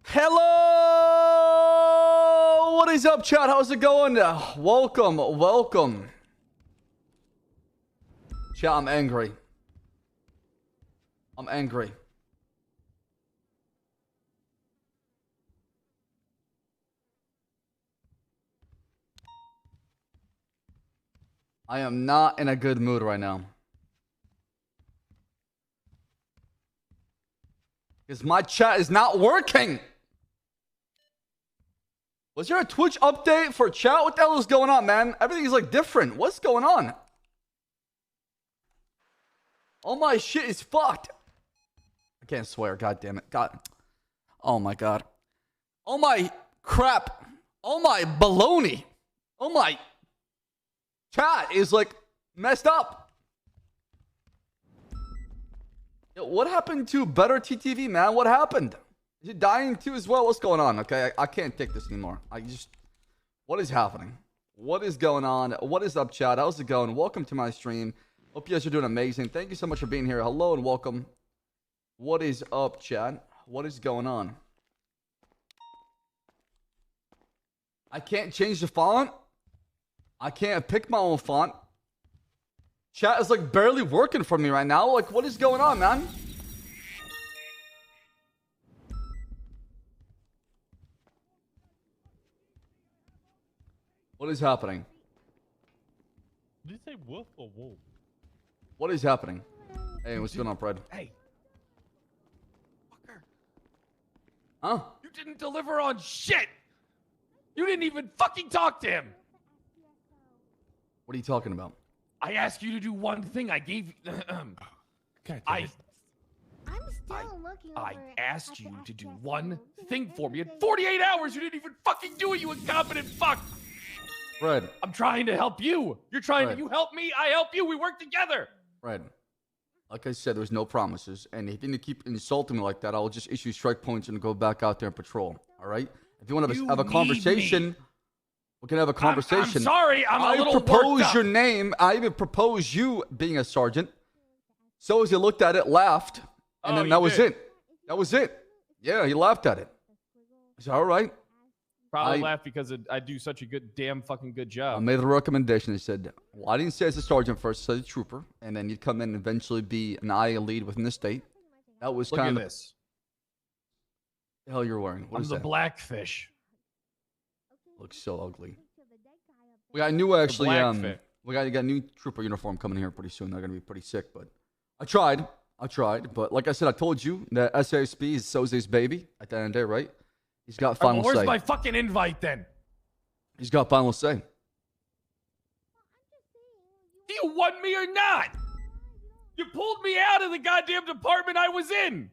Hello! What is up, chat? How's it going? Welcome. Chat, I'm angry. I am not in a good mood right now. Because my chat is not working. Was there a Twitch update for chat? What the hell is going on, man? Everything's like different. What's going on? All my shit is fucked. I can't swear. God damn it. God. Oh my god. Oh my crap. Oh my baloney. Oh my chat is like messed up. Yo, what happened to Better TTV, man? What happened? Is it dying too as well? What's going on? Okay, I can't take this anymore. What is happening? What is going on? What is up, chat? How's it going? Welcome to my stream. Hope you guys are doing amazing. Thank you so much for being here. Hello and welcome. What is up, chat? What is going on? I can't change the font. I can't pick my own font. Chat is like barely working for me right now. Like, what is going on, man? What is happening? Did you say wolf or wolf? What is happening? Hey, what's going on, Fred? Hey. Fucker. Huh? You didn't deliver on shit. You didn't even fucking talk to him. What are you talking about? I asked you to do one thing. I gave I asked you to do one thing for me in 48 hours. You didn't even fucking do it, you incompetent fuck. Fred. I'm trying to help you. You're trying to, you help me, I help you. We work together. Fred. Like I said, there's no promises. And if you keep insulting me like that, I'll just issue strike points and go back out there and patrol. All right? If you want to have a conversation, we can have a conversation. I'm sorry, I propose your name. I even propose you being a sergeant. So as he looked at it, laughed, and then that was it. That was it. Yeah, he laughed at it. I said, all right. Probably laughed because I do such a damn fucking good job. I made the recommendation. He said, well, I didn't say as a sergeant first, I said a trooper, and then you'd come in and eventually be an IA lead within the state. That was kind of this. The hell you're wearing? What I'm is the that? blackfish. Looks so ugly. We got new actually. We got a new trooper uniform coming here pretty soon. They're gonna be pretty sick. But I tried. But like I said, I told you that SASB is Soze's baby at the end of the day, right? He's got final say. Where's my fucking invite then? He's got final say. Do you want me or not? You pulled me out of the goddamn department I was in.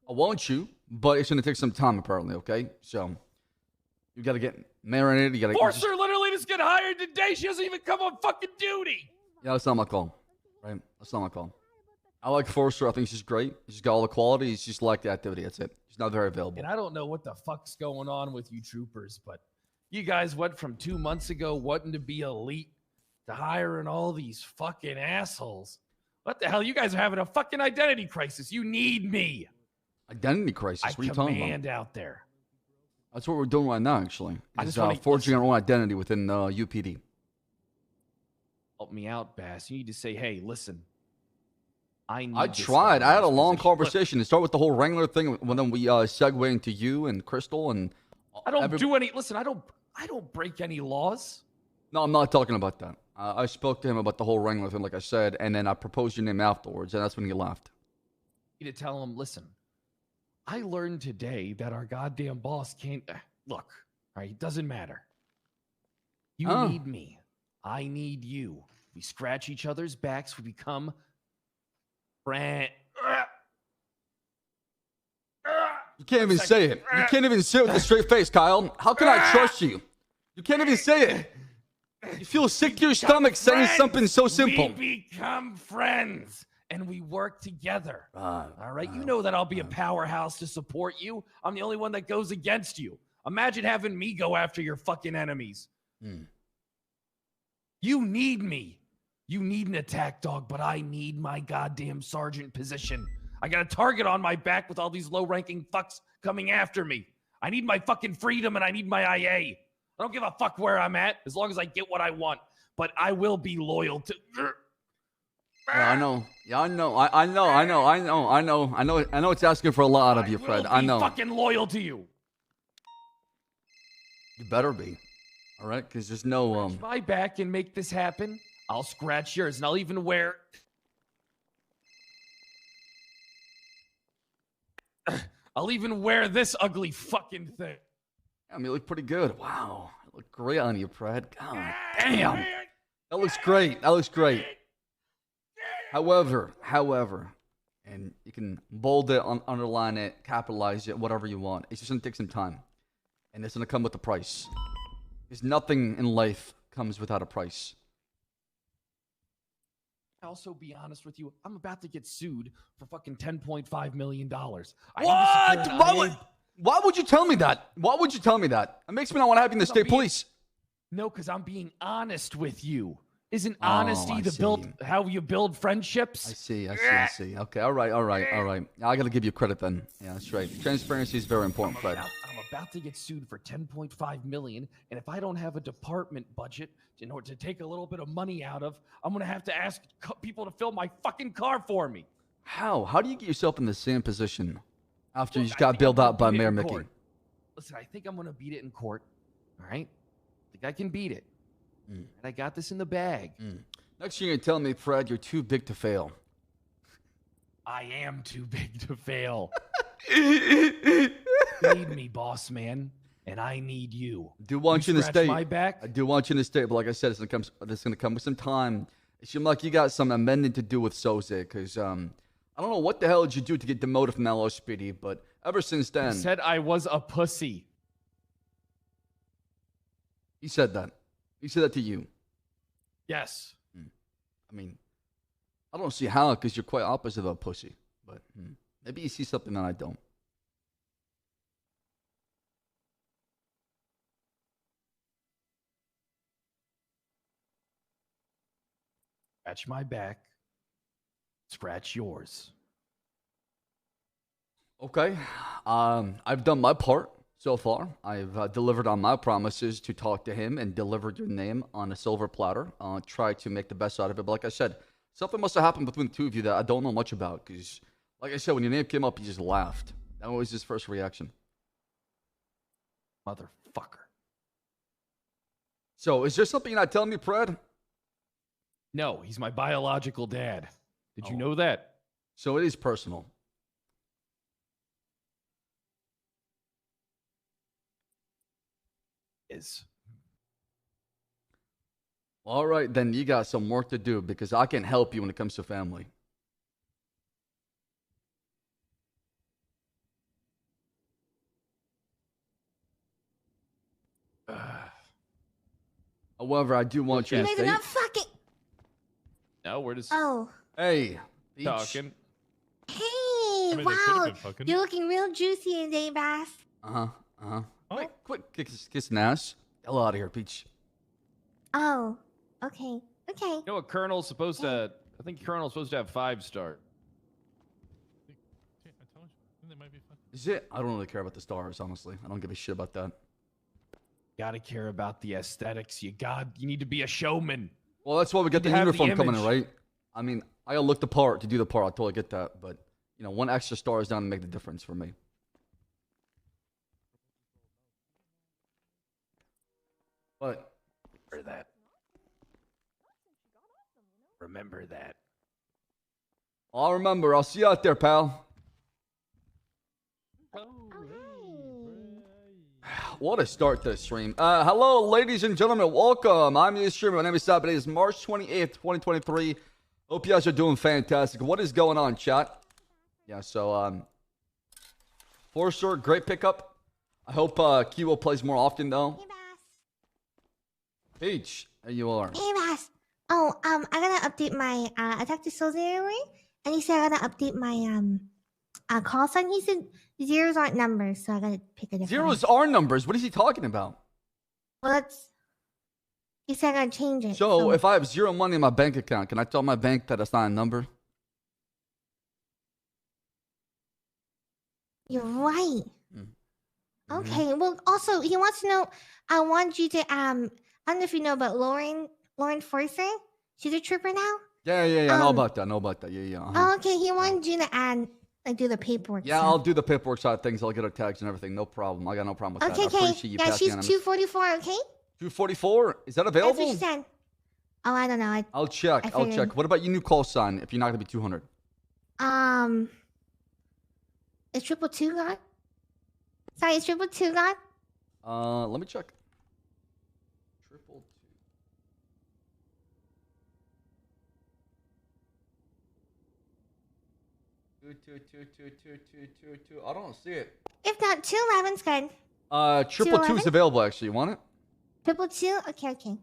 I want you, but it's gonna take some time apparently. Okay, so you gotta get marinated. You gotta force her literally just get hired today. She doesn't even come on fucking duty. Yeah, that's not my call. Right? That's not my call. I like Forcer. I think she's great. She's got all the qualities. She's like the activity. That's it. She's not very available. And I don't know what the fuck's going on with you troopers, but you guys went from 2 months ago wanting to be elite to hiring all these fucking assholes. What the hell? You guys are having a fucking identity crisis. You need me. Identity crisis? What are you talking about? I command out there. That's what we're doing right now, actually. Is forging our own identity within UPD. Help me out, Bass. You need to say, hey, listen. I tried. I had a long conversation to start with the whole Wrangler thing, and then we segue into you and Crystal and. I don't do any. Listen, I don't break any laws. No, I'm not talking about that. I spoke to him about the whole Wrangler thing, like I said, and then I proposed your name afterwards, and that's when he left. You need to tell him, listen. I learned today that our goddamn boss can't look. All right, it doesn't matter. You need me. I need you. We scratch each other's backs. We become friends. You can't even say it. You can't even say it with a straight face, Kyle. How can I trust you? You can't even say it. You feel sick to your stomach saying something so simple. We become friends. And we work together. All right? You know that I'll be a powerhouse to support you. I'm the only one that goes against you. Imagine having me go after your fucking enemies. You need me. You need an attack dog, but I need my goddamn sergeant position. I got a target on my back with all these low-ranking fucks coming after me. I need my fucking freedom and I need my IA. I don't give a fuck where I'm at as long as I get what I want. But I will be loyal to... Yeah, I know. Yeah, I know. I know it's asking for a lot of you, Fred. I know. I will be fucking loyal to you. You better be. All right? Because there's no... Scratch my back and make this happen. I'll scratch yours, and I'll even wear... I'll even wear this ugly fucking thing. I mean, you look pretty good. Wow. You look great on you, Fred. God damn. That looks great. That looks great. However, and you can bold it, underline it, capitalize it, whatever you want. It's just going to take some time. And it's going to come with a price. Because nothing in life comes without a price. I'll also be honest with you, I'm about to get sued for fucking $10.5 million. What? Why would you tell me that? Why would you tell me that? It makes me not want to have you in the state police. No, because I'm being honest with you. Isn't honesty how you build friendships? I see. Okay, all right. I got to give you credit then. Yeah, that's right. Transparency is very important, Fred. I'm about to get sued for $10.5 million, and if I don't have a department budget in order to take a little bit of money out of, I'm going to have to ask people to fill my fucking car for me. How? How do you get yourself in the same position after you just got bailed out by Mayor Mickey? Listen, I think I'm going to beat it in court, all right? I think I can beat it. And I got this in the bag. Next you're going to tell me, Fred, you're too big to fail. I am too big to fail. You need me, boss man, and I need you. I do want you in the state. My back? I do want you in the state, but like I said, it's going to come with some time. It seems like you got some amending to do with Soze, because I don't know what the hell did you do to get demoted from LO Speedy, but ever since then... He said I was a pussy. He said that. He said that to you. Yes. I mean, I don't see how, because you're quite opposite of a pussy. But maybe you see something that I don't. Scratch my back. Scratch yours. Okay. I've done my part. So far, I've delivered on my promises to talk to him and delivered your name on a silver platter. Try to make the best out of it. But like I said, something must have happened between the two of you that I don't know much about. Because, like I said, when your name came up, you just laughed. That was his first reaction. Motherfucker. So, is there something you're not telling me, Fred? No, he's my biological dad. Did you know that? So, it is personal. All right, then you got some work to do because I can help you when it comes to family. However, I do want you to stay. No, we're just Hey, Beach. Talking. Hey, I mean, they could've wow, been fucking. you're looking real juicy today, Bass. Quick, kiss an ass. Hell out of here, Peach. Oh, okay. You know what Colonel's supposed to... I think Colonel's supposed to have 5-star. I told you. They might be fucking. Is it? I don't really care about the stars, honestly. I don't give a shit about that. Gotta care about the aesthetics. You need to be a showman. Well, that's why we get the uniform coming in, right? I mean, I gotta look the part to do the part. I totally get that. But, you know, one extra star is down to make the difference for me. But Remember that. I'll remember. I'll see you out there, pal. What a start to the stream. Hello, ladies and gentlemen. Welcome. I'm the streamer. My name is Ssab. It is March 28th, 2023. Hope you guys are doing fantastic. What is going on, chat? Yeah, so, Forster, great pickup. I hope Kiwo plays more often, though. Hey, Bass. Peach, there you are. Hey, Bass. Oh, I gotta update my, I talked to Soze, and he said I gotta update my, call sign. He said zeros aren't numbers, so I gotta pick a different Zeros are numbers. What is he talking about? Well, He said I gotta change it. So if I have zero money in my bank account, can I tell my bank that it's not a number? You're right. Mm-hmm. Okay. Well, also he wants to know. I want you to I don't know if you know about Lauren Forster. She's a trooper now. Yeah. I know about that. Yeah. Oh, okay. He wanted you to do the paperwork. Yeah, stuff. I'll do the paperwork side of things. I'll get her tags and everything. No problem. I got no problem with that. I appreciate you Yeah, passing she's on. 244. Okay. 244. Is that That's what she available? said. Oh, I don't know. I'll check. I'll figured. check. What about your new call sign? If you're not gonna be 200. Is 222 gone? Sorry, is 222 gone? Let me check. 222. I don't see it. If not, 211's good. 222 is available. Actually, you want it? 222. Okay.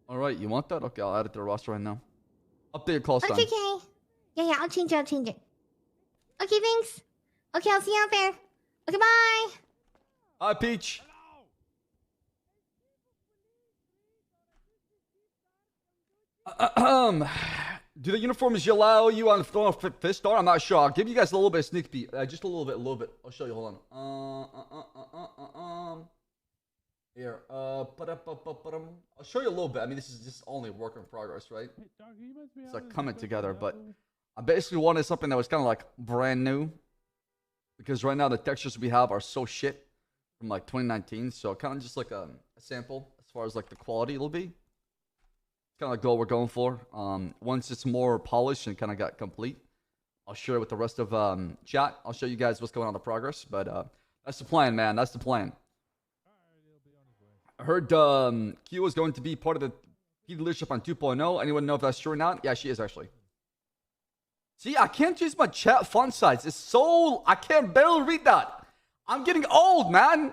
All right, you want that? Okay, I'll add it to the roster right now. Update your call sign. Okay. Yeah, I'll change it. Okay, thanks. Okay, I'll see you out there. Okay, bye. Hi, Peach. Do the uniforms allow you on the throne of fifth star? I'm not sure. I'll give you guys a little bit of sneak peek. Just a little bit. I'll show you. Hold on. Here. I'll show you a little bit. I mean, this is just only a work in progress, right? It's like coming together, but I basically wanted something that was kind of like brand new, because right now the textures we have are so shit from like 2019. So kind of just like a sample as far as like the quality it'll be. It's kind of like what we're going for. Once it's more polished and kind of got complete, I'll share it with the rest of chat. I'll show you guys what's going on in the progress. But that's the plan, man. That's the plan. I heard Q is going to be part of the PD leadership on 2.0. Anyone know if that's true or not? Yeah, she is actually. See, I can't use my chat font size. It's so... I can't barely read that. I'm getting old, man.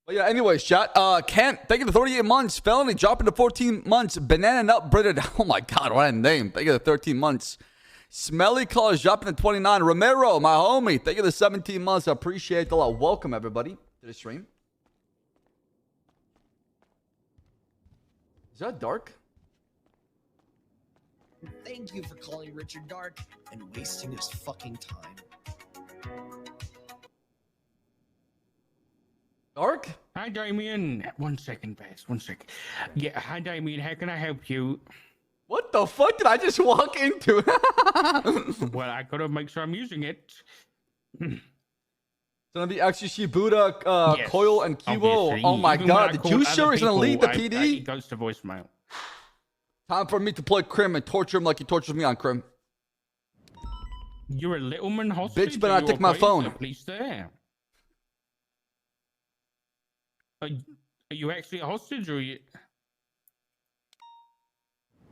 But yeah, anyways, chat. Kent, thank you for 38 months. Felony, dropping to 14 months. Banana Nut Breaded. Oh my God, what a name. Thank you for 13 months. Smelly Colors dropping to 29. Romero, my homie, thank you for 17 months. I appreciate it a lot. Welcome, everybody, to the stream. Is that dark? Thank you for calling Richard Dark and wasting his fucking time. Dark? Hi, Damien. 1 second, Bass. 1 second. Yeah, hi, Damien. How can I help you? What the fuck did I just walk into? Well, I gotta make sure I'm using it. It's gonna be actually Shibuda, Yes, Coil, and Kiwo. obviously. Oh my Even when I God, the call other Juicer is gonna people, lead the it PD. goes to voicemail. Time for me to play Crim and torture him like he tortures me on Crim. You're a Littleman hostage? Bitch, better not Are you take my okay? phone. Is the police there? Are you actually a hostage, or are you...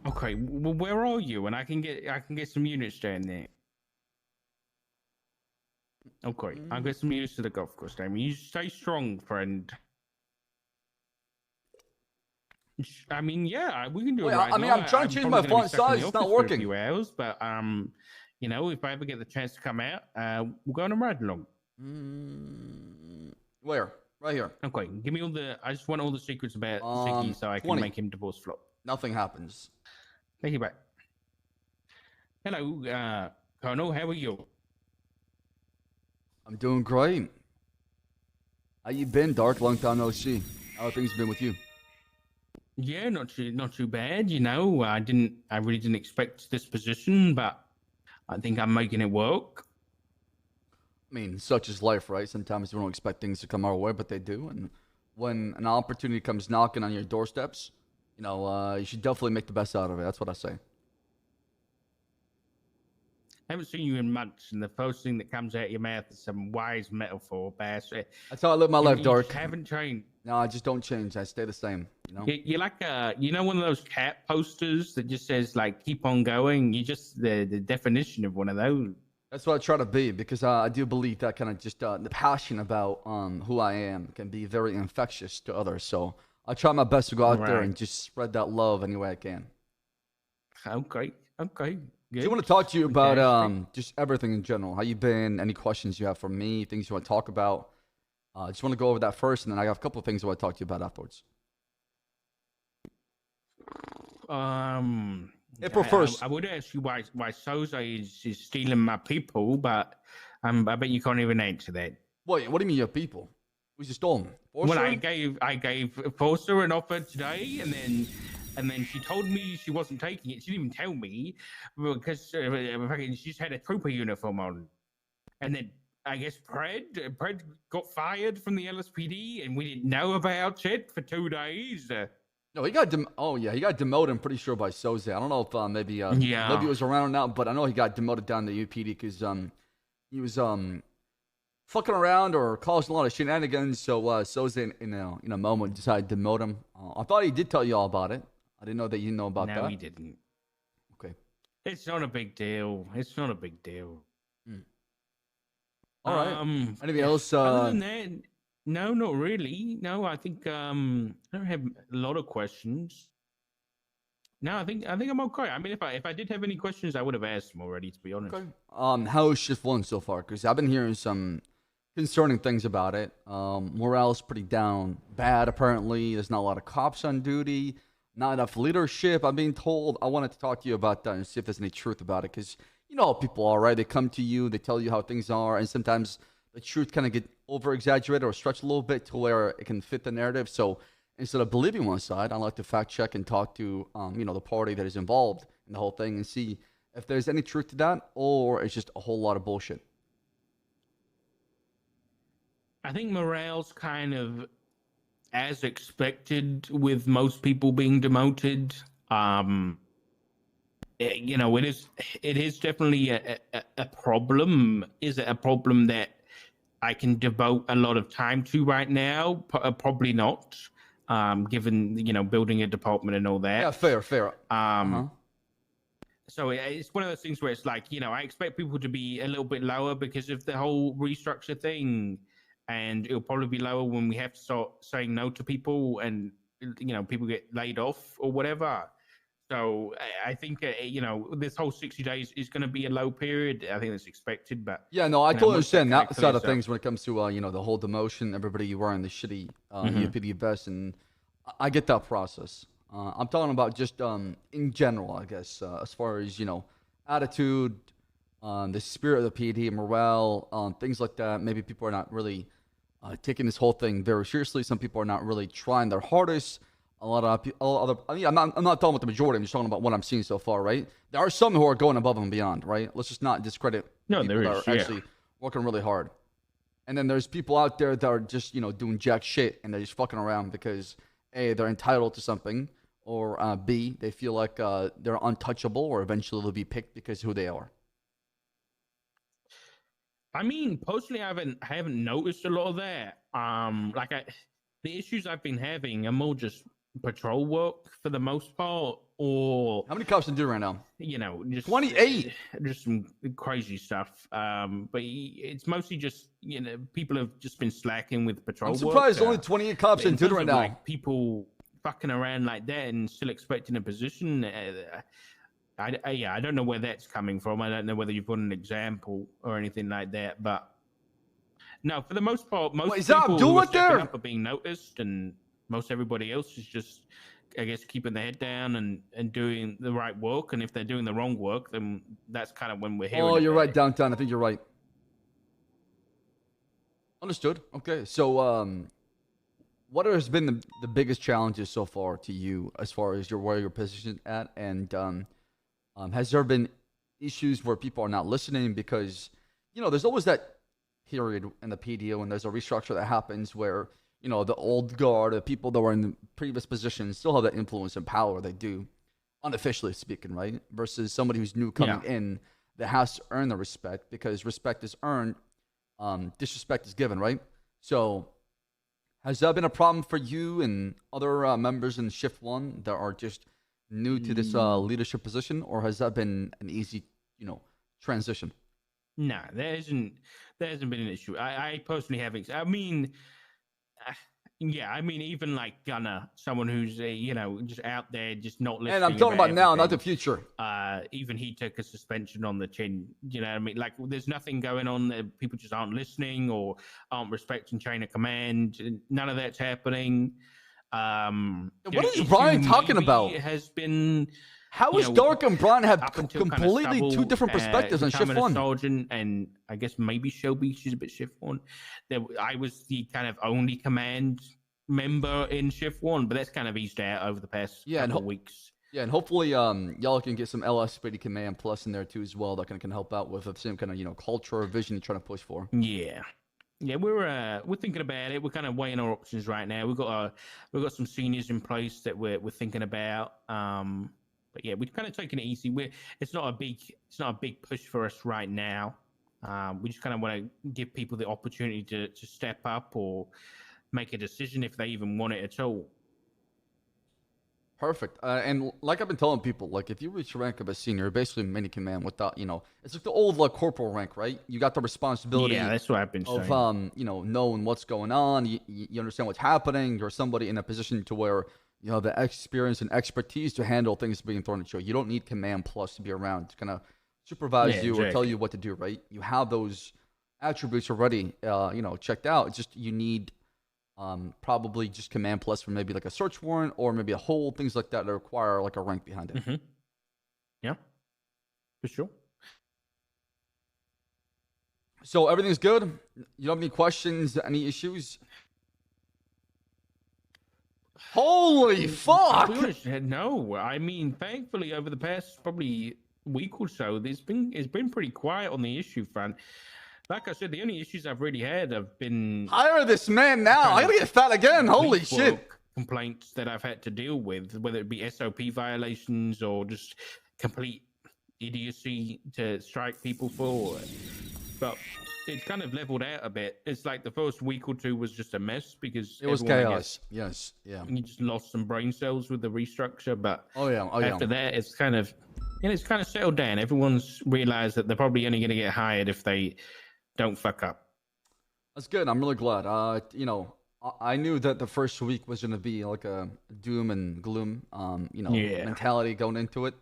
Okay, well, where are you? And I can get some units down there. Okay, I'll get some units to the golf course, Damien. You stay strong, friend. I mean, yeah, we can do it right I mean, now. I'm trying to change probably my gonna be font stuck in size. the It's not office for a working. few hours, but you know, if I ever get the chance to come out, we'll go on a ride along. Where? Right here. Okay, give me all the. I just want all the secrets about Ziggy so I can 20. make him divorce flop. Nothing happens. Thank you, back. Hello, Colonel. How are you? I'm doing great. How you been, Dark? Long time no see. How have things been with you? Yeah, not too bad. You know, I really didn't expect this position, but I think I'm making it work. I mean, such is life, right? Sometimes we don't expect things to come our way, but they do. And when an opportunity comes knocking on your doorsteps, you know, you should definitely make the best out of it. That's what I say. I haven't seen you in months, and the first thing that comes out of your mouth is some wise metaphor, Bass. That's how I live my life, You Dark. just haven't changed. No, I just don't change. I stay the same. You know. You're like you know, one of those cat posters that just says like "keep on going." You just the definition of one of those. That's what I try to be, because I do believe that kind of just the passion about who I am can be very infectious to others. So I try my best to go out there Right. and just spread that love any way I can. Okay. Good. Do you want to talk to you about Fantastic. just everything in general? How you been? Any questions you have for me? Things you want to talk about? I just want to go over that first, and then I got a couple of things I want to talk to you about afterwards. April 1st. I would ask you why Soze is stealing my people, but I bet you can't even answer that. Wait, what do you mean your people? We just stole them. Well, I gave Forster an offer today, and then she told me she wasn't taking it. She didn't even tell me because she just had a trooper uniform on. And then I guess Pred got fired from the LSPD, and we didn't know about it for 2 days. No, he got he got demoted. I'm pretty sure by Soze. I don't know if maybe Libby was around or not, but I know he got demoted down to UPD because he was fucking around or causing a lot of shenanigans. So Soze in a moment decided to demote him. I thought he did tell you all about it. I didn't know that you know about that. No, he didn't. Okay. It's not a big deal. It's not a big deal. All right. Anything else? Other than that, no, not really. No, I think I don't have a lot of questions. No, I think I'm okay. I mean, if I did have any questions, I would have asked them already. To be honest. Okay. How is shift 1 so far? Because I've been hearing some concerning things about it. Morale's pretty down bad. Apparently, there's not a lot of cops on duty. Not enough leadership. I'm being told. I wanted to talk to you about that and see if there's any truth about it. Because you know how people are, right? They come to you, they tell you how things are, and sometimes the truth kind of get over exaggerated or stretched a little bit to where it can fit the narrative. So instead of believing one side, I like to fact check and talk to the party that is involved in the whole thing and see if there's any truth to that or it's just a whole lot of bullshit. I think morale's kind of as expected with most people being demoted. It is definitely a problem. Is it a problem that I can devote a lot of time to right now? Probably not, given building a department and all that. Yeah, fair. So it's one of those things where it's like, I expect people to be a little bit lower because of the whole restructure thing, and it'll probably be lower when we have to start saying no to people and people get laid off or whatever. So I think this whole 60 days is going to be a low period. I think that's expected, but yeah, no, I totally understand that side of things when it comes to the whole demotion. Everybody wearing the shitty UPD vest, and I get that process. I'm talking about just in general, I guess, as far as attitude, the spirit of the PD, morale, things like that. Maybe people are not really taking this whole thing very seriously. Some people are not really trying their hardest. A lot of other. I mean, I'm not talking about the majority. I'm just talking about what I'm seeing so far, right? There are some who are going above and beyond, right? Let's just not discredit people that are actually working really hard. And then there's people out there that are just doing jack shit and they're just fucking around because A, they're entitled to something, or B, they feel like they're untouchable, or eventually they'll be picked because of who they are. I mean, personally, I haven't noticed a lot of that. The issues I've been having are more just patrol work for the most part, or how many cops do right now? Just 28. Just some crazy stuff. But it's mostly just people have just been slacking with patrol. I'm surprised work. only 28 cops in duty right now. Like people fucking around like that and still expecting a position. I don't know where that's coming from. I don't know whether you've got an example or anything like that, but. No, for the most part, most people who are stepping up are being noticed, and most everybody else is just, I guess, keeping their head down and doing the right work. And if they're doing the wrong work, then that's kind of when we're hearing. Oh, you're right, downtown. I think you're right. Understood. Okay, so what has been the biggest challenges so far to you as far as where you're positioned at, and has there been issues where people are not listening because there's always that period in the PDO when there's a restructure that happens where the old guard, the people that were in the previous positions still have that influence and power. They do, unofficially speaking, right? Versus somebody who's new coming in that has to earn the respect, because respect is earned, disrespect is given, right? So has that been a problem for you and other members in Shift 1 that are just new to this leadership position, or has that been an easy transition? No, there hasn't been an issue. I personally haven't. I mean, Yeah, I mean, even like Gunner, someone who's you know, just out there, just not listening. And I'm talking about now, not the everything. future. Even he took a suspension on the chin. You know what I mean? Like, there's nothing going on there. People just aren't listening or aren't respecting chain of command. None of that's happening. What the is Brian issue talking maybe about? Has been How you is know, Dark and Brian have up until kind of completely two Stubble, different perspectives on shift becoming a one? sergeant, and I guess maybe Shelby, she's a bit shift one. I was the kind of only command member in shift one, but that's kind of eased out over the past couple of weeks. Yeah, and hopefully y'all can get some LS Speedy Command Plus in there too as well that can help out with the same kind of culture or vision you're trying to push for. Yeah. Yeah, we're thinking about it. We're kind of weighing our options right now. We've got some seniors in place that we're thinking about. But yeah, we're kind of taking it easy. It's not a big push for us right now. We just kind of want to give people the opportunity to step up or make a decision if they even want it at all. Perfect. And like I've been telling people, like if you reach the rank of a senior, you're basically mini command without, it's like the old corporal rank, right? You got the responsibility. Yeah, that's what I've been saying. Of knowing what's going on. You understand what's happening. You're somebody in a position to where you have the experience and expertise to handle things being thrown at you. You don't need command plus to be around to kind of supervise you or tell you what to do, right? You have those attributes already, checked out. It's just you need probably just command plus for maybe like a search warrant or maybe a hold, things like that require like a rank behind it. Mm-hmm. Yeah, for sure. So everything's good? You don't have any questions, any issues? Holy fuck! No, I mean, thankfully, over the past probably week or so, it's been pretty quiet on the issue front. Like I said, the only issues I've really had have been hire this man now. I gotta get fat again. Holy shit! Complaints that I've had to deal with, whether it be SOP violations or just complete idiocy to strike people for. But it's kind of leveled out a bit. It's like the first week or two was just a mess because it was chaos. Yes, yeah. You just lost some brain cells with the restructure, but after that, it's kind of settled down. Everyone's realized that they're probably only going to get hired if they don't fuck up. That's good. I'm really glad. I knew that the first week was going to be like a doom and gloom, mentality going into it.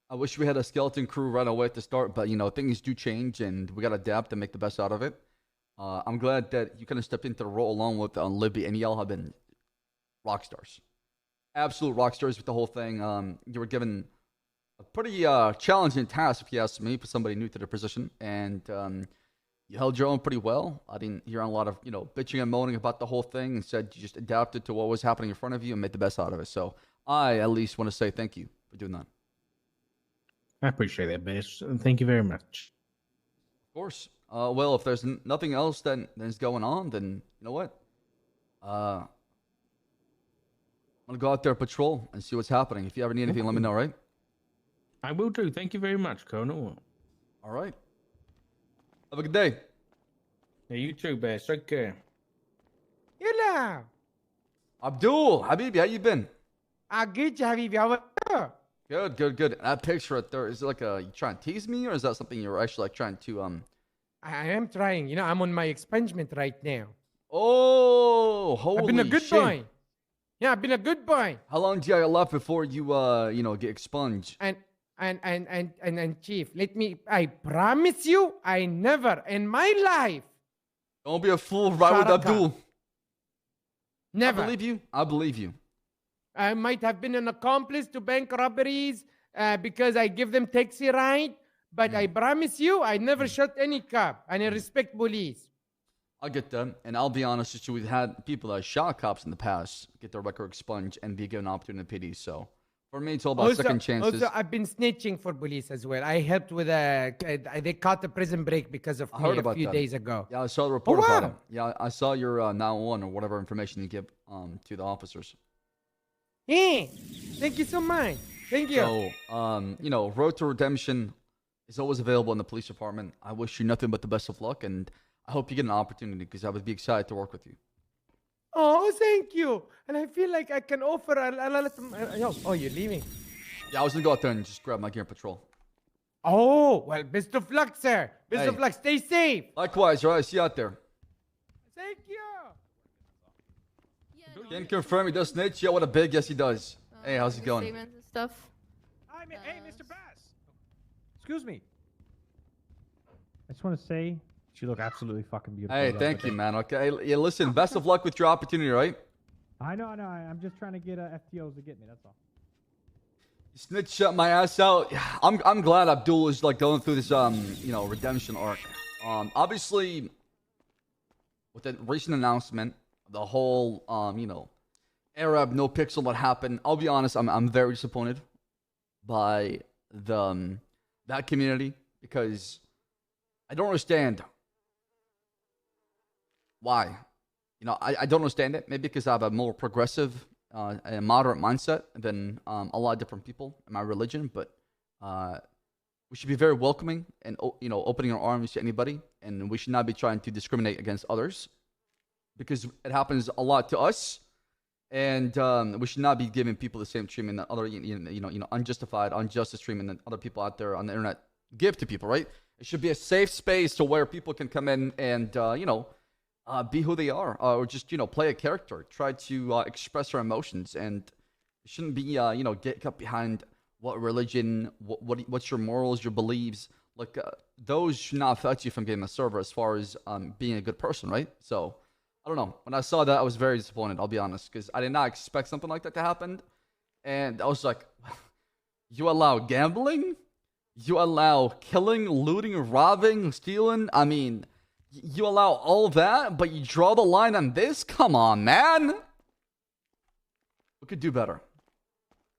I wish we had a skeleton crew right away at the start, but things do change and we got to adapt and make the best out of it. I'm glad that you kind of stepped into the role along with Libby, and y'all have been rock stars, absolute rock stars with the whole thing. You were given a pretty challenging task, if you ask me, for somebody new to the position, and you held your own pretty well. I didn't hear a lot of bitching and moaning about the whole thing. Instead, you just adapted to what was happening in front of you and made the best out of it. So I at least want to say thank you for doing that. I appreciate that, Bass. Thank you very much. Of course. Well, if there's nothing else that is going on, then you know what? I'm gonna go out there patrol and see what's happening. If you ever need anything, let me know. Right? I will do. Thank you very much, Colonel. All right. Have a good day. Yeah, you too, Bass. Take care. Hello. Abdul, Habibi, how you been? Good, Habibi. How are you? Good. That picture right there, is it like you trying to tease me, or is that something you're actually like trying to I am trying. I'm on my expungement right now. Oh, holy shit. I've been a good boy. Yeah, I've been a good boy. How long do you got left before you get expunged? And Chief, I promise you, I never in my life. Don't be a fool, right with Abdul. Never. I believe you. I might have been an accomplice to bank robberies because I give them taxi ride, but I promise you, I never shot any cop, and I respect police. I'll get that, and I'll be honest with you, we've had people that shot cops in the past get their record expunged and be given opportunity. So for me, it's all about second chances. Also, I've been snitching for police as well. I helped with they caught a prison break because of me a few days ago. Yeah, I saw the report about it. Yeah, I saw your 911 or whatever information you give to the officers. Hey, thank you so much. Thank you. So, Road to Redemption is always available in the police department. I wish you nothing but the best of luck, and I hope you get an opportunity because I would be excited to work with you. Oh, thank you. And I feel like I can offer a lot of... Oh, you're leaving? Yeah, I was going to go out there and just grab my gear and patrol. Oh, well, best of luck, sir. Best of luck. Stay safe. Likewise, all right. See you out there. Thank you. Yeah, Can confirm he does snitch. Yeah, what a big yes he does. Hey, how's it going? Statements and stuff. Hey, Mr. Bass. Excuse me. I just want to say, you look absolutely fucking beautiful. Hey, thank you, man. Okay, yeah, listen. Best of luck with your opportunity, right? I know. I'm just trying to get FTOs to get me. That's all. You snitched my ass out. I'm glad Abdul is like going through this redemption arc. Obviously, with the recent announcement, the whole Arab no pixel what happened. I'll be honest, I'm very disappointed by the that community because I don't understand why. I don't understand it. Maybe because I have a more progressive and moderate mindset than a lot of different people in my religion. But we should be very welcoming and opening our arms to anybody, and we should not be trying to discriminate against others because it happens a lot to us. And we should not be giving people the same treatment that other unjustified, injustice treatment that other people out there on the internet give to people. Right? It should be a safe space to where people can come in and be who they are, or just play a character, try to express their emotions, and it shouldn't be get cut behind what religion, what's your morals, your beliefs. Like those should not affect you from getting a server as far as being a good person, right? So I don't know. When I saw that, I was very disappointed. I'll be honest, because I did not expect something like that to happen, and I was like, you allow gambling, you allow killing, looting, robbing, stealing. I mean, you allow all that, but you draw the line on this? Come on, man. We could do better.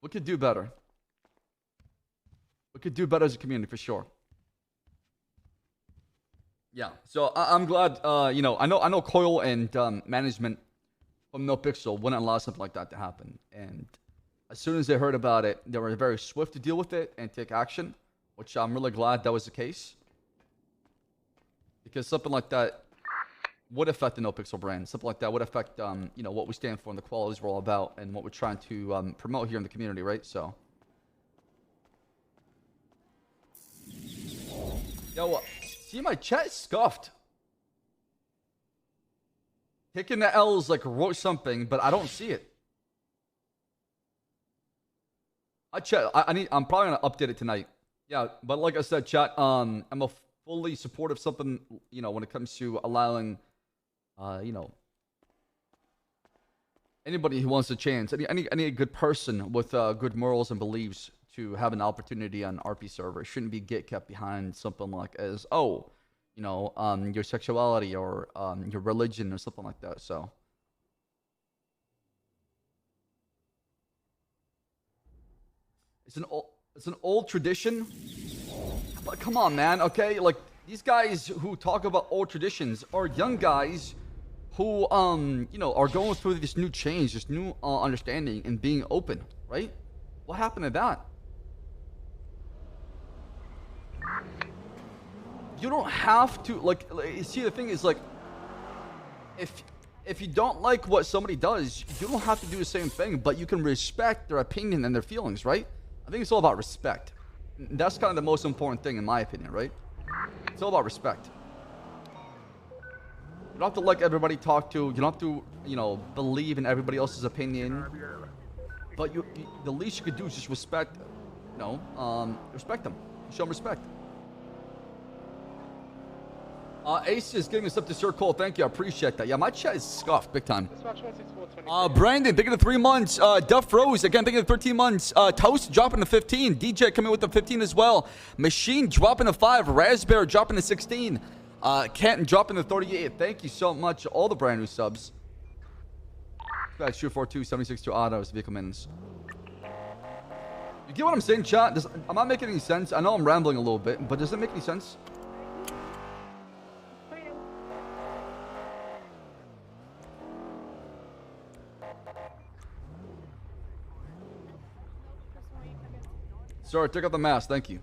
We could do better. We could do better as a community for sure. Yeah, so I'm glad. I know Coil and management from No Pixel wouldn't allow something like that to happen. And as soon as they heard about it, they were very swift to deal with it and take action, which I'm really glad that was the case. Because something like that would affect the No Pixel brand. Something like that would affect, what we stand for and the qualities we're all about and what we're trying to promote here in the community, right? So, yo, see my chat is scuffed. Taking the L's like wrote something, but I don't see it. I'm probably gonna update it tonight. Yeah, but like I said, chat, I'm a fully supportive something, when it comes to allowing, anybody who wants a chance, any good person with good morals and beliefs to have an opportunity on RP server. It shouldn't be get kept behind something like as your sexuality or your religion or something like that. So it's an old tradition. But come on, man, okay? Like, these guys who talk about old traditions are young guys who, are going through this new change, this new understanding and being open, right? What happened to that? You don't have to, you see, the thing is, if you don't like what somebody does, you don't have to do the same thing, but you can respect their opinion and their feelings, right? I think it's all about respect. That's kind of the most important thing in my opinion, right? It's all about respect. You don't have to like everybody talk to. You don't have to, believe in everybody else's opinion. But the least you could do is just respect, respect them. Show them respect. Ace is giving us up to Sir Cole. Thank you. I appreciate that. Yeah, my chat is scuffed big time. Brandon, thank you for 3 months. Duff Rose, again, thank you for 13 months. Toast dropping to 15. DJ coming with the 15 as well. Machine dropping to 5. Raspberry dropping to 16. Canton dropping to 38. Thank you so much. All the brand new subs. That's True 42 762 autos, vehicle maintenance. You get what I'm saying, chat? I'm not making any sense. I know I'm rambling a little bit, but does it make any sense? Sorry, take out the mask. Thank you.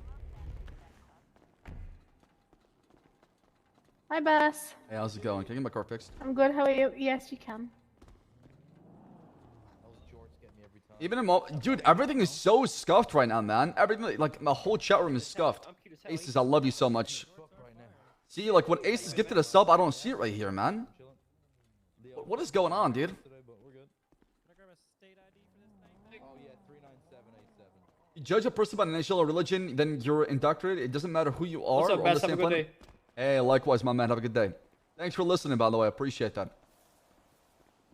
Hi, Bass. Hey, how's it going? Can I get my car fixed? I'm good. How are you? Yes, you can. Even in dude, everything is so scuffed right now, man. Everything, like, my whole chat room is scuffed. Aces, I love you so much. See, like, when Aces gifted a sub, I don't see it right here, man. What is going on, dude? You judge a person by national or religion, then you're indoctrinated. It doesn't matter who you are. What's up, we're on Bess? the Have a same good planet. day. Hey, likewise, my man. Have a good day. Thanks for listening, by the way. I appreciate that.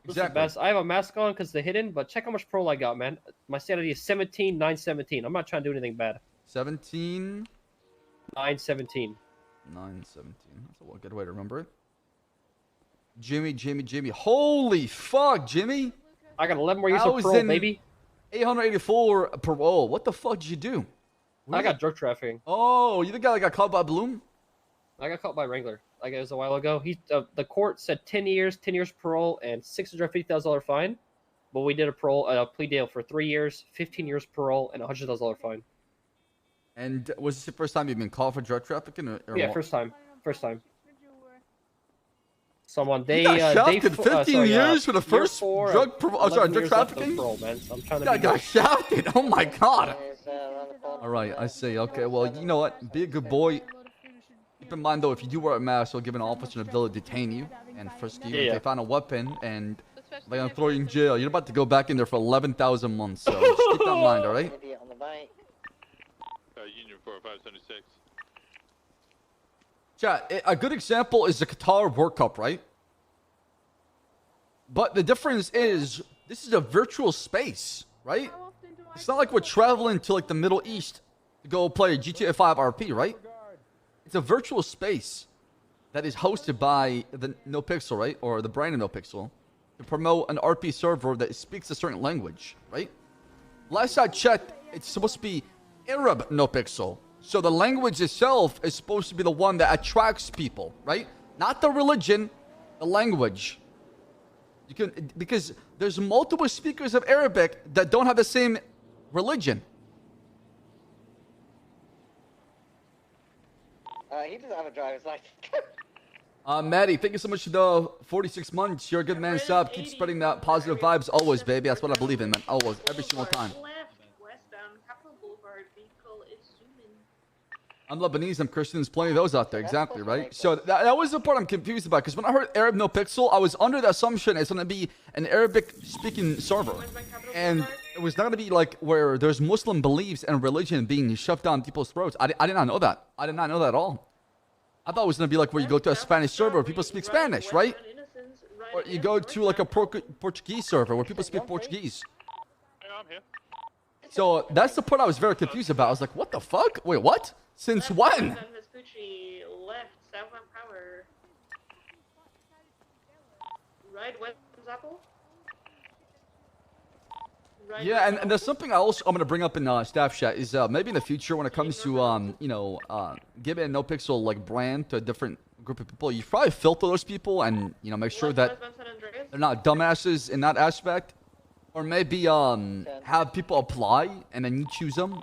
Listen, Exactly. Bess, I have a mask on because they're hidden, but check how much parole I got, man. My sanity is 17, 917. I'm not trying to do anything bad. 17, 917. 917. That's a good way to remember it. Jimmy. Holy fuck, Jimmy. I got 11 more years of parole, baby. 884 parole. What the fuck did you do? I got drug trafficking. Oh, you the guy that got caught by Bloom? I got caught by Wrangler. Like it was a while ago. The court said 10 years parole, and $650,000 fine. But we did a plea deal for 3 years, 15 years parole, and a $100,000 fine. And was this the first time you've been caught for drug trafficking? Or Yeah, what? first time. Someone they You got they shafted 15 years for the first drug trafficking? Parole, man. So I'm trying to You be got nice. shafted. Oh my god. All right, I see. Okay, well, you know what? Be a good boy. Keep in mind though, if you do wear a mask, you'll give an officer an ability to detain you and frisk you. Yeah, If yeah. they find a weapon and they're gonna throw you in jail, you're about to go back in there for 11,000 months. So just keep that in mind, all right? Union 4576. Chat, a good example is the Qatar World Cup, right? But the difference is, this is a virtual space, right? It's not like we're traveling to like the Middle East to go play GTA 5 RP, right? It's a virtual space that is hosted by the NoPixel, right? Or the brand of NoPixel to promote an RP server that speaks a certain language, right? Last I checked, it's supposed to be Arab NoPixel. So the language itself is supposed to be the one that attracts people, right? Not the religion, the language. You can, because there's multiple speakers of Arabic that don't have the same religion. He doesn't have a driver's license. Maddie, thank you so much for the 46 months. You're a good man, Ssab. Keep spreading that positive vibes always, baby. That's what I believe in, man. Always, every single time. I'm Lebanese, I'm Christian. There's plenty of those out there. Exactly, right? So that was the part I'm confused about. Because when I heard Arab No Pixel, I was under the assumption it's going to be an Arabic-speaking server. And it was not going to be like where there's Muslim beliefs and religion being shoved down people's throats. I did not know that. I did not know that at all. I thought it was going to be like where you go to a Spanish server where people speak Spanish, right? Or you go to like a Portuguese server where people speak Portuguese. I'm here. So that's the part I was very confused about. I was like, what the fuck? Wait, what? Since when? Yeah, and there's something I'm going to bring up in staff chat is maybe in the future when it comes to giving a NoPixel like brand to a different group of people, you probably filter those people and make sure that they're not dumbasses in that aspect, or maybe have people apply and then you choose them.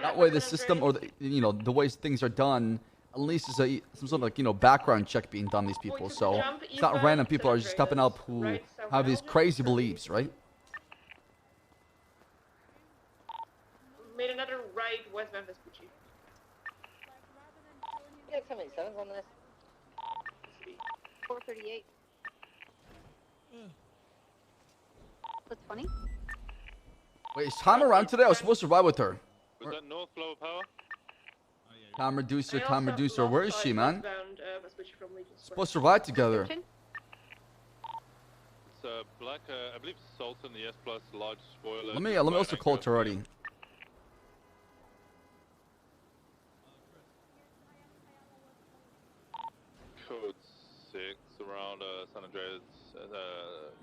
That way the system or the ways things are done at least is some sort of background check being done on these people, so it's not random people are just stepping up who have these crazy beliefs, right? Made another right, West Memphis, Gucci. You got so many sevens on this. 438. That's funny. Wait, is Time around today? I was supposed to ride with her. Was that North Lower Power? Time reducer. Where is she, man? From Supposed to ride together. It's black, I believe Sultan, the S Plus, large spoiler. Let me also call her already. Code 6 around San Andreas.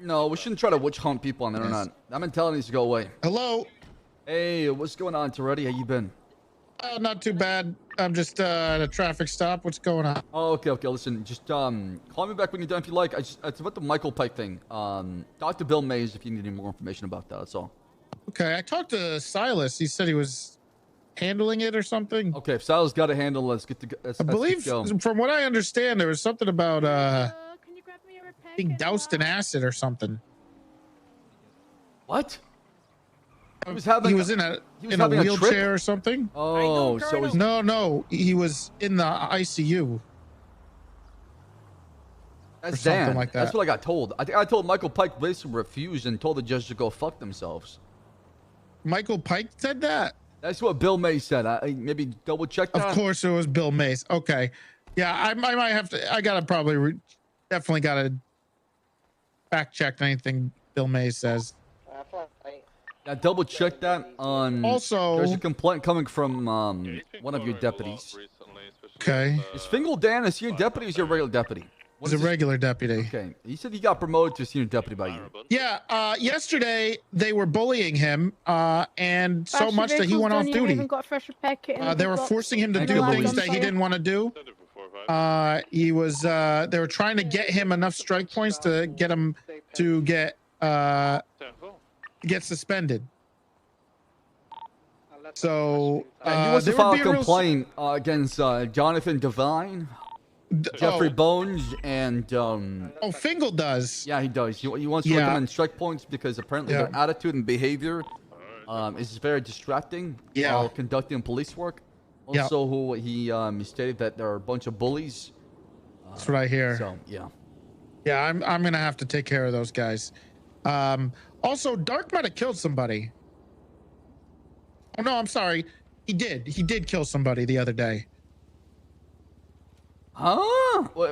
No, we shouldn't try to witch hunt people on the internet. That mentality needs to go away. Hello. Hey, what's going on, Toretti? How you been? Not too bad. I'm just at a traffic stop. What's going on? Oh, okay. Listen, just call me back when you're done if you like. It's about the Michael Pike thing. Talk to Bill Mays if you need any more information about that. That's all. Okay, I talked to Silas. He said he was handling it or something. Okay, if Silas got a handle, let's get to. I believe, from what I understand, there was something about being doused in acid or something. What? He was in a wheelchair or something. Oh, so he's... No, he was in the ICU. That's or something Dan. like that. That's what I got told. I think I told Michael Pike basically refused and told the judge to go fuck themselves. Michael Pike said that? That's what Bill May said. Maybe double check that. Of course it was Bill Mace. Okay. Yeah, I might have to. I gotta probably definitely gotta fact check anything Bill Mace says. Yeah, double check that on. Also, there's a complaint coming from one of your deputies. Okay. Is Fingal Dan a senior deputy or is he a regular deputy? He's a regular deputy. Okay. He said he got promoted to a senior deputy by you. Yeah. Yesterday they were bullying him, and so much that he went off duty. They were forcing him to do things that he didn't want to do. He was. They were trying to get him enough strike points to get him to get suspended. So he wants to file a complaint against Jonathan Devine, Jeffrey Bones, and Fingal does. Yeah, he does. He wants to recommend strike points because apparently their attitude and behavior is very distracting while conducting police work. Also, he stated that there are a bunch of bullies. That's what I hear. So yeah, I'm gonna have to take care of those guys. Also, Dark might have killed somebody. Oh no, I'm sorry. He did kill somebody the other day. Huh? Wait.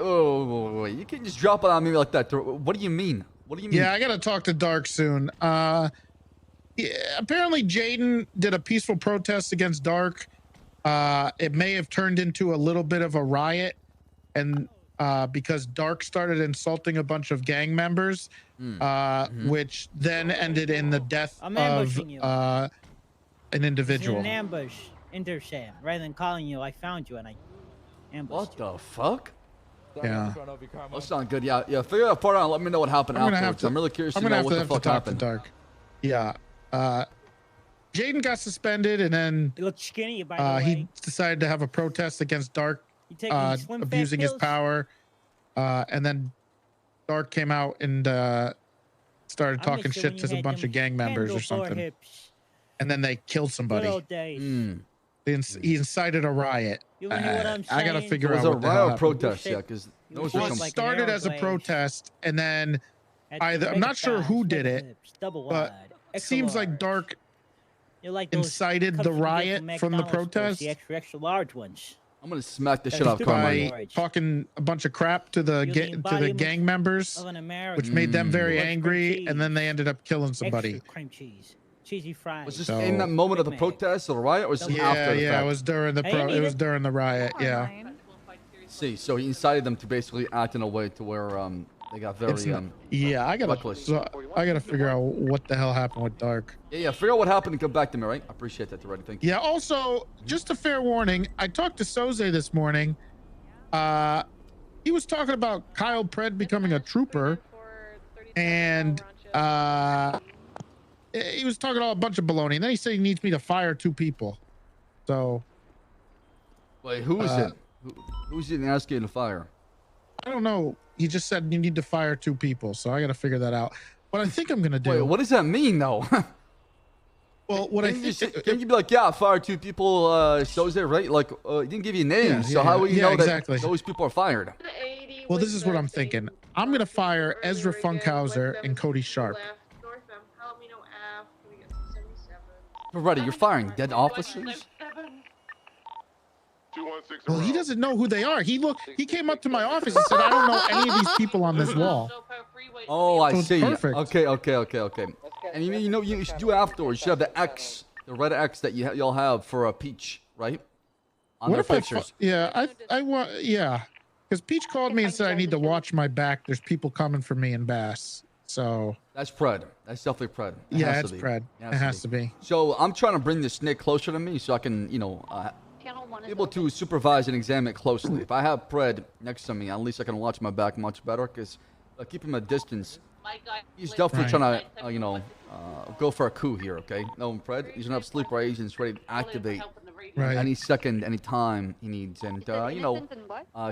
You can't just drop it on me like that. What do you mean? What do you mean? Yeah, I gotta talk to Dark soon. Apparently Jaden did a peaceful protest against Dark. It may have turned into a little bit of a riot, and because Dark started insulting a bunch of gang members, which then ended in the death of an individual. An ambush, Ssab. Rather than calling you, I found you and I ambushed you. What the fuck? Yeah. That's not good. Yeah. Figure that part out and let me know what happened afterwards. I'm really curious to know what the fuck happened. Dark. Yeah. Jaden got suspended, and then he looked skinny, by the way. He decided to have a protest against Dark abusing his power, and then Dark came out and started talking shit to a bunch of gang members or something, and then they killed somebody. He incited a riot. I gotta figure out what the hell happened. Protest, because it started as a protest, and then I'm not sure who did it, but it seems like Dark incited the riot from the protest. The extra large ones. I'm gonna smack the shit out of Carmine. By talking a bunch of crap to the gang members, which made them very angry, and then they ended up killing somebody. Cream cheese, cheesy fries. Was this in that moment of the protest or the riot, or was this after the fact? It was during the it was during the riot. Yeah. See, so he incited them to basically act in a way to where they got very I gotta figure out what the hell happened with Dark. Yeah, figure out what happened and come back to me, right? I appreciate that, already. Thank you. Yeah, also, just a fair warning, I talked to Soze this morning. He was talking about Kyle Pred becoming a trooper, and he was talking all a bunch of baloney, and then he said he needs me to fire 2 people. So wait, who is it? Who's he asking to fire? I don't know. He just said you need to fire 2 people, so I got to figure that out. What I think I'm gonna do. Wait, what does that mean, though? Well, what can you be like, yeah, fire 2 people, Soze, right? Like, he didn't give you names, so how will you know that those people are fired? Well, this is what I'm thinking. I'm gonna fire Ezra Funkhauser and Cody Sharp. Ready, you're firing dead officers? Well, he doesn't know who they are. He came up to my office and said, I don't know any of these people on this wall. Oh, I see. Perfect. Okay. And you should do afterwards. You should have the X, the red X that you'll have for a Peach, right? On their pictures. I want, because Peach called me and said I need to watch my back. There's people coming for me in Bass. So that's Pred. That's definitely Pred. It's Pred. It has to be. So I'm trying to bring this snake closer to me so I can, able to supervise and examine it closely. If I have Pred next to me, at least I can watch my back much better. Because keep him at distance. He's definitely trying to, go for a coup here. Okay, no, Pred. He's gonna have sleeper agents ready to activate any second, any time he needs, and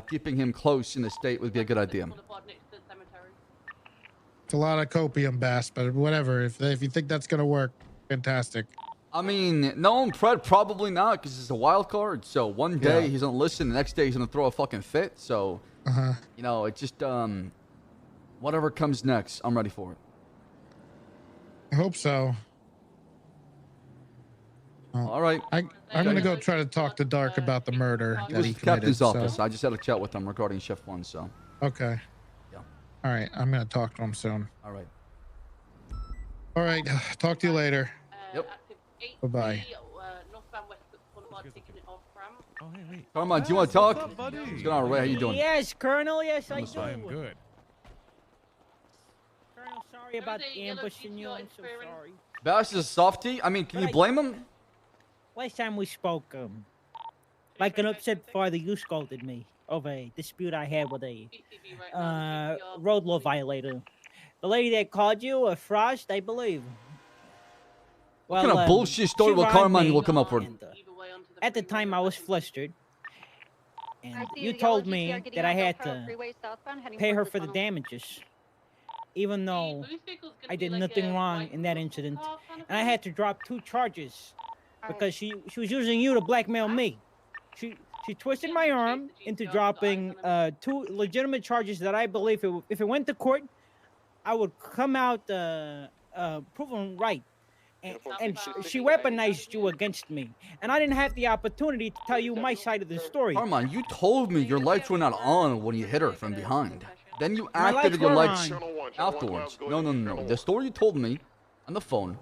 keeping him close in the state would be a good idea. It's a lot of copium, Bass, but whatever. If you think that's gonna work, fantastic. I mean, no, Pred probably not, because it's a wild card. So one day he's gonna listen, the next day he's gonna throw a fucking fit. So it's just whatever comes next, I'm ready for it. I hope so. All right. I'm gonna go try to talk to Dark about the murder He that was he the captain's committed. office. I just had a chat with him regarding shift 1. So. Okay. Yeah. All right. I'm gonna talk to him soon. All right. All right. Talk to you later. Yep. Bye bye. Oh, hey, wait. Carmine, do you want to talk? What's up, buddy? What's going on, Ray? How you doing? Yes, Colonel. Yes, I do. I am good. Colonel, sorry about ambushing you. I'm so sorry. Bash is a softie. I mean, can you blame him? Last time we spoke, like an upset father, you scolded me over a dispute I had with a road law violator. The lady that called you a frost, I believe. What kind of bullshit story will Carmine will come up with? At the time, I was flustered, and you told me that I had to pay her for the damages, even though I did nothing wrong in that incident, and I had to drop 2 charges because she was using you to blackmail me. She twisted my arm into dropping 2 legitimate charges that I believe if it went to court, I would come out proven right. And she weaponized you against me, and I didn't have the opportunity to tell you my side of the story. Carmine, you told me your lights were not on when you hit her from behind. Then you My activated your lights lights were afterwards. No. The story you told me on the phone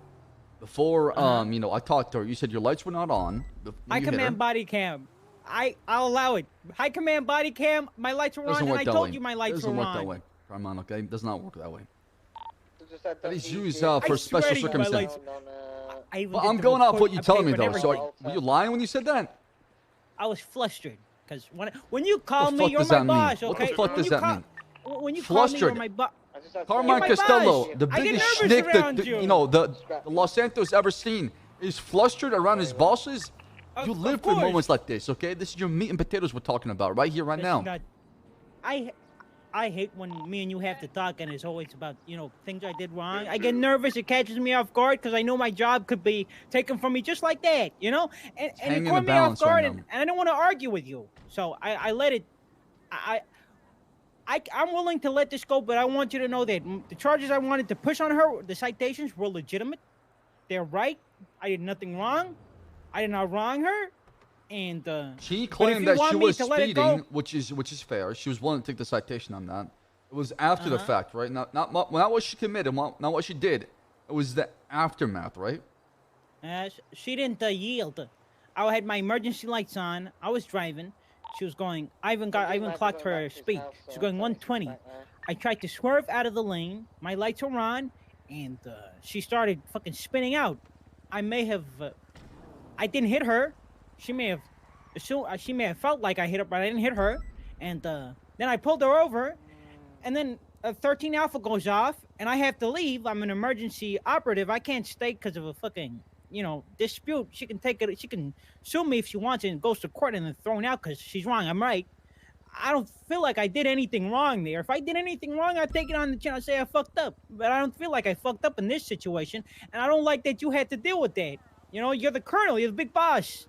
before, you know, I talked to her. You said your lights were not on. High command body cam. I'll allow it. High command body cam. My lights were on, and I told you my lights were on. Doesn't work that way, Carmine. Okay, it does not work that way. That is used I for swear special to you, my circumstances. lights- Well, I'm going off what you're telling me though. So were you lying when you said that? I was flustered because when you call me, fuck you're does my that mean? boss. What Okay. the fuck does that mean? When you call me, Flustered. you're my boss. Carmine Costello, the biggest schnick that you know the Los Santos ever seen, is flustered around his bosses. You live for moments like this, okay? This is your meat and potatoes we're talking about right here, right now. I hate when me and you have to talk and it's always about, things I did wrong. I get nervous. It catches me off guard because I know my job could be taken from me just like that, And it caught me off guard, and I don't want to argue with you. So I let it. I'm willing to let this go, but I want you to know that the charges I wanted to push on her, the citations, were legitimate. They're right. I did nothing wrong. I did not wrong her. And she claimed that she was speeding, which is fair. She was willing to take the citation on that. It was after the fact, right? Not what she committed, not what she did. It was the aftermath, right? She didn't yield. I had my emergency lights on. I was driving. She was going. I even clocked her speed. She was going 120. I tried to swerve out of the lane. My lights were on, and she started fucking spinning out. I didn't hit her. She may have felt like I hit her, but I didn't hit her. And then I pulled her over, and then a 13 Alpha goes off, and I have to leave. I'm an emergency operative. I can't stay because of a fucking, dispute. She can take it. She can sue me if she wants and goes to court and then thrown out because she's wrong. I'm right. I don't feel like I did anything wrong there. If I did anything wrong, I'd take it on the chin and say I fucked up. But I don't feel like I fucked up in this situation, and I don't like that you had to deal with that. You're the colonel. You're the big boss.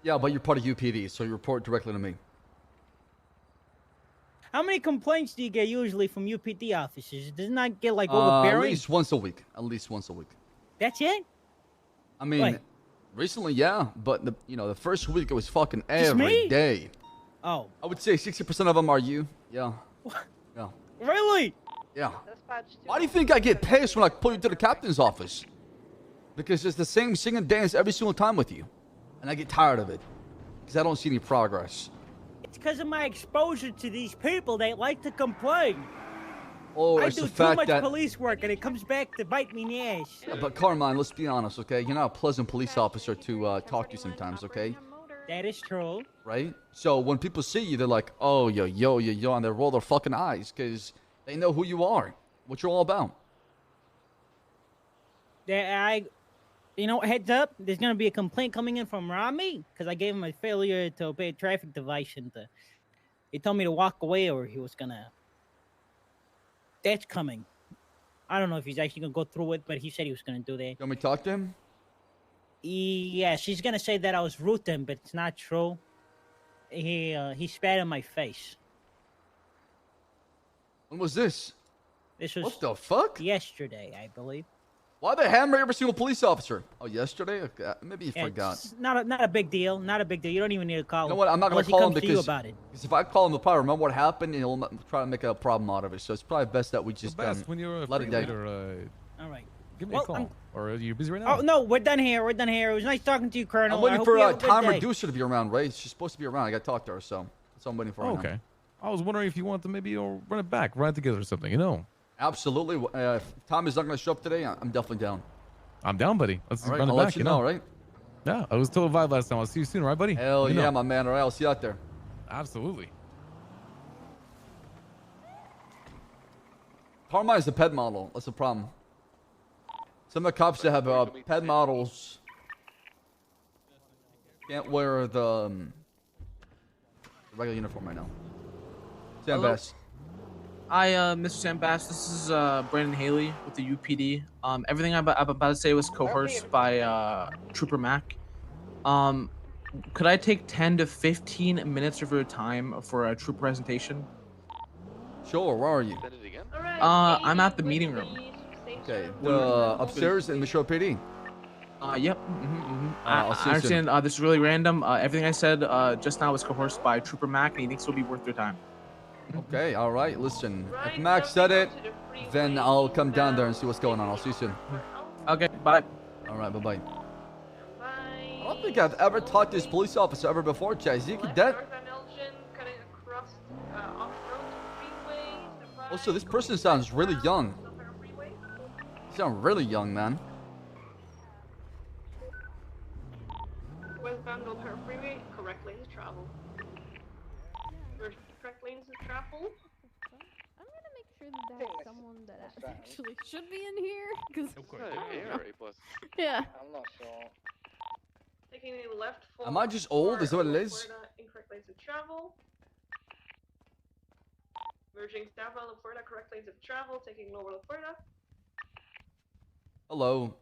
Yeah, but you're part of UPD, so you report directly to me. How many complaints do you get usually from UPD officers? Does it not get overbearing? At least once a week. That's it? I mean, recently, yeah, but the first week it was fucking Just every me? day. Oh. I would say 60% of them are you. Yeah. Yeah. Really? Yeah. Why do you think I get pissed when I put you to the captain's office? Because it's the same sing and dance every single time with you. And I get tired of it because I don't see any progress. It's because of my exposure to these people. They like to complain. Oh, I it's do the too fact much that. police work, and it comes back to bite me in the ass. Yeah, but Carmine, let's be honest, okay? You're not a pleasant police officer to talk to sometimes, okay? That is true. Right? So when people see you, they're like, "Oh, yo," and they roll their fucking eyes because they know who you are, what you're all about. Heads up, there's going to be a complaint coming in from Rami because I gave him a failure to obey a traffic device, and he told me to walk away or he was going to... That's coming. I don't know if he's actually going to go through it, but he said he was going to do that. You want me to talk to him? Yes, he's going to say that I was rude to him, but it's not true. He spat in my face. When was this? This was... What the fuck? Yesterday, I believe. Why they hammer every single police officer? Oh, yesterday? Okay, maybe you Yeah, forgot. it's not a big deal. Not a big deal. You don't even need to call You know him. what? I'm not gonna unless he call him comes to you because about it. if I call him, he'll probably remember what happened and he'll try to make a problem out of it. So it's probably best that we just when you're let it go. All right. Give me a call. Or are you busy right now? Oh no, we're done here. We're done here. It was nice talking to you, Colonel. I'm I waiting hope for you have a good Time day. Reducer to be around, Ray. She's supposed to be around. I got to talk to her, so that's what I'm waiting for. Oh, right now. okay. I was wondering if you want to maybe run it back, run it together or something, you know? Absolutely. If Tom is not going to show up today, I'm definitely down. I'm down, buddy. Let's All right, run it I'll back, let you know, right? Yeah, I was told vibe last time. I'll see you soon, right, buddy? Hell You yeah, know. my man. All right, I'll see you out there. Absolutely. Carmine is the pet model. That's the problem. Some of the cops that have pet models can't wear the regular uniform right now. Sam Hello? Bass. Hi, Mr. Sam Bass. This is Brandon Haley with the UPD. Everything I'm about to say was coerced by Trooper Mac. Could I take 10 to 15 minutes of your time for a troop presentation? Sure, where are you? I'm at the meeting room. Okay, upstairs in Metro PD. Yep. I'll see I you soon. understand this is really random. Everything I said just now was coerced by Trooper Mac, and he thinks it'll be worth your time. Okay, all right. Listen, if Max said it, then I'll come down there and see what's going on. I'll see you soon. Okay, bye. All right, bye-bye. I don't think I've ever talked to this police officer ever before, Chaz. Is he a cadet? Also, this person sounds really young. You sound really young, man. Westbound O'Hare Freeway, correct lanes of travel. Correct lanes of travel. I'm gonna make sure that there's someone that actually should be in here, because yeah. I'm not sure. Taking a left for Am I just old? Is that what it is? Florida, incorrect lanes of travel. Merging southbound of Florida, correct lanes of travel, taking lower of Florida. Hello.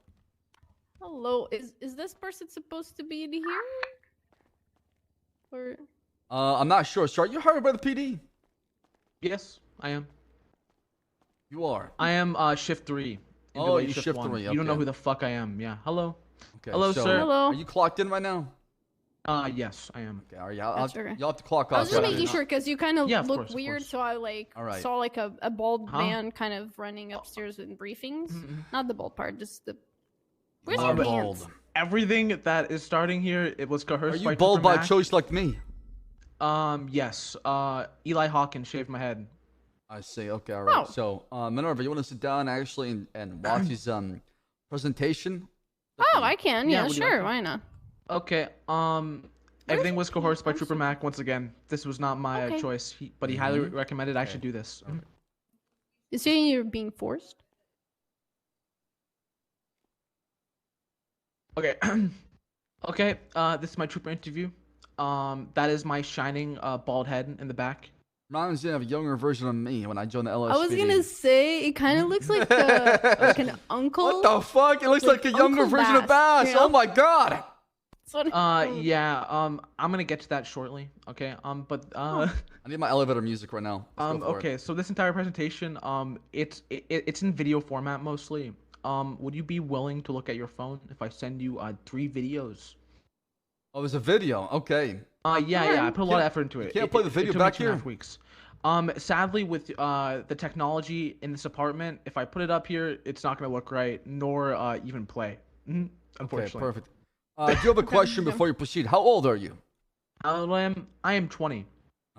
Hello, is this person supposed to be in here? Or I'm not sure. So are you hired by the PD? Yes, I am. You are. I am shift 3. Oh, you shift shift 1. 3. You don't know okay. who the fuck I am. Yeah. Hello. Okay, Hello, so sir. Hello. Are you clocked in right now? Yes, I am. Okay, are you? That's okay. You'll have to clock off. I was just right making now. sure because you kind of Yeah, of look course, of weird, course. so I like All right. saw like a bald Huh? man kind of running upstairs in briefings. Not the bald part, just the. Where's You your are pants? bald. Everything that is starting here, it was Are coerced you by bald Trooper by Mac. choice like me? Yes. Eli Hawkins shaved my head. I see. Okay, all right. Oh. So, Minerva, you want to sit down actually and watch his presentation? Oh, I can. Yeah, Yeah, would you like sure. to? Why not? Okay. Everything was coerced by Trooper Mac once again. This was not my Okay. choice, but he highly recommended I should do this. You saying you're being forced? Okay. Okay. This is my trooper interview. That is my shining bald head in the back. Reminds me of a younger version of me when I joined the LSPD. I was gonna say it kind of looks like like an uncle. What the fuck? It looks like a younger Uncle version of Bass. you know? Oh my god. Yeah. I'm gonna get to that shortly. Okay. But I need my elevator music right now. Let's go for it. okay. So this entire presentation, it's in video format mostly. Would you be willing to look at your phone if I send you 3 videos? Oh, it was a video. Okay. Yeah. I put a lot of effort into it. You can't play the video took me back 2.5 here? weeks. Sadly, with the technology in this apartment, if I put it up here, it's not gonna look right, nor even play. Okay, Unfortunately. perfect. Do you have a question before you proceed? How old are you? How old I am? I am 20.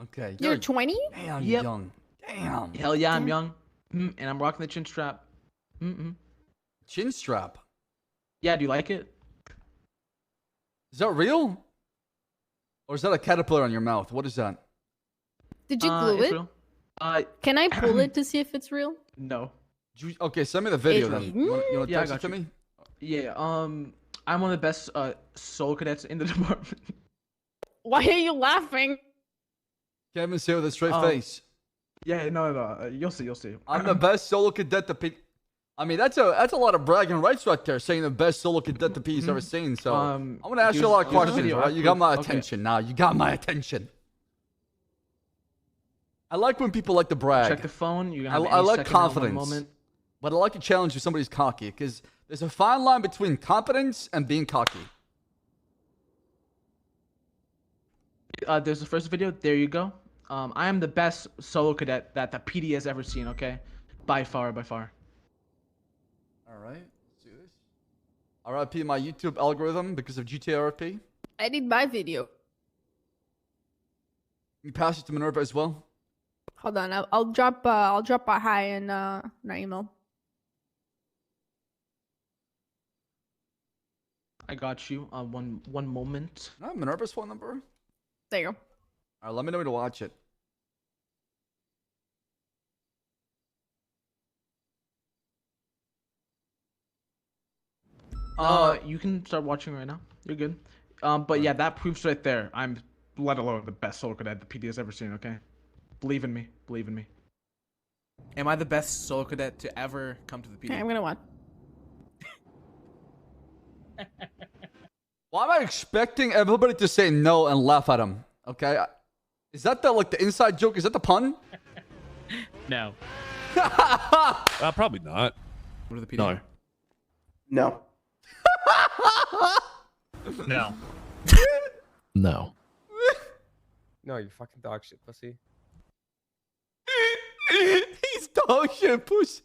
Okay. You're 20? Damn, Yep. young. Damn. Hell yeah, I'm young. And I'm rocking the chin strap. Chin strap. Yeah, do you like it? Is that real? Or is that a caterpillar on your mouth? What is that? Did you glue it's it? real. Can I pull it to see if it's real? No. Okay, send me the video then. It- You want to Yeah, I text it got to you. me? Yeah, I'm one of the best solo cadets in the department. Why are you laughing? Kevin's here with a straight Um, face. Yeah, no, you'll see. I'm the best solo cadet the P. I mean, that's a lot of bragging rights right there, saying the best solo cadet the P's ever seen. So I'm gonna ask you a lot of here's the questions. video. Right? You got my Okay. attention now. You got my attention. I like when people like to brag. Check the phone. You I have like any second or one confidence. moment. But I like to challenge if somebody's cocky, because There's a fine line between competence and being cocky. There's the first video. There you go. I am the best solo cadet that the PD has ever seen. Okay, by far, by far. All right, let's do this. RIP my YouTube algorithm because of GTRP. I need my video. You pass it to Minerva as well. Hold on, I'll drop a hi in our email. I got you. One moment. Can I have Minerva's phone number? There you go. All right, let me know when to watch it. You can start watching right now. You're good. But yeah, that proves right there. I'm, let alone the best solo cadet the PD has ever seen. Okay, believe in me. Believe in me. Am I the best solo cadet to ever come to the PD? Okay, I'm gonna watch. Why am I expecting everybody to say no and laugh at him? Okay, is that the inside joke? Is that the pun? No. Probably not. Go to the PD. No. No. No. No. No, you fucking dog shit, pussy. He's dog shit, pussy.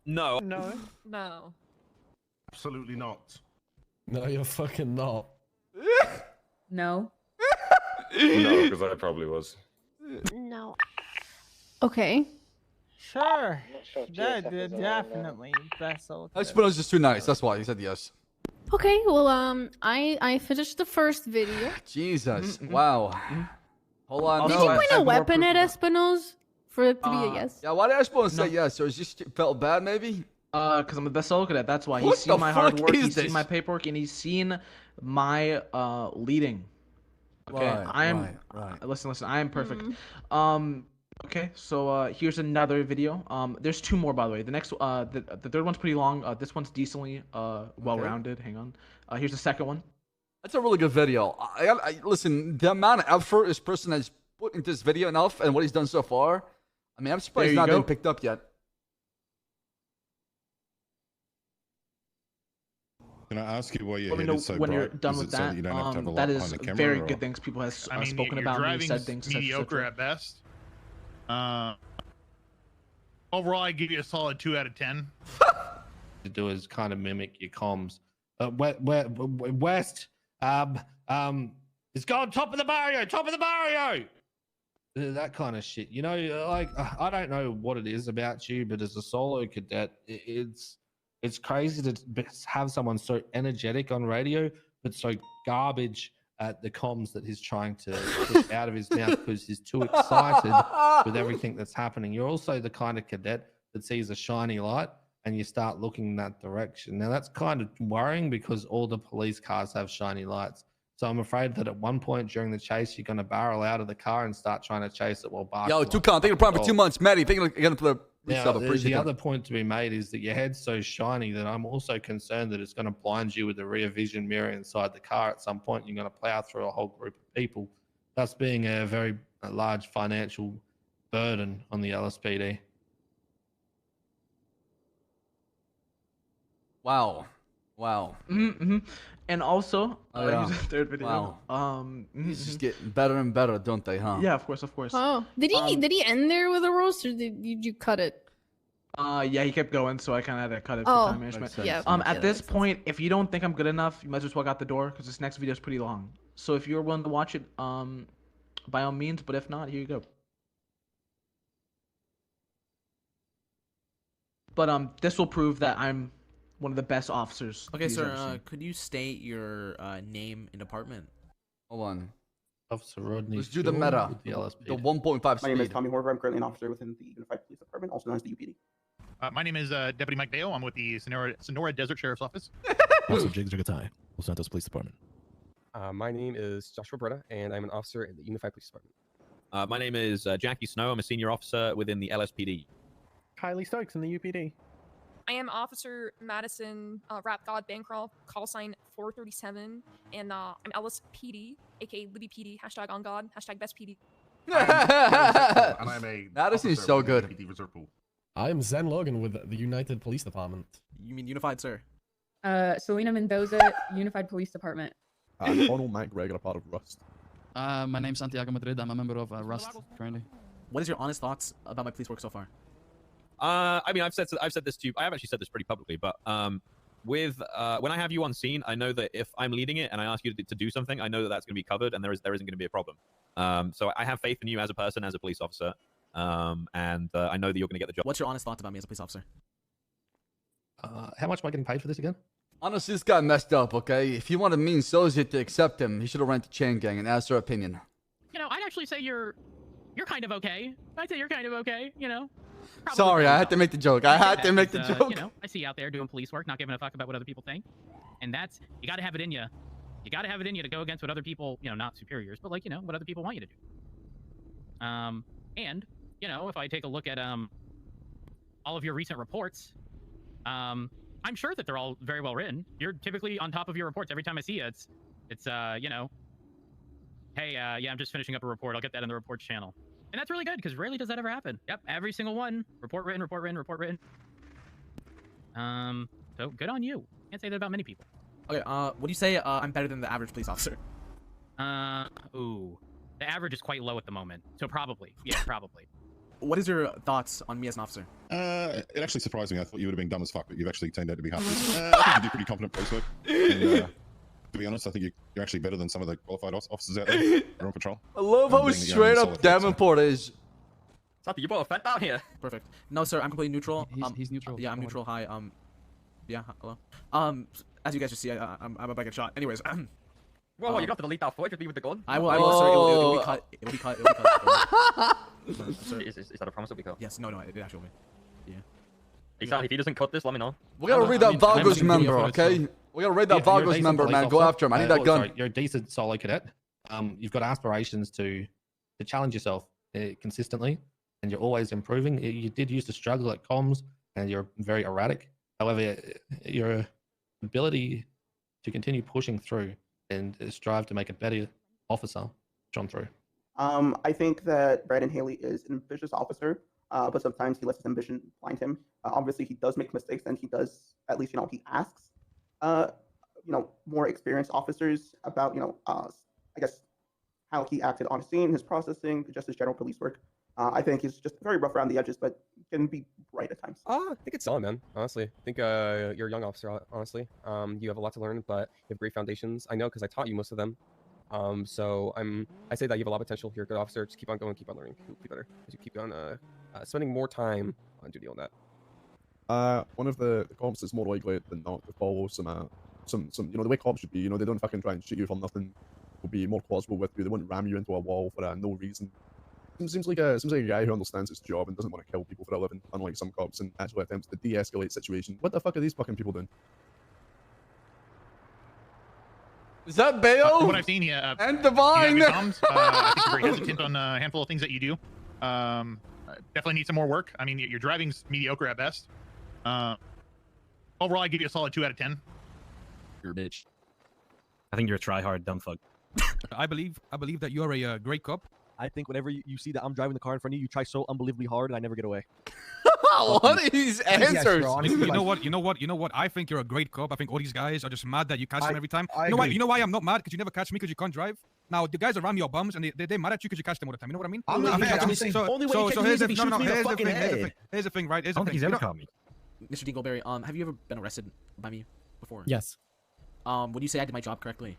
No. No. No. Absolutely not. No, you're fucking not. No. No, because I probably was. No. Okay. Sure. sure if Yeah, GSF is around, definitely. Best solo I suppose just too nice. That's why he said yes. Okay, well, I finished the first video. Jesus, wow. Hold on. Did no. you point a weapon at Espino's for it to be a yes? Yeah, why did Espino's say yes? Or is just felt bad, maybe? Because I'm the best solo cadet. That's why. What He's seen the my hard fuck work. is He's this? seen my paperwork, and he's seen my leading. Okay, Right. Listen. I am perfect. Mm. Okay, so here's another video. There's two more, by the way. The next, the third one's pretty long. This one's decently well-rounded. Hang on. Here's the second one. That's a really good video. Listen, the amount of effort this person has put into this video enough and what he's done so far. I mean, I'm surprised There he's you not go. been picked up yet. Can I ask you why your Let me head know is so when you're bright? done Is with it so that. that you don't have to have a That lot is behind the camera, very or- good things people have I mean, spoken your about me, driving's said things, mediocre at best. Overall, I give you a solid 2 out of 10. To do is kind of mimic your comms. West, it's gone top of the barrio, that kind of shit. You know, like I don't know what it is about you, but as a solo cadet, it's crazy to have someone so energetic on radio, but so garbage at the comms that he's trying to push out of his mouth because he's too excited with everything that's happening. You're also the kind of cadet that sees a shiny light and you start looking in that direction. Now that's kind of worrying because all the police cars have shiny lights. So I'm afraid that at one point during the chase, you're going to barrel out of the car and start trying to chase it while barking. Yo, like Toucan, thank you for prime for 2 dog. months. Maddie, thank you again for the Now, resub. Appreciate the that. other point to be made is that your head's so shiny that I'm also concerned that it's going to blind you with the rear vision mirror inside the car at some point. You're going to plow through a whole group of people, thus being a very large financial burden on the LSPD. Wow. Mm-hmm. And also, Yeah. here's the third video. Wow. These just getting better and better, don't they, huh? Yeah, of course. Oh, did he end there with a roast, or did you cut it? Yeah, he kept going, so I kind of had to cut it for Oh, time management. yeah. At this point, if you don't think I'm good enough, you might just walk out the door because this next video is pretty long. So if you're willing to watch it, by all means. But if not, here you go. But this will prove that I'm one of the best officers. Okay, he's ever sir, seen. could you state your name and department? Hold on. Officer Rodney. Let's do the meta. with the LSPD. The 1.5 My name is speed. Tommy Horver. I'm currently an officer within the Unified Police Department, also known as the UPD. My name is Deputy Mike Dale. I'm with the Sonora Desert Sheriff's Office. Also, Jigs Rigatai, Los Santos Police Department. My name is Joshua Beretta, and I'm an officer in the Unified Police Department. My name is Jackie Snow. I'm a senior officer within the LSPD. Kylie Stokes in the UPD. I am Officer Madison Rap God Bancroft, call sign 437, and I'm Ellis PD, aka Libby PD, hashtag on God, hashtag best PD. And I'm a Madison is officer so with the good. UPD Reserve Pool. I'm Zen Logan with the United Police Department. You mean unified, sir? Selena Mendoza, Unified Police Department. Donald McGregor, a part of Rust. My name's Santiago Madrid. I'm a member of Rust currently. What is your honest thoughts about my police work so far? I mean, I've said this to you. I have actually said this pretty publicly, but with when I have you on scene, I know that if I'm leading it and I ask you to do something, I know that that's going to be covered and there isn't going to be a problem. So I have faith in you as a person, as a police officer, and I know that you're going to get the job. What's your honest thoughts about me as a police officer? How much am I getting paid for this again? Honestly, this guy messed up, okay? If you want a mean associate to accept him, he should have ran to Chain Gang and asked their opinion. You know, I'd actually say you're kind of okay. I'd say you're kind of okay, you know? Sorry, I had to make the joke. I had to make the joke. You know, I see you out there doing police work, not giving a fuck about what other people think. And that's, you gotta have it in you. You gotta have it in you to go against what other people, you know, not superiors, but like, you know, what other people want you to do. And, you know, if I take a look at all of your recent reports, I'm sure that they're all very well written. You're typically on top of your reports. Every time I see you, it's you know, hey, yeah, I'm just finishing up a report. I'll get that in the reports channel. And that's really good, because rarely does that ever happen. Yep, every single one. Report written, report written, report written. So good on you. Can't say that about many people. Okay, would you say I'm better than the average police officer? Ooh. The average is quite low at the moment. So probably. Yeah, probably. What is your thoughts on me as an officer? It actually surprised me. I thought you would have been dumb as fuck, but you've actually turned out to be half decent. I think you do pretty competent police work. And, to be honest, I think you're actually better than some of the qualified officers out there who are on patrol. I love how straight up Davenport is. Something you brought a friend down here. Perfect. No, sir, I'm completely neutral. He's neutral. Yeah, I'm neutral. Hi. Yeah. Hello. As you guys just see, I'm about to get shot. Anyways. Well, you got to delete that footage of me with the gun. I will, sir. It'll be cut. It'll be cut. Sir. Is that a promise that we cut? Yes. No. It actually will be. Yeah. Exactly. If he doesn't cut this, let me know. We gotta read that Vagos member, okay? We gotta read that Vagos member, man. Go after him. I need that gun. Sorry, you're a decent solo cadet. You've got aspirations to challenge yourself consistently, and you're always improving. You did used to struggle at comms, and you're very erratic. However, your ability to continue pushing through and strive to make a better officer shone through. I think that Brandon Haley is an ambitious officer, but sometimes he lets his ambition blind him. Obviously, he does make mistakes, and he does, at least, he asks, more experienced officers about, I guess, how he acted on scene, his processing, just his general police work. I think he's just very rough around the edges, but can be bright at times. I think it's solid, man. Honestly, I think you're a young officer. Honestly, you have a lot to learn, but you have great foundations. I know because I taught you most of them. So I say that you have a lot of potential. You're a good officer. Just keep on going, keep on learning. You'll be better as you keep on spending more time on duty on that. One of the cops is more likely than not to follow some the way cops should be. They don't fucking try and shoot you for nothing. Will be more plausible with you. They won't ram you into a wall for no reason. Seems like a guy who understands his job and doesn't want to kill people for a living, unlike some cops, and actually attempts to de-escalate situations. What the fuck are these fucking people doing? Is that Bayo? What I've seen here, and Divine. I think you're very hesitant on a handful of things that you do. Definitely need some more work. I mean, your driving's mediocre at best. Overall, I give you a solid 2 out of 10. You're a bitch. I think you're a try-hard dumb fuck. I believe that you're a great cop. I think whenever you see that I'm driving the car in front of you, you try so unbelievably hard and I never get away. What are these answers? You know what? I think you're a great cop. I think all these guys are just mad that you catch them every time. You know why I'm not mad? Because you never catch me because you can't drive. Now the guys around me are bums and they're mad at you because you catch them all the time. You know what I mean? I'm not saying only way you catch me is if he shoots me in the fucking head. Here's the thing, right? I don't think he's ever caught me. Mr. Dingleberry, have you ever been arrested by me before? Yes. Would you say I did my job correctly?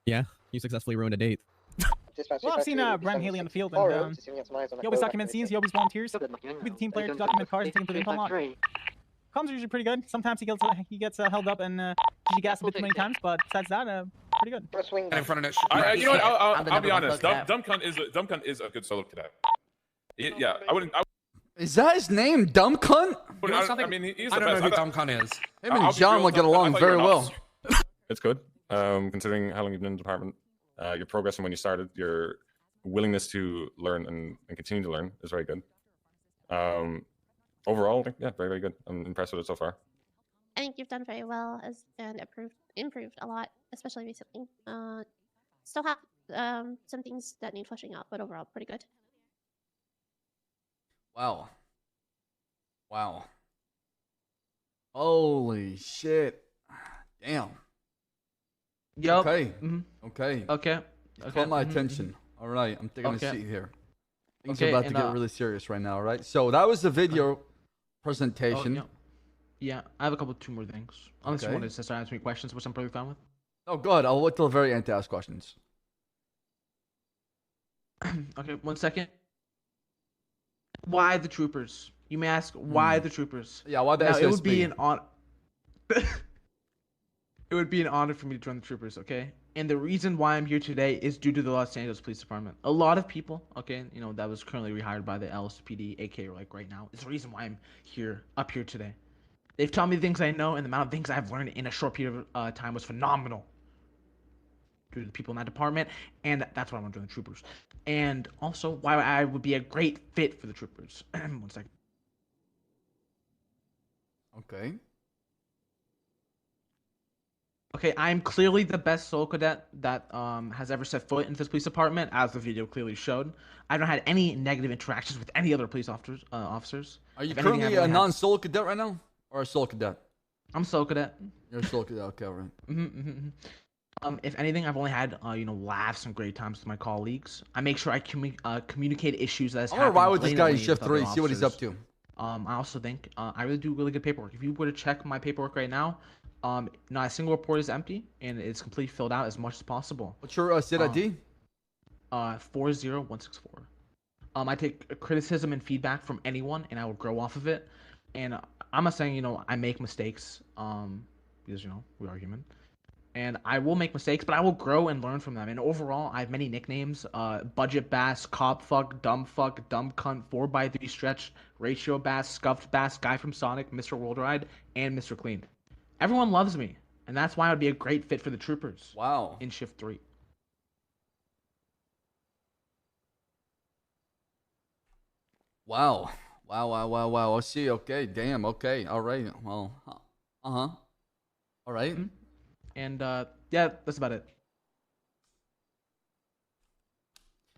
Yeah, you successfully ruined a date. Well, I've seen Brandon Haley on the field, and he always documents scenes, he always volunteers. He'll be the team player to document cars and take them to the impound lot. Comms are usually pretty good. Sometimes he gets held up and usually gassed a bit too many times, but besides that, pretty good. In front of it. You know what? I'll be honest. Dumb cunt is a good solo cadet. Yeah, I wouldn't. Is that his name, Dumb Cunt? I mean, he's the I don't best. know who Dumb Cunt is. Him and John will get along very well. It's good, considering how long you've been in the department. Your progress from when you started, your willingness to learn and continue to learn is very good. Overall, yeah, very, very good. I'm impressed with it so far. I think you've done very well and improved a lot, especially recently. Still have some things that need fleshing out, but overall, pretty good. Wow. Holy shit. Damn. Yup. Okay. Mhm. Okay. Okay. You Okay. caught my mhm, attention. All right. I'm taking Okay. a seat here. Things Okay, are about to and, get really serious right now, all right? So that was the video presentation. yeah. Yeah, I have two more things. Unless you Okay. wanted to start answering questions, which I'm probably fine with. Oh, good. I'll wait till the very end to ask questions. Okay, 1 second. Why the troopers? You may ask, why the troopers? Yeah, why the now, SSB? It would be an honor. It would be an honor for me to join the troopers, okay? And the reason why I'm here today is due to the Los Angeles Police Department. A lot of people, okay, that was currently rehired by the LSPD, aka like right now, is the reason why I'm up here today. They've taught me the things I know, and the amount of things I've learned in a short period of time was phenomenal. Due to the people in that department, and that's why I want to join the troopers. And also, why I would be a great fit for the troopers. 1 second. Okay. Okay, I'm clearly the best soul cadet that has ever set foot into this police department, as the video clearly showed. I don't had any negative interactions with any other police officers. Are you If anything, currently I've a only had- non-soul cadet right now? Or a soul cadet? I'm soul cadet. You're a soul cadet, okay, all right. If anything, I've only had laughs and great times with my colleagues. I make sure I communicate issues that has I'm gonna happened ride with this guy in blatantly shift with other 3, see what he's up officers. to. I also think I really do really good paperwork. If you were to check my paperwork right now, not a single report is empty and it's completely filled out as much as possible. What's your SID ID? 40164. I take criticism and feedback from anyone, and I will grow off of it. And I'm not saying I make mistakes, because we are human, and I will make mistakes, but I will grow and learn from them. And overall, I have many nicknames: Budget Bass, Cop Fuck, Dumb Cunt, 4x3 Stretch, Ratio Bass, Scuffed Bass, Guy from Sonic, Mr. Worldwide, and Mr. Clean. Everyone loves me, and that's why I would be a great fit for the troopers. Wow. In shift 3. Wow. Wow. I see. Okay. Damn. Okay. All right. Well. All right. And yeah, that's about it.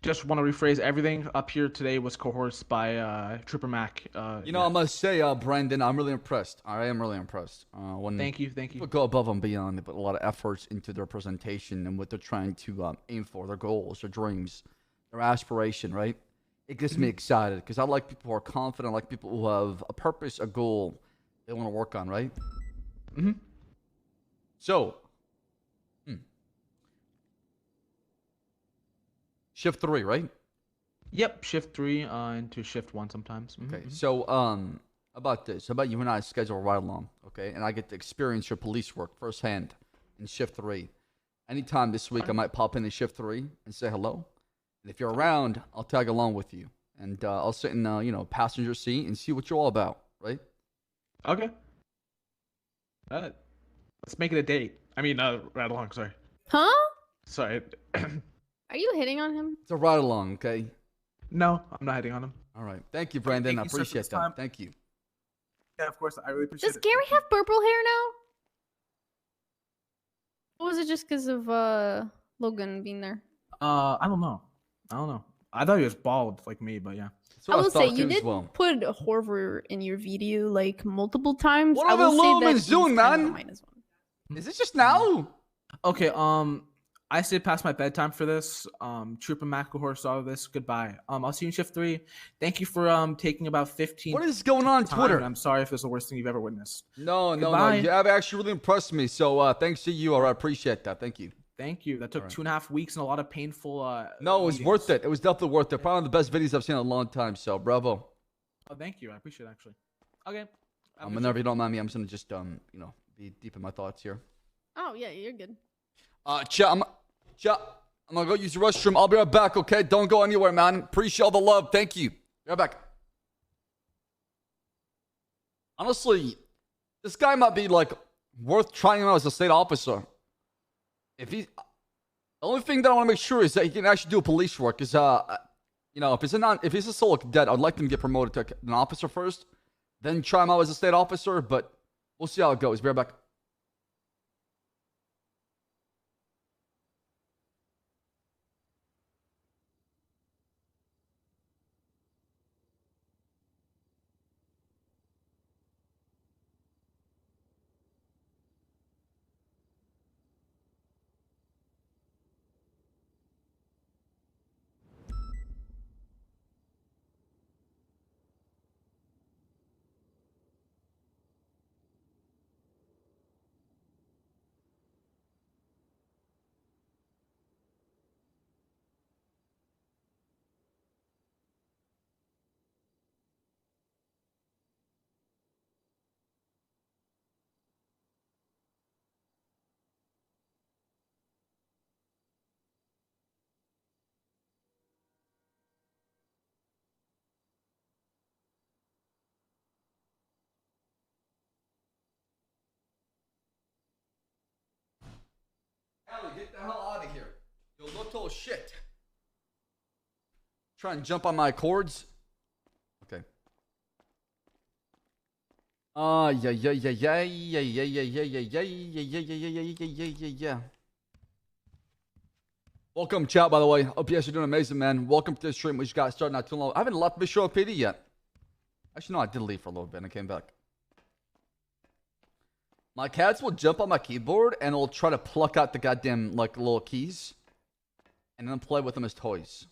Just want to rephrase, everything up here today was coerced by Trooper Mac. I must say, Brandon, I'm really impressed. I am really impressed. When Thank you. people go above and beyond, they put a lot of efforts into their presentation and what they're trying to aim for, their goals, their dreams, their aspiration, right? It gets me excited because I like people who are confident. I like people who have a purpose, a goal they want to work on, right? So, shift 3, right? Yep, shift 3 into shift 1 sometimes. Okay, so about this, how about you and I schedule a ride along, okay? And I get to experience your police work firsthand in shift 3. Anytime this week, I might pop in shift 3 and say hello. And if you're around, I'll tag along with you, and I'll sit in passenger seat and see what you're all about, right? Okay. Let's make it a date. I mean, ride along. Sorry. Huh? Sorry. Are you hitting on him? It's a ride along, okay? No, I'm not hitting on him. All right. Thank you, Brandon. Thank I you, sir, for appreciate this that. time. Thank you. Yeah, of course. I really appreciate Does Gary have purple hair now? Or was it just because of Logan being there? I don't know. I thought he was bald like me, but yeah. I will say you did put Horver in your video like multiple times. What I are the will say that lumens he's doing, kind of a man? minus one. Is it just now? Okay, I stayed past my bedtime for this. Trooper McElhor saw this. Goodbye. I'll see you in shift 3. Thank you for taking about 15. What is going on Twitter? I'm sorry if this is the worst thing you've ever witnessed. No. Goodbye. You have actually really impressed me. So thanks to you. I appreciate that. Thank you. Thank you. That took 2.5 weeks and a lot of painful. No, it was meetings. worth it. It was definitely worth it. Probably one of the best videos I've seen in a long time. So bravo. Oh, thank you. I appreciate it, actually. Okay. Whenever you don't mind me, I'm just gonna just be deep in my thoughts here. Oh yeah, you're good. Chat, I'm gonna go use the restroom. I'll be right back, okay? Don't go anywhere, man. Appreciate all the love. Thank you. Be right back. Honestly, this guy might be like worth trying out as a state officer. The only thing that I want to make sure is that he can actually do police work. Is if he's a solo cadet, I'd like him to get promoted to an officer first, then try him out as a state officer. But we'll see how it goes. Be right back. total shit. Try and jump on my cords. Okay. Yeah. Welcome, chat, by the way. Hope you guys are doing amazing, man. Welcome to the stream. We just got started not too long. I haven't left Bishop PD yet. Actually, no, I did leave for a little bit and I came back. My cats will jump on my keyboard and will try to pluck out the goddamn, like, little keys and then play with them as toys.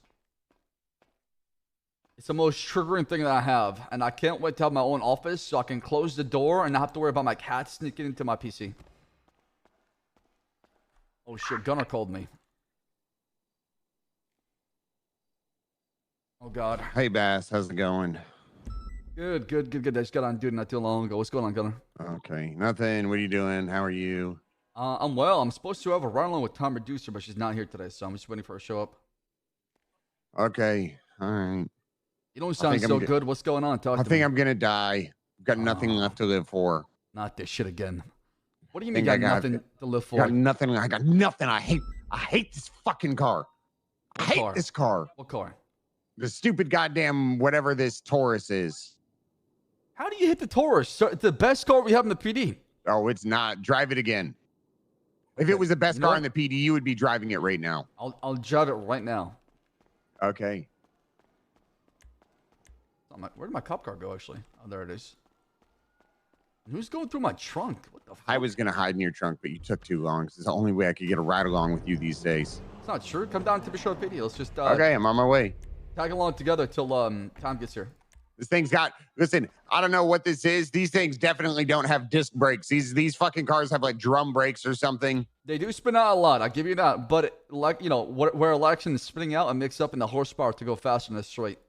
It's the most triggering thing that I have, and I can't wait to have my own office so I can close the door and not have to worry about my cat sneaking into my PC. Oh shit, Gunnar called me. Oh god. Hey Bass, how's it going? Good. I just got on duty not too long ago. What's going on, Gunnar? Okay, nothing. What are you doing? How are you? I'm well. I'm supposed to have a run-along with Tom Reducer, but she's not here today, so I'm just waiting for her to show up. Okay, all right. You don't sound so good. What's going on? Talk to me. I think I'm gonna die. I've got nothing left to live for. Not this shit again. What do you mean you got nothing to live for? I got nothing. I hate this fucking car. I hate this car. What car? The stupid goddamn whatever this Taurus is. How do you hit the Taurus? It's the best car we have in the PD. Oh, it's not. Drive it again. If it was the best car in the PD, you would be driving it right now. I'll drive it right now. Okay. Where did my cop car go, actually? Oh, there it is. Who's going through my trunk? What the fuck? I was going to hide in your trunk, but you took too long. It's the only way I could get a ride along with you these days. It's not true. Come down to Bishop PD. Let's just... okay, I'm on my way. Tag along together till Tom gets here. This thing's got... Listen, I don't know what this is. These things definitely don't have disc brakes. These fucking cars have, like, drum brakes or something. They do spin out a lot. I'll give you that. But, like, you know, where election is spinning out, it makes up in the horsepower to go faster in a straight.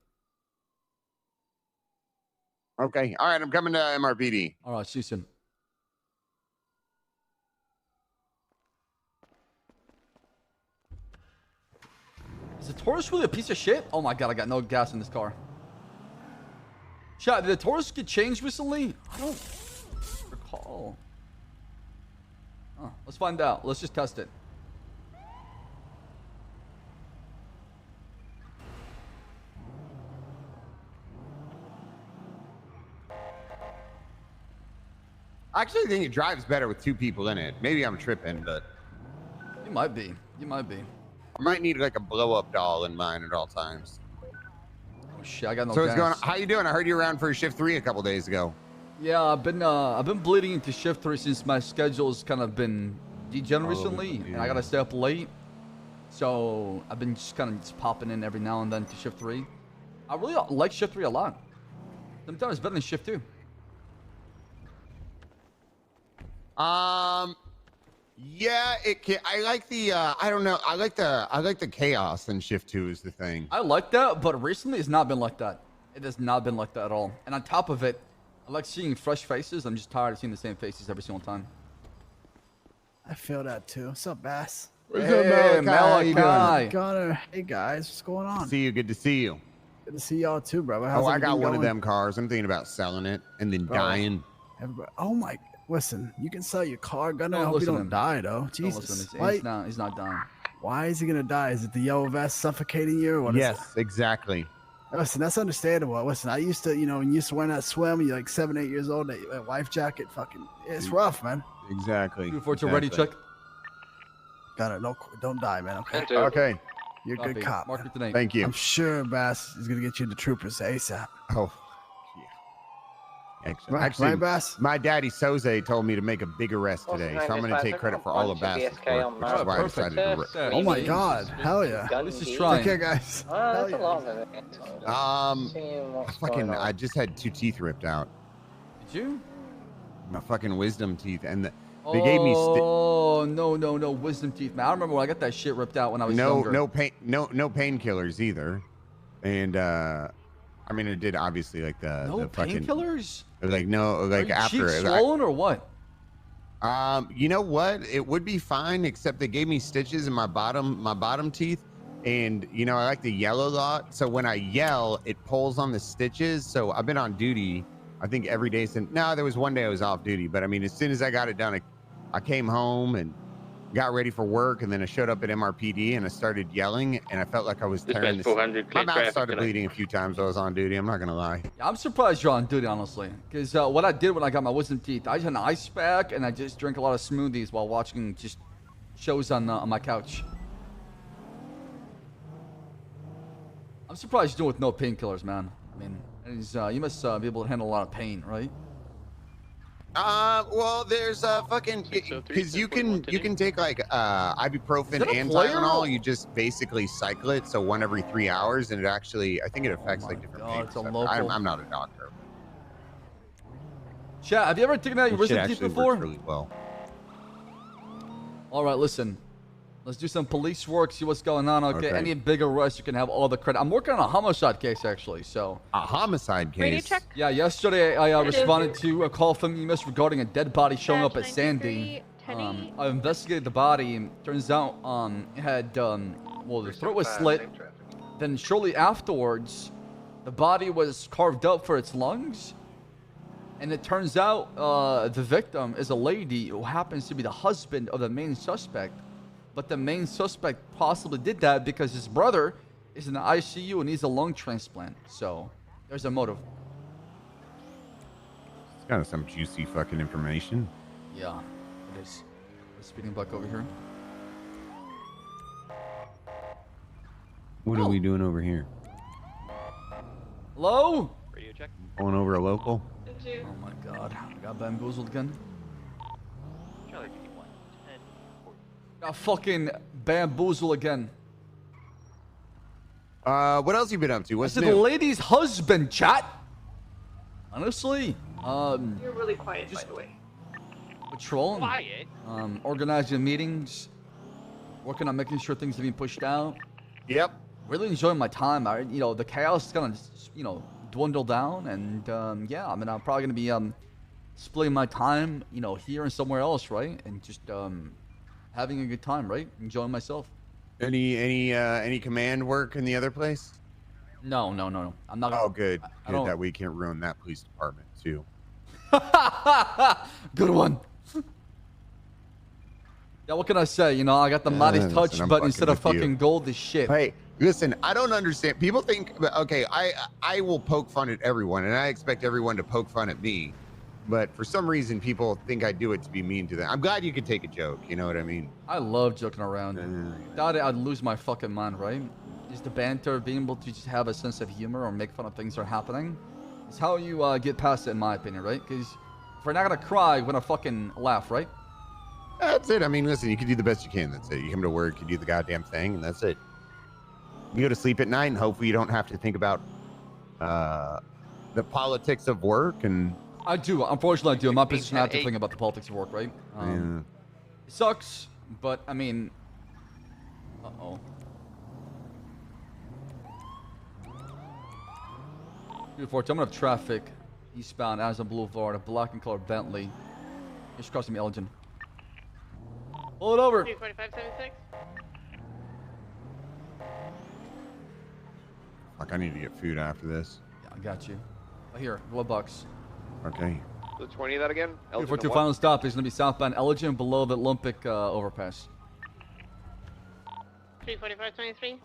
Okay. All right. I'm coming to MRPD. All right. See you soon. Is the Taurus really a piece of shit? Oh my god, I got no gas in this car. Chat, did the Taurus get changed recently? I don't recall. Oh, let's find out. Let's just test it. I actually think it drives better with two people in it. Maybe I'm tripping, but... You might be. You might be. I might need like a blow-up doll in mine at all times. Oh shit, I got no So gas. what's going on? How you doing? I heard you were around for shift 3 a couple days ago. Yeah, I've been bleeding into shift 3 since my schedule's kind of been degenerate recently, and I gotta stay up late. So I've been just kind of just popping in every now and then to shift 3. I really like shift 3 a lot. Sometimes it's better than shift 2. Yeah, it can. I like the I don't know. I like the chaos in shift 2 is the thing. I like that, but recently it's not been like that. It has not been like that at all. And on top of it, I like seeing fresh faces. I'm just tired of seeing the same faces every single time. I feel that too. What's up, Bass? What's up, Malachi? How you doing? Gunnar. Hey guys, what's going on? See you. Good to see you. Good to see y'all too, brother. How's I got everything one of going? them cars. I'm thinking about selling it and then dying. Everybody. Oh my. Listen, you can sell your car, Gunnar. I Don't hope you listen to don't him. die though. Don't Jesus. listen. Why- He's not dying. Why is he gonna die? Is it the yellow vest suffocating you? Or what is Yes, exactly. it? Listen, that's understandable. Listen, I used to, when you used to wear that swim, you're like 7, 8 years old, that life jacket, fucking, it's rough, man. Exactly. 242 ready, check. Gunnar, don't die, man. Okay. Okay. You're a good Copy. cop. Mark man. it tonight. Thank you. I'm sure Bass is gonna get you into troopers ASAP. Oh. Right, Actually, right, Bass? my daddy Soze told me to make a big arrest today, so I'm going to take credit for all of Bass's work, which is why I decided to. Oh my God! Hell yeah! This is Take trying. care, guys. Hell yeah. I just had 2 teeth ripped out. Did you? My fucking wisdom teeth, and they gave me Oh no, wisdom teeth, man. I remember when I got that shit ripped out when I was younger. no painkillers either, and I mean it did obviously like the fucking painkillers. Like no, like Are you after cheeks swollen or what? You know what? It would be fine, except they gave me stitches in my bottom teeth, and I like to yell a lot. So when I yell, it pulls on the stitches. So I've been on duty, I think every day since. No, there was one day I was off duty, but I mean, as soon as I got it done, I came home and got ready for work, and then I showed up at MRPD and I started yelling, and I felt like I was tearing this. 400, My clear mouth traffic started tonight. bleeding a few times while I was on duty. I'm not gonna lie. Yeah, I'm surprised you're on duty, honestly. Because what I did when I got my wisdom teeth, I had an ice pack and I just drank a lot of smoothies while watching just shows on my couch. I'm surprised you're doing with no painkillers, man. I mean, you must be able to handle a lot of pain, right? Well, there's fucking because you can take like ibuprofen that a and player? Tylenol. You just basically cycle it, so 1 every 3 hours, and it actually I think it affects like different pain it's a receptors. local- I'm not a doctor. Chat, have you ever taken out your This shit wisdom teeth actually before? works really well. All right, listen. Let's do some police work, see what's going on. Okay, Okay. any big arrest, you can have all the credit. I'm working on a homicide case, actually, so. A homicide case? Yeah, yesterday I responded to a call from EMS regarding a dead body showing up at Sandy. I investigated the body, and turns out it had, well, the throat was slit. Then shortly afterwards, the body was carved up for its lungs. And it turns out the victim is a lady who happens to be the husband of the main suspect. But the main suspect possibly did that because his brother is in the ICU and needs a lung transplant. So there's a motive. It's kind of some juicy fucking information. Yeah, it is. The speeding buck over here. What are we doing over here? Hello? Radio check. Going over a local? Oh my god. I got bamboozled again. Charlie 51, 10. Got fucking bamboozled again. What else you been up to? I What's said new? the lady's husband, chat. Honestly, You're really quiet, by the way. patrolling, Quiet? organizing meetings, working on making sure things are being pushed out. Yep. Really enjoying my time. The chaos is gonna, dwindle down, and yeah, I mean, I'm probably gonna be splitting my time, here and somewhere else, right? And just having a good time, right? Enjoying myself. Any command work in the other place? No. I'm not. Oh, good. I Good don't- that we can't ruin that police department too. Good one. Yeah, what can I say? I got the Midas listen, touch I'm button instead of fucking with you. fucking gold as shit. Hey, listen, I don't understand. People think, okay, I will poke fun at everyone, and I expect everyone to poke fun at me. But for some reason, people think I do it to be mean to them. I'm glad you could take a joke. You know what I mean? I love joking around. Without it, I'd lose my fucking mind, right? Just the banter, being able to just have a sense of humor or make fun of things that are happening. It's how you get past it, in my opinion, right? Because if we're not gonna cry, we're gonna fucking laugh, right? That's it. I mean, listen, you can do the best you can. That's it. You come to work, you do the goddamn thing, and that's it. You go to sleep at night, and hopefully you don't have to think about the politics of work. And I do. Unfortunately, I do. In my position, I have to think about the politics of work, right? Yeah. It sucks, but I mean, uh-oh. Beautiful. I'm gonna have traffic eastbound Amazon Boulevard, a black and colored Bentley. Just crossing Elgin. Pull it over. 24576. fuck, I need to get food after this. Yeah, I got you. Here, glove box. Okay. So 20 that again? Elgin 242 to what? final stop is gonna be southbound Elgin below the Olympic overpass. 34523.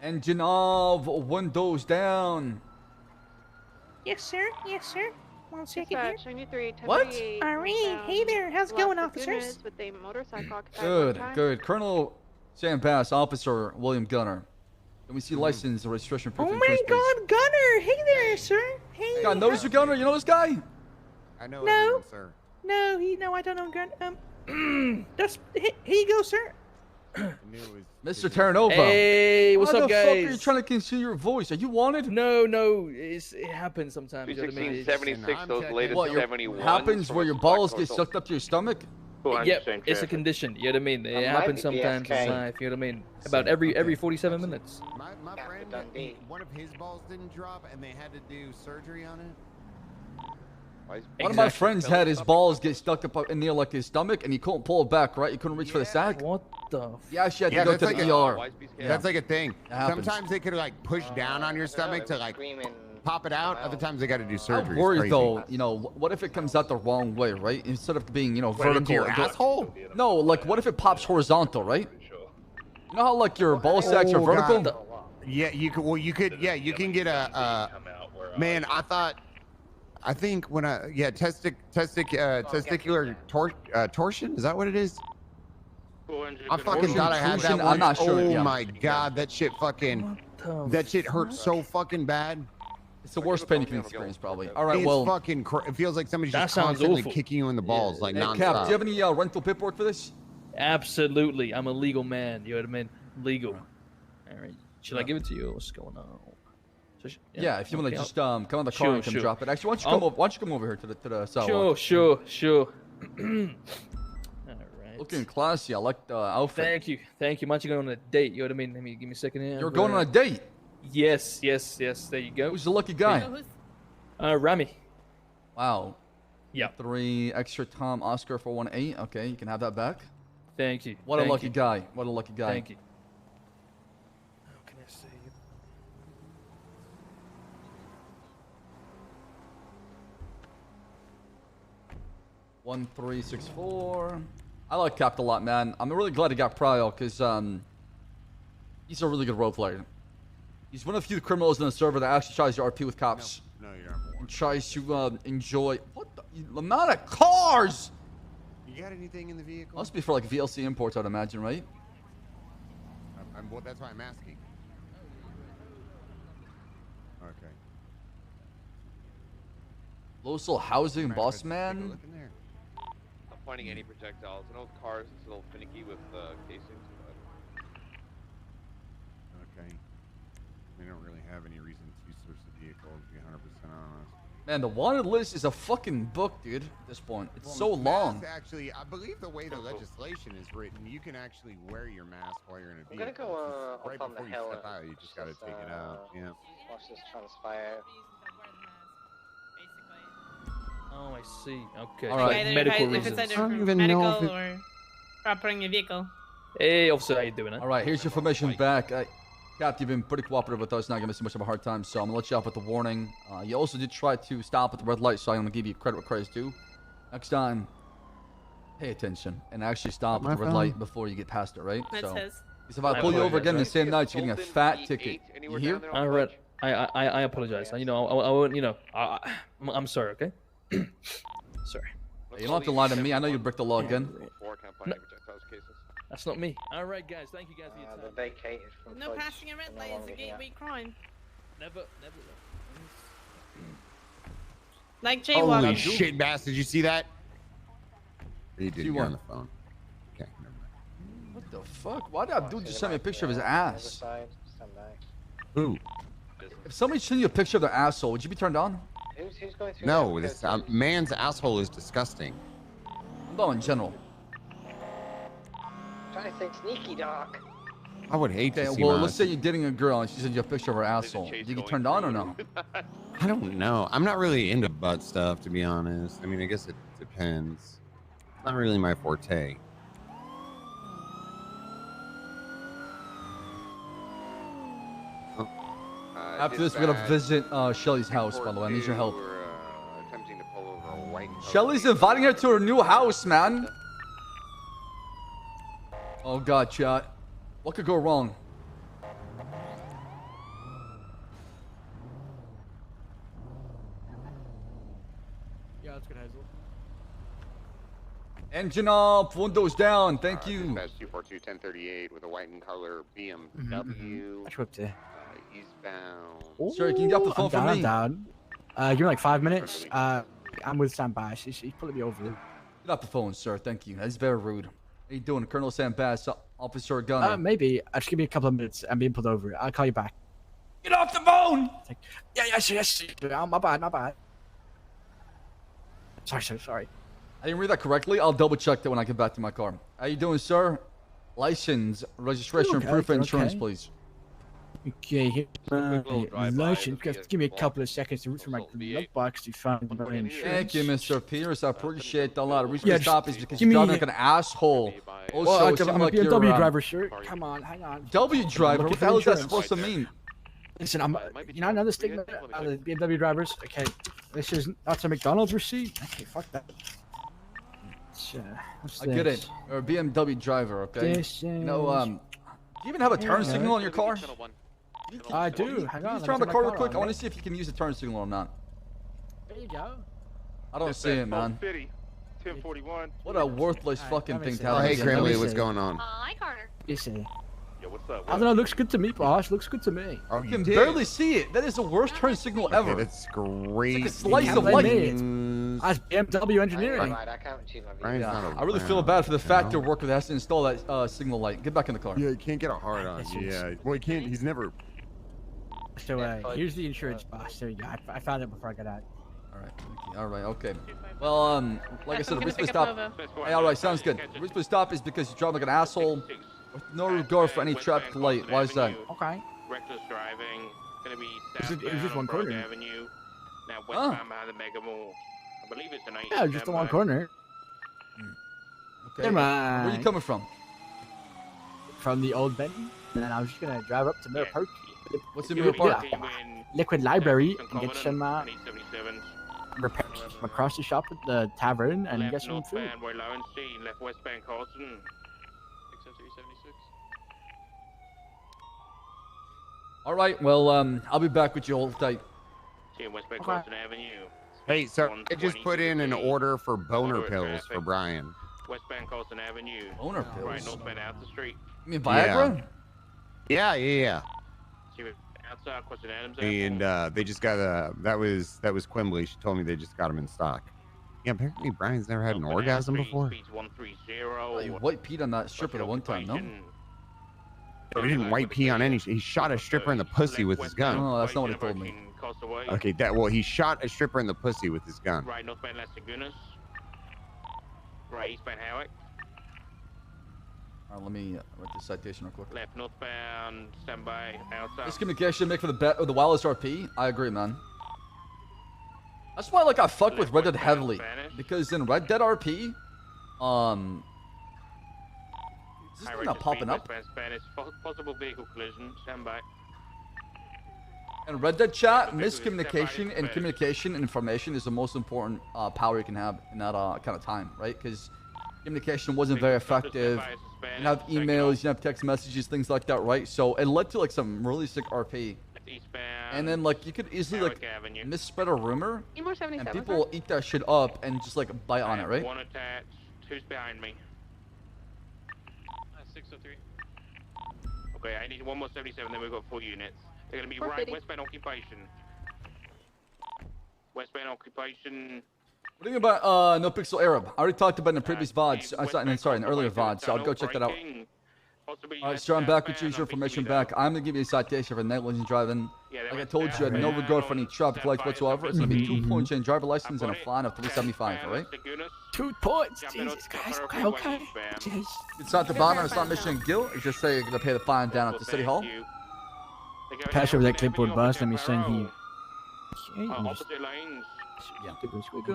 Engine off, windows down. Yes, sir. Yes, sir. 1 second here. Dispatch 93, What? 1038, Alright, hey there. How's it lots going, of officers? units with a motorcycle occupied Good, one time. good. Colonel Sam Bass, Officer William Gunner. Can we see license or registration proof? Oh and my insurance, please? God, Gunner! Hey there, sir. Hey. God knows you, Gunner. You know this guy? I know No. everyone, sir. No, I don't know Gunner. That's here you go, sir. Mr. Terranova. Hey, what's Why up, the fuck are you guys? trying to conceal your voice? Are you wanted? No, it happens sometimes. You know what I mean? 31676, those latest What, your- 71. happens where your balls get sucked up to your stomach? Yep, it's a condition. You know what I mean? It might happens be sometimes in BSK. life. You know what I mean? About every 47 minutes. My friend, one of his balls didn't drop, and they had to do surgery on it. One of my friends had his balls get stuck up in near like his stomach, and he couldn't pull it back. Right? He couldn't reach for the sack. What the? Yeah, she had to go to that's the like ER. That's like a thing. It happens. Sometimes they could like push down on your stomach to like pop it out. Other times I got to do surgery. I'm It's worried crazy. though. You know, what if it comes out the wrong way, right? Instead of being, you know, Right into vertical. your it goes- asshole? No, like what if it pops horizontal, right? You know how like your ball sacks are Oh, vertical? God. Yeah, you could. Well, you could. Yeah, you can get a. Man, I think when testicular torsion. Is that what it is? I fucking thought I had that Torsion? one. I'm not sure, Oh yeah. my god, that shit hurt so fucking bad. It's the worst pain you can experience, probably. All right, It's well. fucking. It feels like somebody's That just sounds constantly awful. kicking you in the balls, like Hey, nonstop. Cap, do you have any rental paperwork for this? Absolutely. I'm a legal man. You know what I mean? Legal. All right. Should I give it to you? What's going on? Yeah, if you want to okay, just come on the car Sure, and come sure. drop it. Actually, why don't you come over here to the sidewalk? Sure. Looking classy. I like the outfit. Thank you. Why don't you go on a date? You know what I mean? Let me give me a second here. You're going on a date? Yes. There you go. Who's the lucky guy? Rami. Wow. Yeah. 3 extra Tom Oscar 418. Okay, you can have that back. Thank you. What a lucky guy. What a lucky guy. Thank you. How can I say it? One 364. I like Cap a lot, man. I'm really glad he got Prio because he's a really good role player. He's one of the few criminals in the server that actually tries to RP with cops. No, you're not. And tries to enjoy the amount of cars. You got anything in the vehicle? Must be for like VLC imports, I'd imagine, right? Well, that's why I'm asking. Okay. Local housing boss man. Not finding any projectiles. I know with cars it's a little finicky with casings. Okay. They don't really have any reason to search the vehicle, to be 100% honest. Man, the wanted list is a fucking book, dude. At this point, it's so long. Actually, I believe the way the legislation is written, you can actually wear your mask while you're in a I'm vehicle. gonna go Just right up on before the you hill step out, you just gotta take it out. Yeah. Watch this transpire. Oh, I see. Okay. All right. Like medical reasons. if it's I don't either even know medical if or proper in your vehicle. Hey, officer, how you doing? All right, here's your information back. Cap, you've been pretty cooperative with us. Not giving us too much of a hard time, so I'm gonna let you off with the warning. You also did try to stop at the red light, so I'm gonna give you credit where credit's due. Next time, pay attention and actually stop at the red light before you get past it, right? That's So, his. because if I pull you over again the same night, you're getting a fat ticket. You hear? All right. I apologize. You know, I won't. You know, I'm sorry. Okay. Sorry. You don't have to lie to me. I know you break the law again. That's not me. All right, guys. Thank you guys for your time. They're vacated from No Fudge. passing a red light is a gateway crime. Never. Like Holy jaywalking. shit, Bass, did you see that? You did. You You're on won. the phone. Okay, never mind. What the fuck? Why did Abdul just send me a picture of his ass? Stand back. Who? If somebody sent you a picture of their asshole, would you be turned on? Who's going through No, that? this man's asshole is disgusting. I'm talking in general. Trying to think sneaky, Doc. I would hate to Okay, see well, my let's say you're dating a girl and she sends you a picture of her asshole. Do you get turned on or no? I don't know. I'm not really into butt stuff, to be honest. I mean, I guess it depends. It's not really my forte. After this, we're gonna visit Shelly's house, by the way. I need your help. Attempting to pull over a white. Shelly's inviting her to her new house, man. Oh god, chat. What could go wrong? Yeah, that's good, Hazel. Engine up, windows down. Thank you. Dispatch 242-1038 with a white and color BMW. I up there. Eastbound. Sir, can you get off the phone I'm for down, me? I'm down. Give me like 5 minutes. I'm with Standby. He's pulling me over. Get off the phone, sir. Thank you. That's very rude. How you doing, Colonel Sam Bass, Officer Gunner? Maybe. Just give me a couple of minutes. I'm being pulled over. I'll call you back. Get off the phone! Yes. My bad. Sorry. I didn't read that correctly. I'll double check that when I get back to my car. How you doing, sir? License, registration, Okay, proof of insurance, okay. please. Okay, here's my drive-by, license. it'll be Just give me a couple of seconds to root through my glove box to find my insurance. Thank you, Mr. Pierce. I appreciate that a lot. The reason Yeah, to stop is because give you're me- driving like an asshole. Also, Well, it seems I'm a like you're BMW driver, sir. Come on, hang on. W driver. Looking What for the hell is that insurance. supposed to mean? Listen, I know the stigma of the BMW drivers. Okay, this is not a McDonald's receipt. Okay, fuck that. What's I get this? it. You're a BMW driver, okay? This You know, is- do you even have a turn Yeah. signal on your car? I do. Hang Can on. you let turn on me the car real my quick? I on, want to mate. see if you can use the turn signal or not. There you go. I don't see it, man. 1041. What a worthless Alright, fucking let me thing see. to Oh, have. hey, in a Grimley, BMW. what's going on? Hi, Carter. You see. Yeah, what's up? I don't know. Looks good to me, boss. Looks good to me. Oh, You can barely see it. That is the worst turn signal ever. Okay, that's great. It's like a slice of Can't blame light. me. That's BMW engineering. Right, I can't choose my Brian's video. not I really feel around, bad for the you factory know? worker that has to install that signal light. Get back in the car. Yeah, he can't get a hard on. This is- Yeah. Well, he can't. He's never. So here's the insurance, boss. There you go. I found it before I got out. All right. Thank you. All right. Okay. Well, like I said, the I'm gonna reason we pick up stop. Nova. Hey, all right. Sounds good. The reason we stop is because you drive like an asshole with no regard for any traffic light. Why is that? Okay. Reckless driving. Gonna be It's just southbound one on Broad corner. Avenue. Now Oh. westbound behind the Mega Mall. I believe it's an 8. Yeah, just the one corner. Okay. Never Where are you mind. coming from? From the old Benton, and then I was just gonna drive up to Mirror Park, What's in Mirror Park? Liquid Library, and get some repairs from across the shop at the tavern, and get Left some food. northbound Roy Lowenstein. Left westbound Carlton. 60376. All right. Well, I'll be back with you. Hold tight. See you westbound Okay. Carlton Avenue. Hey, so I just put in an order for boner Moderate pills traffic. for Brian. Westbound Carlton Avenue. Boner Right pills? northbound out the street. You mean Viagra? Yeah. See you outside crossing Adams And they just got that was Quimbley. She told me they just got them in stock. Yeah, apparently Brian's never had an orgasm before. Speeds 130. Oh, you white peed on that stripper the one time, no? He didn't white pee on any. He shot a stripper in the pussy with his gun. Oh, that's not what he told me. Okay, he shot a stripper in the pussy with his gun. Right northbound Las Lagunas. Right eastbound Howick. All right, let me write the citation real quick. Left northbound standby outside. This communication make for the wildest RP. I agree, man. That's why, like, I fuck with Red Dead heavily, because in Red Dead RP, is this thing not popping up? Spanish. Possible vehicle collision. Standby. In Red Dead chat, miscommunication and communication and information is the most important power you can have in that kind of time, right? Because communication wasn't very effective. You have emails, you have text messages, things like that, right? So it led to like some really sick RP. And then like you could easily like misspread a rumor, More and 77. people will eat that shit up and just like bite on it, right? One attached. Who's behind me? 603. Okay, I need one more 77. Then we've got 4 units. They're gonna be right 450. westbound occupation. Westbound occupation. What do you think about No Pixel Arab? I already talked about it in the previous VODs. Sorry, in the earlier VODs, so I'll go check that out. Alright, sir, I'm back with you. Use your information back. I'm gonna give you a citation for negligent driving. Like I told you, I had no regard for any traffic lights whatsoever. It's gonna be 2 points in driver license and a fine of $375, alright? 2 points. Jesus Christ. Okay. Jeez. It's not the bottom, it's not mission guilt. It's just say you're gonna pay the fine down at the city hall. Pass over that clipboard, boss. Let me send you. Opposite lanes. Yeah. Thank you. Thank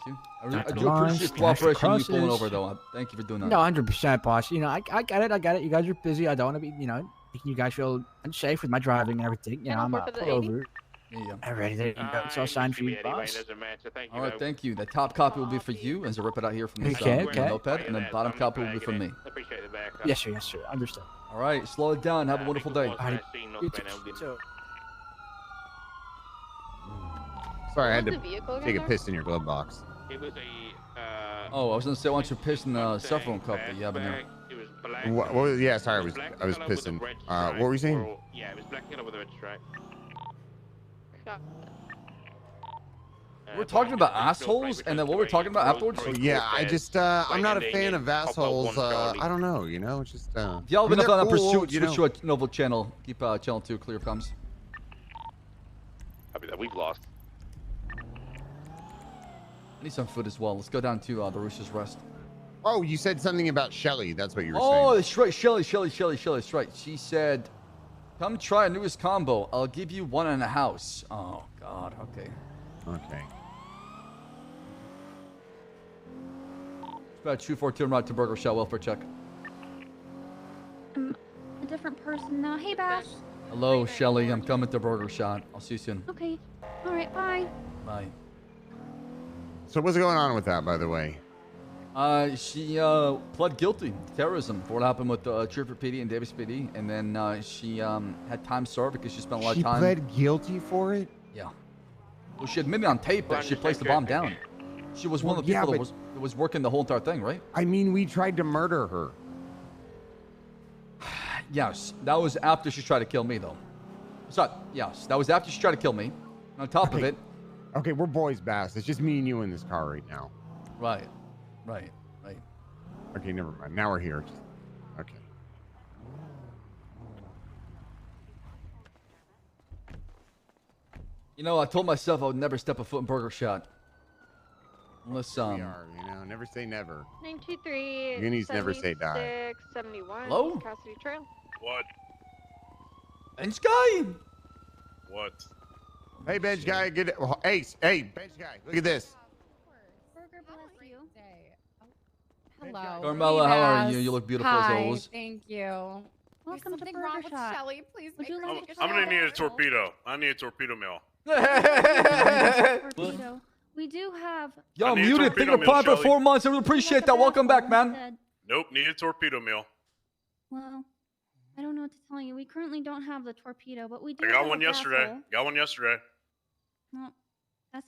you. I Dr. do Lawrence, appreciate cooperation you crosses. pulling over, though. Thank you for doing that. No, 100%, boss. You know, I got it. You guys are busy. I don't want to be, making you guys feel unsafe with my driving and everything. You know, I'm for the pull 80? over. Yeah. Alrighty, there you go. It's all signed for you, boss. All right, thank you. The top copy will be for you, as I rip it out here from this Okay. notepad, and the bottom copy will be for me. Appreciate the backup. Yes, sir. Understood. All right, slow it down. Have a wonderful day. You too. Sorry, I had What's the vehicle to again take a there? piss in your glove box. It was a. Oh, I was gonna say, why don't you piss in the cell phone cup that you have in there? It was black. Yeah, sorry, I was pissing. What were you saying? Yeah, it was black yellow with a red stripe. We're talking about assholes, and then what we're talking about afterwards? Yeah, I'm not a fan of assholes. I don't know, it's just. If y'all have I mean, enough on they're cool, Pursuit, switch to a Noble channel. Keep channel 2 clear comms. Copy that. We've lost. I need some food as well. Let's go down to the Rooster's Rest. Oh, you said something about Shelly. That's what you were Oh, saying. that's right. Shelly. That's right. She said, come try a newest combo. I'll give you one in a house. Oh, God. Okay. Okay. About 242 right to Burger Shell welfare check. I'm a different person now. Hey, Bash. Hello, Shelly. I'm coming to Burger Shot. I'll see you soon. Okay. All right. Bye. Bye. So what's going on with that, by the way? She pled guilty to terrorism for what happened with Trooper PD and Davis PD, and then she had time served because she spent a lot of time. She pled guilty for it? Yeah. Well, she admitted on tape that she placed the bomb down. She was one of the people that was working the whole entire thing, right? I mean, we tried to murder her. Yes, that was after she tried to kill me, though. So, yes, that was after she tried to kill me. And on top of it... Okay, we're boys, Bass. It's just me and you in this car right now. Right. Okay, never mind. Now we're here. Okay. You know, I told myself I would never step a foot in Burger Shot. Unless, We are, never say never. 923. Goonies never say die. 71. Hello? Cassidy Trail. What? Bench guy? What? Hey, bench guy, get it. Oh, Ace, hey, bench guy, look at this. Burger bless you. Hello. Carmela, how are you? You look beautiful as Hi, always. thank you. Welcome to something Burger wrong with Shot. Shelly. Please Would make you her like take I'm gonna a need a shower? torpedo. I need a torpedo mill. Torpedo. We do have. Yo, I need a muted. Think torpedo of prime for mill, Shelly. 4 months. I really appreciate that. Welcome back, man. Nope, need a torpedo mill. Well, I don't know what to tell you. We currently don't have the torpedo, but we do. I got have one a yesterday. baffle. Got one yesterday. No, that's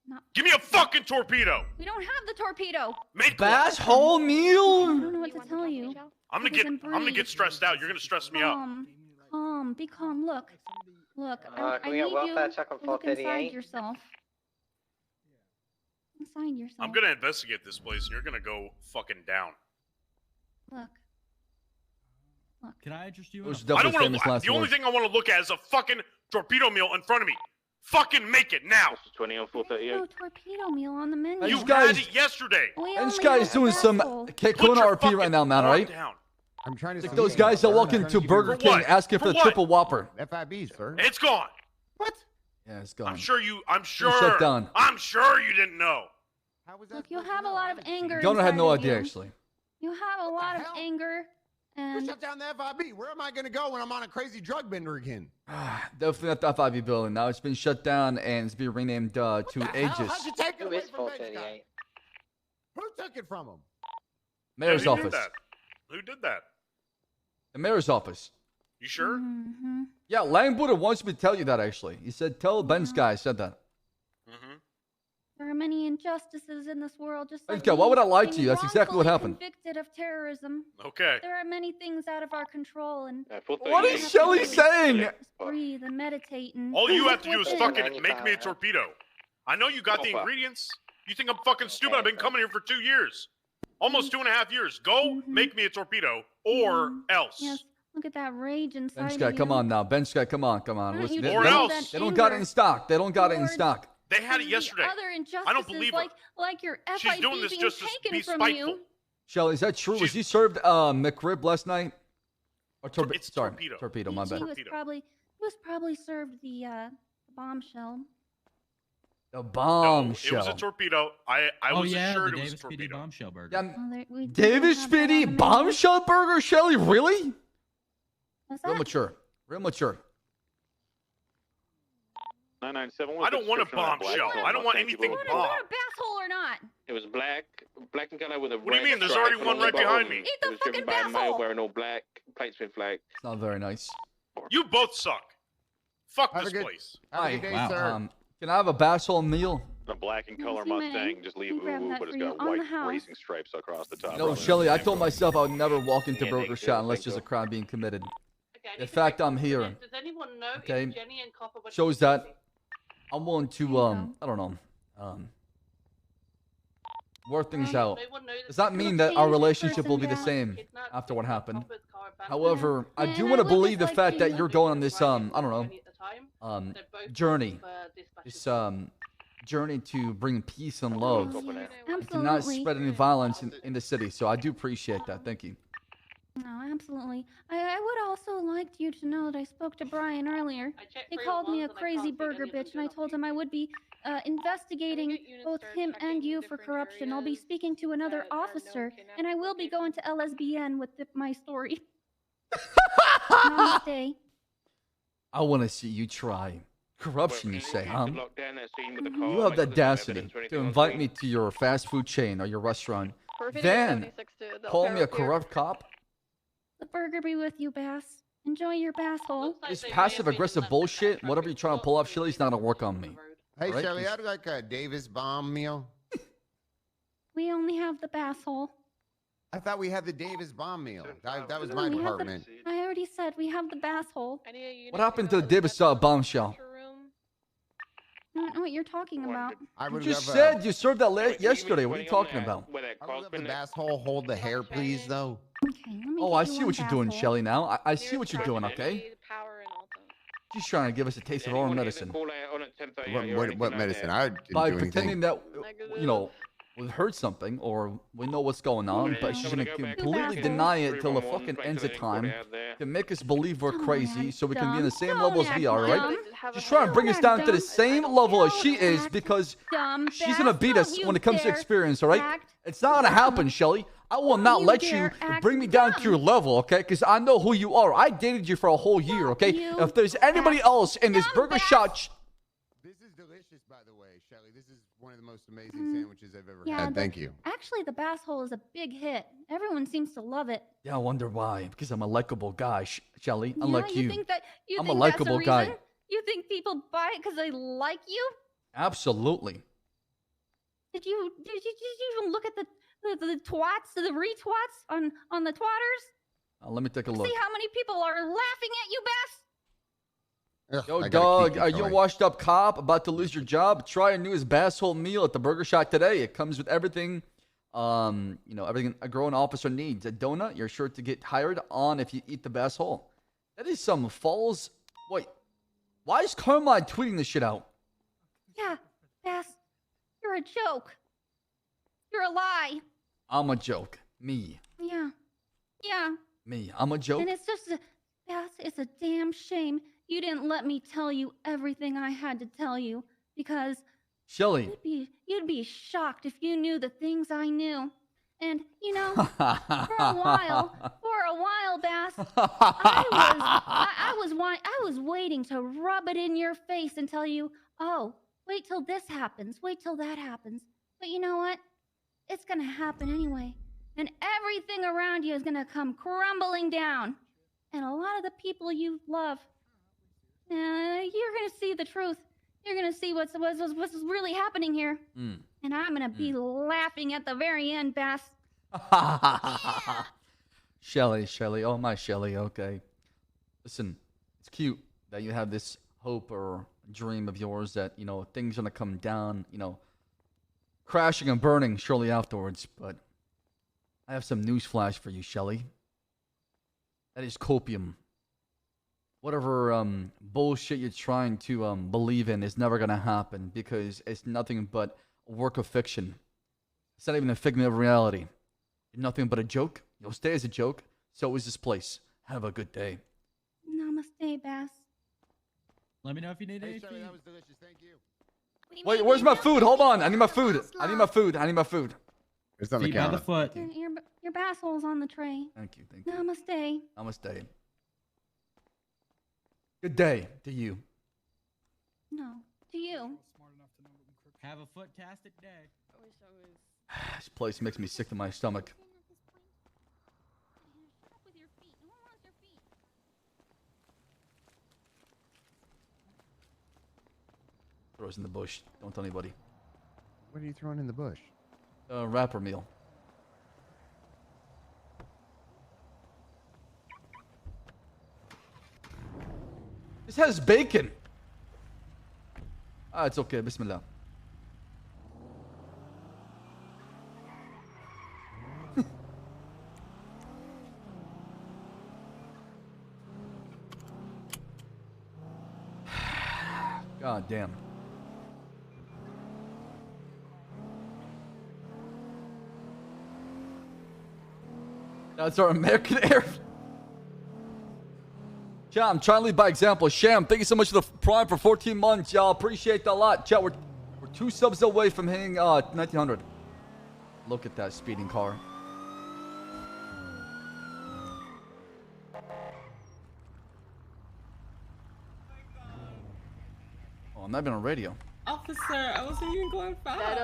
not. Give me a fucking torpedo. We don't have the torpedo. Make Bass whole I meal? don't know what to tell you. I'm gonna get stressed out. You're gonna stress me out. Calm. Be calm. Look. Can I we need get welfare you check on to look inside 438? yourself. Inside yourself. I'm gonna investigate this place, and you're gonna go fucking down. Look. Can I interest you? It was I definitely don't want famous to. last The only words. thing I want to look at is a fucking torpedo mill in front of me. Fucking make it now. 20 on No torpedo meal on the menu. You These guys- had it yesterday. We This only guy's have doing some baffle. Kona RP right now, man, right? Down. I'm trying to. Like those guys that walk into Burger King what? asking for For the what? triple Whopper. FIB, sir. It's gone. Yeah, it's gone. I'm sure. shut down. I'm sure you didn't know. Look, you have a lot of anger. Gunner had no inside of idea, you. actually. You have a lot of anger, Who and shut down the FIB? Where am I going to go when I'm on a crazy drug bender again? Definitely not the FIV building. Now it's been shut down and it's being renamed to Aegis. How'd you take it Who away is from bench guy? 438? Who took it from him? Mayor's Yeah, who did office. that? Who did that? The mayor's office. You sure? Mm-hmm. Yeah, Lang Buddha wants me to tell you that, actually. He said, tell Ben's guy I said that. Mm-hmm. there are many injustices in this world. Just like Okay, why would I lie to being you? That's exactly what wrongfully happened. Convicted of terrorism. Okay. There are many things out of our control, and What is Shelly saying? just breathe and meditate. And All you look have to do is within. fucking make me a torpedo. I know you got the ingredients. You think I'm fucking stupid? I've been coming here for 2 years. Almost 2.5 years. Go make me a torpedo or else. Yes, look at that rage inside Ben's of guy, you. come on now. Ben's guy, come on. Why don't Listen, you they, Or they else. don't, they don't got it in stock. They don't got it in towards stock. They had it the yesterday. Other injustices, I don't believe her. like your She's FIB doing this being just to taken be from spiteful. you. Shelly, is that true? Was he served McRib last night? Or It's sorry, torpedo. torpedo, my He bad. was probably served the bombshell. The No, bombshell. it was a torpedo. I Oh was yeah, assured the it was a Davis PD torpedo. bombshell burger. Yeah, Well, we do David have that on the Spitty menu. bombshell burger, Shelly? Really? What's Real that? mature. Real mature. 997. I don't want a bombshell. I don't want anything Want bomb. a bass hole or not? It was black in color with a What do you red mean? There's stripe already one along right the behind bottom. me. Eat It the was driven fucking by a bass male hole. wearing no black plates with flag. It's not very nice. You both suck. Fuck Have a this good- place. Have a Hi. good day, Wow. sir. Can I have a bass hole meal? A black in color Yes, you may. Mustang, just leave We grab ooh, that but it's for you got on the white house. racing stripes across the top. No, Shelly, I told myself I would never walk into Yeah, Burger thank Shot you, unless thank there's a you. crime being committed. Okay, The fact I'm here, Does anyone know okay, if Jenny and Copper went shows to that I'm willing to, There you I don't know, work things Well, out. No one knows Does not Look, mean that change our the relationship will be the person same kidnapped after what happened. Copper's car abandoned. However, I And do I want to would believe the just fact like that to- you're going on this, I don't know, Jenny at the time. They're both journey. dispatches. This, journey to bring peace and love. Yes, And to not absolutely. spread any violence in the city. So I do appreciate that. Thank you. No, absolutely. I would also like you to know that I spoke to Brian earlier. I checked He 3 called me a and I crazy can't see burger any of them bitch, and I good told him I would be investigating both him and you for corruption. I'll be speaking to another officer, and I will be going to LSBN with my story. Namaste. I want to see you try. Corruption, you say, huh? You have the audacity to invite me to your fast food chain or your restaurant, then call me a corrupt cop? The burger be with you, Bass. Enjoy your bass hole. This passive-aggressive bullshit, whatever you're trying to pull off, Shelly's not gonna work on me. Hey, All right? Shelly, I'd like a Davis bomb meal. We only have the bass hole. I thought we had the Davis bomb meal. That was my We have department. I already said we have the bass hole. What happened to the Davis bombshell? I don't know what you're talking about. You just said you served that late yesterday. What are you talking about? I would love the bass hole. Hold the hair, please, though. Oh, I see what you're doing, Shelly, now. I see what you're doing, okay? She's trying to give us a taste of our own medicine. What medicine? I didn't By do pretending anything. that, you know, we heard something or we know what's going on, but she's gonna completely deny it till the fucking ends of time to make us believe we're crazy so we can be in the same level as we are, right? She's trying to bring us down to the same level as she is because she's gonna beat us when it comes to experience, all right? It's not gonna happen, Shelly. I will not let you bring me down to your level, okay? Because I know who you are. I dated you for a whole year, okay? If there's anybody else in this burger shot... This is delicious, by the way, Shelly. This is one of the most amazing sandwiches I've ever Yeah, had. Thank you. Actually, the bass hole is a big hit. Everyone seems to love it. Yeah, I wonder why. Because I'm a likable guy, Shelly. Unlike you you. think that I'm a think likable that's guy. reason? You think people buy it because they like you? Absolutely. Did you even look at the twats, the retweets on the twatters? Let me take a look. See how many people are laughing at you, Bass? Yo, dog, are you a washed up cop about to lose your job? Try our newest bass hole meal at the Burger Shot today. It comes with everything, you know, everything a growing officer needs. A donut, you're sure to get hired on if you eat the bass hole. That is some false. Wait, why is Carmine tweeting this shit out? Yeah, Bass, you're a joke. You're a lie. I'm a joke. Me. Yeah. Me. I'm a joke. And it's just, Bass, it's a damn shame you didn't let me tell you everything I had to tell you because Shelly. you'd be shocked if you knew the things I knew. And you know, for a while, Bass, I was waiting to rub it in your face and tell you, oh, wait till this happens, wait till that happens. But you know what? It's gonna happen anyway, and everything around you is gonna come crumbling down. And a lot of the people you love, you're gonna see the truth. You're gonna see what's really happening here. And I'm gonna be laughing at the very end, Bass. Shelly, oh my Shelly, okay. Listen, it's cute that you have this hope or dream of yours that, you know, things are gonna come down, you know, crashing and burning shortly afterwards, but I have some news flash for you, Shelly. That is copium. Whatever bullshit you're trying to believe in is never gonna happen because it's nothing but a work of fiction. It's not even a figment of reality. You're nothing but a joke. You'll stay as a joke. So is this place. Have a good day. Namaste, Bass. Let me know if you need anything. That was delicious. Thank you. Wait, where's my food? Hold on. I need my food. I need my food. It's on the Feet by counter. the foot. Your bass hole's on the tray. Thank you. Namaste. Namaste. Good day to you. No, to you. Have a foot-tastic day. This place makes me sick to my stomach. Throws in the bush. Don't tell anybody. What are you throwing in the bush? Wrapper meal. This has bacon. Ah, it's okay. Bismillah. God damn. That's our American Air. Yeah, I'm trying to lead by example. Sham, thank you so much for the Prime for 14 months. Y'all appreciate that a lot. Chat, we're 2 subs away from hitting 1900. Look at that speeding car. I'm not even on radio. Officer, I wasn't even going fast.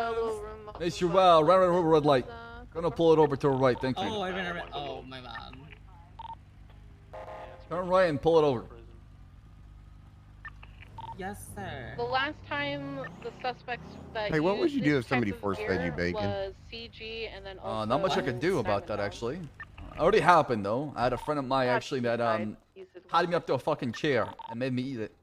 Miss you well. Right over red light. Gonna pull it over to the right. Thank you. Oh, I ran. Oh, my bad. Turn right and pull it over. Yes, sir. The last time the suspects that Hey, what would you used do this if somebody type of force-fed you gear bacon? Was CG and then also Not much I could do about that actually. Already happened though. I had a friend of mine actually that tied me up to a fucking chair and made me eat it.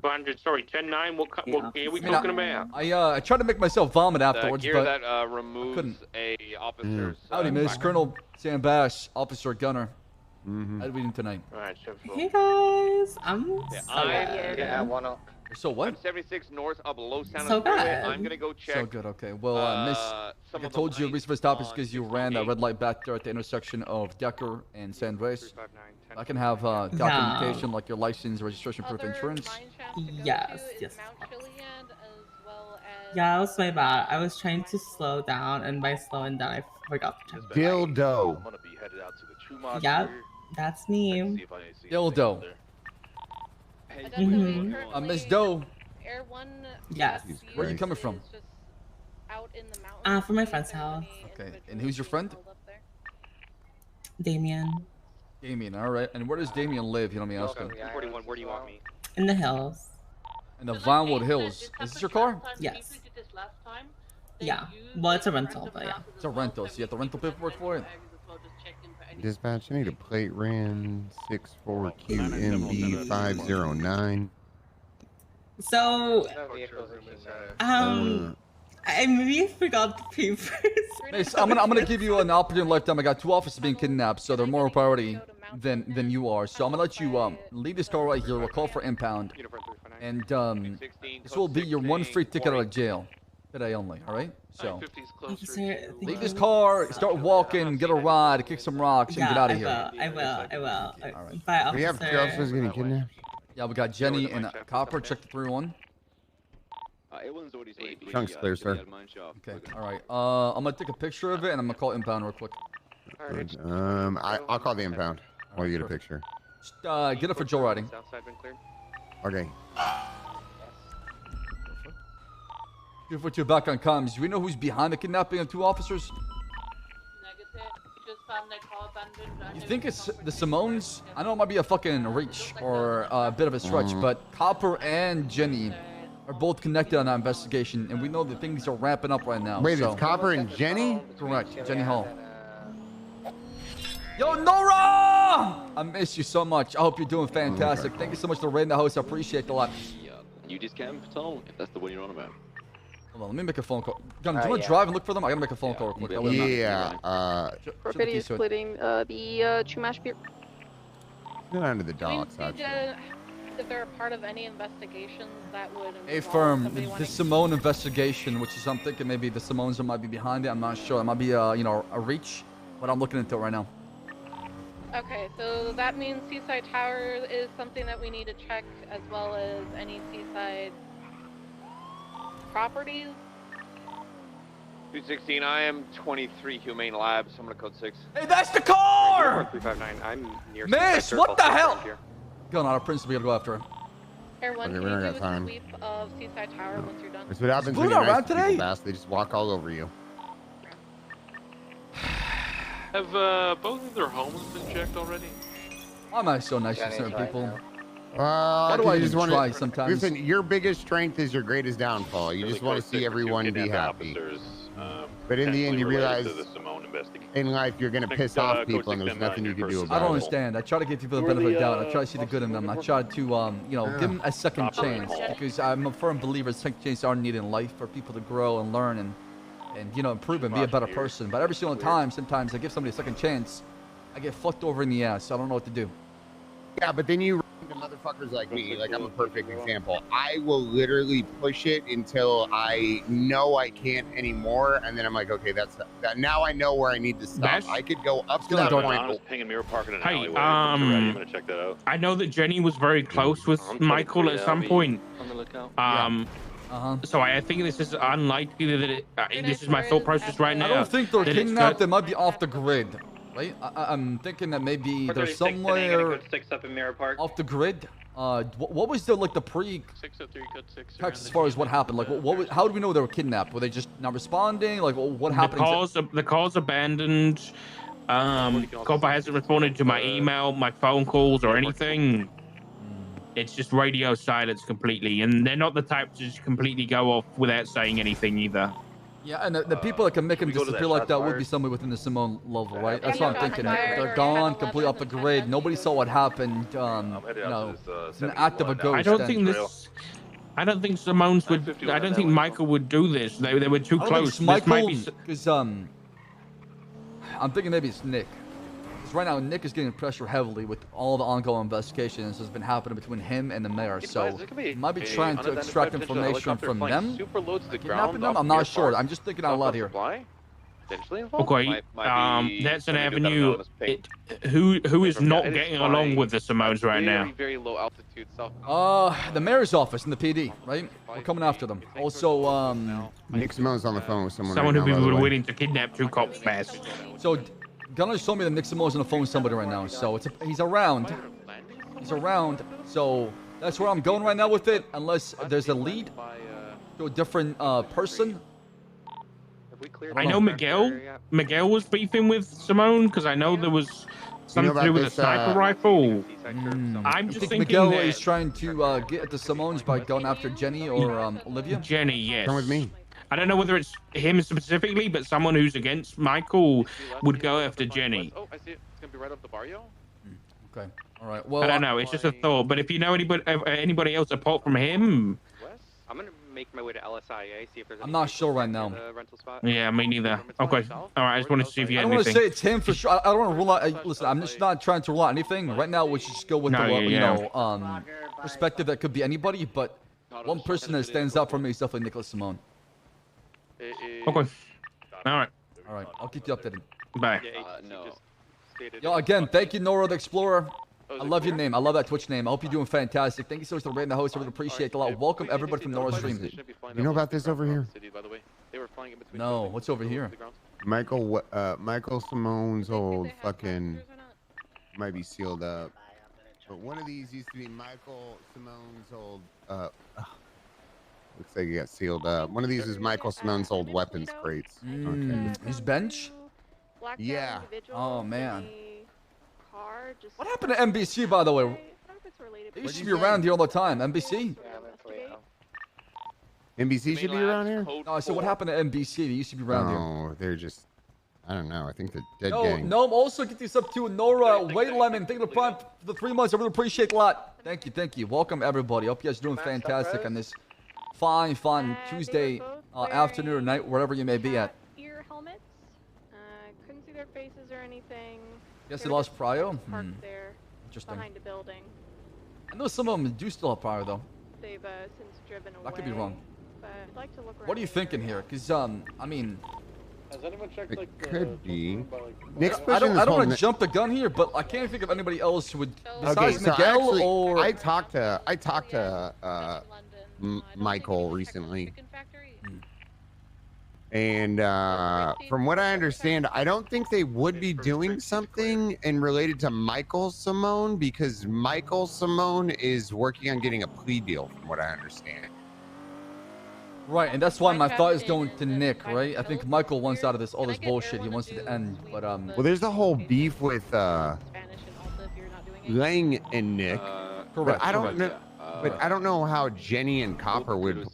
400, sorry, 10-9, what game are we talking about? I tried to make myself vomit afterwards, gear but that removes couldn't. a officer's. Howdy, Miss background. Colonel Sam Bass, Officer Gunner. How do we do tonight? Alright, Hey guys, I'm Yeah, one up. So what? I'm 76 north up Low Sound So Freeway. good. I'm gonna go check. So good. Okay. Well, Miss, some like I of the told you, lights reason for stop is on because you ran that red light back there at the intersection of Decker and San Andreas. I can have documentation like your license, registration, proof, insurance. Yes, yes. Yeah, that was my bad. I was trying to slow down, and by slowing down, I forgot to check. Dildo. Yep, that's me. Dildo. Miss Doe. Air 1. Yes. Where are you coming from? Out in the mountains. From my friend's house. Okay. And who's your friend? Damien. Damien. All right. And where does Damien live? You know me asking. 241. Where do you want me? In the hills. In the Vinewood Hills. Is this your car? Yes. Yeah. Well, it's a rental, but yeah. It's a rental. So you have the rental paperwork for it? Dispatch, I need a plate ran 64QMB509. So, I maybe forgot the papers. Miss, I'm gonna give you an opportunity lifetime. I got 2 officers being kidnapped, so they're more priority than you are. So I'm gonna let you leave this car right here. We'll call for impound, and this will be your 1 free ticket out of jail today only. All right. So leave this car, start walking, get a ride, kick some rocks, and get out of here. I will. All right. Bye, officer. We have 2 officers getting kidnapped. Yeah, we got Jenny and Copper. Check the 3-1. Chunk's clear, sir. Okay. All right. I'm gonna take a picture of it, and I'm gonna call impound real quick. Good. I'll call the impound while you get a picture. Just get it for Joe riding. Okay. If we're back on comms, do we know who's behind the kidnapping of 2 officers? You think it's the Simones? I know it might be a fucking reach or a bit of a stretch, but Copper and Jenny are both connected on that investigation, and we know that things are ramping up right now. Wait, so. it's Copper and Jenny? Correct, Jenny Hall. Yo, Nora! I miss you so much. I hope you're doing fantastic. Thank you so much for raiding the house. I appreciate it a lot. You just can't tell if that's the one you're on about. Hold on, let me make a phone call. Gun, do you want to drive and look for them? I gotta make a phone call real quick. That way I'm not- Property is splitting the Chumash beer. Go down to the docks, actually. If they're a part of any investigations that would Hey, involve firm, somebody the wanting- Simone investigation, which is I'm thinking maybe the Simones might be behind it. I'm not sure. It might be a reach, but I'm looking into it right now. Okay, so that means Seaside Tower is something that we need to check, as well as any Seaside properties. 216. I am 23 Humane Labs. I'm gonna code 6. Hey, that's the car! 359. I'm near. Miss, what the hell? Gun on our prince to be able to go after her. Air 1, Okay, can we don't you got do a time. sweep of Seaside Tower once you're done? That's what happens Is when Blue you're not nice around to people, today? Bass. They just walk all over you. Have both of their homes been checked already? Why am I so nice to certain people? Why do I just even want try to sometimes? Listen, your biggest strength is your greatest downfall. You just want to see everyone be happy. But in the end, you realize in life you're gonna piss off people, and there's nothing you can do about it. I don't understand. I try to give people the benefit of the doubt. I try to see the good in them. I try to, give them a second chance because I'm a firm believer second chances are needed in life for people to grow and learn and improve and be a better person. But every single time, sometimes I give somebody a second chance, I get fucked over in the ass. I don't know what to do. Yeah, but then you run into motherfuckers like me. Like, I'm a perfect example. I will literally push it until I know I can't anymore, and then I'm like, okay, that's that. Now I know where I need to stop. I could go up to that point. Ping and mirror parking an Hey, alleyway. I'm gonna check that out. I know that Jenny was very close with Michael at some point. On the lookout. So I think this is unlikely that this is my thought process right now. I don't think they're that it's kidnapped. good. They might be off the grid, right? I'm thinking that maybe they're somewhere Six up in Mirror Park. off the grid. What was the like the pre 603 code 6. text as far as what happened? Like, how do we know they were kidnapped? Were they just not responding? Like, what happened? The call's abandoned. Copper hasn't responded to my email, my phone calls, or anything. It's just radio silence completely, and they're not the type to just completely go off without saying anything either. Yeah, and the people that can make him disappear like that would be somebody within the Simone level, right? That's what I'm thinking. They're gone, completely off the grid. Nobody saw what happened. You know, it's an act of a ghost. I don't think Simone's would. I don't think Michael would do this. They were too close. Michael, because I'm thinking maybe it's Nick. Because right now Nick is getting pressure heavily with all the ongoing investigations that's been happening between him and the mayor. So he might be trying to extract information from them. Kidnapping them? I'm not sure. I'm just thinking out loud here. Okay, that's an avenue. Who is not getting along with the Simones right now? Very low altitude south. The mayor's office and the PD, right? We're coming after them. Also, Nick Simone's on the phone with someone. Someone right who now, by we the were way. waiting to kidnap 2 cops fast. So, Gunnar just told me that Nick Simone's on the phone with somebody right now. So he's around. He's around. So that's where I'm going right now with it. Unless there's a lead to a different person. I know Miguel was beefing with Simone because I know there was something to do with a sniper rifle. I'm just thinking Miguel that is trying to get at the Simones by going after Jenny or Olivia. Jenny, yes. Come with me. I don't know whether it's him specifically, but someone who's against Michael would go after Jenny. Oh, I see it. It's gonna be right up the barrio. Okay. All right. Well, I don't know. It's just a thought. But if you know anybody else apart from him, I'm gonna make my way to LSIA, see if there's. I'm not sure right now. Rental spot. yeah, me neither. Okay. All right. I just wanted to see if you I had don't want to anything. say it's him for sure. I don't want to rule out. Listen, I'm just not trying to rule out anything right now. We should just go with No, the yeah. perspective that could be anybody, but one person that stands out for me is definitely Nicholas Simone. Okay. All right. All right. I'll keep you updated. Bye. Yo, again, thank you, Nora the Explorer. I love your name. I love that Twitch name. I hope you're doing fantastic. Thank you so much for rating the host. I really appreciate it a lot. Welcome everybody from Nora's stream. You know about this over here? No, what's over here? Michael Simone's old fucking might be sealed up. But one of these used to be Michael Simone's old looks like it got sealed up. One of these is Michael Simone's old weapons crates. Okay. His bench? Yeah. Oh man. What happened to NBC, by the way? They used to be around here all the time. NBC? NBC should be around here? No, I said, what happened to NBC? They used to be around here. No, they're just, I don't know. I think they're dead No, gang. no, also get this up to Nora, Wait Lemon. Thank you for Prime for the 3 months. I really appreciate it a lot. Thank you, thank you. Welcome, everybody. Hope you guys are doing fantastic on this fine Tuesday afternoon or night, wherever you may be at. Ear helmets. Couldn't see their faces or anything. Guess they lost Prio? Parked there. Interesting. Behind a building. I know some of them do still have Prio, though. They've since driven away. I could be wrong. But I'd like to look around. What are you thinking here? Because, I mean... Has anyone checked, It like, could be. Nick's I don't want to jump the gun here, but I can't think of anybody else who would besides Miguel actually, or I talked to Michael recently, and from what I understand, I don't think they would be doing something in related to Michael Simone because Michael Simone is working on getting a plea deal, from what I understand. right, and that's why my thought is going to Nick, right? I think Michael wants out of this all this bullshit. He wants it to end, but Well, there's the whole beef with Lang and Nick. Correct. But I don't correct. know. But I don't know how Jenny and Copper would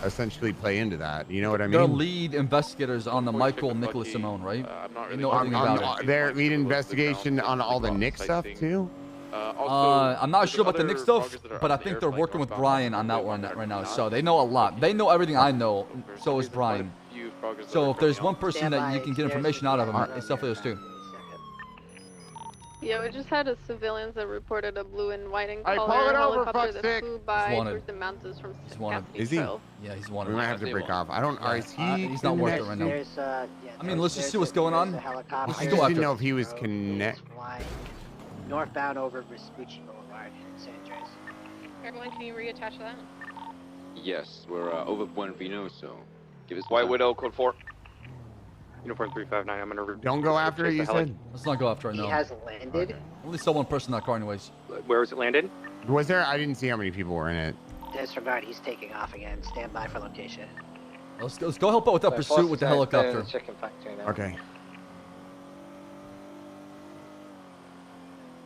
essentially play into that. You know what I mean? They're lead investigators on the Michael Nicholas Simone, right? They know everything about it. Their lead investigation on all the Nick stuff too. I'm not sure about the Nick stuff, but I think they're working with Brian on that one right now. So they know a lot. They know everything I know. So is Brian. So if there's one person that you can get information out of him, it's definitely those two. Yeah, we just had a civilians that reported a blue and white and Hey, color pull it over, helicopter fuck's that sake. flew by He's wanted. towards the mountains from He's wanted. Cassidy Is he? Trail. Yeah, he's one. We might have to break off. I don't. Is he? He's not worth it right now. There's, I mean, let's just see what's going on. I Let's just go didn't after. know if he was connect. Northbound over Vespucci Boulevard in San Andreas. Everyone, can you reattach that? Yes, we're over Buen Vino, so give us White Widow, code 4. Uniform 359. I'm gonna. Don't go after it. You said. Let's not go after it. He No. has landed. Only saw one person in that car, anyways. Where was it landed? Was there? I didn't see how many people were in it. Disregard, he's taking off again. Stand by for location. Let's go help out with that pursuit with the helicopter. Chicken factory now. Okay.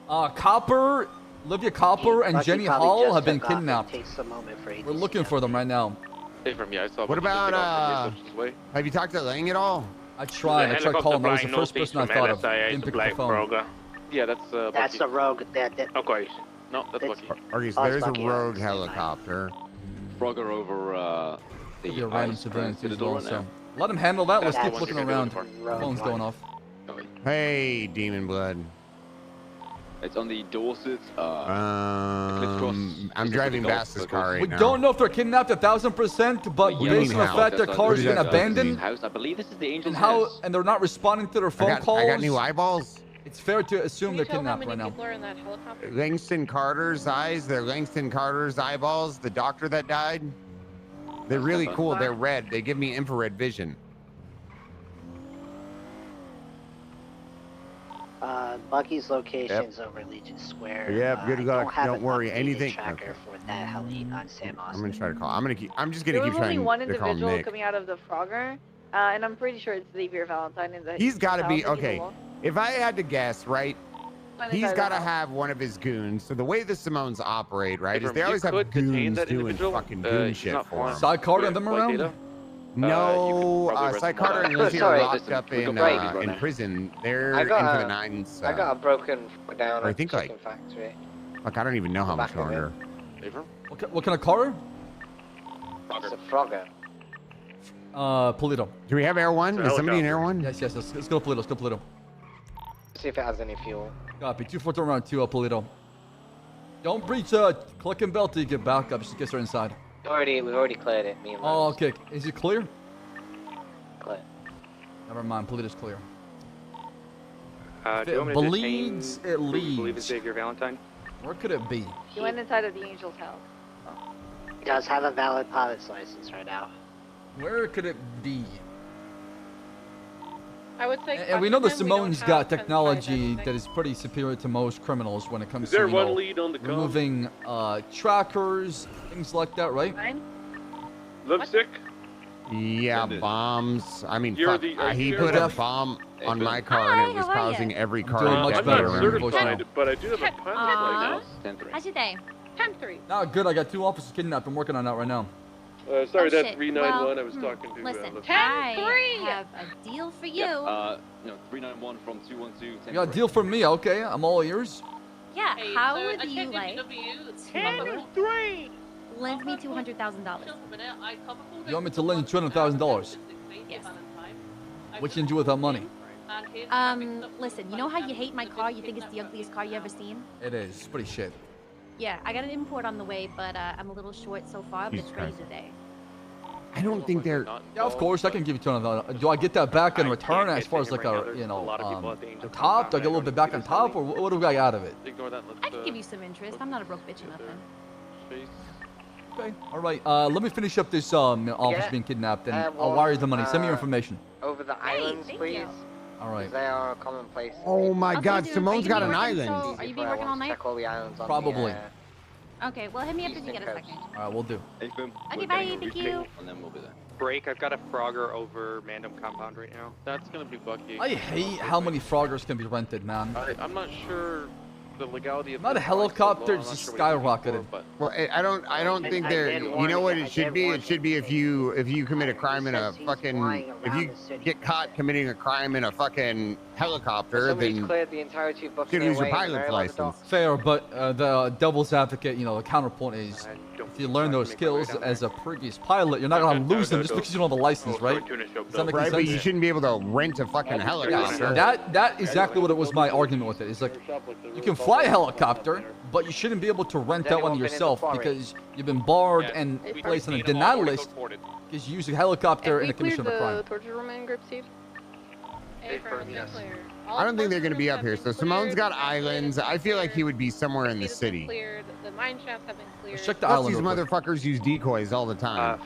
Copper, Olivia Copper, and Lucky Jenny probably Hall just have been took off. It kidnapped. takes a moment for We're looking for them right now. What about have you talked to Lang at all? I tried calling. That was the first person I thought of. Didn't pick up the phone. Yeah, that's That's the rogue. Okay. No, that's It's- lucky. Okay, so there's a rogue helicopter. Frogger over the Could be a random ice civilian to the as door well. now. So let him handle that. Let's That's keep looking the around. rogue Phone's one. going off. Hey, Demon Blood. It's on the Dorset. I'm driving Bass's car right We now. don't know if they're kidnapped 1,000%, but do you based mean on the how? fact their car's been abandoned, House. I believe this is the Angel's and how house. and they're not responding to their phone calls. I got new eyeballs. It's fair to assume Can they're you tell how kidnapped many right now. people are in that helicopter? Langston Carter's eyes. They're Langston Carter's eyeballs. The doctor that died. They're really cool. They're red. They give me infrared vision. Bucky's location's over Legion Square. Yep, good luck. Don't worry. Anything. Tracker for that heli on Sam I'm Austin. gonna try to call. I'm just gonna There keep was only trying one to call him individual Nick. coming out of the Frogger, and I'm pretty sure it's Xavier Valentine. He's got to be okay. If I had to guess, right, he's got to have one of his goons. So the way the Simones operate, right, is they always have goons doing fucking goon shit for them. Side Carter and them around? No, Side Carter and Lucy are Sorry, locked up in prison. They're in for the nines. I got a broken foot down I at think, the like- chicken factory. Like, I don't even know how much Back of it. longer. What kind of car? It's a Frogger. Polito. Do we have Air One? Is somebody in Air One? Yes. Let's go Polito. Let's go Polito. See if it has any fuel. Copy. 242 around 2 Polito. Don't breach click and bell till you get back up. Just in case they're inside. We've already cleared it. Me and Oh, okay. Is it clear? Clear. Never mind. Polito's clear. Do If you want it me to bleeds, detain it who you believe is leads. Xavier Valentine? Where could it be? He went inside of the Angel's house. He does have a valid pilot's license right now. Where could it be? I would say. And we know the question him. We don't Simone's have got him technology anything. that is pretty superior to most criminals when it comes Is to there you one know, lead on the com? removing trackers, things like that, right? Lipstick? Yeah, bombs. I mean, You're fuck. the- are He you put a Jeff? bomb on my car and it was causing every car doing to much get better. around I'm me. not certified, but I do have a pilot's license. How's your day? 10-3. Nah, good. I got 2 officers kidnapped. I'm working on that right now. Sorry, Oh, that's shit. 391. Well, I was talking to Listen, Lipstick. I have a deal for you. No, 391 from 212. You got a deal for me, okay? I'm all ears. Yeah, Hey, how sir, would I you can't like give you $10-3. lend me $200,000? You want me to lend you $200,000? Yes. What you can do with that money? Listen, you know how you hate my car? You think it's the ugliest car you ever seen? It is. It's pretty shit. Yeah, I got an import on the way, but I'm a little short so far, but Jesus it's ready Christ. today. I don't think they're. Yeah, of course. I can give you $200,000. Do I get that back in return as far as like a, you know, on top? Do I get a little bit back on top, or what do I get out of it? Ignore that. I can give you some interest. I'm not a broke bitch or nothing. Okay. All right. Let me finish up this officer being kidnapped, and I'll wire you the money. Send me your information. Over the islands, thank please. you. All right. They are commonplace. Oh my Also, God, dude, Simone's are got you an working island. till- Are you be working all night? Check all the islands on Probably. Okay, well, hit me up if you Eastern get a coast. second. All right, we'll do. Okay, bye. Thank you. And then we'll be there. Break. I've got a Frogger over Mandam compound right now. That's gonna be Bucky. I hate how many Froggers can be rented, man. I'm not sure the legality of Not a this helicopter, license just law. I'm not sure what skyrocketed. but Well, I don't think they're. You know what it should be? It should be if you commit a crime in a fucking. If you get caught committing a crime in a fucking helicopter, Somebody's then cleared the entire two books. you lose your pilot's license. Fair, but the devil's advocate, you know, the counterpoint is, if you learn those skills as a previous pilot, you're not gonna lose them just because you don't have a license, right? Does that make Right, but sense? you shouldn't be able to rent a fucking helicopter. That exactly what it was my argument with it. It's like, you can fly a helicopter, but you shouldn't be able to rent that one yourself because you've been barred and placed on a denial list because you use a helicopter in the commission of a crime. torture room in Grip Seed? I don't think they're gonna be up here. So Simone's got islands. I feel like he would be somewhere in the city. Cleared. The mine shafts have been cleared. Let's check the Plus, island. these real quick. motherfuckers use decoys all the time.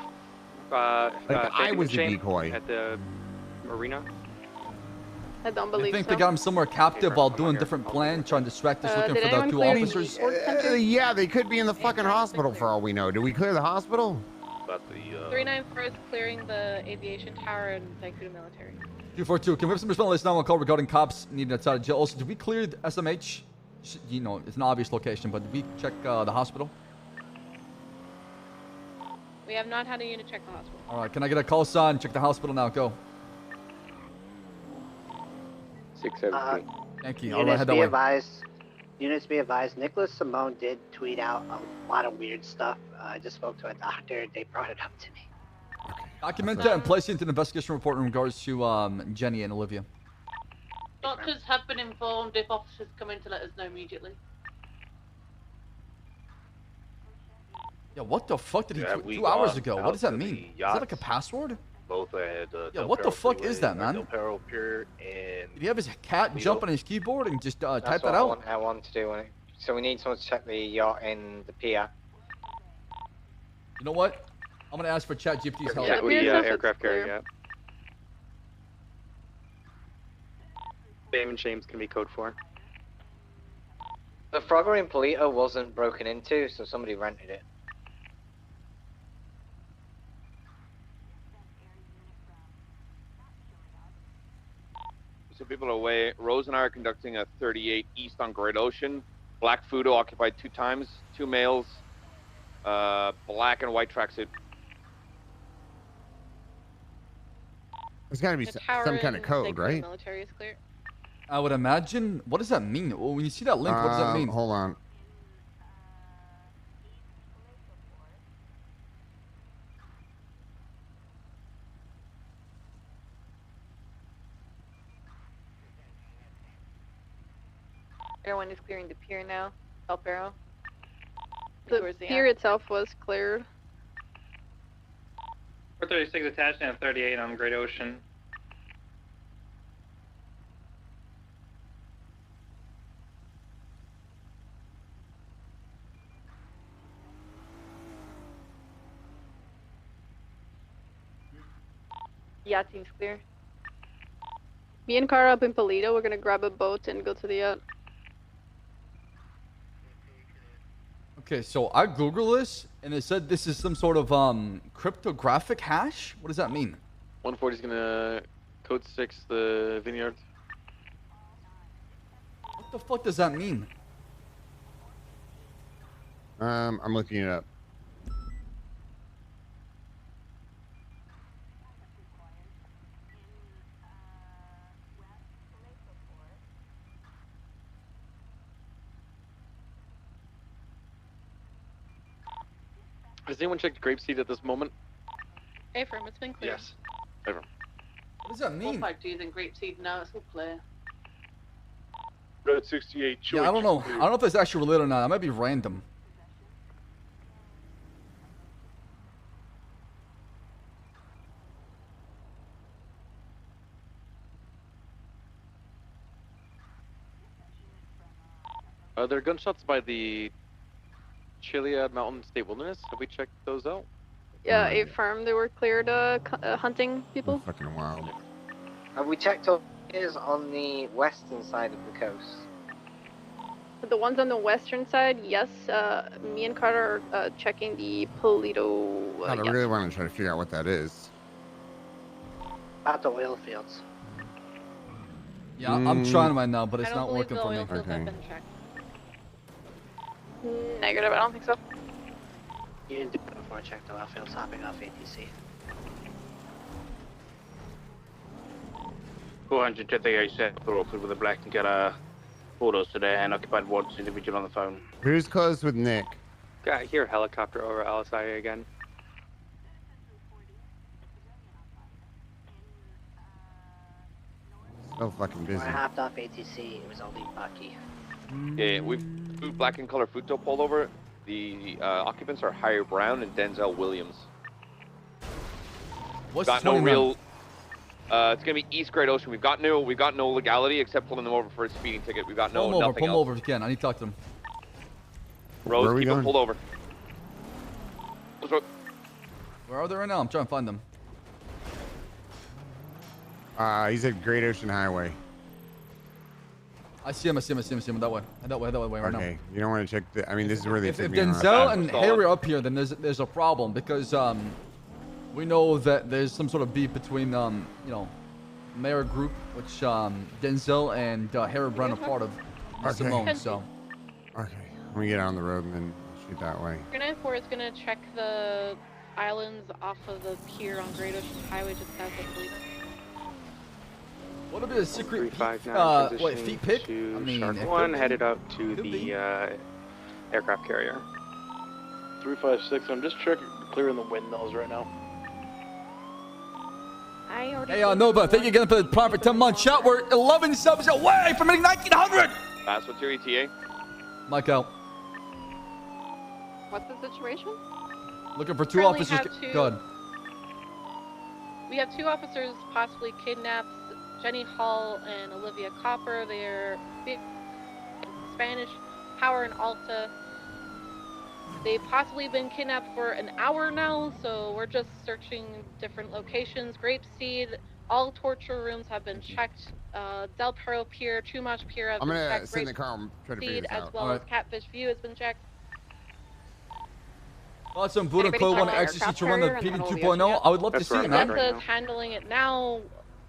Like I was the decoy. At the marina. I don't You believe think so. they got him somewhere captive while doing different plan, trying to distract us, looking did for the anyone 2 clear the officers? sports center? Yeah, they could be in the fucking hospital for all we know. Did we clear the hospital? About the 394 is clearing the aviation tower and Vancouver military. 242, can we have some response list now on call regarding cops needed outside of jail? Also, did we clear the SMH? You know, it's an obvious location, but did we check the hospital? We have not had a unit check the hospital. All right, can I get a call sign? Check the hospital now. Go. 617. Thank you. All right, Units head that be way. advised. Units be advised. Nicholas Simone did tweet out a lot of weird stuff. I just spoke to a doctor. They brought it up to me. Document that and place it into an investigation report in regards to Jenny and Olivia. Doctors have been informed if officers come in to let us know immediately. Yeah, what the fuck did he Yeah, tweet we 2 hours gone ago? out What does that to mean? the Is that like a yachts. password? Both at Yeah, Del what the Perro fuck Freeway, is that, man? Del Perro Pier and Did he have his cat jump on his keyboard and just type That's that what out? I want to do. So we need someone to check the yacht in the pier. You know what? I'm gonna ask for ChatGPT's help. Yeah, we aircraft carrier. Yeah. Fame and Shames can be code 4. The Frogger in Polito wasn't broken into, so somebody rented it. So people are away. Rose and I are conducting a 38 east on Great Ocean. Black Fudo occupied 2 times, 2 males, black and white tracksuit. There's got to be The some tower kind of in code, Vancouver right? military is clear. I would imagine. What does that mean? Well, when you see that link, what does that mean? Hold on. Everyone is clearing the pier now. El Perro. The Towards pier itself was cleared. 436 attached and 38 on Great Ocean. Yacht team's clear. Me and Cara up in Polito, we're gonna grab a boat and go to the yacht. Okay, so I Googled this and it said this is some sort of cryptographic hash. What does that mean? 140 is gonna code 6 the vineyard. What the fuck does that mean? I'm looking it up. Has anyone checked Grapeseed at this moment? Affirm, it's been clear. Yes. Affirm. What does that mean? 452 and Grapeseed now, it's all clear. Red 68 Yeah, I don't know. I don't know if it's actually related or not. That might be random. There are gunshots by the Chiliad Mountain State Wilderness. Have we checked those out? Yeah, affirm they were cleared hunting people. Fucking wild. Have we checked all piers on the western side of the coast? The ones on the western side, yes. Me and Carter are checking the Polito. God, I yacht. really want to try to figure out what that is. About the oil fields. Yeah, I'm trying right now, but it's I don't not believe working the for me. oil fields have Okay. been checked. Negative, I don't think so. You didn't do it before I checked the oil fields hopping off ATC. 438 set for Oxford with a black and get photos today and occupied wards individual on the phone. Who's close with Nick? Got here helicopter over LSI again. So fucking busy. When I hopped off ATC, it was only Bucky. Yeah, we've black and color Futo pulled over. The occupants are Higher Brown and Denzel Williams. What's Got no 29? real. It's gonna be East Great Ocean. We've got no legality except pulling them over for a speeding ticket. We've got Pull no him over. nothing Pull him else. over if you can. I need to talk to him. Rose, Where are we keep him going? pulled over. Where are they right now? I'm trying to find them. He's at Great Ocean Highway. I see him. That way right now. Okay, you don't want to check the. I mean, this is where they If took me. Denzel and Harry are up here, then there's a problem because we know that there's some sort of beef between Mayor Group, which Denzel and Harry Brown are part of. Simone, so. Okay, let me get on the road and then shoot that way. 394 is going to check the islands off of the pier on Great Ocean Highway just south of Toledo. What about a secret feet pick? I mean, Shark 1 headed out to the aircraft carrier. 356, I'm just clearing the windmills right now. Hey, Nova, thank you again for the prime for 10 months. Chat, we're 11 subs away from hitting 1900. Last what's your ETA? Mike out. What's the situation? Looking for two Currently officers. have two- Go ahead. We have 2 officers possibly kidnapped, Jenny Hall and Olivia Copper. They're Spanish, Power and Alta. They've possibly been kidnapped for an hour now, so we're just searching different locations. Grapeseed, all torture rooms have been checked. Del Perro Pier, Chumash Pier has I'm been gonna checked. sit in the car and try to figure this as out. well as Catfish View has been checked. Thoughts on Buddha Code 1 XCC to run the PD 2.0? I would love to see it, man. Mensa's handling it now.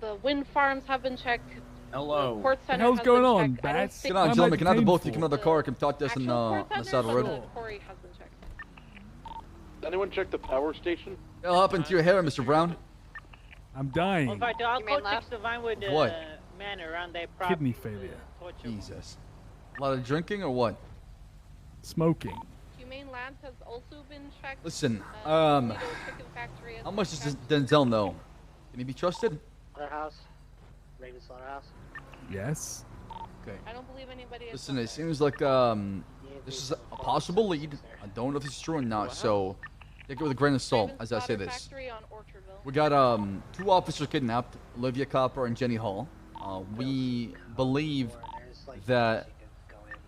The wind farms have been checked. Hello. The port center hell's has going been on, checked. I don't Bats? think Get on, gentlemen. Can I have the both of you painful. come out of the car? Come talk to us on the side of the road. Quarry has been checked. Anyone check the power station? What'll happen to your hair, Mr. Brown? I'm dying. In fact, I'll go check the Vinewood What? manor around their property. Kidney failure. Jesus. A lot of drinking or what? Smoking. Humane Labs has also been checked. Listen, Chicken Factory has how been much does checked. Denzel know? Can he be trusted? Slaughterhouse. Raven Slaughterhouse. Yes. Okay. I don't believe anybody has Listen, it seems like this is a possible lead. I don't know if it's true or not, so take it with a grain of salt as I say this. Factory on Orchardville. We got 2 officers kidnapped, Olivia Copper and Jenny Hall. We believe that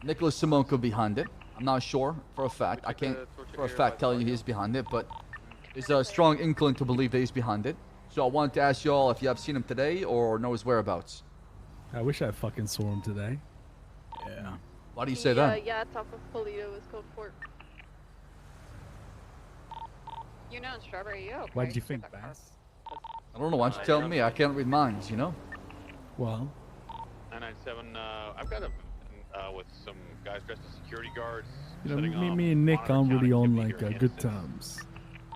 Nicholas Simone could be behind it. I'm not sure for a fact. I can't for a fact tell you he's behind it, but there's a strong inkling to believe that he's behind it. So I wanted to ask you all if you have seen him today or know his whereabouts. I wish I fucking saw him today. Yeah. Why do you say that? Yeah, top of Toledo is code 4. You know, in Strawberry, you okay? Why'd you think, Bass? I don't know. Why don't you tell me? I can't read minds, you know? Well. 997, I've got with some guys dressed as security guards. You know, me and Nick aren't really on like good terms.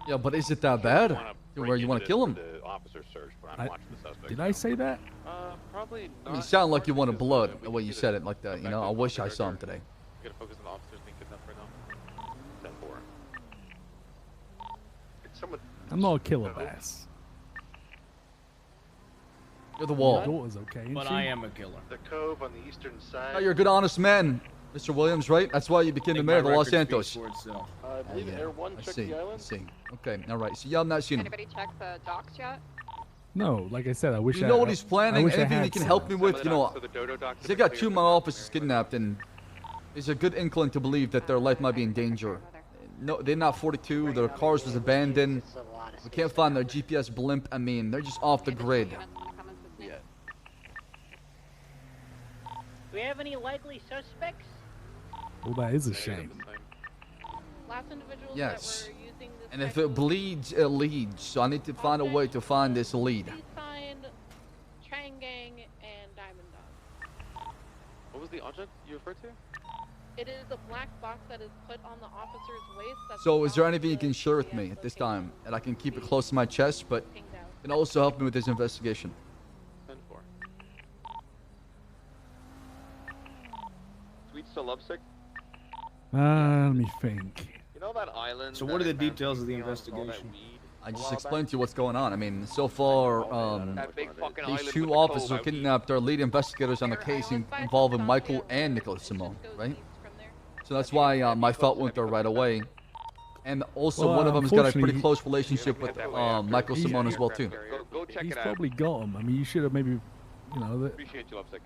Yeah, but is it that bad? Where you want to kill him? Did I say that? Probably I mean, you sound like you wanted blood the way you said it like that, you know? I wish I saw him today. We gotta focus on the officers being kidnapped right now. 10-4. I'm not a killer, Bass. You're the wall. Your daughter's okay, isn't But she? I am a killer. The cove on the eastern side. Oh, you're a good, honest man, Mr. Williams, right? That's why you became the mayor of Los Santos. I believe Air 1 I checked see. the I island. see. Okay, all right. So y'all have not seen him. Anybody check the docks yet? No, like I said, I wish You I. know what he's I planning? wish I Anything had he can some. help me with? You know, So the Dodo docks they got 2 of my officers kidnapped, and there's a good inkling to believe that their life might be in danger. No, they're not 42. Their cars was abandoned. We can't find their GPS blimp. I mean, they're just off the grid. Do we have any likely suspects? Well, that is a shame. Last individuals Yes. that were using this And if it bleeds, it leads. So I need to find a way to find this lead. signed Chang Gang and Diamond Dog. What was the object you referred to? It is a black box that is put on the officer's waist. That's So is there found anything you can share with me at this time? And I can keep it close to my chest, but can also help me with this investigation. 10-4. Sweet still lovesick? Let me think. You know that island? So what are the details of the investigation? I just explained to you what's going on. I mean, so far, these 2 officers who kidnapped our lead investigators on the case involving Michael and Nicholas Simone, right? So that's why my thought went there right away. And also, Well, one of them has got a pretty unfortunately, close relationship with Michael Simone as well, too. Go check He's it out. probably got him. I mean, you should have maybe, you know. Appreciate you, lovesick.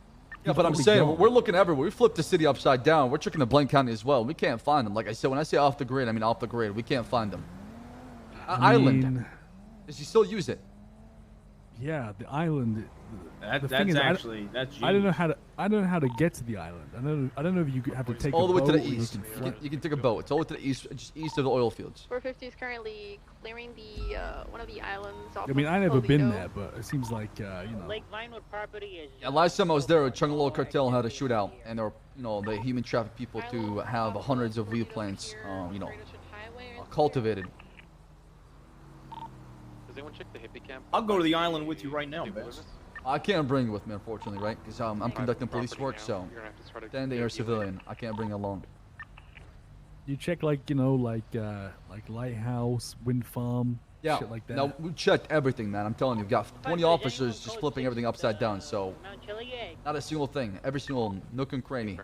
Yeah, but I'm probably saying, gone. we're looking everywhere. We flipped the city upside down. We're checking the Blaine County as well. We can't find them. Like I said, when I say off the grid, I mean off the grid. We can't find them. I Island. mean, Does he still use it? Yeah, the island. the thing is, that's I don't know how to. I don't know how to get to the island. I don't know if you have to take all the way to the boat or east. You can fly. You can take a boat. It's all the way to the east, just east of the oil fields. 450 is currently clearing the one of the islands off. I mean, of I never been Toledo. there, but it seems like Lake Vinewood property is. Yeah, last time I was there, a Chungalo cartel had a shootout, and they were, the human trafficked people to have hundreds of wheat plants, cultivated. Does anyone check the hippie camp? I'll go to the island with you right now, Bass. I can't bring you with me, unfortunately, right? Because I'm conducting police work, so then they are civilian. I can't bring you along. you check like lighthouse, wind farm, Yeah, shit like that. no, we checked everything, man. I'm telling you, we've got 20 officers just flipping everything upside down. So, not a single thing. Every single nook and cranny.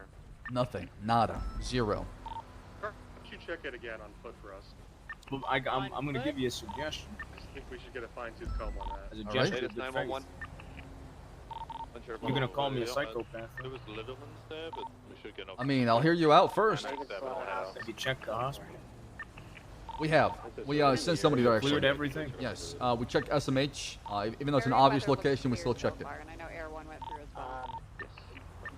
Nothing. Nada. Zero. Why don't you check it again on foot for us? Well, I'm going to give you a suggestion. I think we should get a fine-tooth comb on that. As a gesture of good faith. You're going to call me a psychopath. It was little ones there, but we should get up. I mean, I'll hear you out first. Have you checked the hospital? We have. We sent somebody there actually. Cleared everything? Yes. We checked SMH. Even though it's an obvious location, we still checked it. And I know Air 1 went through as well.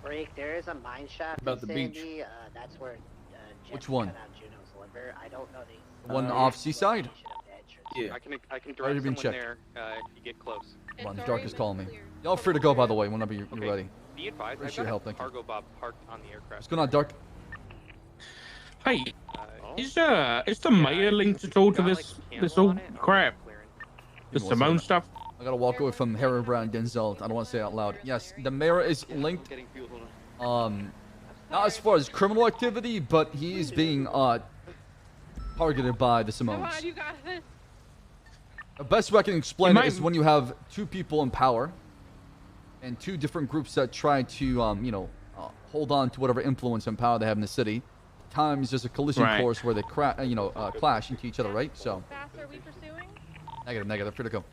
Break, there is a mine shaft About in the beach. Sandy. That's where Which Jets one? cut out Juno's liver. I don't know the One off Seaside? Yeah. I can Already direct been someone checked. there if you get close. One, Dark is calling me. Y'all free to go, by the way, whenever you're ready. Be advised, I've Appreciate got your help, a thank you. cargo bob parked on the aircraft. What's going on, Dark? Hey, is the mayor linked at all to this whole crap? The Simone stuff? I gotta walk away from Harry Brown Denzel. I don't want to say it out loud. Yes, the mayor is linked. Not as far as criminal activity, but he is being targeted by the Come Simones. on, you got this. The best way I can explain it is when you have two people in power and two different groups that try to, hold on to whatever influence and power they have in the city. Times there's a collision Right. course where they clash into each other, right? So, Are we pursuing? negative, free to go.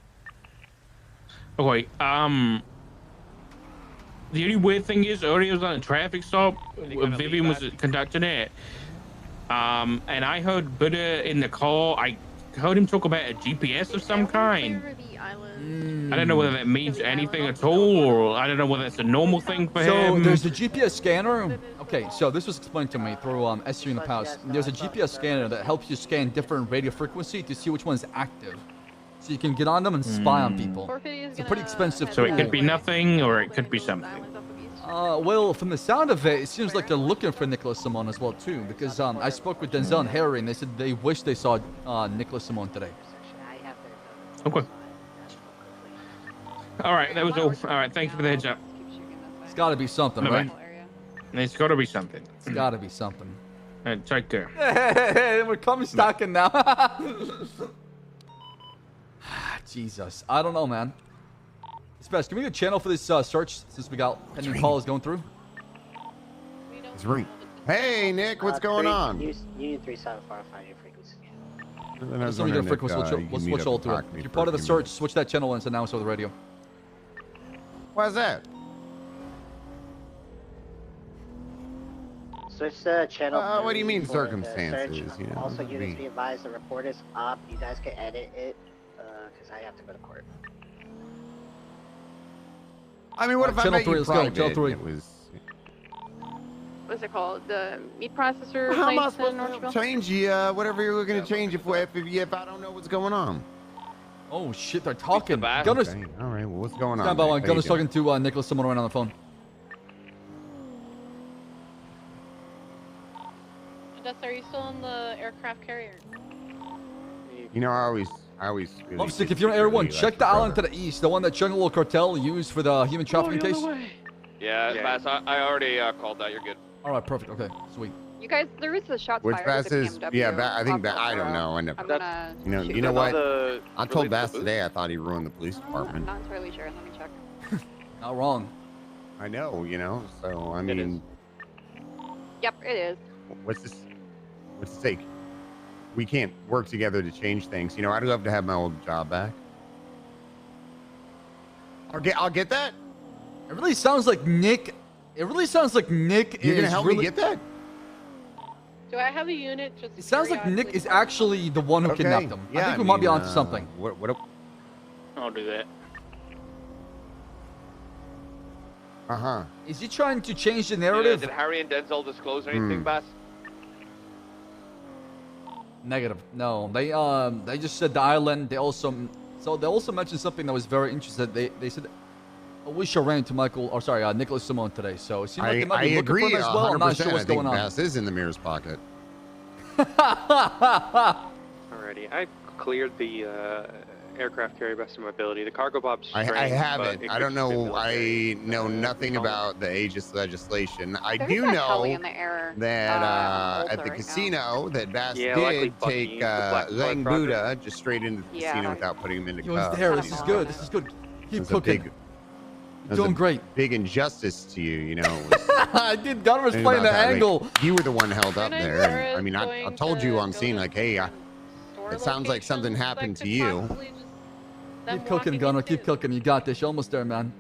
Okay, the only weird thing is earlier was on a traffic stop. Vivian was conducting it. And I heard Buddha in the call. I heard him talk about a GPS of some kind. I don't know whether that means anything at all, or I don't know whether it's a normal thing for So him. there's the GPS scanner. Okay, so this was explained to me through SU in the past. There's a GPS scanner that helps you scan different radio frequency to see which one's active. So you can get on them and spy on people. It's a pretty expensive So it tool. could be nothing, or it could be something. Well, from the sound of it, it seems like they're looking for Nicholas Simone as well too. Because I spoke with Denzel and Harry, and they said they wish they saw Nicholas Simone today. Okay. All right, that was all. All right, thank you for the heads up. It's got to be something, Bye-bye. right? It's got to be something. It's got to be something. Take care. Hey, we're coming stocking now. Jesus, I don't know, man. Dispatch, can we get a channel for this search since we got pending calls going through? It's Reed. Hey, Nick, what's going on? Union 3745, your frequency. I was Just let me get a wondering frequency. if, Switch, you we'll can meet switch up all and through it. talk to me If you're for part a of the few search, minutes. switch that channel and it's announced over the radio. Why's that? Switch the channel. What do you mean for the circumstances, search. you know, Also, what do you units mean? be advised the report is up. You guys can edit it because I have to go to court. I mean, what if I Channel met 3, you let's go. private? Channel 3. It was. What's it called? The meat processor How am I place in supposed to Northville? change you? Whatever you're looking to change if I don't know what's going on. Oh shit, they're talking. Gunner's. Okay, all right, well, what's going on? Stand by Nick? one. How you Gunner's doing? talking to Nicholas Simone right on the phone. Dustin, are you still on the aircraft carrier? You know, I always. Really Lovesick, if you're on Air 1, check the island to the east, the one that Jungle Cartel used for the human trafficking case. Yeah, Bass, I already called that. You're good. All right, perfect. Okay, sweet. You guys, there is a shots Which fired. Bass at the is? BMW Yeah, I think that. I don't off know. I never. I'm gonna shoot You know what? the- I told Bass today I thought he ruined the police I'm department. not entirely sure. Let me check. Not wrong. I know, you know. So I mean, Yep, it is. what's this? What's the stake? We can't work together to change things. You know, I'd love to have my old job back. I'll get that. It really sounds like Nick. It really sounds like Nick You're is gonna help really, me get that? Do I have a unit just It sounds like Nick is actually the one who Okay. kidnapped him. Yeah, I think we might be mean, onto something. What? I'll do that. Is he trying to change the Did, narrative? did Harry and Denzel disclose anything, Bass? Negative. No, they just said the island. They also mentioned something that was very interesting. They said Alicia ran into Nicholas Simone today. So it seemed like they might be looking for him as well. I'm not sure what's going on. Bass is in the mirror's pocket. Alrighty, I cleared the aircraft carrier best of my ability. The cargo bob's I strange, haven't. but it I don't could fit know. military. I know nothing about the Aegis legislation. I There's do a heli know in the air, that Ulta at the right casino that Bass Yeah, likely did fucking take the black Lang colored Buddha just straight into the Yeah. casino without putting him into He was cuffs. there. This is good. This is good. Keep That's cooking. That's Doing a great. Big injustice to you, you know. I did. Gunner was playing the angle. Like, you were the one held up there. And, I mean, I told you on scene, like, hey, it sounds like something happened to you. Keep cooking, Gunner. Keep cooking. You got this. You're almost there, man.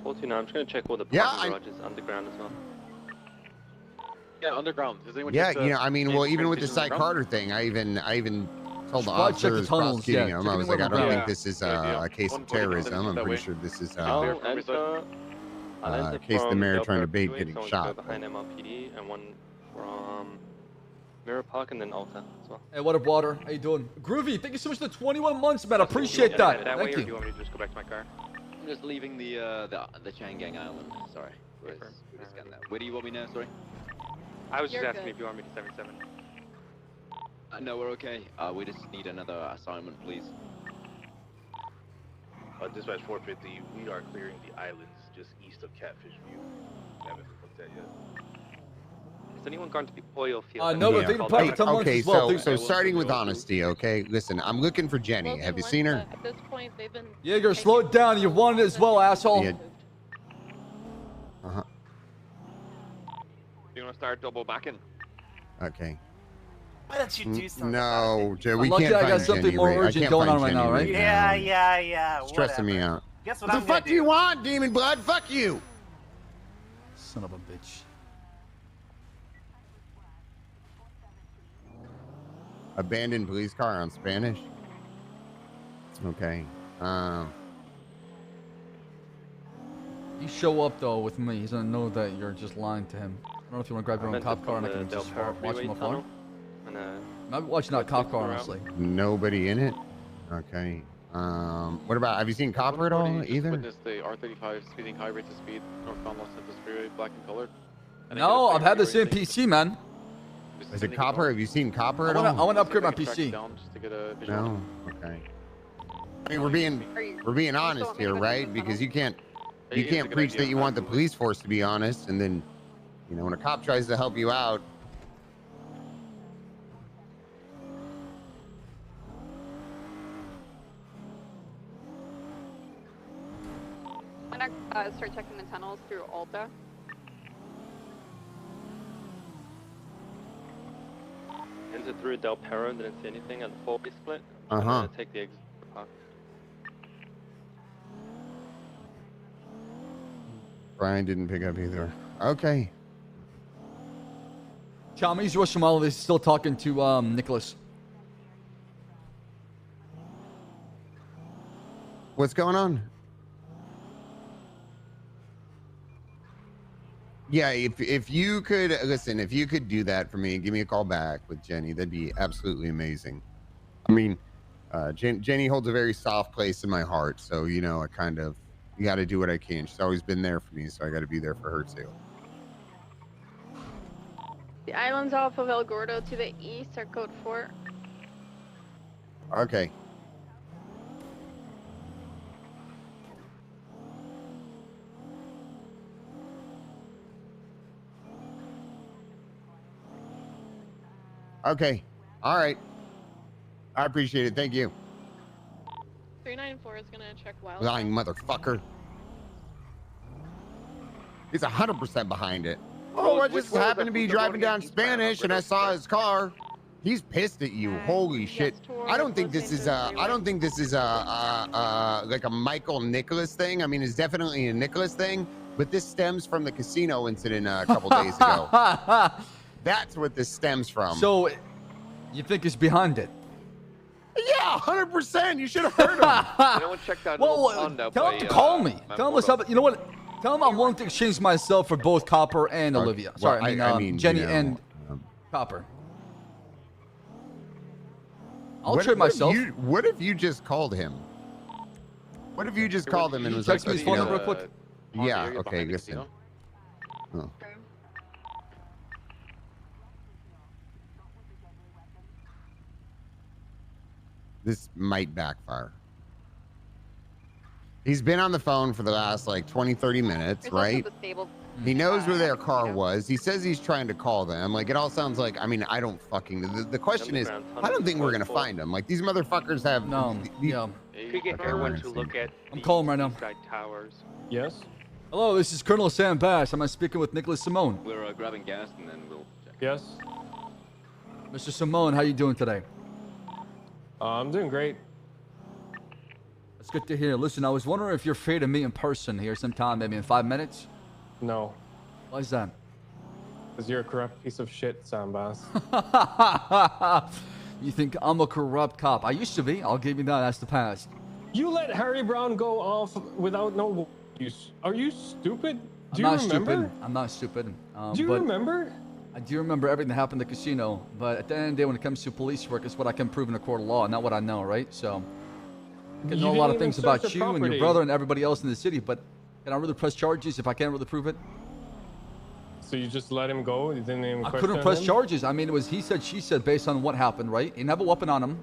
14, I'm just gonna check all the Yeah, parking garages underground as well. Yeah, underground. Does anyone Yeah, just, you know, I mean, well, even with the stations Cy Carter thing, I even told the Should probably check the officers tunnels, prosecuting yeah. him. Check I was the like, I don't tunnels. think this is a case of terrorism. I'm pretty sure this is I'll a enter case of the mayor Del trying to bait Freeway, getting someone shot. behind MLPD, and one from Mirror Park, and then Alta as well. Hey, what up, Water? How you doing? Groovy, thank you so much for the 21 months, man. I appreciate that. That way, Thank or do you you. want me to just go back to my car? I'm just leaving the Chain Gang Island. Sorry. Where do you want me now? Sorry. I was just You're asking good. if you want me to 77. No, we're okay. We just need another assignment, please. Dispatch 450, we are clearing the islands just east of Catfish View. We haven't looked at yet. Has anyone gone to the oil field? No, but they can probably tell Okay, as well. so starting with honesty, okay? Listen, I'm looking for Jenny. Have you seen her? At this point, they've been. Jaeger, slow it down. You won it as well, asshole. Yeah. You want to start double backing? Okay. Why don't you do something? No, Joe, we lucky can't I find got something Jenny more I urgent can't going find on right Jenny now, right? Yeah. Stressing me out. Guess what What I'm the gonna fuck do you want, Demon Blood? Fuck you. Son of a bitch. Abandoned police car on Spanish. Okay. You show up though with me. He's gonna know that you're just lying to him. I don't know if you want to grab your own cop car and I can just watch him afar. I'm watching that cop car, honestly. Nobody in it. Okay. What about? Have you seen Copper at all? Either? Witnessed the R35 speeding high rates of speed northbound Los Santos Freeway, black and colored. No, I've had the same PC, man. Is it Copper? Have you seen Copper at I all? want to upgrade my PC. No. Okay. I mean, we're being honest here, right? Because you can't preach that you want the police force to be honest, and then, you know, when a cop tries to help you out. I'm gonna start checking the tunnels through Alta. Entered through Del Perro, didn't see anything at the 4B split. Take the exit. Brian didn't pick up either. Okay. Chalmers Rushmall is still talking to Nicholas. What's going on? Yeah, if you could listen, if you could do that for me and give me a call back with Jenny, that'd be absolutely amazing. I mean, Jenny holds a very soft place in my heart, so you know, I kind of got to do what I can. She's always been there for me, so I got to be there for her too. The islands off of El Gordo to the east are code 4. Okay. Okay. All right. I appreciate it. Thank you. 394 is gonna check wild. Lying motherfucker. He's 100% behind it. Oh, I just happened to be driving down Spanish and I saw his car. He's pissed at you. Holy shit. I don't think this is like a Michael Nicholas thing. I mean, it's definitely a Nicholas thing, but this stems from the casino incident a couple days ago. That's what this stems from. So, you think he's behind it? Yeah, Yeah, 100%. You should have heard him. No one checked out. Tell him to call me. Tell him what's up. You know what? Tell him I'm willing to exchange myself for both Copper and Olivia. Sorry, I mean, Jenny you know, and Copper. I'll trade myself. What if you just called him? What if you just called him and was like, text me his phone number real quick? Yeah. Okay. Listen. Oh. This might backfire. He's been on the phone for the last like 20, 30 minutes, right? He knows where their car was. He says he's trying to call them. Like, it all sounds like, I mean, I don't fucking, the question is, I don't think we're going to find them. Like, these motherfuckers have. No, yeah. Could get everyone to look at I'm calling right now. side towers. Yes? Hello, this is Colonel Sam Bass. Am I speaking with Nicholas Simone? We're grabbing gas and then we'll check. Yes? Mr. Simone, how you doing today? I'm doing great. That's good to hear. Listen, I was wondering if you're free to meet in person here sometime, maybe in 5 minutes? No. Why is that? Because you're a corrupt piece of shit, Sam Bass. You think I'm a corrupt cop? I used to be. I'll give you that. That's the past. You let Harry Brown go off without no use. Are you stupid? Do you I'm not remember? stupid. I'm not stupid. Do you remember? I do remember everything that happened in the casino, but at the end of the day, when it comes to police work, it's what I can prove in a court of law, not what I know, right? So, I can know a lot of things about you and your brother and everybody else in the city, but can I really press charges if I can't really prove it? So you just let him go? You didn't even I question couldn't press him? charges. I mean, it was he said, she said, based on what happened, right? He didn't have a weapon on him.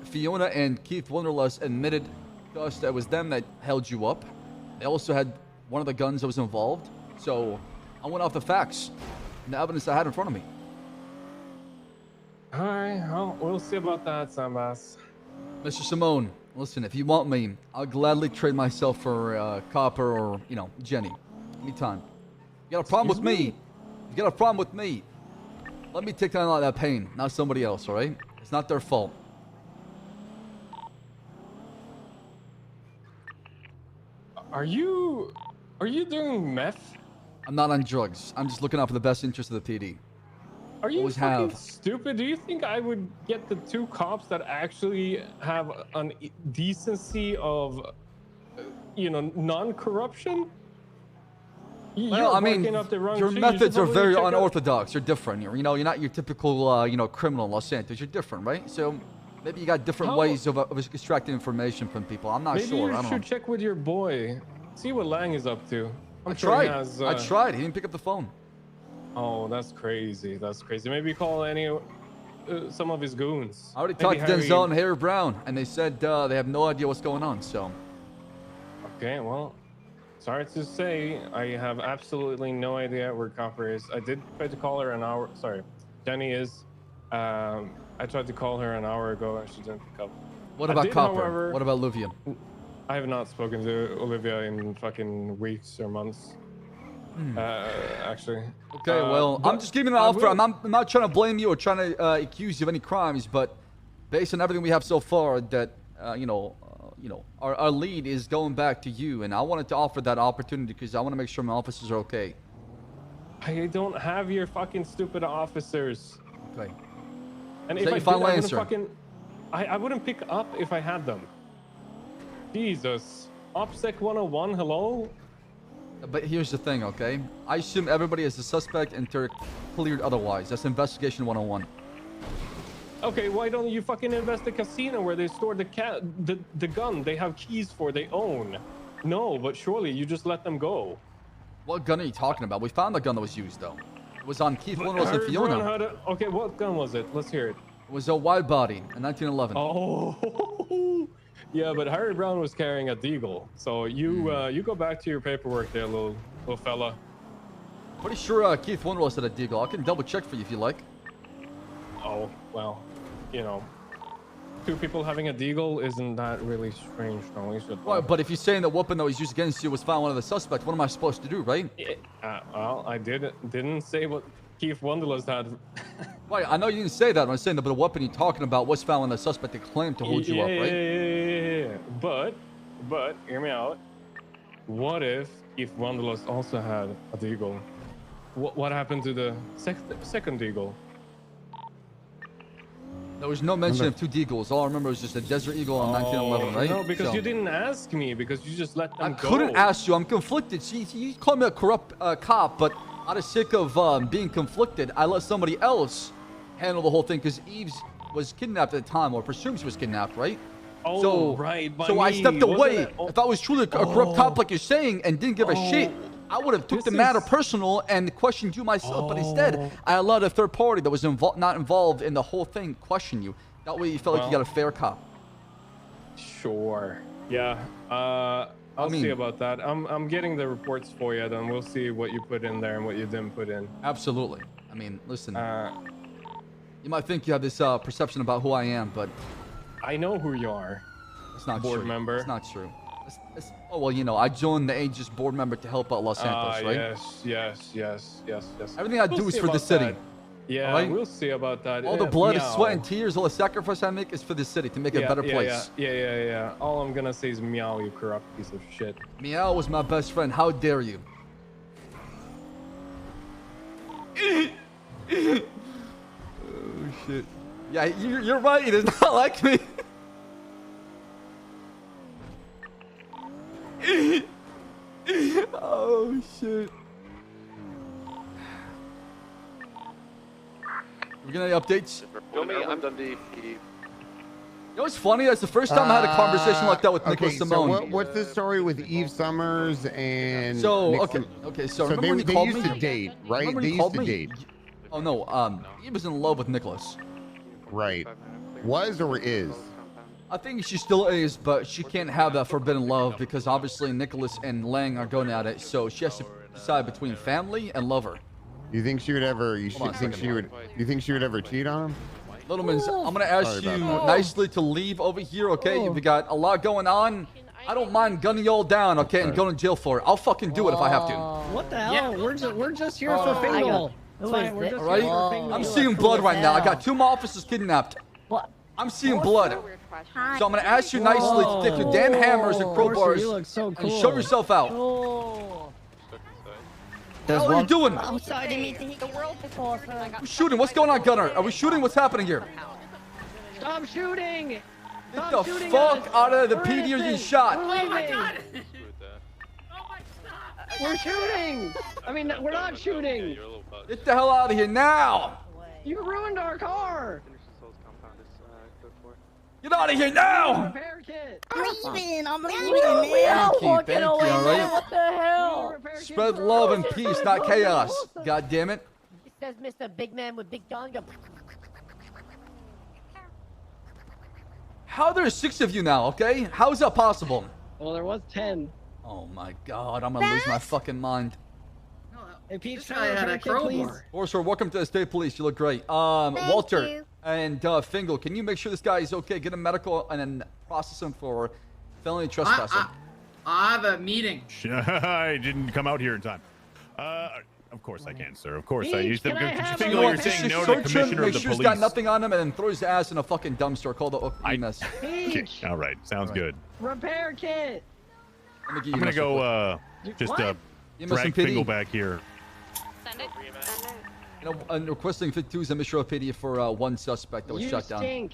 Fiona and Keith Wunderlust admitted to us that it was them that held you up. They also had one of the guns that was involved. So I went off the facts and the evidence I had in front of me. All right, well, we'll see about that, Sam Bass. Mr. Simone, listen, if you want me, I'll gladly trade myself for Copper or, you know, Jenny. Anytime. You got a problem with me? You got a problem with me? Let me take down all that pain, not somebody else, all right? It's not their fault. Are you doing meth? I'm not on drugs. I'm just looking out for the best interest of the PD. Are you Always fucking have. stupid? Do you think I would get the two cops that actually have an decency of, you know, non-corruption? Well, I mean, up the wrong your shit. methods are very check out- unorthodox. You're different. You're not your typical, criminal in Los Santos. You're different, right? So maybe you got different ways of extracting information from people. I'm not Maybe sure. I you don't should know. check with your boy. See what Lang is up to. I I'm sure he tried. has, I tried. He didn't pick up the phone. Oh, that's crazy. That's crazy. Maybe call some of his goons. I already Maybe talked to Harry- Denzel and Harry Brown, and they said they have no idea what's going on. So Okay, well, sorry to say, I have absolutely no idea where Copper is. I did try to call her an hour. Sorry, Jenny is. I tried to call her an hour ago, and she didn't pick up. what I about did, Copper? however- What about Olivia? I have not spoken to Olivia in fucking weeks or months. Actually. Okay, well, I'm just giving an offer. I'm not trying to blame you or trying to accuse you of any crimes, but based on everything we have so far, that our lead is going back to you, and I wanted to offer that opportunity because I want to make sure my officers are okay. I don't have your fucking stupid officers. Okay. And Is if that I your did, final I wouldn't answer? fucking, I wouldn't pick up if I had them. Jesus. OPSEC 101, hello? But here's the thing, okay? I assume everybody is a suspect until cleared otherwise. That's investigation 101. Okay, why don't you fucking invest the casino where they store the gun they have keys for, they own? No, but surely you just let them go. What gun are you talking about? We found the gun that was used, though. It was on Keith Wunderlust and Harry Fiona. Brown had okay, what gun was it? Let's hear it. It was a wide body in 1911. Oh, yeah, but Harry Brown was carrying a deagle. So you go back to your paperwork there, little fella. Pretty sure Keith Wunderlust had a deagle. I can double check for you if you like. Oh, well, you know, two people having a deagle isn't that really strange, no? You should. Well, but if you're saying the weapon that was used against you was found one of the suspects, what am I supposed to do, right? Well, I didn't say what Keith Wunderlust had. Right, I know you didn't say that. I'm saying that, but the weapon you're talking about was found when the suspect that claimed to hold you up, right? Yeah. But hear me out. What if Keith Wunderlust also had a deagle? What happened to the second deagle? There was no mention of 2 deagles. All I remember was just a Desert Eagle on 1911, right? No, because So- you didn't ask me, because you just let them I go. couldn't ask you. I'm conflicted. See, you called me a corrupt cop, but out of sake of being conflicted, I let somebody else handle the whole thing because Eves was kidnapped at the time, or presumed she was kidnapped, right? Oh, so, right. by So I me, stepped wasn't away. it? Oh. If I was truly a corrupt cop like you're saying and didn't give a shit, I would have took the matter personal and questioned you myself. But instead, I allowed a third party that was not involved in the whole thing question you. That way you felt like you got a fair cop. Sure. Yeah. I'll see about that. I'm getting the reports for you. Then we'll see what you put in there and what you didn't put in. Absolutely. I mean, listen. You might think you have this perception about who I am, but I know who you are. It's not board true. member. It's not true. Oh well, you know, I joined the Aegis board member to help out Los Santos, right? Yes. Everything I do is for the city. Yeah, Alright? we'll see about that. All the blood, sweat, and tears, all the sacrifice I make is for the city to make it a better place. Yeah. All I'm gonna say is meow, you corrupt piece of shit. Meow was my best friend. How dare you? Oh shit. Yeah, you're right. It is not like me. Oh shit. We got any updates? Show me, I'm done the. You know what's funny? That's the first time I had a conversation like that with Nicholas Simone. So what's the story with Eve Summers and? So Nick okay. So So remember they, when you they called used me? to date, right? Remember when They you used called to me? date. Oh no. He was in love with Nicholas. Right. Was or is? I think she still is, but she can't have that forbidden love because obviously Nicholas and Lang are going at it. So she has to decide between family and lover. You think she would ever? You Hold on a think second. she would? You think she would ever cheat on him? Littlemans, I'm gonna ask Sorry you about that. nicely to leave over here, okay? We got a lot going on. I don't mind gunning you all down, okay, and going to jail for it. I'll fucking do it if I have to. What the hell? We're just here for Fingal. It's fine. We're just All right? here for Fingal. I'm seeing blood right now. I got 2 of my officers kidnapped. What? I'm seeing blood. So I'm gonna ask you nicely to take your damn hammers and crowbars You look so and cool. show yourself out. What are you doing? I'm sorry to meet the world before. We're shooting. What's going on, Gunner? Are we shooting? What's happening here? Stop shooting! Get the fuck out of the PD or you get shot. We're leaving. We're shooting! I mean, we're not shooting! Get the hell out of here now! You ruined our car! Get out of here now! Repair kit! I'm leaving, man. Thank you, thank you, all right? What the hell? Spread love and peace, not chaos. God damn it. It says Mr. Big Man with Big Gun. How there's 6 of you now, okay? How is that possible? Well, there was 10. Oh my god, I'm gonna lose my fucking mind. Hey, Pete, guy had a crowbar. Forcer, welcome to the state police. You look great. Walter you. and Fingal, can you make sure this guy is okay? Get him medical and then process him for felony trespassing. I have a meeting. I didn't come out here in time. Of course I can, sir. Of course I Pete, used to. can I have Fingal, you're saying no to the commissioner make of the sure he's police. got nothing on him and then throw his ass in a fucking dumpster called the EMS. Okay, all right, sounds good. Repair kit! Let me get I'm gonna go. Just What? EMS drag and PD. Fingal back here. Send it. You know, I'm requesting 52's and Mission PD for 1 suspect that was You shot down. stink.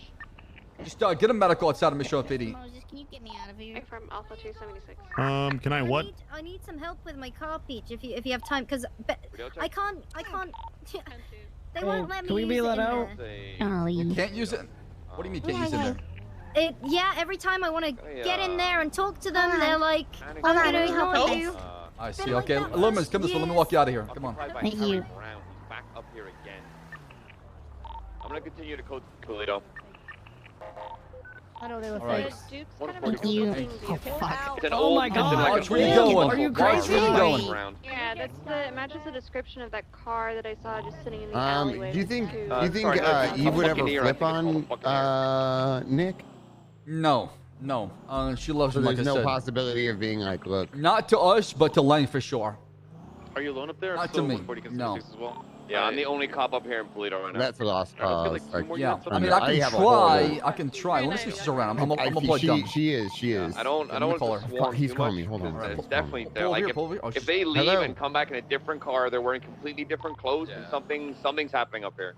Just get a medical outside of Mission PD. Moses, can you get me out of here? From Alpha 276. Can I what? I need some help with my car, Peach, if you have time, because I can't. They won't let me. Can we be use let it in out? there. You can't use it? What do you mean can't use it in there? Yeah, every time I want to get in there and talk to them, they're like, I'm gonna ignore you. I see, okay. Lumens, come this way. Let me walk you out of here. Come on. Thank you. Back up here again. I'm gonna continue to code Toledo. I know they were All right. fake. Thank you. Oh, fuck. It's an Oh old, my it's an God. like Watch an where you old- going. Are you Watch where crazy? you going. Round. Yeah, that's the matches the description of that car that I saw just sitting in the alleyway. Do you think sorry, no, Eve would fucking ever ear, I flip think it's called a fucking on Nick? No. She loves So him, like there's I no said. possibility of being like, look. Not to us, but to Lang for sure. Are you alone up there? Not So to me, 140 no. as well? Yeah, I'm the only cop up here in Toledo right now. That's a lost I feel cause. like two Like, more Yeah, units up I mean, there. I can have a whole try. I can try. Let me see if she's around. I'm a blood dumb. She is. I don't Let me want call to her. swarm He's too calling much. me. Hold on. Alright, It's pull definitely over there. here, Like pull over here. Oh, if they leave Hello. and come back in a different car, they're wearing completely different clothes, and something's happening up here.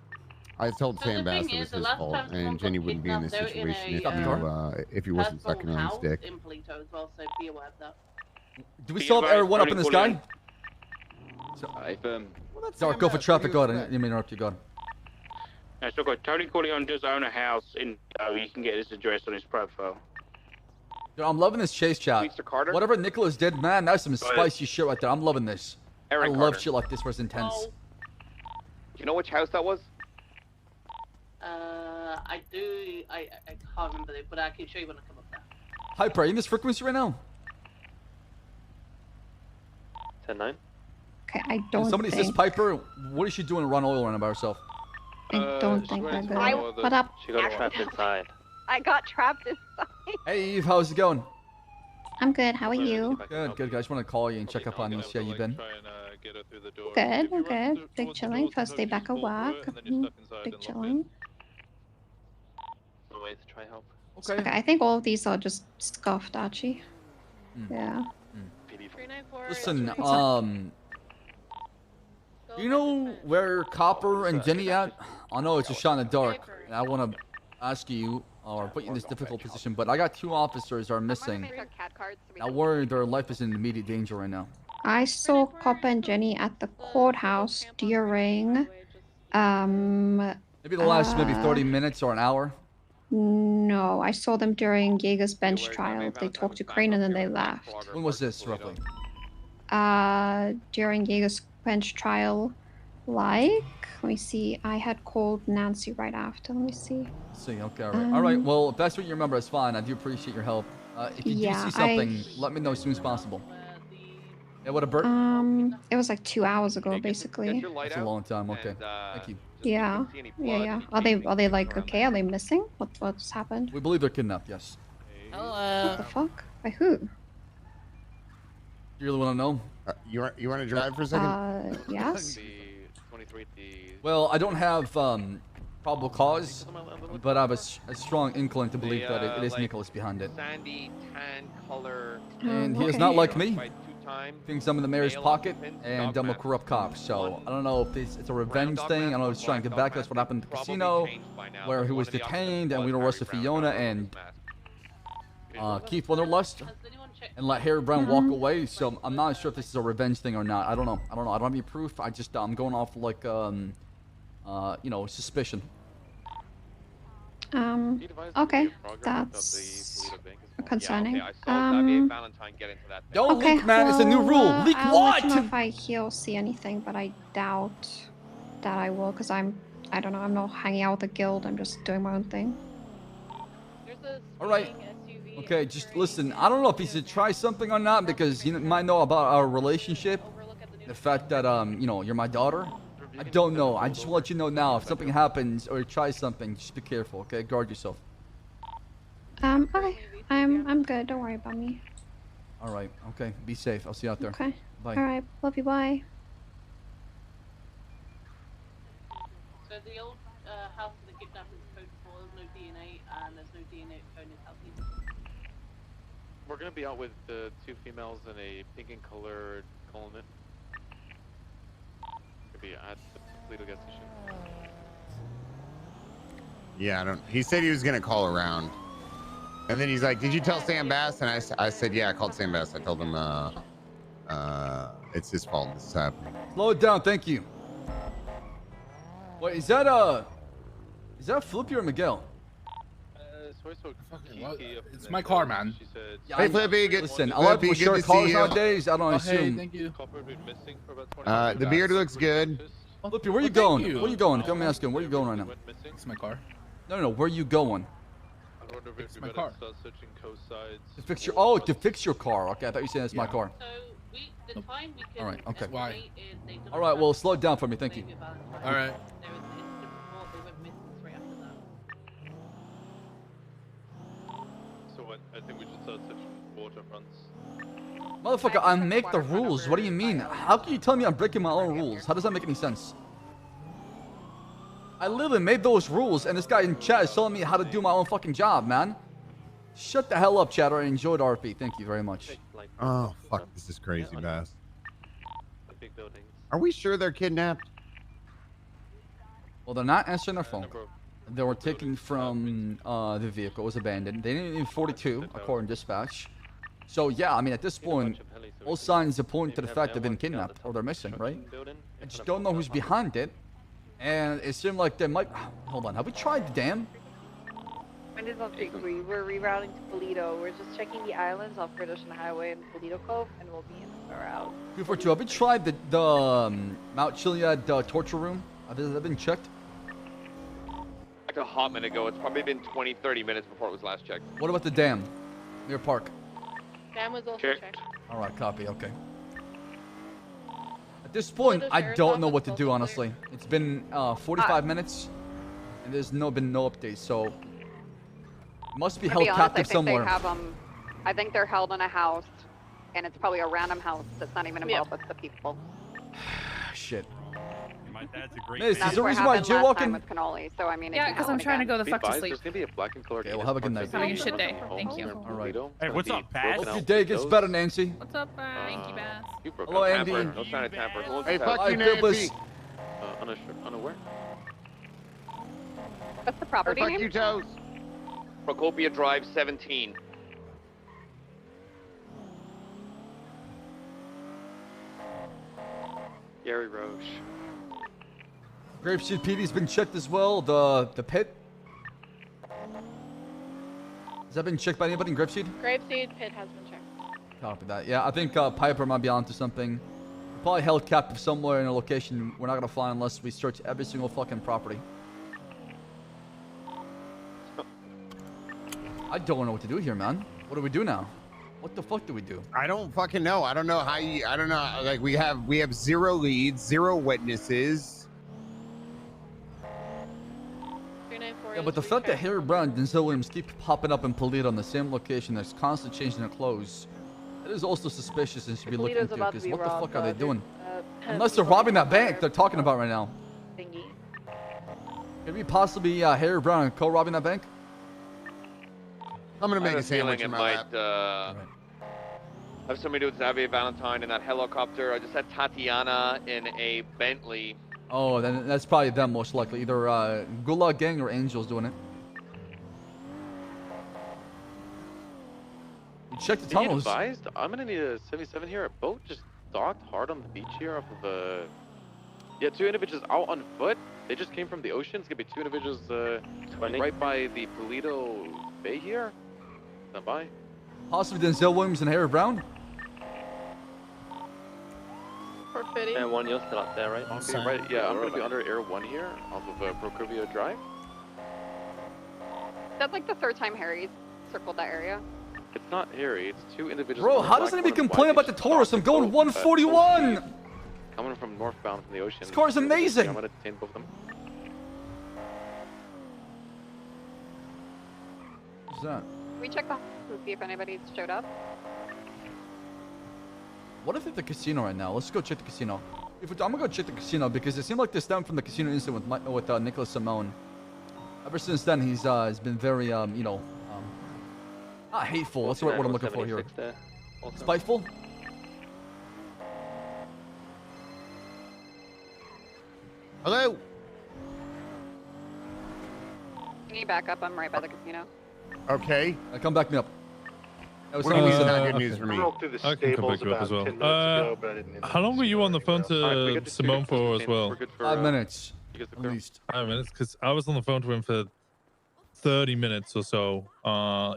I told So Sam the Bass thing it is, was the his last fault, time someone and Jenny got wouldn't be in this kidnapped, they're in situation if he wasn't personal sucking on his house dick. in Polito as well, so be aware of that. Do we still have everyone up in the sky? Sorry, go for traffic. Go ahead. You may interrupt you. Go ahead. Yeah, so good. Tony Corleone does own a house in. You can get his address on his profile. Dude, I'm loving this chase chat. Whatever Nicholas did, man, that's some spicy shit right there. I'm loving this. Aaron I love Carter. shit like this where it's intense. Do you know which house that was? I do. I can't remember it, but I can show you when I come up there. Hyper, are you in this frequency right now? 10-9. Okay, I don't Somebody think... says Piper, what is she doing to run oil running by herself? I don't think they're good. What up? She got trapped inside. I got trapped inside. Hey Eve, how's it going? I'm good. How are you? Good, good. I just want to call you and check up on you, see how you've been. Good, I'm good. Big chilling. First day back at work. Big chilling. Ways to try help. Okay, I think all of these are just scuffed, actually. Yeah. Listen, do you know where Copper and Jenny at? I know it's a shot in the dark, and I want to ask you, or put you in this difficult position, but I got 2 officers are missing. I worry their life is in immediate danger right now. I saw Copper and Jenny at the courthouse during, Maybe the last maybe 30 minutes or an hour. No, I saw them during Jaeger's bench trial. They talked to Crane and then they left. When was this, roughly? During Jaeger's bench trial, like, let me see, I had called Nancy right after. Let me see. See, okay, all right. All right, well, if that's what you remember, it's fine. I do appreciate your help. If you do see something, let me know as soon as possible. Yeah, what a bird? It was like 2 hours ago, basically. That's a long time. Okay, thank you. Yeah, yeah. Are they like okay? Are they missing? What's happened? We believe they're kidnapped. Yes. What the fuck? By who? You really want to know? You want to drive for a second? Yes. Well, I don't have probable cause, but I have a strong inkling to believe that it is Nicholas behind it. Sandy tan color. And he is not like me. Thinks I'm in the mayor's pocket, and I'm a corrupt cop. So I don't know if it's a revenge thing. I don't know if he's trying to get back. That's what happened at the casino, where he was detained, and we arrested Fiona and Keith Wonderlust, and let Harry Brown walk away. So I'm not sure if this is a revenge thing or not. I don't know. I don't have any proof. I'm going off like you know, suspicion. Okay, that's concerning. Don't okay, leak, man. It's a new rule. Leak I'll what? let you know if I hear or see anything, but I doubt that I will, because I don't know, I'm not hanging out with the guild. I'm just doing my own thing. All right. Okay, just listen. I don't know if he should try something or not, because he might know about our relationship. The fact that you know, you're my daughter. I don't know. I just want to let you know now. If something happens or you try something, just be careful. Okay, guard yourself. Okay. I'm good. Don't worry about me. All right. Okay. Be safe. I'll see you out there. Okay. Bye. All right. Love you. Bye. So the old house that the kidnappers code for, there's no DNA, and there's no DNA phone in house either. We're gonna be out with the 2 females in a pink and colored Coleman. Could be at the Toledo gas station. Yeah, I don't. He said he was gonna call around, and then he's like, "Did you tell Sam Bass?" And I said, "Yeah, I called Sam Bass. I told him it's his fault. This is happening." Slow it down. Thank you. Wait, is that Flippy or Miguel? It's my car, man. Hey, Flippy, good. Listen, a lot of people share cars nowadays. I don't assume. Hey, thank you. The beard looks good. Flippy, where you going? Where you going? Come ask him. Where you going right now? It's my car. No. Where you going? It's my car. To fix your to fix your car. Okay, I thought you said it's my car. The time we can All right. Okay. Why? All right. Well, slow it down for me. Thank you. All right. So I think we should start searching waterfronts. Motherfucker, I make the rules. What do you mean? How can you tell me I'm breaking my own rules? How does that make any sense? I literally made those rules, and this guy in chat is telling me how to do my own fucking job, man. Shut the hell up, chatter. I enjoyed RP. Thank you very much. Oh, fuck. This is crazy, Bass. Are we sure they're kidnapped? Well, they're not answering their phone. They were taken from the vehicle. It was abandoned. They didn't need 42, according to dispatch. So, yeah, I mean, at this point, all signs are pointing to the fact they've been kidnapped or they're missing, right? I just don't know who's behind it. And it seemed like they might... Hold on. Have we tried the dam? We were rerouting to Polito. We're just checking the islands off British Highway and Polito Cove, and we'll be in our route. 242. Have we tried the Mount Chiliad torture room? Have they been checked? Like a hot minute ago. It's probably been 20, 30 minutes before it was last checked. What about the dam near Park? Dam was also checked. All right, copy. Okay. At this point, I don't know what to do, honestly. It's been 45 minutes, and there's been no updates, so must be held captive somewhere. I think they're held in a house, and it's probably a random house that's not even involved with the people. Shit. My dad's a great. Miss, is there a reason why you're walking? With cannoli, so I mean, yeah, because I'm trying to go the fuck to sleep. There's gonna be a black and colored. Okay, well, have a good night. Having a shit day. Thank you. All right. Hey, what's up, Pat? Hope your day gets better, Nancy. What's up, Thank you, Bass. Hello, Andy. No sign of tamper. Hey, fuck you, Nancy. Unaware. What's the property Fuck name? you, Toes. Procopia Drive 17. Gary Roche. Grapeseed PD's been checked as well. The pit. Has that been checked by anybody in Grapeseed? Grapeseed pit has been checked. Copy that. Yeah, I think Piper might be onto something. Probably held captive somewhere in a location we're not gonna find unless we search every single fucking property. I don't know what to do here, man. What do we do now? What the fuck do we do? I don't fucking know. I don't know how you. I don't know. Like we have 0 leads, 0 witnesses. Yeah, but the fact that Harry Brown and Denzel Williams keep popping up in Polito on the same location, that's constantly changing their clothes, that is also suspicious and should be looked into. Because what the fuck are they doing? Unless they're robbing that bank they're talking about right now. Maybe possibly Harry Brown co-robbing that bank. I'm gonna make a feeling sandwich it in my might lap. have something to do with Xavier Valentine in that helicopter. I just had Tatiana in a Bentley. Oh, then that's probably them most likely. Either Gulag Gang or Angels doing it. You check the tunnels. Be advised, I'm gonna need a 77 here. A boat just docked hard on the beach here off of yeah, 2 individuals out on foot. They just came from the ocean. It's gonna be 2 individuals right by the Polito Bay here. Stand by. Possibly Denzel Williams and Harry Brown. And 1, you're still up there, right? Okay, right. Yeah, I'm gonna be under Air 1 here off of Procopia Drive. That's like the 3rd time Harry's circled that area. It's not Harry. It's 2 individuals. Bro, how does anybody complain about the Taurus? I'm going 141. Coming from northbound from the ocean. This car is amazing. I'm gonna detain both of them. What's that? We check the house and see if anybody's showed up. What if it's the casino right now? Let's go check the casino. I'm gonna go check the casino because it seemed like this stemmed from the casino incident with Nicholas Simone. Ever since then, he's been very you know, not hateful. That's what I'm looking for here. Spiteful. Hello. Can you back up? I'm right by the casino. Okay. Come back me up. That was not good news for me. I can come back you up as well. How long were you on the phone to Simone for as well? 5 minutes, at least. 5 minutes, because I was on the phone to him for 30 minutes or so,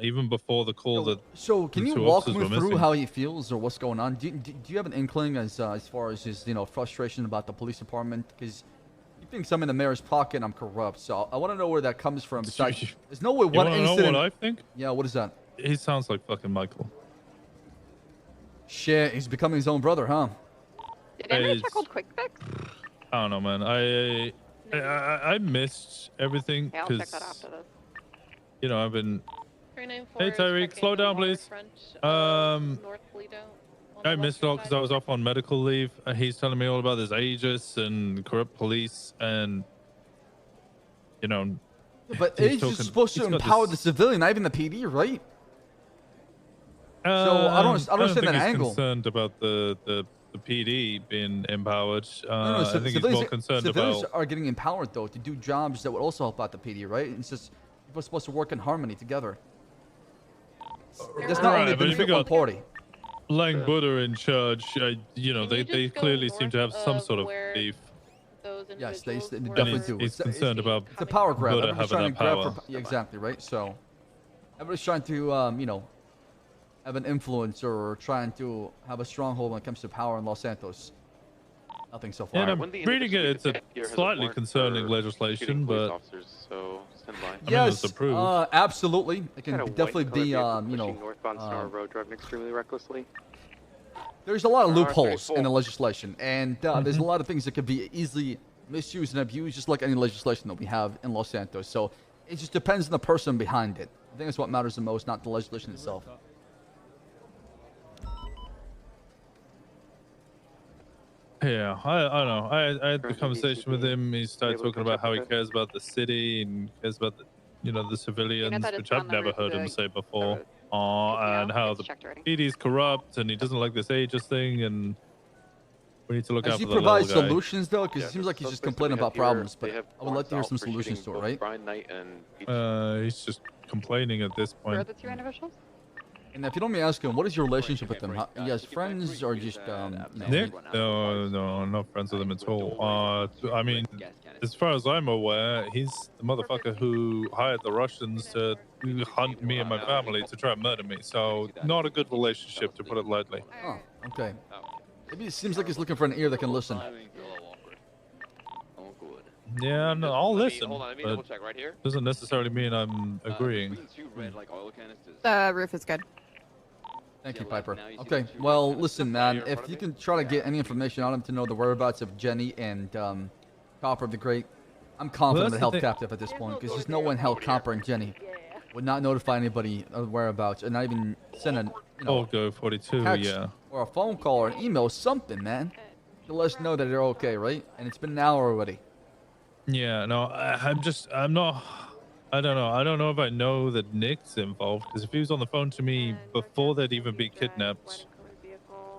even before the call. So can you walk me through how he feels or what's going on? Do you have an inkling as far as his frustration about the police department? Because he thinks I'm in the mayor's pocket and I'm corrupt. So I want to know where that comes from. Besides, there's no way one incident. You know what I think? Yeah, what is that? He sounds like fucking Michael. Shit, he's becoming his own brother, huh? Did anybody check old Quick Fix? I don't know, man. I missed everything. Yeah, I'll check that after this. You know, I've been. 394 Hey Tyreek, slow down, please. North Toledo. I missed it all because I was off on medical leave. He's telling me all about his Aegis and corrupt police, and you know. But Aegis is supposed to empower the civilian, not even the PD, right? So I don't understand that angle. Concerned about the the PD being empowered. No, I think he's more concerned civilians about. are getting empowered though to do jobs that would also help out the PD, right? It's just people are supposed to work in harmony together. There's not only benefit one party. Lang Buddha in charge, you know, they clearly seem to have some sort of beef. Yes, they And definitely do. he's concerned about It's a power grab. Buddha Everybody's having trying that to grab power. for, yeah, exactly, right? So everybody's trying to, you know, have an influence or trying to have a stronghold when it comes to power in Los Santos. Nothing so far. Yeah, and I'm reading it. It's a slightly concerning legislation, but Yes, approved. absolutely. It can definitely be, you know, northbound Sonora Road, driving extremely recklessly. there's a lot of loopholes in the legislation, and there's a lot of things that could be easily misused and abused, just like any legislation that we have in Los Santos. So it just depends on the person behind it. I think that's what matters the most, not the legislation itself. Yeah, I don't know. I had the conversation with him. He started talking about how he cares about the city and cares about the, you know, the civilians, that is which I've on the never roof heard of him the- say before. And how the PD's corrupt and he doesn't like this Aegis thing, and we need to look Does out he for the provide little guy. solutions though? Because it seems like he's just complaining about problems, but I would like to hear some solutions to it, right? Brian Knight and He's just complaining at this Where are point. the two individuals? And if you don't mind me asking, what is your relationship with them? You guys friends or just, you know? Nick? No, not friends with him at all. I mean, as far as I'm aware, he's the motherfucker who hired the Russians to hunt me and my family to try and murder me. So, not a good relationship, to put it lightly. Oh, okay. Maybe it seems like he's looking for an ear that can listen. Yeah, no, I'll listen, Hold on, let me double but check right here. doesn't necessarily mean I'm agreeing. The roof is good. Thank you, Piper. Okay, well, listen, man. If you can try to get any information on him to know the whereabouts of Jenny and Copper the Great, I'm confident that's they're the held thing. captive at this point because there's no one held Copper and Jenny would not notify anybody of the whereabouts and not even send a Go 42, text yeah. or a phone call or an email, something, man, to let us know that they're okay, right? And it's been an hour already. Yeah, no, I'm not, I don't know. I don't know if I know that Nick's involved, because if he was on the phone to me before they'd even be kidnapped,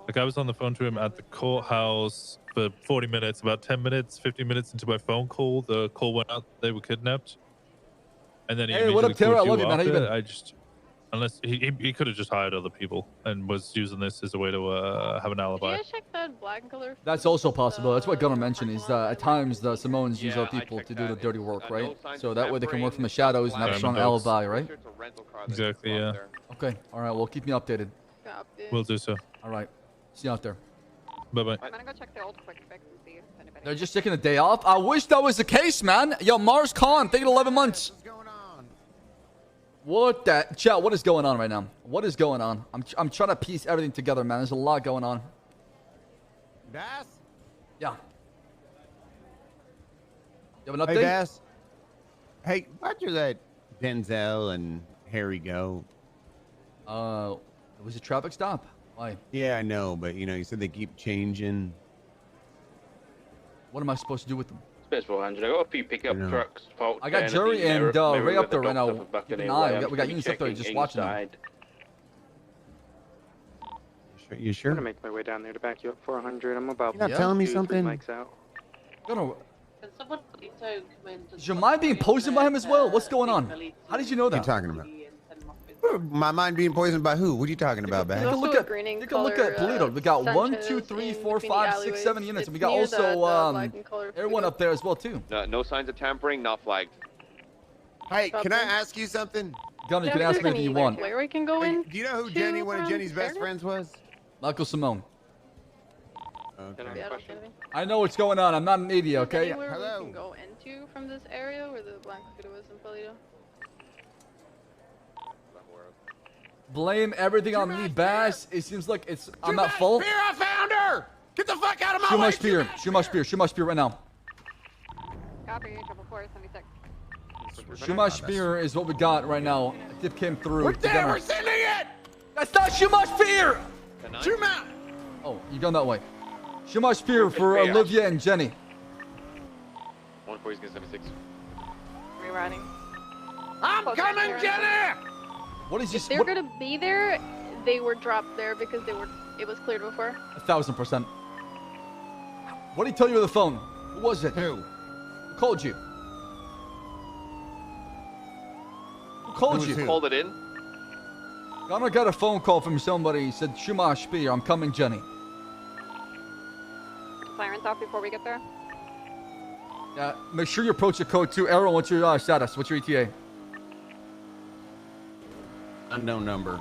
like I was on the phone to him at the courthouse for 40 minutes, about 10 minutes, 15 minutes into my phone call, the call went out, they were kidnapped. And then he Hey, what up, immediately Tara? called I love you, man. How you after. been? I just, unless he could have just hired other people and was using this as a way to have an alibi. Did you guys check that black color? That's also possible. That's what Gunnar mentioned. Is at times the Samoans use other people to do the dirty work, right? So that way they can work from the shadows and have a strong Diamond dogs. alibi, right? Exactly, yeah. Okay. All right. Well, keep me updated. Will do so. All right. See you out there. Bye-bye. I'm gonna go check the old quick fix and see if anybody. They're just taking a day off. I wish that was the case, man. Yo, Mars Khan, taking 11 months. What that chat? What is going on right now? What is going on? I'm trying to piece everything together, man. There's a lot going on. Bass? Yeah. You have an update? Hey, Bass. Hey, why'd you let Denzel and Harry go? It was a traffic stop. Why? Yeah, I know, but you know, you said they keep changing. What am I supposed to do with them? Baseball, Angela. I got a few pickup trucks. I got Jerry and Ray up there right now. Keep an eye. We got units up there just watching them. You sure? I'm gonna make my way down there to back you up for 100. I'm about. You're not telling me 2-3 something? mics out. Gonna. Can someone please come in? Is your mind being poisoned by him as well? What's going on? How did you know What are you that? talking about? My mind being poisoned by who? What are you talking about, Bass? Take a look at Polito. We got 1, 2, 3, 4, 5, 6, 7 units, and we got also everyone up there as well too. No signs of tampering, not flagged. Hey, can I ask you something? Gunner, you can ask me anything you want. Where we can go in? Do you know who Jenny, one of Jenny's best friends was? Michael Simone. Okay. I know what's going on. I'm not an idiot, okay? Anywhere we can go into from this area where the Blanco Fido was in Polito? Blame everything on me, Bass. It seems like I'm at fault. Spear, I found her! Get the fuck out of my Shoot way! my spear. Shoot my spear. Shoot my spear right now. Copy, 476. Shoot my spear is what we got right now. A tip came through. We're to there, Gunner. we're sending it! That's not shoot my spear! Shoot my... Oh, you going that way. Shoot my spear for Olivia and Jenny. 140 Rewriting. I'm coming, Jenny! What is this? If they're gonna be there, they were dropped there because it was cleared before. 1,000%. What did he tell you on the phone? Who was it? Who? Who called you? Who called you? Called it in. Gunnar got a phone call from somebody. He said, Shuma Spear, I'm coming, Jenny. Sirens off before we get there. Yeah, make sure you approach the code 2. Arrow, what's your status? What's your ETA? Unknown number.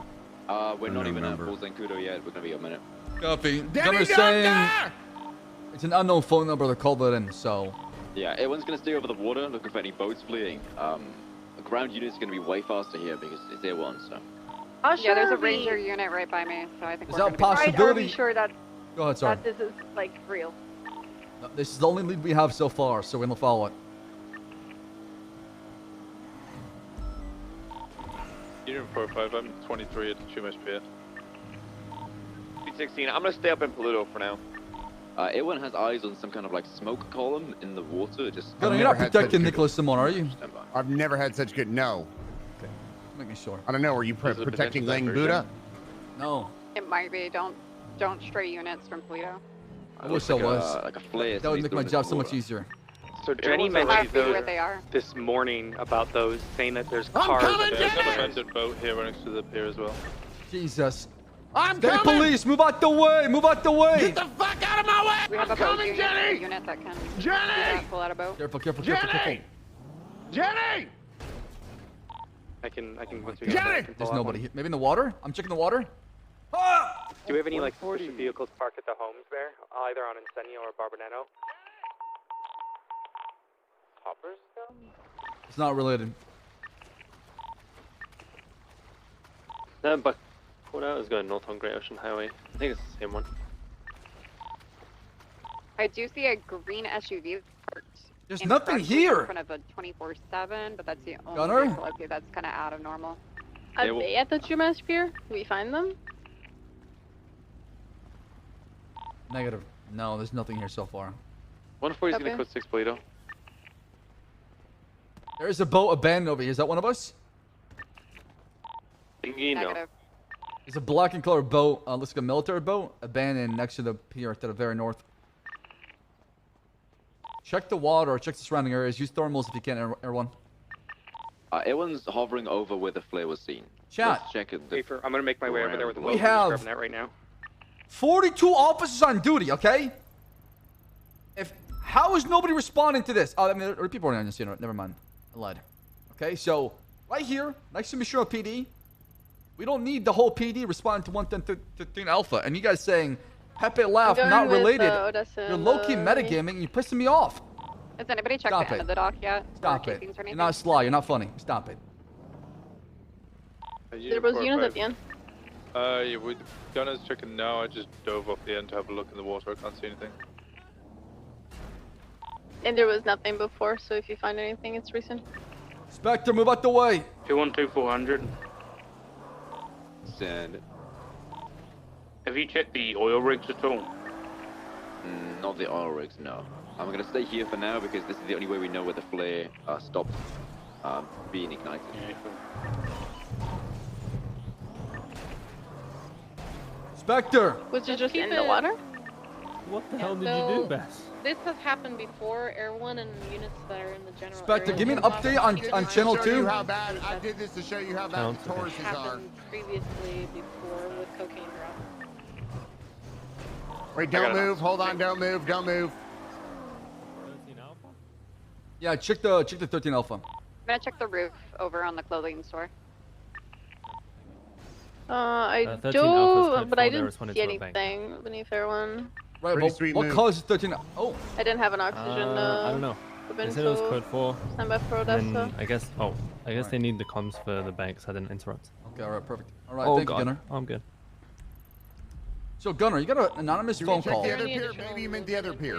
We're not even at full Zancudo yet. We're gonna be a minute. Copy. Gunner's saying it's an unknown phone number. They called it in, so. Yeah, everyone's gonna stay over the water, looking for any boats fleeing. The ground unit's gonna be way faster here because it's Air 1, so. Yeah, there's a ranger unit right by me, so I think Is we're that a gonna be possibility? Are we sure that, Go ahead, sorry. that this is, like, real? No, this is the only lead we have so far, so we're gonna follow it. Unit 45, I'm 23 at Chumash Pier. 16. I'm gonna stay up in Pluto for now. Everyone has eyes on some kind of like smoke column in the water. Just. Gunnar, you're not protecting Nicholas Simone, are you? I've never had such good. No. Okay. Make me sure. I don't know. Are you protecting Lang Buddha? No. It might be. Don't stray units from Pluto. I wish I was. Like a flare. That would make my job so much easier. So Jenny Everyone's mentioned happy where those they are. this morning about those, saying that there's I'm cars. coming, there. There's an abandoned boat here next to the pier as well. Jesus. I'm State police, move out the way, move out the way. Get the fuck out of my way! We have a boat unit that can do that, pull out a boat. Careful, careful, careful, careful. Jenny! I can once we Jenny! get there, I can pull There's out nobody one. here. Maybe in the water? I'm checking the water. Do we have any like police vehicles parked at the homes there, either on Incendio or Barbanetto? Hoppers still? It's not related. No, but what I was going north on Great Ocean Highway. I think it's the same one. I do see a green SUV parked. There's in nothing front- here. In front of a 24/7, but that's the only Gunnar? vehicle I see that's kind of out of normal. Are they at the Chumash Pier? Do we find them? Negative. No, there's nothing here so far. 140 is Okay. gonna code 6 Polito. There is a boat abandoned over here. Is that one of us? Thingy, no. Negative. It's a black and colored boat. Looks like a military boat. Abandoned next to the pier to the very north. Check the water. Check the surrounding areas. Use thermals if you can, everyone. Everyone's hovering over where the flare was seen. Chat. Let's check it. Safer. I'm gonna make my way over there with the We boat. have- Grabbing that right now. 42 officers on duty, okay? How is nobody responding to this? Oh, I mean, there are people around this unit. Never mind. I lied. Okay, so right here, next to Mishiro PD, we don't need the whole PD responding to 110.13 Alpha. And you guys saying, Pepe laugh, I'm not going with, related. Odessa You're and, low-key Lee. metagaming and you're pissing me off. Has anybody checked Stop the end it. of the dock yet? Stop Or it. casings or You're anything? not sly. You're not funny. Stop it. There was units at the end. Yeah, Gunner's checking now. I just dove off the end to have a look in the water. I can't see anything. And there was nothing before, so if you find anything, it's recent. Spectre, move out the way. 212-400. Send. Have you checked the oil rigs at all? Not the oil rigs, no. I'm gonna stay here for now because this is the only way we know where the flare stopped being ignited. Spectre. Was it just in the water? What the hell did So, you do, Bess? This has happened before. Air 1 and units that are in the general Spectre, area give me an have update not on channel Show you 2. how bad. I did this to show you how bad the Tauruses are. happened previously before with cocaine drop. Wait, don't move. Hold on. Don't move. Don't move. Yeah, check the 13 Alpha. I'm gonna check the roof over on the clothing store. I 13 Alpha's do, code but I 4, they didn't responded see to a bank. anything beneath Air 1. Right, Pretty but sweet what move. color is 13? Oh, I didn't have an oxygen. I don't know. They said it was code 4. Stand by for And Odessa. I guess, I guess they need the comms for the bank, so I didn't interrupt. okay, all right, perfect. All right, Oh, thank God. you, Gunner. I'm good. So, Gunner, you got an anonymous Did phone we check call. the All other pier? Maybe you meant the other pier.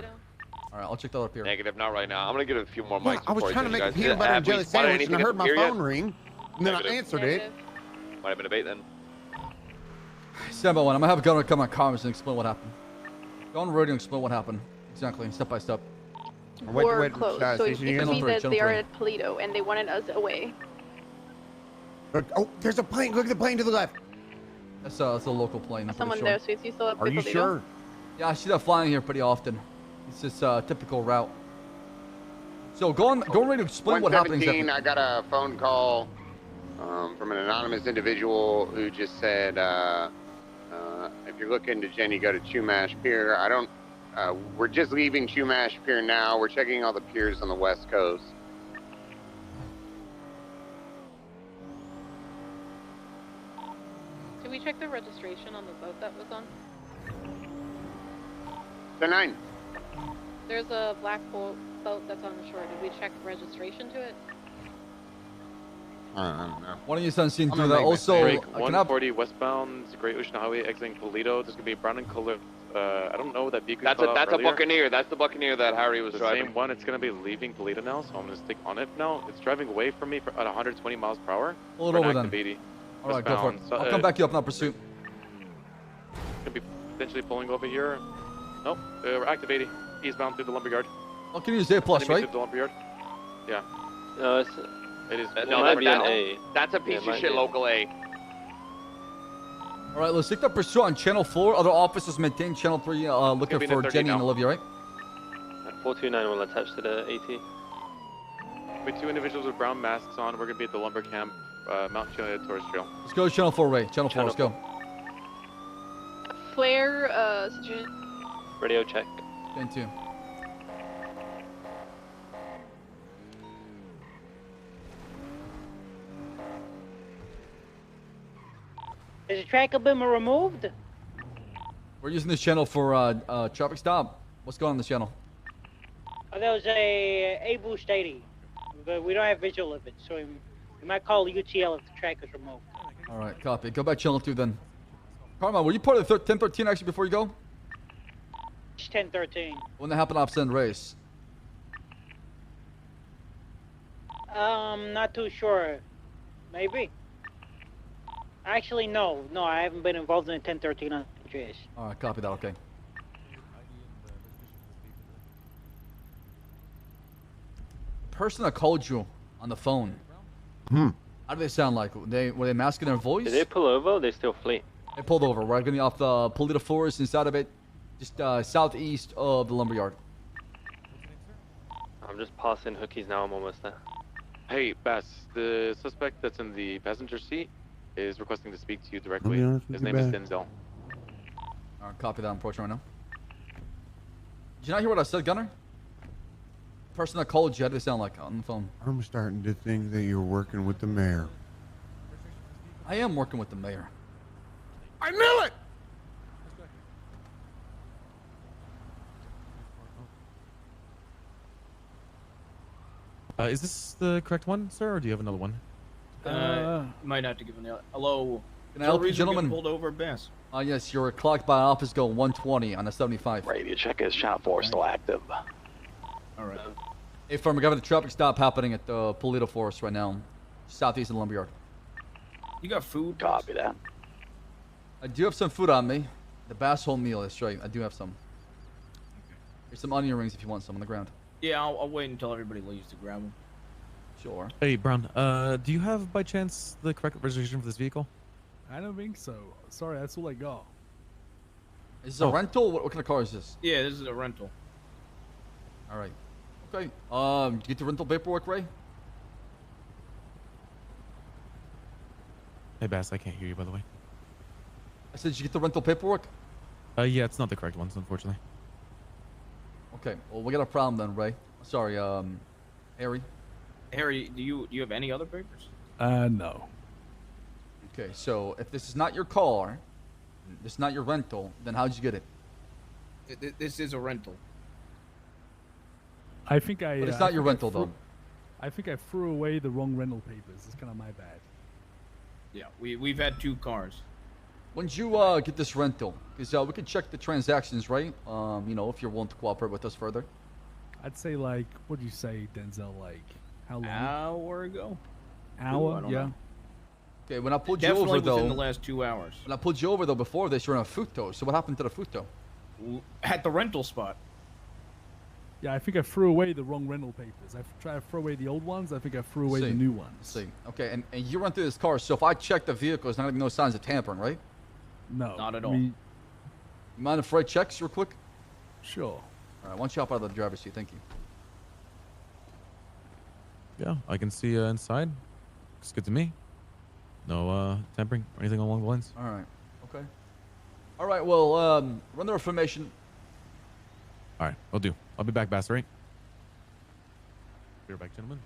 right, I'll check the other pier. Negative, not right now. I'm gonna get a few more Yeah, mics. I was before trying to send make a you guys. peanut butter and Have we jelly spotted sandwich, and I anything heard at my the pier yet? phone ring, and then I Negative. answered it. Might have been a bait then. Stand by one. I'm gonna have Gunner come on comms and explain what happened. Go on radio and explain what happened. Exactly, step by step. We're close, so it station could you be guys? that they are at Polito and they wanted us away. Look, oh, there's a plane. Look at the plane to the left. That's a local plane. I'm Someone pretty there, sure. so is he still at Are you Polito? sure? Yeah, I see that flying here pretty often. It's just a typical route. So go ready to explain what happened exactly. 117, I got a phone call from an anonymous individual who just said, if you're looking to Jenny, go to Chumash Pier. We're just leaving Chumash Pier now. We're checking all the piers on the West Coast. Can we check the registration on the boat that was on? 10-9. There's a black boat that's on the shore. Did we check registration to it? I don't know. Why don't you send scene through that? Also, break 140 westbound, Great Ocean Highway, exiting Toledo. There's gonna be a brown and color. I don't know that vehicle. That's a Buccaneer. That's the Buccaneer that Harry was driving. Same one. It's gonna be leaving Toledo now, so I'm gonna stick on it now. It's driving away from me at 120 miles per hour. Pull it over then. All right, go for it. I'll come back you up in pursuit. Gonna be potentially pulling over here. Nope, we're active 80. Eastbound through the lumberyard. Oh, can you use A+, right? Through the lumberyard. Yeah. No, it is. That's a piece of shit local A. All right, let's take the pursuit on channel 4. Other officers maintain channel 3, looking for Jenny and Olivia, right? 429 will attach to the AT. With 2 individuals with brown masks on, we're gonna be at the lumber camp, Mount Chiliad Tourist Trail. Let's go to channel 4, Ray. Channel 4, let's go. Flare, radio check. 10-2. Has the tracker been removed? We're using this channel for traffic stop. What's going on this channel? There was a boost 80, but we don't have visual of it, so we might call UTL if the tracker's removed. All right, copy. Go back channel 2 then. Karma, were you part of the 1013 actually before you go? It's 1013. When that happened off Send Race? Not too sure. Maybe. Actually, no, I haven't been involved in 1013 on Andreas. All right, copy that. Okay. Person that called you on the phone. How do they sound like? Were they masking their voice? Did they pull over or they still flee? They pulled over. We're going to be off the Polita Forest inside of it, just southeast of the lumberyard. I'm just passing hookies now. I'm almost there. Hey, Bass, the suspect that's in the passenger seat is requesting to speak to you directly. His name is Denzel. All right, copy that. I'm approaching right now. Did you not hear what I said, Gunner? The person that called you, how did they sound like on the phone? I'm starting to think that you're working with the mayor. I am working with the mayor. I knew it! Is this the correct one, sir, or do you have another one? Might have to give another. Hello. Can I help you, gentlemen? Pulled over, Bass. Yes, you're clocked by office go 120 on the 75. Radio check is channel 4 still active. All right. Hey, firm, we got a traffic stop happening at the Polita Forest right now, southeast of the lumberyard. You got food? Copy that. I do have some food on me. The bass hole meal is straight. I do have some. There's some onion rings if you want some on the ground. Yeah, I'll wait until everybody leaves to grab them. Sure. Hey, Brown, do you have, by chance, the correct registration for this vehicle? I don't think so. Sorry, that's all I got. Is this a rental? What kind of car is this? Yeah, this is a rental. All right. Okay. Did you get the rental paperwork, Ray? Hey, Bass, I can't hear you, by the way. I said, did you get the rental paperwork? Yeah, it's not the correct ones, unfortunately. Okay. Well, we got a problem then, Ray. Sorry, Harry. Harry, do you have any other papers? No. Okay, so if this is not your car, this is not your rental, then how'd you get it? This is a rental. I think I. But it's not your rental, though. I think I threw away the wrong rental papers. It's kind of my bad. Yeah, we've had 2 cars. When did you get this rental? Because we can check the transactions, right? You know, if you're willing to cooperate with us further. I'd say like, what do you say, Denzel? Like, how long? Hour ago. Hour? Yeah. Know. Okay, when I pulled Definitely you over though. within the last 2 hours. When I pulled you over though before this, you were in a Futo. So what happened to the Futo? At the rental spot. Yeah, I think I threw away the wrong rental papers. I tried to throw away the old ones. I think I threw away the new ones. See. Okay, and you run through this car. So if I check the vehicle, there's not gonna be no signs of tampering, right? No. Not at all. You mind if Fred checks real quick? Sure. All right, why don't you hop out of the driver's seat? Thank you. Yeah, I can see inside. Looks good to me. No tampering or anything along the lines. All right. Okay. All right. Well, run the information. All right, I'll do. I'll be back, Bass, right? Be right back, gentlemen.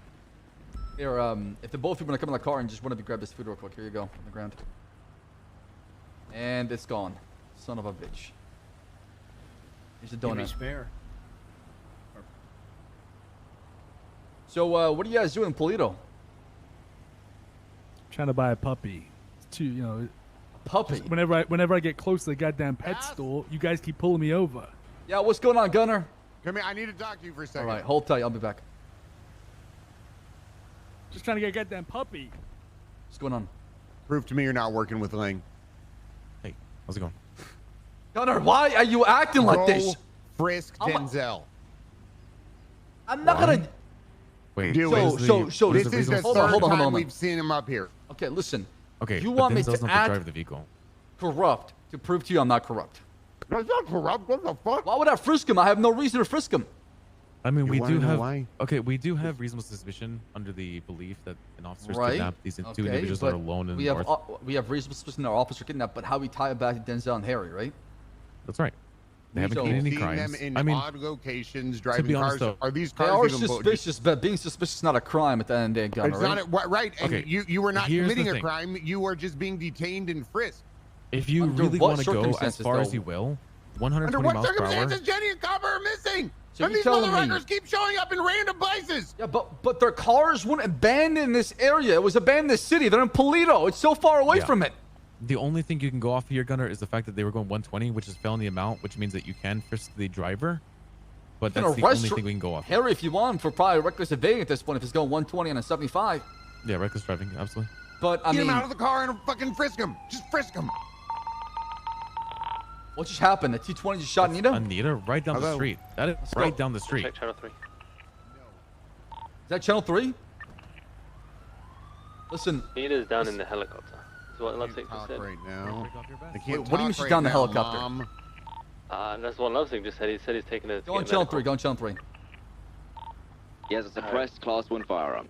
Here, if the both of you want to come in the car and just want to grab this food real quick, here you go on the ground. And it's gone. Son of a bitch. Here's a Give me donut. spare. So, what are you guys doing in Polito? Trying to buy a puppy. It's too, you know. Puppy. Whenever I get close to the goddamn pet store, you guys keep pulling me over. Yeah, what's going on, Gunner? Come here. I need to talk to you for a second. All right, hold tight. I'll be back. Just trying to get a goddamn puppy. What's going on? Prove to me you're not working with Ling. Hey, how's it going? Gunner, why are you acting like Go this? Frisk Denzel. I'm not gonna. Wait. Do So, it. This is the hold on, third hold on, hold time on. we've seen him up here. Okay, listen. Okay. You but want me Denzel's to not act drive the vehicle. corrupt to prove to you I'm not corrupt? That's not corrupt. What the fuck? Why would I frisk him? I have no reason to frisk him. I mean, You we wanna do know have. why? Okay, we do have reasonable suspicion under the belief that an officer's Right. kidnapped these two Okay, individuals that are but alone in we the have north. we have reasonable suspicion that our officer kidnapped, but how we tie it back to Denzel and Harry, right? That's right. They haven't So- committed any Seen crimes. them in I mean, odd locations, to driving be honest, cars. though, Are these They cars are even suspicious, but being suspicious is not a crime at the end of the day, Gunner, It's right? not right, and Okay, you were not here's the committing a thing. crime. You were just being detained and frisked. if you Under really what want to go as circumstances, far as though? you will, Under 120 what miles per hour. circumstances Jenny and Copper are missing? So and you're these telling me- motherfuckers keep showing up in random places. Yeah, but their cars weren't abandoned in this area. It was abandoned in this city. They're in Polito. It's so far away Yeah. from it. The only thing you can go off here, Gunner, is the fact that they were going 120, which is felony amount, which means that you can frisk the driver. But You can that's the arrest only thing we can go off. Harry, if you want, for probably reckless evading at this point, if he's going 120 on a 75. Yeah, reckless driving, absolutely. But I Get mean, him out of the car and fucking frisk him. Just frisk him. what just happened? The T20 just shot Anita? Anita, right down the Hello? street. That is go. right down the street. Check channel 3. Is that Channel 3? Listen, Anita's down in the helicopter. Is what Lovesick just Talk said. right now. I Wait, can't what do you mean talk she's right down the now, helicopter? Mom. That's what Lovesick just said. He said he's taking a. go on Channel 3. Go on Channel 3. He has a suppressed Class 1 firearm.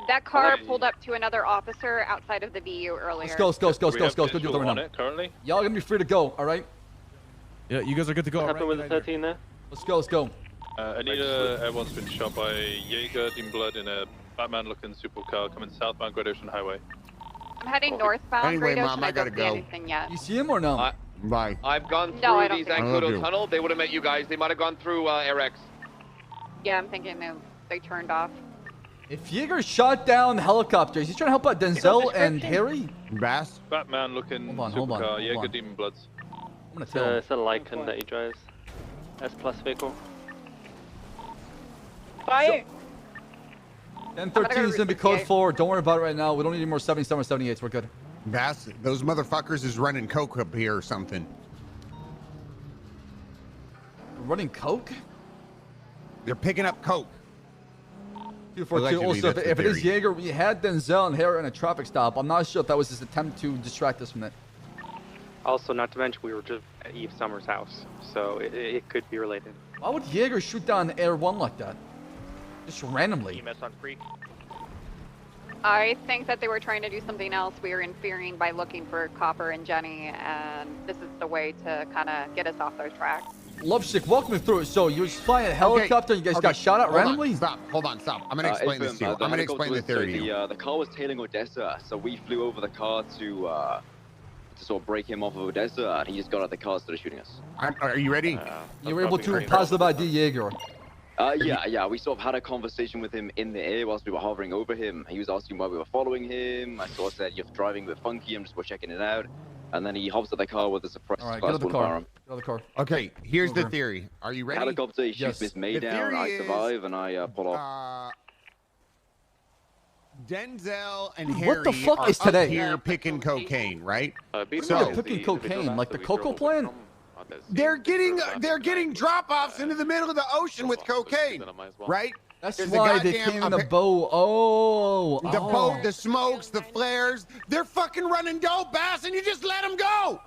That car pulled up to another officer outside of the VU earlier. Let's go, let's go, let's go, let's go, let's go. Let's go do it right now. Currently? Y'all gonna be free to go, all right? Yeah, you guys are good to go. What all happened right? with the 13 there? Let's go, let's go. Anita, everyone's been shot by Jaeger, Dean Blood in a Batman-looking supercar coming southbound Great Ocean Highway. I'm heading northbound. Anyway, Great Mom, Ocean. I I gotta don't see go. anything yet. You see him or no? Bye. I've gone through No, I don't the think I love Zancudo you. tunnel. They would have met you guys. They might have gone through RX. Yeah, I'm thinking they turned off. If Jaeger shot down the helicopter, is he trying to help out Denzel and Harry? Bass? Batman-looking Hold on, supercar, hold Jaeger, on. Demon Bloods. I'm gonna tell him. It's a Lycan that he drives. S-Plus vehicle. Fire! 1013 is gonna be code 4. Don't worry about it right now. We don't need any more 77 or 78s. We're good. Bass, those motherfuckers is running coke up here or something. Running coke? They're picking up coke. 242. Allegedly, Also, that's the if it is theory. Jaeger, we had Denzel and Harry in a traffic stop. I'm not sure if that was his attempt to distract us from it. Also, not to mention, we were just at Eve Summers' house, so it could be related. Why would Jaeger shoot down Air 1 like that? Just randomly. EMS on Freak. I think that they were trying to do something else. We were inferring by looking for Copper and Jenny, and this is the way to kind of get us off those tracks. Lovesick, walk me through it. So you were just flying a helicopter and you guys got shot at Hold on, randomly? Stop. Hold on. Stop. I'm gonna explain this to you. I'm gonna explain the theory to you. The car was tailing Odessa, so we flew over the car to sort of break him off of Odessa, and he just got out of the car and started shooting us. Are you ready? You were able to positive ID Jaeger. Yeah. We sort of had a conversation with him in the air whilst we were hovering over him. He was asking why we were following him. I sort of said, "You're driving a bit funky. I'm just checking it out." And then he hops out the car with a suppressed All right, Class get out the 1 car. firearm. Get out the car. Okay, here's the Over. theory. Are you ready? Helicopter, he shoots Yes. Miss May The down, theory I is, survive, and I pull off. Denzel and Dude, Harry what the fuck are is up today? here picking cocaine, right? So you're picking cocaine, like the cocoa plant? They're getting drop-offs into the middle of the ocean with cocaine, right? That's There's why a they goddamn came in the boat. Oh, The oh. boat, the smokes, the flares. They're fucking running dope, Bass, and you just let them go.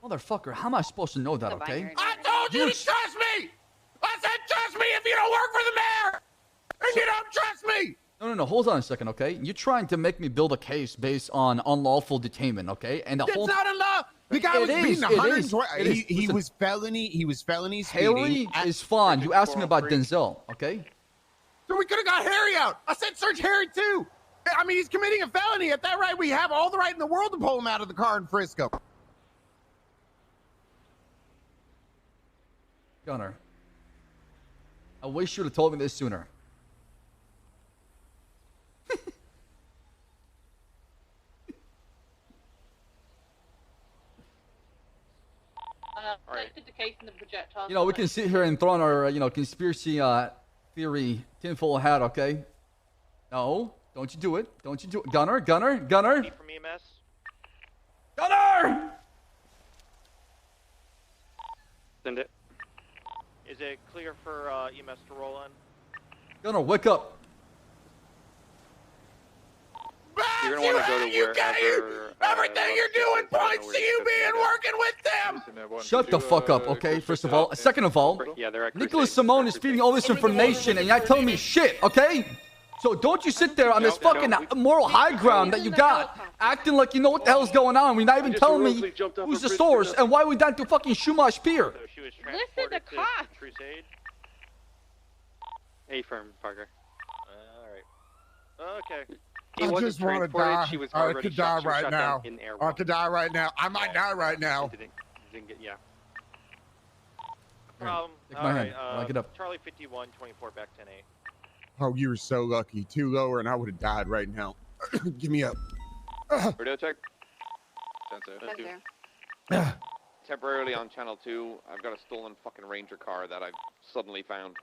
Motherfucker, how am I supposed to know that, okay? I told you to trust me. No. Hold on a second, okay? You're trying to make me build a case based on unlawful detainment, okay? And the It's whole not enough. The guy was beating 120. He was felony. He was felony speeding. Harry is fine. You asked me about Denzel, okay? So we could have got Harry out. I said search Harry too. I mean, he's committing a felony. At that right, we have all the right in the world to pull him out of the car in Frisco. Gunner, I wish you would have told me this sooner. Collected the case in the projectile. You know, we can sit here and throw on our, conspiracy theory tinfoil hat, okay? No, don't you do it. Don't you do it. Gunner. From EMS. Gunner! Send it. Is it clear for EMS to roll in? Gunner, wake up. You're gonna want to go to wherever. Everything you're doing points to you being working with them. Shut the fuck up, okay? First of all. Second of all, Yeah, they're at Nicholas Simone is feeding all this information and you're not telling me shit, okay? So don't you sit there on this fucking moral high ground that you got, acting like you know what the hell's going on. We're not even telling me who's the source and why we down to fucking Shumash Pier. Listen to cops. A-firm, Parker. Alright. Okay. I just want to die. I could die right now. I could die right now. I might die right now. Didn't get, yeah. Problem. Take my hand. Lock it up. Charlie 51, 24, back 10-8. Oh, you were so lucky. 2 lower and I would have died right now. Give me up. Radio check. Temporarily on channel 2, I've got a stolen fucking Ranger car that I've suddenly found.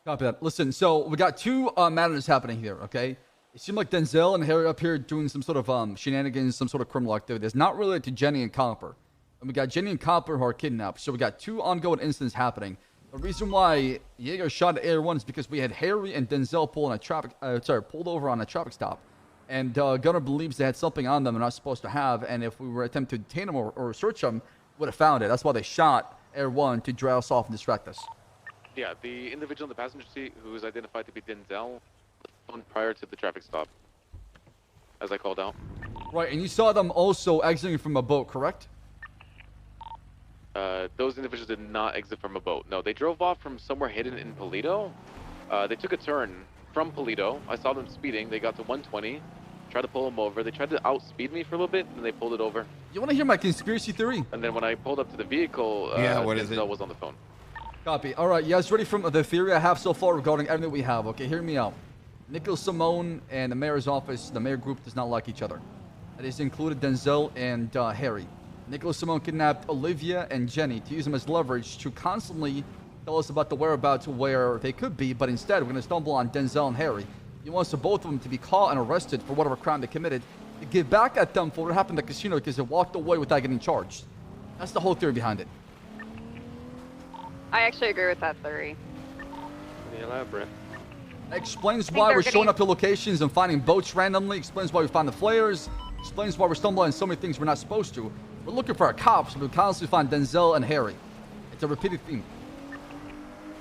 Copy that. Listen, so we got 2 matters happening here, okay? It seemed like Denzel and Harry up here doing some sort of shenanigans, some sort of criminal activity. It's not related to Jenny and Copper. And we got Jenny and Copper who are kidnapped. So we got 2 ongoing incidents happening. The reason why Jaeger shot at Air 1 is because we had Harry and Denzel pulled over on a traffic stop. And Gunner believes they had something on them they're not supposed to have. And if we were attempting to detain them or search them, would have found it. That's why they shot Air 1 to dry us off and distract us. Yeah, the individual in the passenger seat who was identified to be Denzel prior to the traffic stop, as I called out. Right, and you saw them also exiting from a boat, correct? Those individuals did not exit from a boat. No, they drove off from somewhere hidden in Polito. They took a turn from Polito. I saw them speeding. They got to 120. Tried to pull them over. They tried to outspeed me for a little bit, and they pulled it over. You want to hear my conspiracy theory? And then when I pulled up to the vehicle, Denzel was on the phone. Copy. All right, you guys ready from the theory I have so far regarding everything we have? Okay, hear me out. Nicholas Simone and the mayor's office, the mayor group does not like each other. That is included Denzel and Harry. Nicholas Simone kidnapped Olivia and Jenny to use them as leverage to constantly tell us about the whereabouts where they could be, but instead we're going to stumble on Denzel and Harry. He wants both of them to be caught and arrested for whatever crime they committed, to get back at them for what happened at the casino because they walked away without getting charged. That's the whole theory behind it. I actually agree with that theory. Pretty elaborate. Explains why we're showing up to locations and finding boats randomly. Explains why we find the flares. Explains why we're stumbling on so many things we're not supposed to. We're looking for our cops, but we constantly find Denzel and Harry. It's a repeated theme.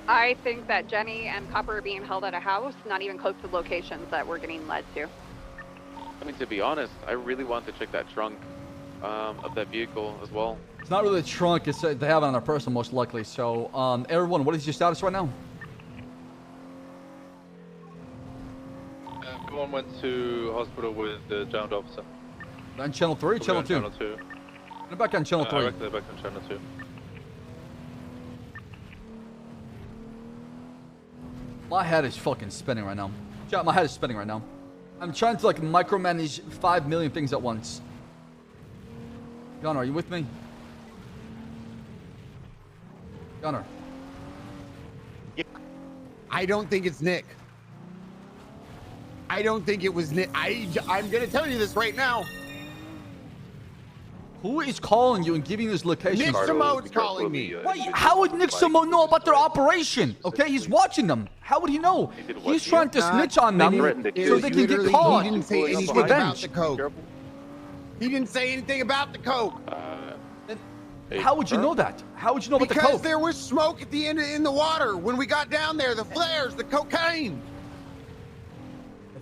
I think that Jenny and Copper are being held at a house, not even close to locations that we're getting led to. I mean, to be honest, I really want to check that trunk of that vehicle as well. It's not really a trunk. It's they have it on their person most likely. So, everyone, what is your status right now? Everyone went to hospital with the downed officer. On channel 3 or channel 2? Channel 2. They're back on channel 3. I reckon they're back on channel 2. My head is fucking spinning right now. Chat, my head is spinning right now. I'm trying to like micromanage 5 million things at once. Gunner, are you with me? Gunner. Yeah. I don't think it's Nick. I don't think it was Nick. I'm going to tell you this right now. Who is calling you and giving this location? Nick Simone's calling me. Why, how would Nick Simone know about their operation? Okay, he's watching them. How would he know? He's trying to snitch on them so they can get caught. He didn't say anything about the coke. He didn't say anything about the coke. How would you know that? How would you know about the coke? Because there was smoke at the end in the water when we got down there. The flares, the cocaine.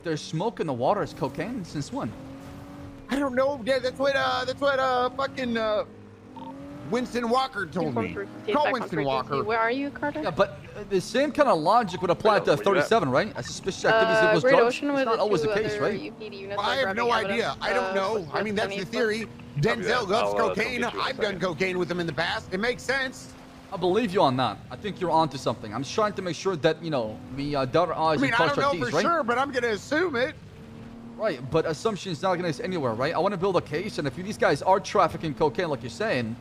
if there's smoke in the water, it's cocaine. Since when? I don't know. Yeah, that's what fucking Winston Walker told me. Call Winston Walker. Where are you, Carter? Yeah, but the same kind of logic would apply to 37, right? A suspicious activity equals Great drugs. Ocean It's with not the always the two case, other right? UPD units Well, I are have no grabbing idea. evidence, I don't know. I mean, that's the 20 theory. Denzel loves cocaine. I'll get you in a I've done second. cocaine with him in the past. It makes sense. I believe you on that. I think you're onto something. I'm just trying to make sure that, we dot our I's I mean, and I cross don't our know T's, for right? sure, but I'm gonna assume it. Right, but assumption's not going to get anywhere, right? I want to build a case, and if these guys are trafficking cocaine like you're saying...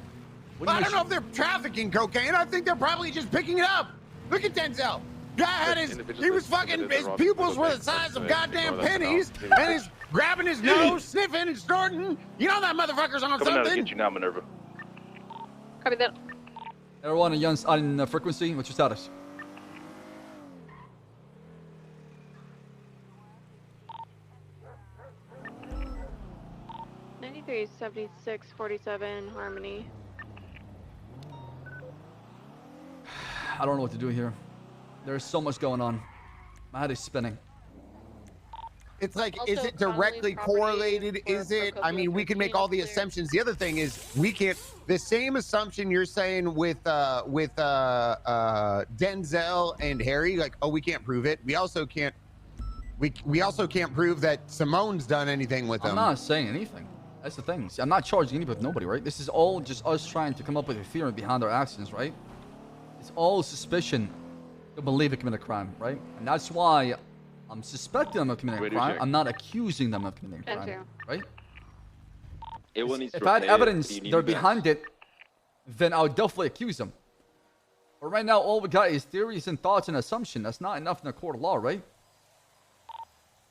Well, I don't know if they're trafficking cocaine. I think they're probably just picking it up. Look at Denzel. Guy had his pupils were the size of goddamn pennies, and he's grabbing his nose, sniffing and snorting. You know that motherfucker's on Coming out to something. get you now, Minerva. Copy that. Everyone on frequency, what's your status? Three 76 47 Harmony. I don't know what to do here. There's so much going on. My head is spinning. It's like, Also, is it directly Connolly corrdenzel? Is it? I mean, we can make all the assumptions. The other thing is, we can't. The same assumption you're saying with Denzel and Harry, like, oh, we can't prove it. We also can't. We also can't prove that Simone's done anything with them. I'm not saying anything. That's the thing. See, I'm not charging anybody with nobody, right? This is all just us trying to come up with a theory behind our actions, right? It's all suspicion to believe they committed a crime, right? And that's why I'm suspecting them of committing a crime. I'm not accusing them of committing a crime, right? If I had evidence they're behind it, then I would definitely accuse them. But right now, all we got is theories and thoughts and assumption. That's not enough in a court of law, right?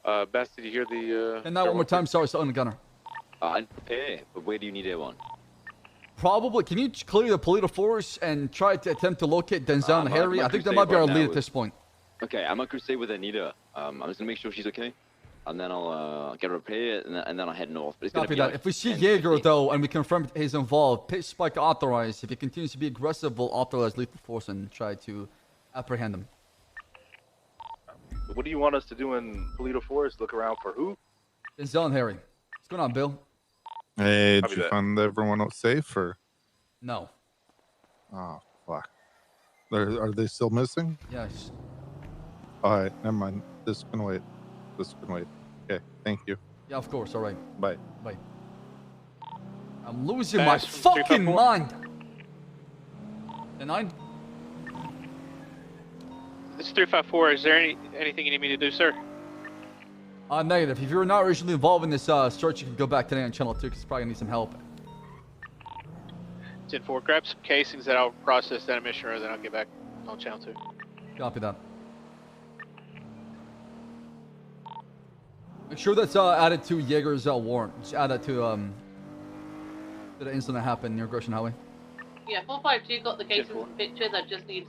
Bass, did you hear the? And now one more time, sorry, still on the gunner. Hey, but where do you need A1? Probably. Can you clear the Polito force and try to attempt to locate Denzel and Harry? I think that might be our lead at this point. Okay, I'm on crusade with Anita. I'm just gonna make sure she's okay, and then I'll get her repaired, and then I'll head north. But it's gonna Copy be that. like If we see 10, Jaeger 15. though, and we confirm he's involved, pit spike authorized. If he continues to be aggressive, we'll authorize lethal force and try to apprehend him. What do you want us to do in Polito Forest? Look around for who? Denzel and Harry. What's going on, Bill? Hey, Copy did you that. find everyone out safe or? No. Oh, fuck. Are they still missing? Yes. All right, never mind. This can wait. This can wait. Okay, thank you. Yeah, of course. All right. Bye. Bye. I'm losing my Bash from fucking 354. mind. The 9? This is 354. Is there anything you need me to do, sir? Negative. If you're not originally involved in this search, you can go back today on channel 2 because probably need some help. 10-4. Grab some casings that I'll process that emission, or then I'll get back on channel 2. Copy that. Make sure that's added to Jaeger's warrant. Just add that to the incident that happened near Gresham Highway. Yeah, 452 got the cases and pictures. I just need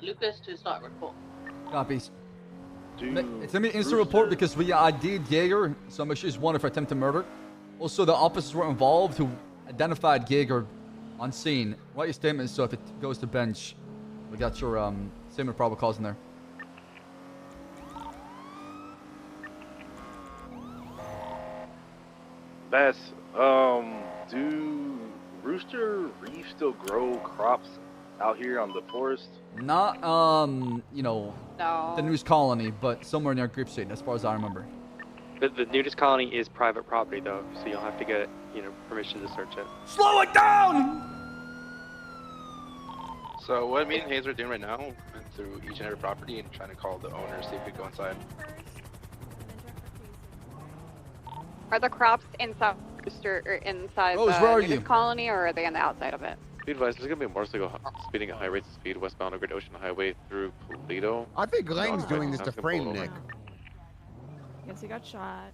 Lucas to start report. Copies. It's gonna be instant report because we ID'd Jaeger, so make sure he's wanted for attempted murder. Also, the officers were involved who identified Jaeger on scene. Write your statement so if it goes to bench, we got your statement of probable cause in there. Bass, do Rooster Reef still grow crops out here on the forest? Not, you know, No. the news colony, but somewhere near Grip Street, as far as I remember. The nudist colony is private property, though, so you'll have to get, permission to search it. Slow it down! So what me and Hayes are doing right now, went through each and every property and trying to call the owner, see if we go inside. Are the crops inside or inside Rose, where are the you? colony, or are they on the outside of it? Be advised, there's gonna be a motorcycle speeding at high rates of speed westbound on Great Ocean Highway through Polito. I think Lane's doing this to frame Nick. Yes, he got shot.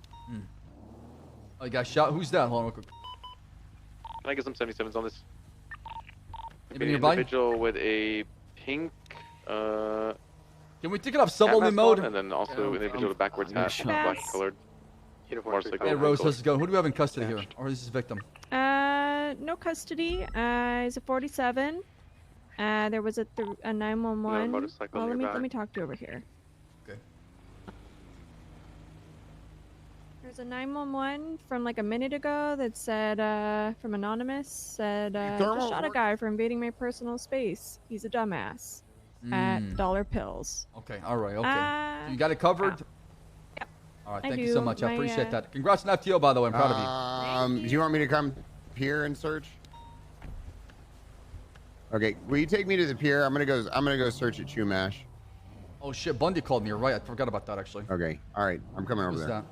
Oh, you got shot? Who's that? Hold on real quick. Can I get some 77s on this? Anybody An nearby? individual with a pink, Can we take it off hat sub-only mask mode? on, and then also an individual with backwards hat, black colored. Motorcycle. Hey, Rose, how's it going? Who do we have in custody here? Or is this victim? No custody. He's a 47. There was a 911. motorcycle Well, let nearby. me talk to you over here. Okay. There's a 911 from like a minute ago that said, from Anonymous, said, just shot a guy for invading my personal space. He's a dumbass. At Dollar Pills. Okay, all right, okay. So you got it covered? Yep. All right, I thank you do. so much. I My, appreciate that. Congrats on FTO, by the way. I'm proud of you. Do you want me to come here and search? Okay, will you take me to the pier? I'm gonna go search at Chumash. Oh shit, Bundy called me. You're right. I forgot about that actually. Okay, all right. I'm coming over Who's there. that?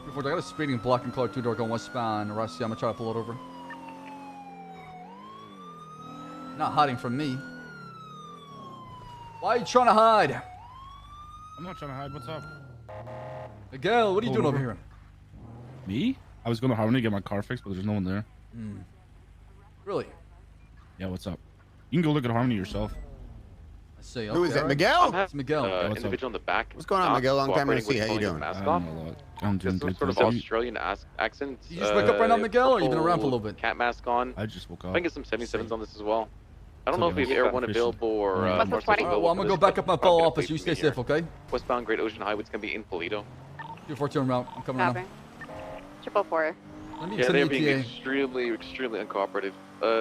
Before I got a speeding black and color 2-door going westbound. Rusty, I'm gonna try to pull it over. Not hiding from me. Why are you trying to hide? I'm not trying to hide. What's up? Miguel, what are you doing over here? Me? I was going to Harmony to get my car fixed, but there's no one there. Really? Yeah, what's up? You can go look at Harmony yourself. I see. Who is that, Miguel? It's Miguel. Individual in the back. What's going on, Miguel? Long time no see. How you doing? Mask off. I'm doing Some good. sort of thank you. Australian accent. You just wake up right now, Miguel, or you been around for a little bit? Cat mask on. I just woke I up. can get some 77s on this as well. I don't know if Okay. we have Air 1 available or Marcus available. Well, I'm gonna go back up my fellow office. You stay safe, okay? Westbound Great Ocean Highway. It's gonna be in Polito. 242 route. I'm coming around. Copy. 444. Yeah, they're being extremely uncooperative.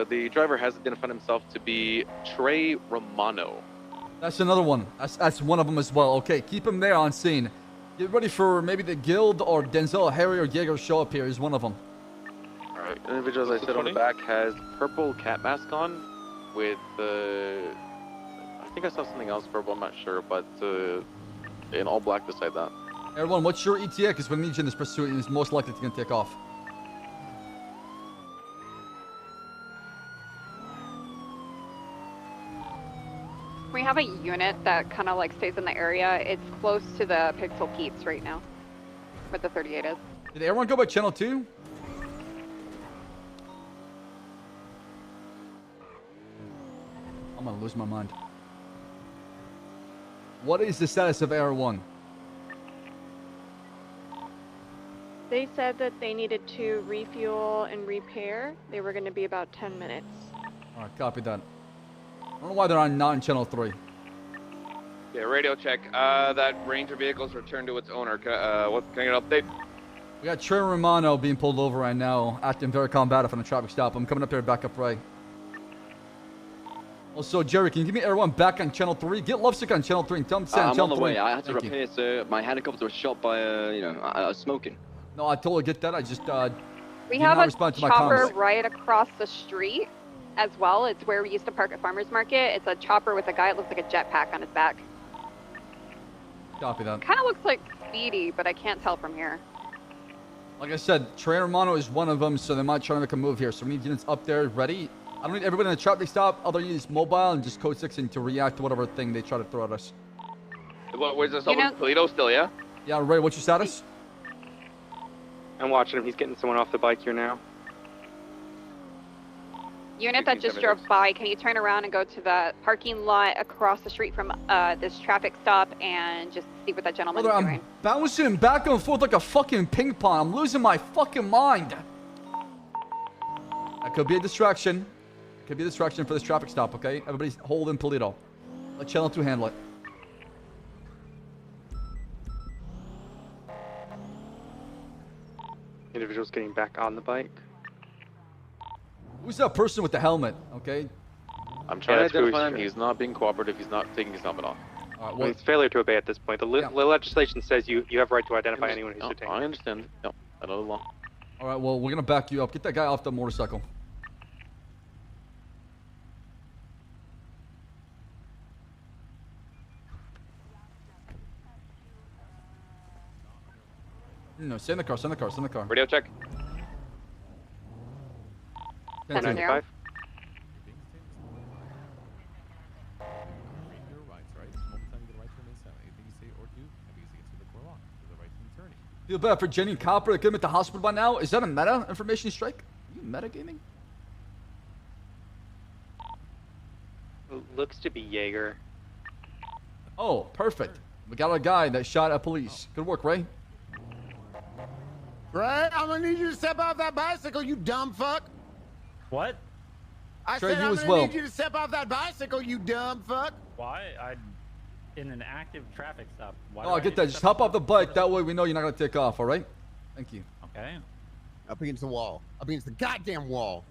The driver has identified himself to be Trey Romano. That's another one. That's one of them as well. Okay, keep him there on scene. Get ready for maybe the Guild or Denzel, Harry, or Jaeger show up here. He's one of them. Alright, individual, as I said, on the back has purple cat mask on with I think I saw something else purple, I'm not sure, but in all black beside that. Everyone, what's your ETA? Because we need you in this pursuit, and it's most likely to take off. We have a unit that kind of like stays in the area. It's close to the Pixel Peeps right now, where the 38 is. Did everyone go by channel 2? I'm gonna lose my mind. What is the status of Air 1? They said that they needed to refuel and repair. They were going to be about 10 minutes. Alright, copy that. I don't know why they're on not in channel 3. Yeah, radio check. That Ranger vehicle's returned to its owner. Can I get an update? We got Trey Romano being pulled over right now, acting very combative on a traffic stop. I'm coming up here back up right. Also, Jerry, can you give me Air 1 back on channel 3? Get Lovesick on channel 3 and tell him to send I'm channel on the 3. way. I had to Thank you. repair, sir. My helicopter was shot by, I was smoking. No, I totally get that. I just, We did have not a respond to my chopper comments. right across the street as well. It's where we used to park at Farmers Market. It's a chopper with a guy. It looks like a jetpack on his back. Copy that. Kind of looks like Speedy, but I can't tell from here. Like I said, Trey Romano is one of them, so they might try to make a move here. So we need units up there ready. I don't need everybody in the traffic stop. Other units mobile and just code 6 in to react to whatever thing they try to throw at us. Where's this over Toledo still, yeah? Yeah, Ray, what's your status? I'm watching him. He's getting someone off the bike here now. Unit that just drove by, can you turn around and go to the parking lot across the street from this traffic stop and just see what that gentleman's Brother, doing? I'm bouncing back and forth like a fucking ping pong. I'm losing my fucking mind. That could be a distraction. Could be a distraction for this traffic stop, okay? Everybody's holding Polito. Let channel 2 handle it. Individual's getting back on the bike. Who's that person with the helmet, okay? I'm trying that's to who identify him. he's- He's not being cooperative. He's not taking his helmet off. Well, it's failure to obey at this point. The legislation says you have right to identify anyone who's detained. I understand. No, I know the law. All right, well, we're going to back you up. Get that guy off the motorcycle. No, stay in the car, stay in the car, stay in the car. Radio check. 95. Feel bad for Jenny and Copper. They could have been at the hospital by now. Is that a meta information strike? Are you metagaming? Looks to be Jaeger. Oh, perfect. We got a guy that shot at police. Good work, Ray. Ray, I'm gonna need you to step off that bicycle, you dumb fuck. What? I Trey, said you I'm as gonna well. need you to step off that bicycle, you dumb fuck. Why? in an active traffic stop. Why No, do I get need that. to Just step hop off the bike. That way we know you're not gonna take off. All right? Thank you. Okay. Up against the wall. Up against the goddamn wall.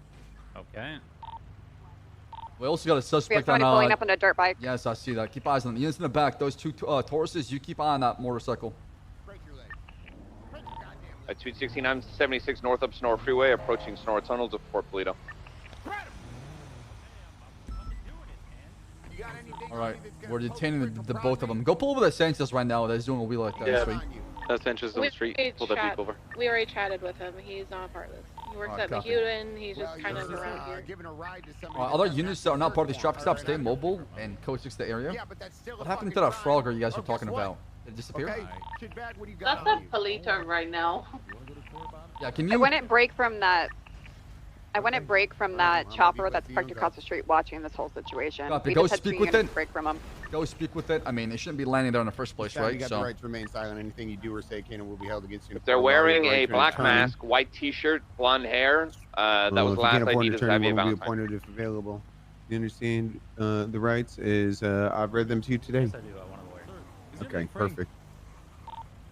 Okay. We also got a We have suspect somebody on. pulling up on a dirt bike. Yes, I see that. Keep eyes on them. Units in the back. Those two Tauruses. You keep eye on that motorcycle. 269 76 north up Sonora Freeway, approaching Sonora Tunnel to Fort Polito. All right, we're detaining the both of them. Go pull over the Sanchez right now. That's doing a wheel like that. Yeah. Straight. That's Sanchez on the street. Pull that beep over. We already chatted with him. He's not part of this. He works at copy. Mahuden. He's just kind of around here. Other units that are not part of these traffic stops stay mobile and code 6 the area. What happened to that frogger you guys were talking about? Did it disappear? That's a Polito right now. Yeah, can I you? wouldn't break from that. I wouldn't break from that chopper that's parked across the street watching this whole situation. Copy. We Go just had speak 2 with units it. break from them. Go speak with it. I mean, it shouldn't be landing there in the first place, You right? got So. the right to remain silent. Anything you do or say can and will be held against you. If they're wearing a black mask, white T-shirt, blonde hair, that was the last ID to Xavier will be Valentine. appointed if available. You understand the rights? I've read them to you today. Yes, I do. I want to lawyer. Okay, perfect.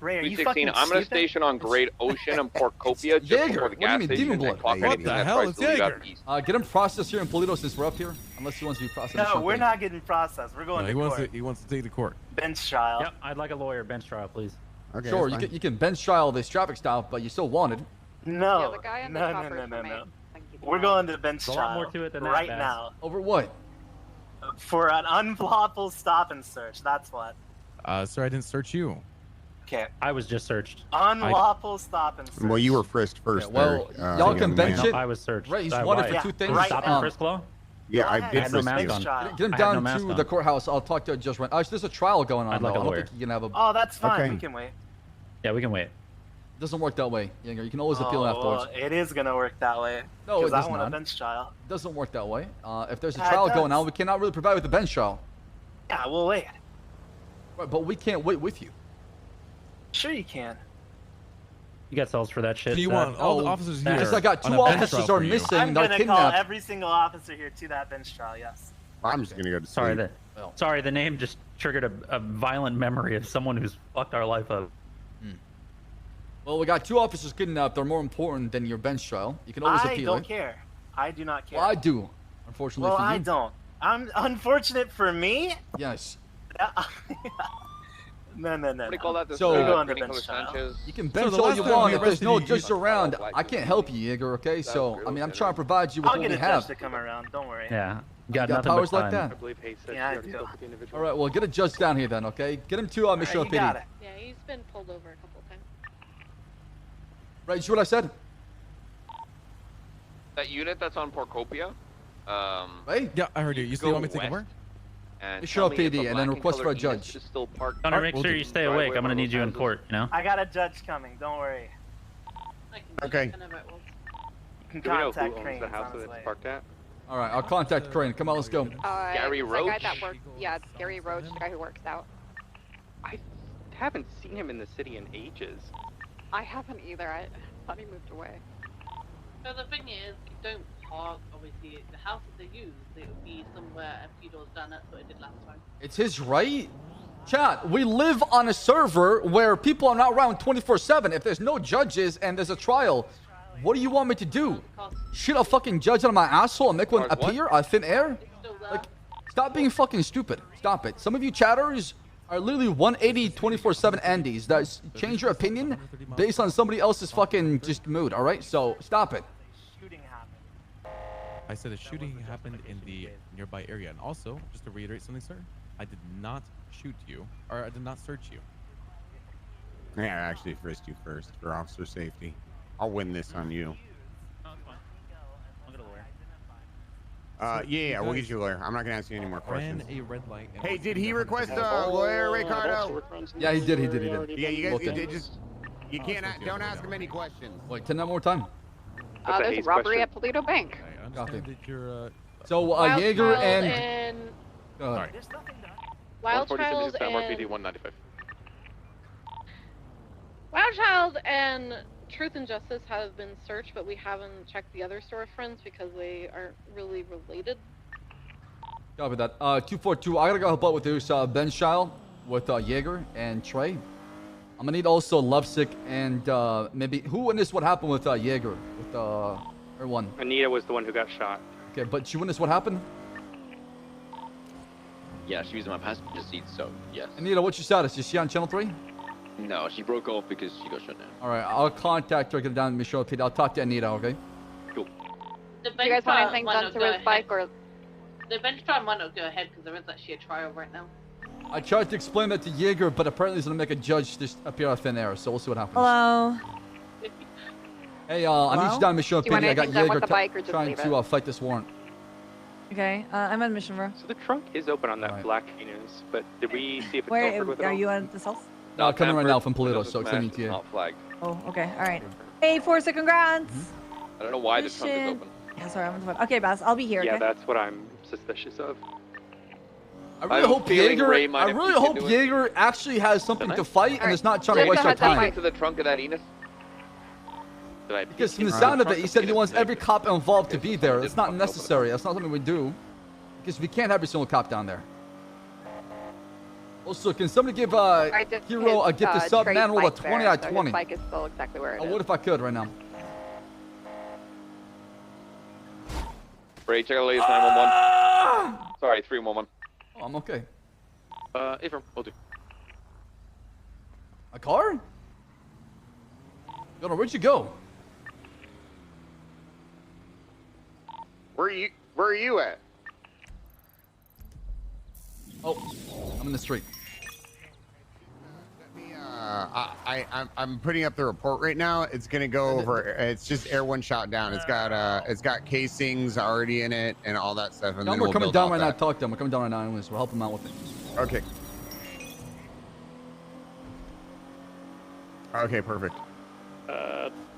Ray, are you 316, fucking I'm going to stupid? station on Great Ocean and Port Copia just Jaeger, before the what do you gas mean, station. Demon Blood? and clock What anything the that hell tries is to lead Jaeger? up east. Get him processed here in Polito since we're up here. Unless he wants to be processed. or No, something. we're not getting processed. We're going No, to he court. wants to take the court. Bench trial. Yep, I'd like a lawyer. Bench trial, please. Okay, Sure, that's you can bench trial this traffic stop, but you still wanted. No. Yeah, the guy on the no, chopper no, is no, remain. no. Thank you. We're going to bench There's a trial lot more to it than that, right Bass. now Over what? for an unlawful stop and search. That's what. Sir, I didn't search you. Okay. I was just searched. Unlawful stop and search. Well, you were frisked first. well, there, y'all young can bench man. it. I was searched. Right, he's Why? wanted for two things. right Stop now. and frisk law? Yeah, I Go did ahead. no frisk mask you. on. Get him I had no down mask to on. the courthouse. I'll talk to Judge Rent. There's a trial going on. I'd like though. a I don't lawyer. think you can have a. Oh, that's fine. Okay. We can wait. Yeah, we can wait. It doesn't work that way. You can always appeal afterwards. Well, it is gonna work that way. No, it Because I does want a not. bench trial. It doesn't work that way. If there's a Yeah, it trial going does. on, we cannot really provide with the bench trial. Yeah, we'll wait. Right, but we can't wait with you. Sure you can. You got cells for that shit. Do you Zach? want all the officers here? Because I got on two a bench officers trial are for you? missing. I'm They're gonna call kidnapped. every single officer here to that bench trial. Yes. I'm just gonna go to sleep. Sorry, the name just triggered a violent memory of someone who's fucked our life up. Well, we got two officers kidnapped. They're more important than your bench trial. You can always I appeal don't it. care. I do not care. Well, I do. Unfortunately Well, for you. I don't. I'm unfortunate for me. Yes. No. What do you call that? This, So- We're going to Training bench Color trial. Sanchez. You can So bench the all last you time want. we If there's arrested no you, judge around, I can't help you, Jaeger, okay? So, I mean, I'm trying to provide you with I'll what get we a judge have. to come around. Don't worry. Yeah. You Got got nothing powers but like time. that? believe Hayes said Yeah, I she already do. spoke with the individual. All right, well, get a judge down here then, okay? Get him to Mission Alright, you got PD. it. Yeah, he's been pulled over a couple times. Right, you see what I said? That unit that's on Port Copia. Right? Yeah, I heard you. You still want me to take over? And Mission tell me if PD, a and then black request for a colored unit judge. is still parked. Connor, make We'll sure do- you stay awake. I'm gonna need you in court. You know. I got a judge coming. Don't worry. Okay. You can Do we know who contact owns Cranes the house on that his it's way. parked at? All right, I'll contact Crane. Come on, let's go. Gary it's the guy Roach? that works. Yeah, it's Gary Roach, the guy who works out. I haven't seen him in the city in ages. I haven't either. I thought he moved away. So the thing is, you don't park, obviously, the house that they use, it would be somewhere a few doors down. That's what I did last time. It's his right. Chat, we live on a server where people are not around 24/7. If there's no judges and there's a trial, what do you want me to do? Shoot a fucking judge out of my asshole and make one What? appear out of thin air? Still there. Like, stop being fucking stupid. Stop it. Some of you chatters are literally 180 24/7 Andes that change your opinion based on somebody else's fucking just mood, all right? So stop it. Shooting happened. I said a shooting happened in the nearby area. And also, just to reiterate something, sir, I did not shoot you, or I did not search you. Yeah, I actually frisked you first for officer safety. I'll win this on you. No, it's fine. I'll get a lawyer. Yeah, we'll get you a lawyer. I'm not gonna ask you any more Ran questions. a red light. and Hey, was did he in the request front a of the lawyer, Ricardo? Yeah, he did. Yeah, you Look guys, in. they just you can't don't ask him any questions. Wait, 10 more time. That's a There's Hayes a robbery question. at Toledo Bank. I Copy. understand that you're, So, Wild Jaeger Child and... Go ahead. There's nothing done. Wild 146 Child is San PD and 195. Wild Child and Truth and Justice have been searched, but we haven't checked the other storefronts because they aren't really related. Copy that. 242. I gotta go help out with this Ben Shile with Jaeger and Trey. I'm gonna need also Lovesick and maybe who witnessed what happened with Jaeger with everyone. Anita was the one who got shot. Okay, but she witnessed what happened. Yeah, she was in my passenger seat, so yes. Anita, what's your status? Is she on channel 3? No, she broke off because she got shut down. All right, I'll contact her. Get down to Michelle. I'll talk to Anita. Okay. Cool. The Do you guys want anything done to his bike or? The bench trial might not go ahead because there is actually a trial right now. I tried to explain that to Jaeger, but apparently he's gonna make a judge just appear out of thin air. So we'll see what happens. Hello. Hey, I need you down, Michelle. Do you want I got anything done with Jaeger the bike or just trying leave to it? fight this warrant. Okay, I'm on mission, bro. So the trunk is open on that black Venus, but did we see if it's Where offered with it are all? you at this house? No, coming right pampered, now from Polito, windows so are extending smashed, to you. it's not flagged. Oh, okay, all right. Hey, Forza, congrats. I don't know why the trunk is Mission. open. Yeah, sorry, I'm on the phone. Okay, Baz, I'll be here. Yeah, Okay. that's what I'm suspicious of. I I really have a hope feeling Jaeger. Ray might I have really peeked hope into it. Jaeger actually has something to fight and is not trying to Did waste our you peek time. into the trunk of that Enos? Did I Because from peek the into sound of trunk? it, he said he wants Okay. every cop involved to be there. It's not necessary. That's not something we do. Because we can't have every single cop down there. Also, can somebody give Hero a gift to sub? Man, roll a 20 out of 20. His bike is still exactly where it I is. would if I could right now. Ray, check out the latest 911. Sorry, 311. Oh, I'm okay. Avram, we'll do. A car? Yo, where'd you go? Where are you at? Oh, I'm in the street. I'm putting up the report right now. It's gonna go over. It's just Air 1 shot down. It's got casings already in it and all that stuff. And No, then we're we'll coming build down off right now. that. Talk to them. We're coming down right now. Anyways, we'll help them out with it. Okay. Okay, perfect.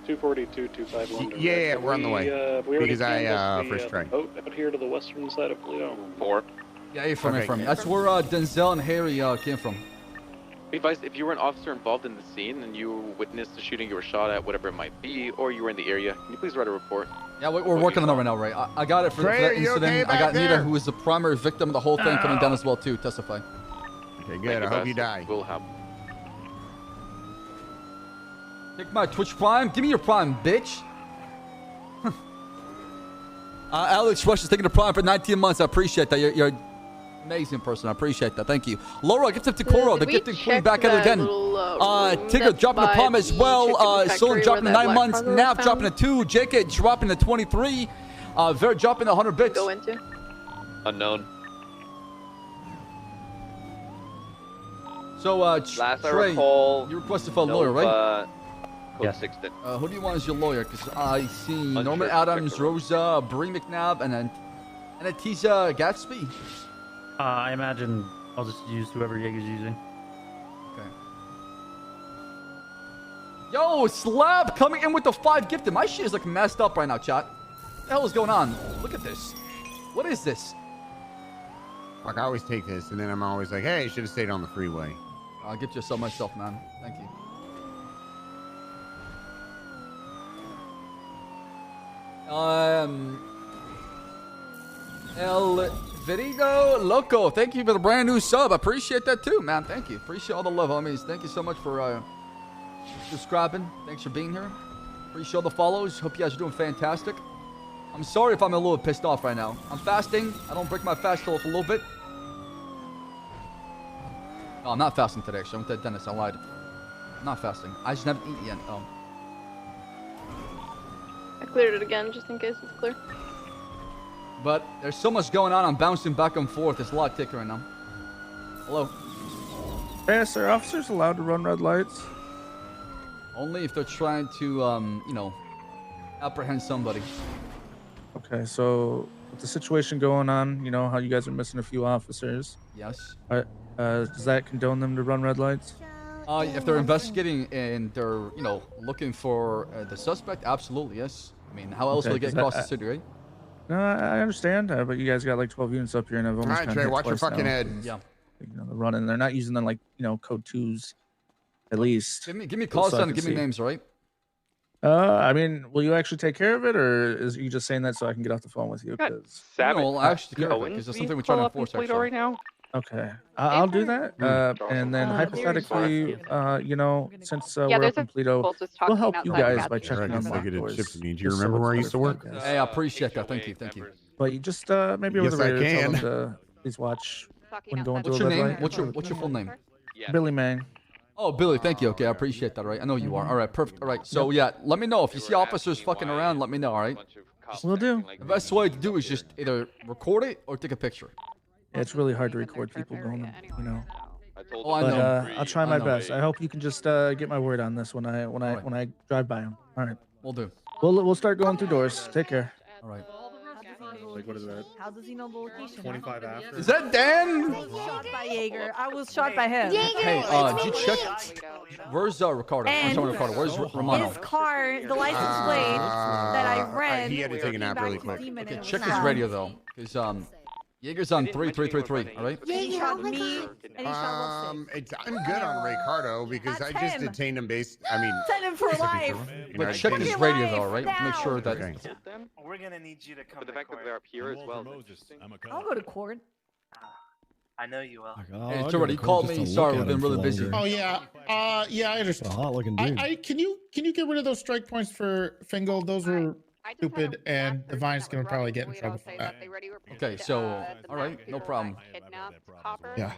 242, 251. Yeah, we're on the way. We already Because I canvassed first the tried. boat out here to the western side of Toledo. 4. Yeah, you're from Okay. from. That's where Denzel and Harry came from. Be advised, if you were an officer involved in the scene and you witnessed the shooting, you were shot at, whatever it might be, or you were in the area, can you please write a report? Yeah, we're working on that right now, Ray. I got it for Trey, that are you incident. okay I got back Nita, there? who was the primary victim of the whole thing, coming down as well too. Testify. Okay, good. I hope you die. Will happen. Take my Twitch Prime. Give me your Prime, bitch. Alex Rush is taking the Prime for 19 months. I appreciate that. You're an amazing person. I appreciate that. Thank you. Laura, gifted to Koro. The gifting queen back at it again. Tigger dropping the Prime as well. Solon dropping the 9 months. Nav dropping the 2. JK dropping the 23. Vera dropping the 100 bits. Go into. Unknown. So, Last I Trey, recall, you requested for a lawyer, right? Code Yes. 6 did. Who do you want as your lawyer? Because I see Unsure Norman if Adams, Victor wrote. Rosa, Bree McNabb, and Tisha Gatsby. I imagine I'll just use whoever Jaeger's using. Okay. Yo, Ssab coming in with the 5 gifted. My shit is like messed up right now, chat. What the hell is going on? Look at this. What is this? Like I always take this, and then I'm always like, "Hey, I should have stayed on the freeway." I'll get you some myself, man. Thank you. El Verigo Loco, thank you for the brand new sub. I appreciate that too, man. Thank you. Appreciate all the love, homies. Thank you so much for subscribing. Thanks for being here. Appreciate all the follows. Hope you guys are doing fantastic. I'm sorry if I'm a little pissed off right now. I'm fasting. I don't break my fast till for a little bit. No, I'm not fasting today, actually. I went to the dentist. I lied. I'm not fasting. I just haven't eaten yet. Oh. I cleared it again just in case it's clear. But there's so much going on. I'm bouncing back and forth. It's a lot ticking right now. Hello. Yes, are officers allowed to run red lights? Only if they're trying to, you know, apprehend somebody. Okay, so with the situation going on, you know how you guys are missing a few officers. Yes. Does that condone them to run red lights? If they're investigating and they're, you know, looking for the suspect, absolutely, yes. I mean, how else Okay, will they get 'cause across I- the city, right? No, I understand, but you guys got like 12 units up here, and I've almost Alright, kinda Trey, hit watch your twice fucking now. head. Yeah. You know, they're running. They're not using them like, you know, code 2s, at least. Give me Just call so I sign can and give me see. names, all right? I mean, will you actually take care of it, or is you just saying that so I can get off the phone with you? Got Because Savage No, I'll actually take care of it Cohen's because it's being something we're trying to pulled up in enforce. Toledo Actually. right now. okay, I'll do that. And then hypothetically, you know, since Yeah, we're there's up in a Toledo, people just we'll talking help you outside guys the by gas checking station. on Look at doors. chips and do you just so remember it's where I better used to for you work? guys. Hey, I appreciate that. Thank you. Thank you. But you just maybe over Yes, the I radio tell can. them to please watch when going What's through your a red name? light. What's your full name? Billy Mang. Oh, Billy, thank you. Okay, I appreciate that. All right, I know you are. All right, perfect. All right, so yeah, let me know if you see officers fucking around. Let me know. All right. Will do. The best way to do is just either record it or take a picture. Yeah, it's really hard to record people going, you know. Oh, I But know. I'll try my best. I hope you can just get my word on this when I drive by them. All right. We'll do. We'll start going through doors. Take care. All right. Like, what is that? How does he know the location? 25 after? Is that Dan? I was shot by Jaeger. I was shot by him. Hey, did you check? Where's Ricardo? I'm talking Ricardo. Where's Romano? His car, the license plate that I read. He had to take a nap really quick. Okay, check his radio though, because Jaeger's on 3333. All right. He shot me, and he shot I'm good on Ricardo because That's I just him. detained him based. I mean, Send him for life. you know, But I check detained his him- radio though, all right? To make sure that. Okay. We're gonna need you to come. But the fact that they're up here as well. is interesting. I'll go to court. I know you will. Hey, it's already called me. Sorry, we've been really busy. Oh yeah, yeah, I understand. hot looking dude. Can you get rid of those strike points for Fingal? Those were stupid, and Divine's gonna probably get in trouble for that. Okay, so all right, no problem. Yeah.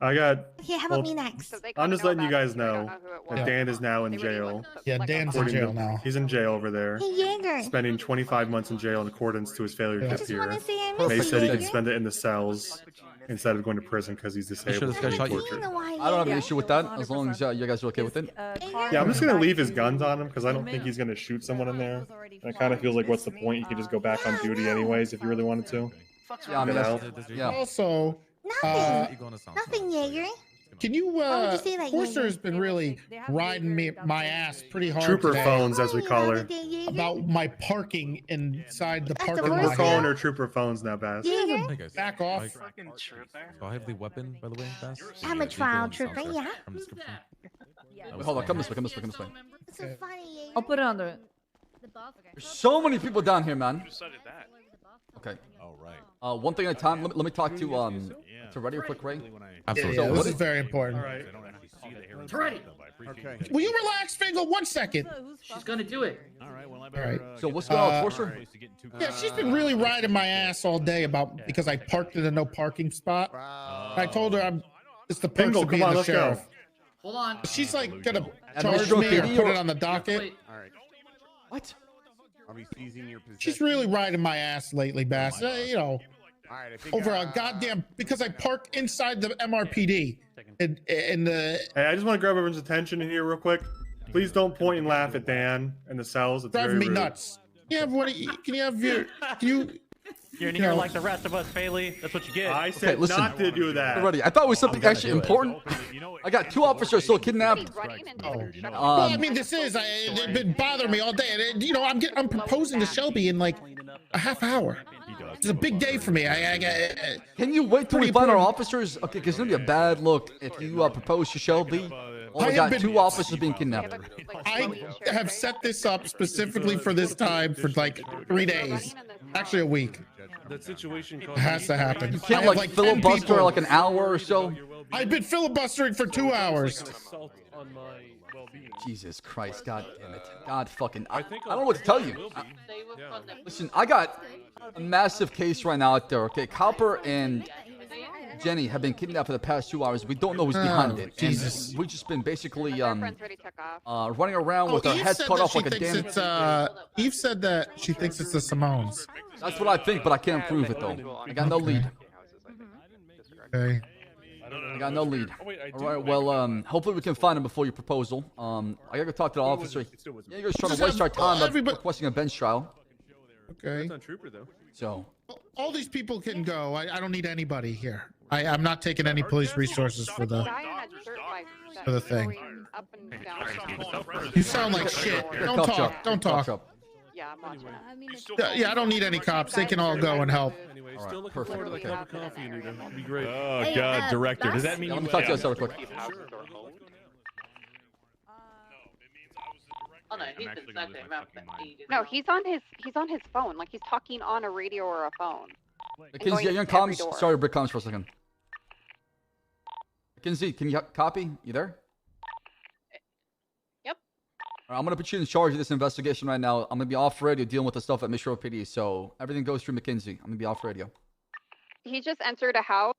I got. Okay, how about me next? I'm just letting you guys know that Dan is now in jail. Yeah, Dan's in jail now. He's in jail over there. Hey, Jaeger. Spending 25 months in jail in accordance to his failure to Yeah. disappear. wanna say I miss They you, said he can Jaeger. spend it in the cells instead of going to prison because he's disabled. this guy from shot you? torture. I don't have an issue with that as long as you guys are okay with it. Yeah, I'm just gonna leave his guns on him because I don't think he's gonna shoot someone in there. And it kind of feels like, what's the point? You could just go back on duty anyways if you really wanted to. Yeah, I mean, You know? yeah. Also, Nothing, Jaeger. can you? Why would you say that, Forster's been really riding my ass pretty hard. Trooper today phones, as we call her. about my parking inside the parking We're lot. calling her trooper phones now, Bass. Jaeger. Hey guys. Back off. So I have the weapon, by the way, Bass. I'm a trial trooper, yeah. From description. Wait, hold on, come this way, come this way, come this way. It's so funny, Jaeger. I'll put it under it. There's so many people down here, man. Okay. Oh right. One thing at a time. Let me talk to Ready real quick, Ray. Absolutely. So Yeah, what this is is very important. Okay. Will you relax, Fingal? 1 second. She's gonna do it. All right. So what's going on, Forster? Yeah, she's been really riding my ass all day about because I parked in a no parking spot. I told her it's the perks Fingal, of come being on, the let's go. sheriff. Hold on. She's like gonna Am I charge still me or kidding put or- it on the docket. What? I'll be seizing your possession. She's really riding my ass lately, Bass. You know, All right, I think, over a goddamn because I park inside the MRPD and the Hey, I just want to grab everyone's attention in here real quick. Please don't point and laugh at Dan in the cells. It's driving very me rude. nuts. Yeah, can you have your can you? You're in You here know. like the rest of us, Bailey. That's what you get. I said listen. not to do that. Ready. I thought it was something actually important. I got 2 officers still kidnapped. Well, I mean, this is it's been bothering me all day. And, you know, I'm proposing to Shelby in like a half hour. It's a big day for me. Can you wait till we Pretty find our important. officers? Okay, because it's gonna be a bad look if you propose to Shelby. Well, I we have got been- 2 officers being kidnapped. I have set this up specifically for this time for like 3 days, actually a week. That situation It has to happen. You I can't have, like 10 filibuster people. like an hour or so. I've been filibustering for 2 hours. assault on my well-being. Jesus Christ, God damn it. God fucking. I don't know what to tell you. Listen, I got a massive case right now out there, okay? Copper and Jenny have been kidnapped for the past 2 hours. We don't know who's behind it. Jesus. And we've just been basically running around with our Eve heads said cut that off she like a thinks damn. it's Eve said that she thinks it's the Simones. That's what I think, but I can't prove it though. I got no lead. Okay. I got no lead. All right, well, hopefully we can find him before your proposal. I gotta go talk to the officer. Yeah, you're just trying to waste our time by requesting a bench trial. Okay. Not trooper though. So. All these people can go. I don't need anybody here. I'm not taking any police resources for the thing. You sound like shit. Don't talk. Don't talk. Yeah, I don't need any cops. They can all go and help. Anyway, All still right, looking forward to perfect, that okay. cup of coffee, Anita. It'd be great. Oh Hey, God, director. Does that mean Yeah, let you me talk to you outside real quick. Oh no, he's been circling around for ages. No, he's on his phone. Like he's talking on a radio or a phone. Mackenzie, you're on comms. Sorry, break comms for a second. Mackenzie, can you copy? You there? Yep. All right, I'm gonna put you in charge of this investigation right now. I'm gonna be off radio dealing with the stuff at Mission PD. So everything goes through Mackenzie. I'm gonna be off radio. He just entered a house.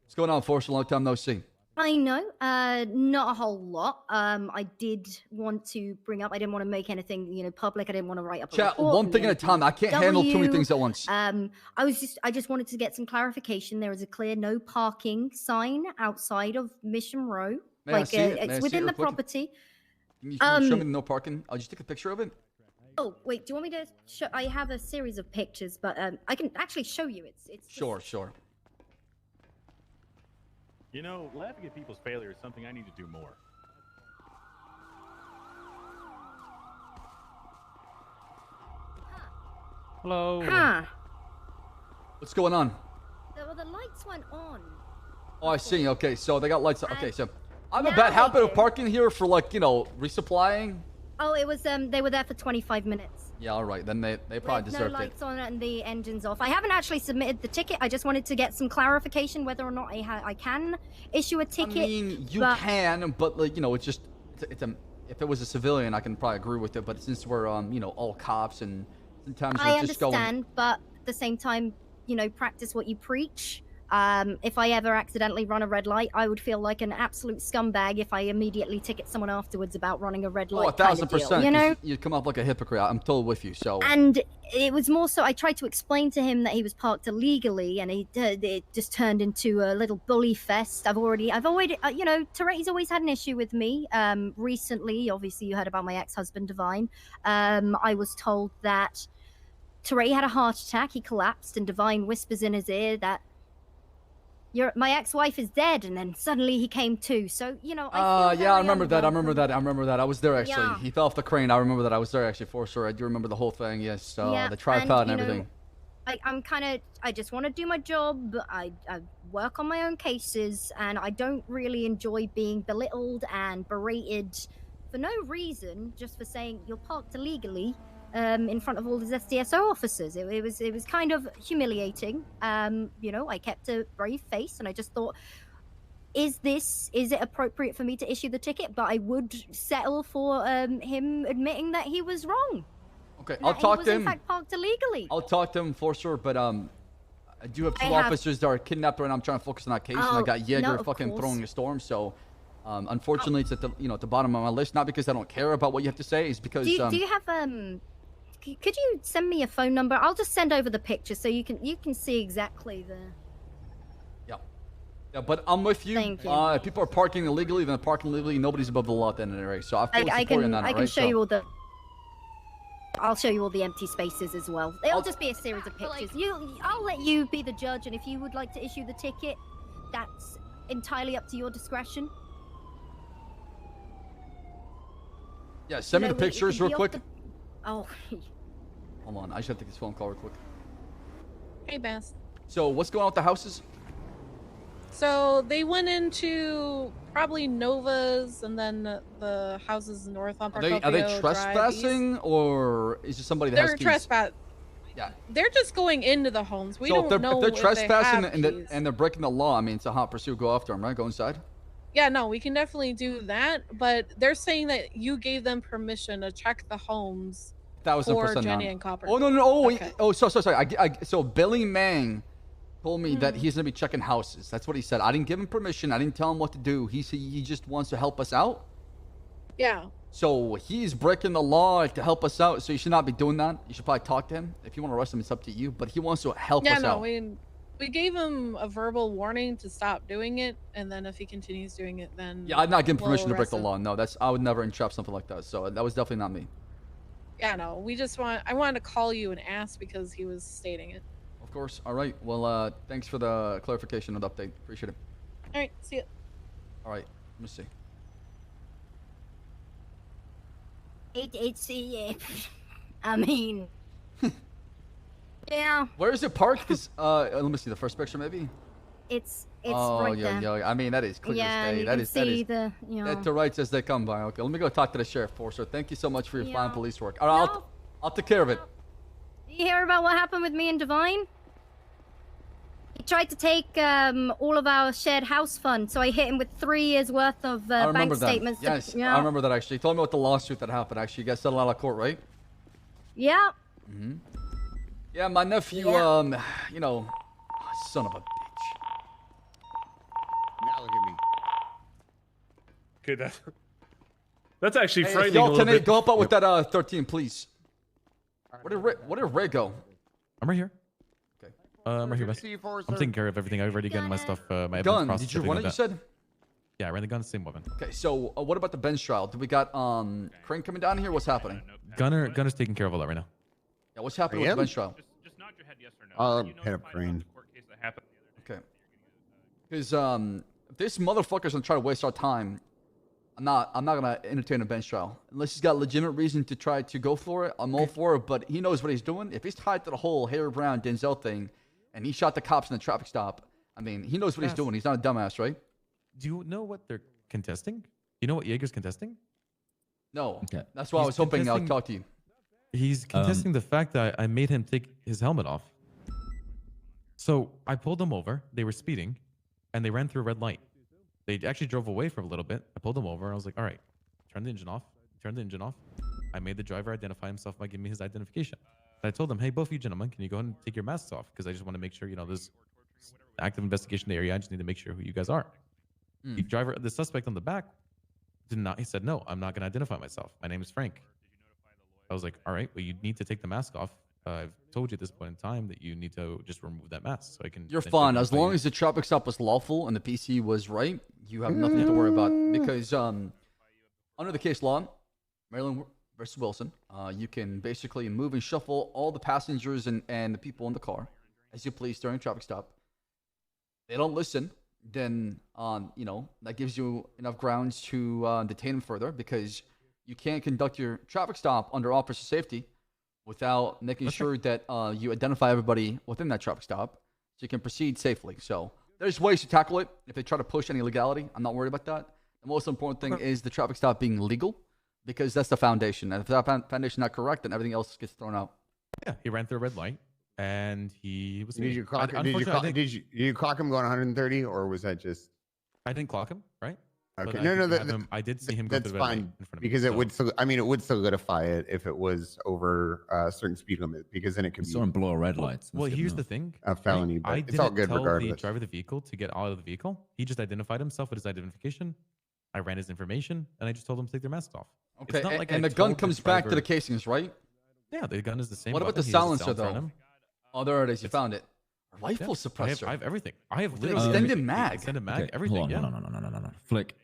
What's going on, Force? A long time no see. I know, not a whole lot. I did want to bring up. I didn't want to make anything, public. I didn't want to write up a Chat report. one thing at a time. I can't handle too many things at once. I just wanted to get some clarification. There is a clear no parking sign outside of Mission Row. May I see it? May I It's see within it the real quick? property. Can you show me the no parking? I'll just take a picture of it. Oh wait, do you want me to show? I have a series of pictures, but I can actually show you. It's Sure, sure. You know, laughing at people's failure is something I need to do more. Hello. Huh. What's going on? The lights went on. Oh, I see. Okay, so they got lights. Okay, so I have a now bad they habit of do. parking here for resupplying. Oh, it was they were there for 25 minutes. Yeah, all right. Then they probably With deserved no it. lights on and the engine's off. I haven't actually submitted the ticket. I just wanted to get some clarification whether or not I can issue a ticket. I mean, you can, but it's just if it was a civilian, I can probably agree with it. But since we're all cops and sometimes I we're just going. understand, but at the same time, practice what you preach. If I ever accidentally run a red light, I would feel like an absolute scumbag if I immediately ticket someone afterwards about running a red light. Oh, 1,000%. You know? You come off like a hypocrite. I'm totally with you. So. And it was more so I tried to explain to him that he was parked illegally, and it just turned into a little bully fest. I've already, Toretti's always had an issue with me. Recently, obviously, you heard about my ex-husband, Divine. I was told that Toretti had a heart attack. He collapsed, and Divine whispers in his ear that my ex-wife is dead, and then suddenly he came to. So, I remember that. I remember that. I was there, actually. Yeah. He fell off the crane. I remember that. I was there, actually, for sure. I do remember the whole thing, yes. The tripod and everything. I just want to do my job. I work on my own cases, and I don't really enjoy being belittled and berated for no reason, just for saying you're parked illegally in front of all these SDSO officers. It was kind of humiliating. I kept a brave face, and I just thought, is it appropriate for me to issue the ticket? But I would settle for him admitting that he was wrong. Okay, I'll talk to him. He was in fact parked illegally. I'll talk to him for sure, but I do have two officers that are kidnapped right now. I'm trying to focus on that case, and I got Jaeger fucking throwing a storm. So, unfortunately, it's at the bottom of my list. Not because I don't care about what you have to say, it's because. Do you have Could you send me a phone number? I'll just send over the picture so you can see exactly the. Yeah, but I'm with you. Thank you. If people are parking illegally, then they're parking illegally. Nobody's above the law at the end of the day. So I fully support you on that. I can right? show you all the. I'll show you all the empty spaces as well. It'll just be a series of pictures. I'll let you be the judge, and if you would like to issue the ticket, that's entirely up to your discretion. Yeah, send me the pictures real quick. Oh. Hold on, I just have to take this phone call real quick. Hey, Bess. So what's going on with the houses? So they went into probably Nova's and then the houses north on Are they trespassing, or is it somebody that has They're keys? trespass. Yeah. They're just going into the homes. We don't know if they're trespassing they have keys. and they're breaking the law, I mean, it's a hot pursuit. Go after them, right? Go inside. Yeah, no, we can definitely do that. But they're saying that you gave them permission to check the homes. 1,000% Jenny not. and Copper. Oh no. Okay. Sorry. So Billy Mang told me that Mhm. he's gonna be checking houses. That's what he said. I didn't give him permission. I didn't tell him what to do. He said he just wants to help us out. Yeah. So he's breaking the law to help us out. So you should not be doing that. You should probably talk to him. If you want to arrest him, it's up to you. But he wants to help us out. We gave him a verbal warning to stop doing it, and then if he continues doing it, then Yeah, I'd not give him we'll permission to break arrest the him. law. No, I would never entrap something like that. So that was definitely not me. Yeah, no, I wanted to call you and ask because he was stating it. Of course. All right. Well, thanks for the clarification and update. Appreciate it. All right, see ya. All right. Let me see. It's I mean, yeah. Where is it parked? 'Cause, let me see the first picture, maybe. It's It's oh, right yeah, there. yeah. I mean, that is clear Yeah, as and day. you That can is see the, you know. that's the rights as they come by. Okay, let me go talk to the sheriff for sir. Thank you so much for your fine Yeah. police work. All right, I'll take care of it. Did you hear about what happened with me and Divine? He tried to take all of our shared house fund, so I hit him with 3 years worth of I remember bank that. statements. Yes, Yeah. I remember that actually. You told me about the lawsuit that happened. Actually, you guys settled out of court, right? Yeah. Mm-hmm. Yeah, my nephew. You know, son of a bitch. Now look at me. Okay, that's actually Hey, frightening. y'all a little can bit. go up with that 13, please. Where did Ray go? I'm right here. Okay. I'm right here, boss. I'm taking care of everything. I've already gotten my stuff. My evidence Gun? processed, Did you everything run like it? You that. said. Yeah, I ran the gun, same weapon. Okay, so what about the bench trial? Do we got Crane coming down here? What's happening? Gunner's taking care of all that right now. Yeah, what's happening with the bench trial? Just nod your head yes or no. I'll hit up Crane. Okay. Because if this motherfucker's gonna try to waste our time, I'm not gonna entertain a bench trial unless he's got legitimate reason to try to go for it. I'm all for it, but he knows what he's doing. If he's tied to the whole Harry Brown Denzel thing, and he shot the cops in the traffic stop, I mean, he knows what he's doing. He's not a dumbass, right? Do you know what they're contesting? You know what Jaeger's contesting? No. Okay. That's why I He's was hoping I'll contesting- talk to you. He's contesting the fact that I made him take his helmet off. So I pulled them over. They were speeding, and they ran through a red light. They actually drove away for a little bit. I pulled them over. I was like, all right, turn the engine off. Turn the engine off. I made the driver identify himself by giving me his identification. And I told them, hey, both of you gentlemen, can you go ahead and take your masks off? Because I just want to make sure, you know, there's active investigation in the area. I just need to make sure who you guys are. The suspect on the back did not. He said, no, I'm not going to identify myself. My name is Frank. I was like, all right, well, you need to take the mask off. I've told you at this point in time that you need to just remove that mask so I can. You're then fine as identify long you. as the traffic stop was lawful and the PC was right. You have nothing to worry about because under the case law, Maryland versus Wilson, you can basically move and shuffle all the passengers and the people in the car as you please during a traffic stop. They don't listen, then you know that gives you enough grounds to detain them further because you can't conduct your traffic stop under officer safety without making sure that you identify everybody within that traffic stop so you can proceed safely. So there's ways to tackle it. If they try to push any legality, I'm not worried about that. The most important thing is the traffic stop being legal because that's the foundation. And if that foundation is not correct, then everything else gets thrown out. Yeah, he ran through a red light and he was. Did you clock? Unfortunately, Did you clock him going 130, or was that just? I didn't clock him, right? Okay, But no, I did see him go that's through the red light fine in front of me. because it so- would. I mean, it would solidify it if it was over a certain speed limit because then it could be. Saw him blow a red light. Well, here's the thing. A felony, but I it's all didn't good tell regardless. the driver of the vehicle to get out of the vehicle. He just identified himself with his identification. I ran his information, and I just told him to take their masks off. Okay, It's not like and I the gun told comes back to driver- the casings, right? Yeah, the gun is the same. What about weapon. the He has a silencer, silencer on though? him. Oh, there it is. You found it. Rifle Yeah, suppressor. I have everything. I have With literally an extended everything. mag. Extended mag, Okay, everything. hold Yeah. on, no. Flick,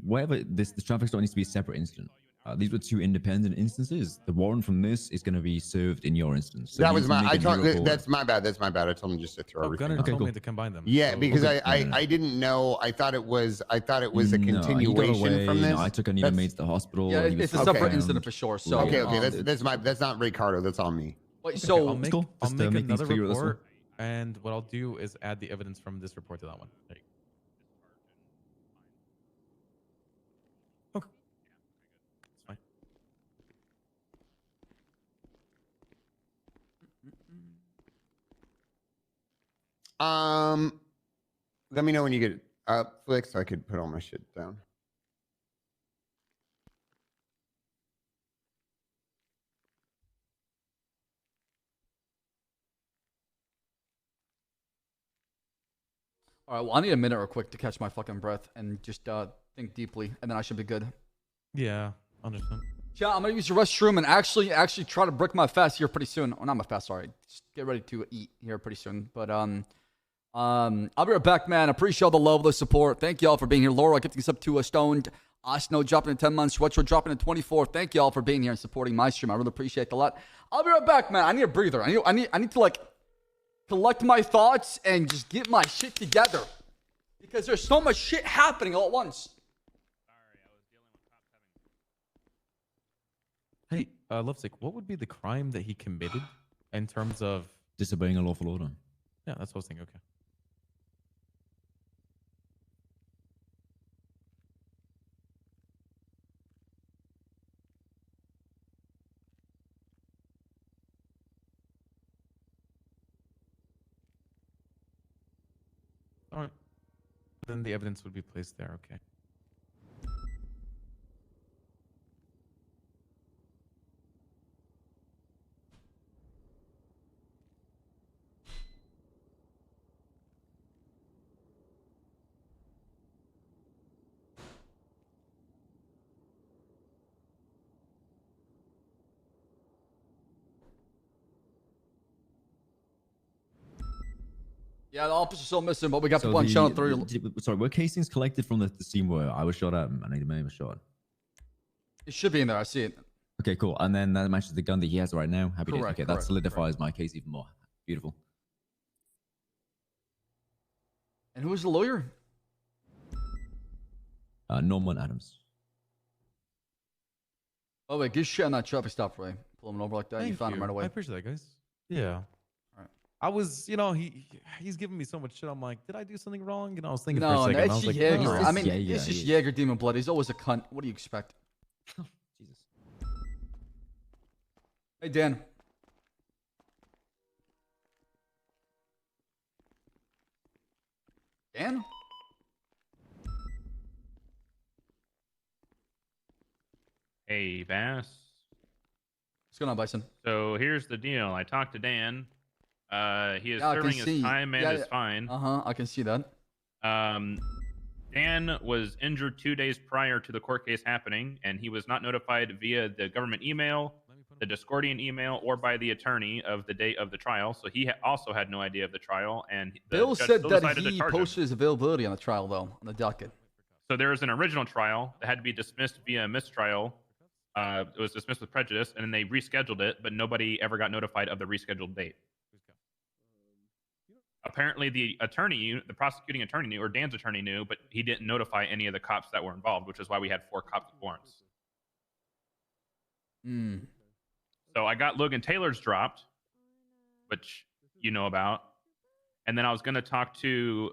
wherever this traffic stop needs to be a separate incident. These were 2 independent instances. The warrant from this is going to be served in your instance. So that you was need to my. make I a told. new report. That's my bad. That's my bad. I told him just to throw everything. Gunner out. told me to combine them. Yeah, so- because Okay, I didn't know. I thought it was. I thought it was a No, he got continuation away, from this. I took Anita Maid to the hospital. Yeah, he was it's a separate found. incident for sure. So okay. That's not Ricardo. That's on me. Wait, Okay, so I'll make, cool. I'll Just, make make things another clear with this one. report, and what I'll do is add the evidence from this report to that one. There you go. Okay. It's fine. Let me know when you get up, Flick, so I could put all my shit down. all right, well, I need a minute real quick to catch my fucking breath and just think deeply, and then I should be good. Yeah, understand. Yeah, I'm gonna use the restroom and actually try to break my fast here pretty soon. Oh, not my fast, sorry. Just get ready to eat here pretty soon. But I'll be right back, man. I appreciate all the love, the support. Thank y'all for being here. Laura, getting us up to a stoned. Osno dropping in 10 months. Retro dropping in 24. Thank y'all for being here and supporting my stream. I really appreciate it a lot. I'll be right back, man. I need a breather. I need to like collect my thoughts and just get my shit together because there's so much shit happening all at once. Hey, Lovesick, what would be the crime that he committed in terms of Disobeying a lawful order. Yeah, that's what I was thinking. Okay. All right. Then the evidence would be placed there. Okay. Yeah, the officer's still missing, but we got So people on channel 3. Sorry, were casings collected from the scene where I was shot at and the man was shot? It should be in there. I see it. Okay, cool. And then that matches the gun that he has right now. Happy days. Correct, Okay, that solidifies my case even more. Beautiful. And who was the lawyer? Norman Adams. Oh, wait, good shit on that traffic stop, Ray. Pull him over like that. You found him right away. I appreciate that, guys. Yeah. I was, he's giving me so much shit. I'm like, did I do something wrong? And I was thinking for a No, second. I it's was like, Jaeger. no. I mean, it's just Jaeger Demon Blood. He's always a cunt. What do you expect? Jesus. Hey, Dan. Dan? Hey, Bass. What's going on, Bison? So here's the deal. I talked to Dan. He is Yeah, I can serving his see. time and Yeah, is yeah. fine. I can see that. Dan was injured 2 days prior to the court case happening, and he was not notified via the government email, the Discordian email, or by the attorney of the date of the trial. So he also had no idea of the trial, and the Bill judge said still that decided to he charge him. posted his availability on the trial, though, on the docket. So there was an original trial that had to be dismissed via mistrial. It was dismissed with prejudice, and then they rescheduled it, but nobody ever got notified of the rescheduled date. Apparently, the prosecuting attorney knew, or Dan's attorney knew, but he didn't notify any of the cops that were involved, which is why we had 4 cops with warrants. So I got Logan Taylor's dropped, which you know about. And then I was going to talk to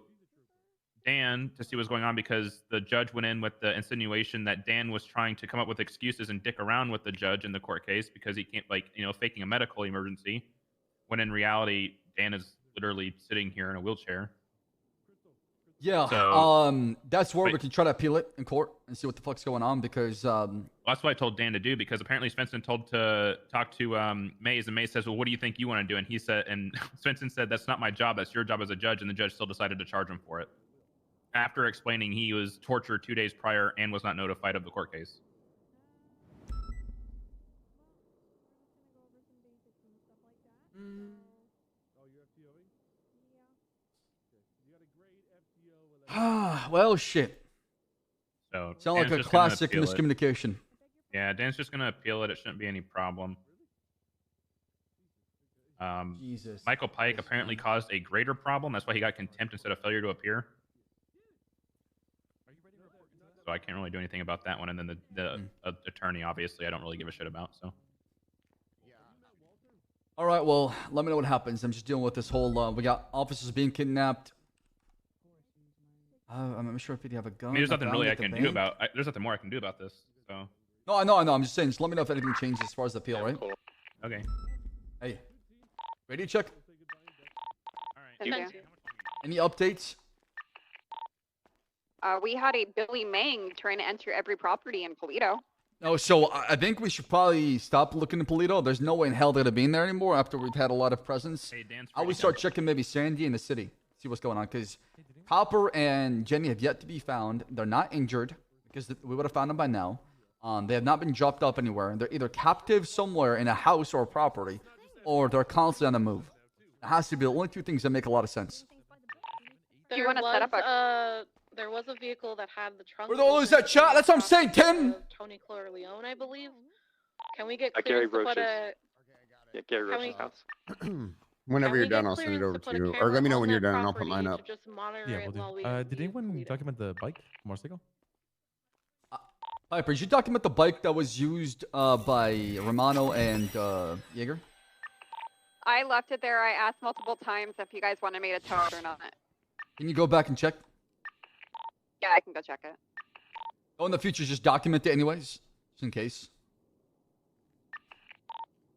Dan to see what's going on because the judge went in with the insinuation that Dan was trying to come up with excuses and dick around with the judge in the court case because he can't, faking a medical emergency, when in reality, Dan is literally sitting here in a wheelchair. Yeah, So, that's where we can try to appeal it in court and see what the fuck's going on because that's what I told Dan to do because apparently Svensson told to talk to Mays, and Mays says, "Well, what do you think you want to do?" And he said, and Svensson said, "That's not my job. That's your job as a judge." And the judge still decided to charge him for it after explaining he was tortured 2 days prior and was not notified of the court case. Well, shit. So Sound like Dan's a just gonna classic appeal it. miscommunication. Yeah, Dan's just gonna appeal it. It shouldn't be any problem. Jesus. Michael Pike apparently caused a greater problem. That's why he got contempt instead of failure to appear. So I can't really do anything about that one. And then the attorney, obviously, I don't really give a shit about. So All right, well, let me know what happens. I'm just dealing with this whole. We got officers being kidnapped. I'm not sure if you have a gun. I mean, there's nothing really I at the can do bank. about. There's nothing more I can do about this. So No, I know. I'm just saying. Just let me know if anything changes as far as the appeal, right? okay. Hey, radio check. Thank you. Any updates? We had a Billy Mang trying to enter every property in Polito. No, so I think we should probably stop looking at Polito. There's no way in hell they're gonna be in there anymore after we've had a lot of presence. I would start checking maybe Sandy in the city, see what's going on, because Copper and Jenny have yet to be found. They're not injured because we would have found them by now. They have not been dropped off anywhere. They're either captive somewhere in a house or a property, or they're constantly on the move. It has to be the only two things that make a lot of sense. Do you want to set up a? There was a vehicle that had the trunk. Where the hell is that chat? That's what I'm saying, Tim. Tony Corleone, I believe. Can we get Gary clearance to put Roach's. a? Yeah, Gary Can we- Roach's house. Whenever Can you're we done, get I'll send it clearance over to put to a you. Or camera let me know on when you're that done and I'll put mine property up. to just monitor Yeah, it while we'll we. do. Did anyone document the bike, motorcycle? Piper, did you document the bike that was used by Romano and Jaeger? I left it there. I asked multiple times if you guys wanted me to tow it or not. Can you go back and check? Yeah, I can go check it. Oh, in the future, just document it anyways, just in case.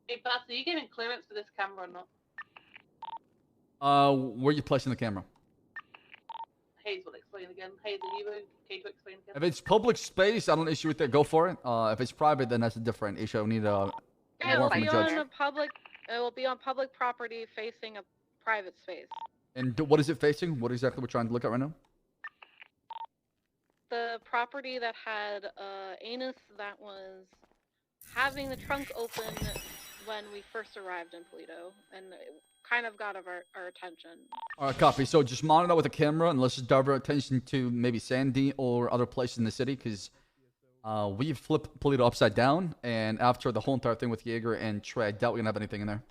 Hey, Bats, are you giving clearance for this camera or not? Where are you placing the camera? Hayes will explain again. Hayes, are you okay to explain again? If it's public space, I don't issue with it. Go for it. If it's private, then that's a different issue. I need a It will warrant from be a judge. on a public. It will be on public property facing a private space. And what is it facing? What exactly we're trying to look at right now? The property that had anus that was having the trunk open when we first arrived in Polito, and it kind of got our attention. All right, copy. So just monitor with a camera, and let's just divert attention to maybe Sandy or other places in the city, because we flipped Polito upside down, and after the whole entire thing with Jaeger and Trey, I doubt we're gonna have anything in there.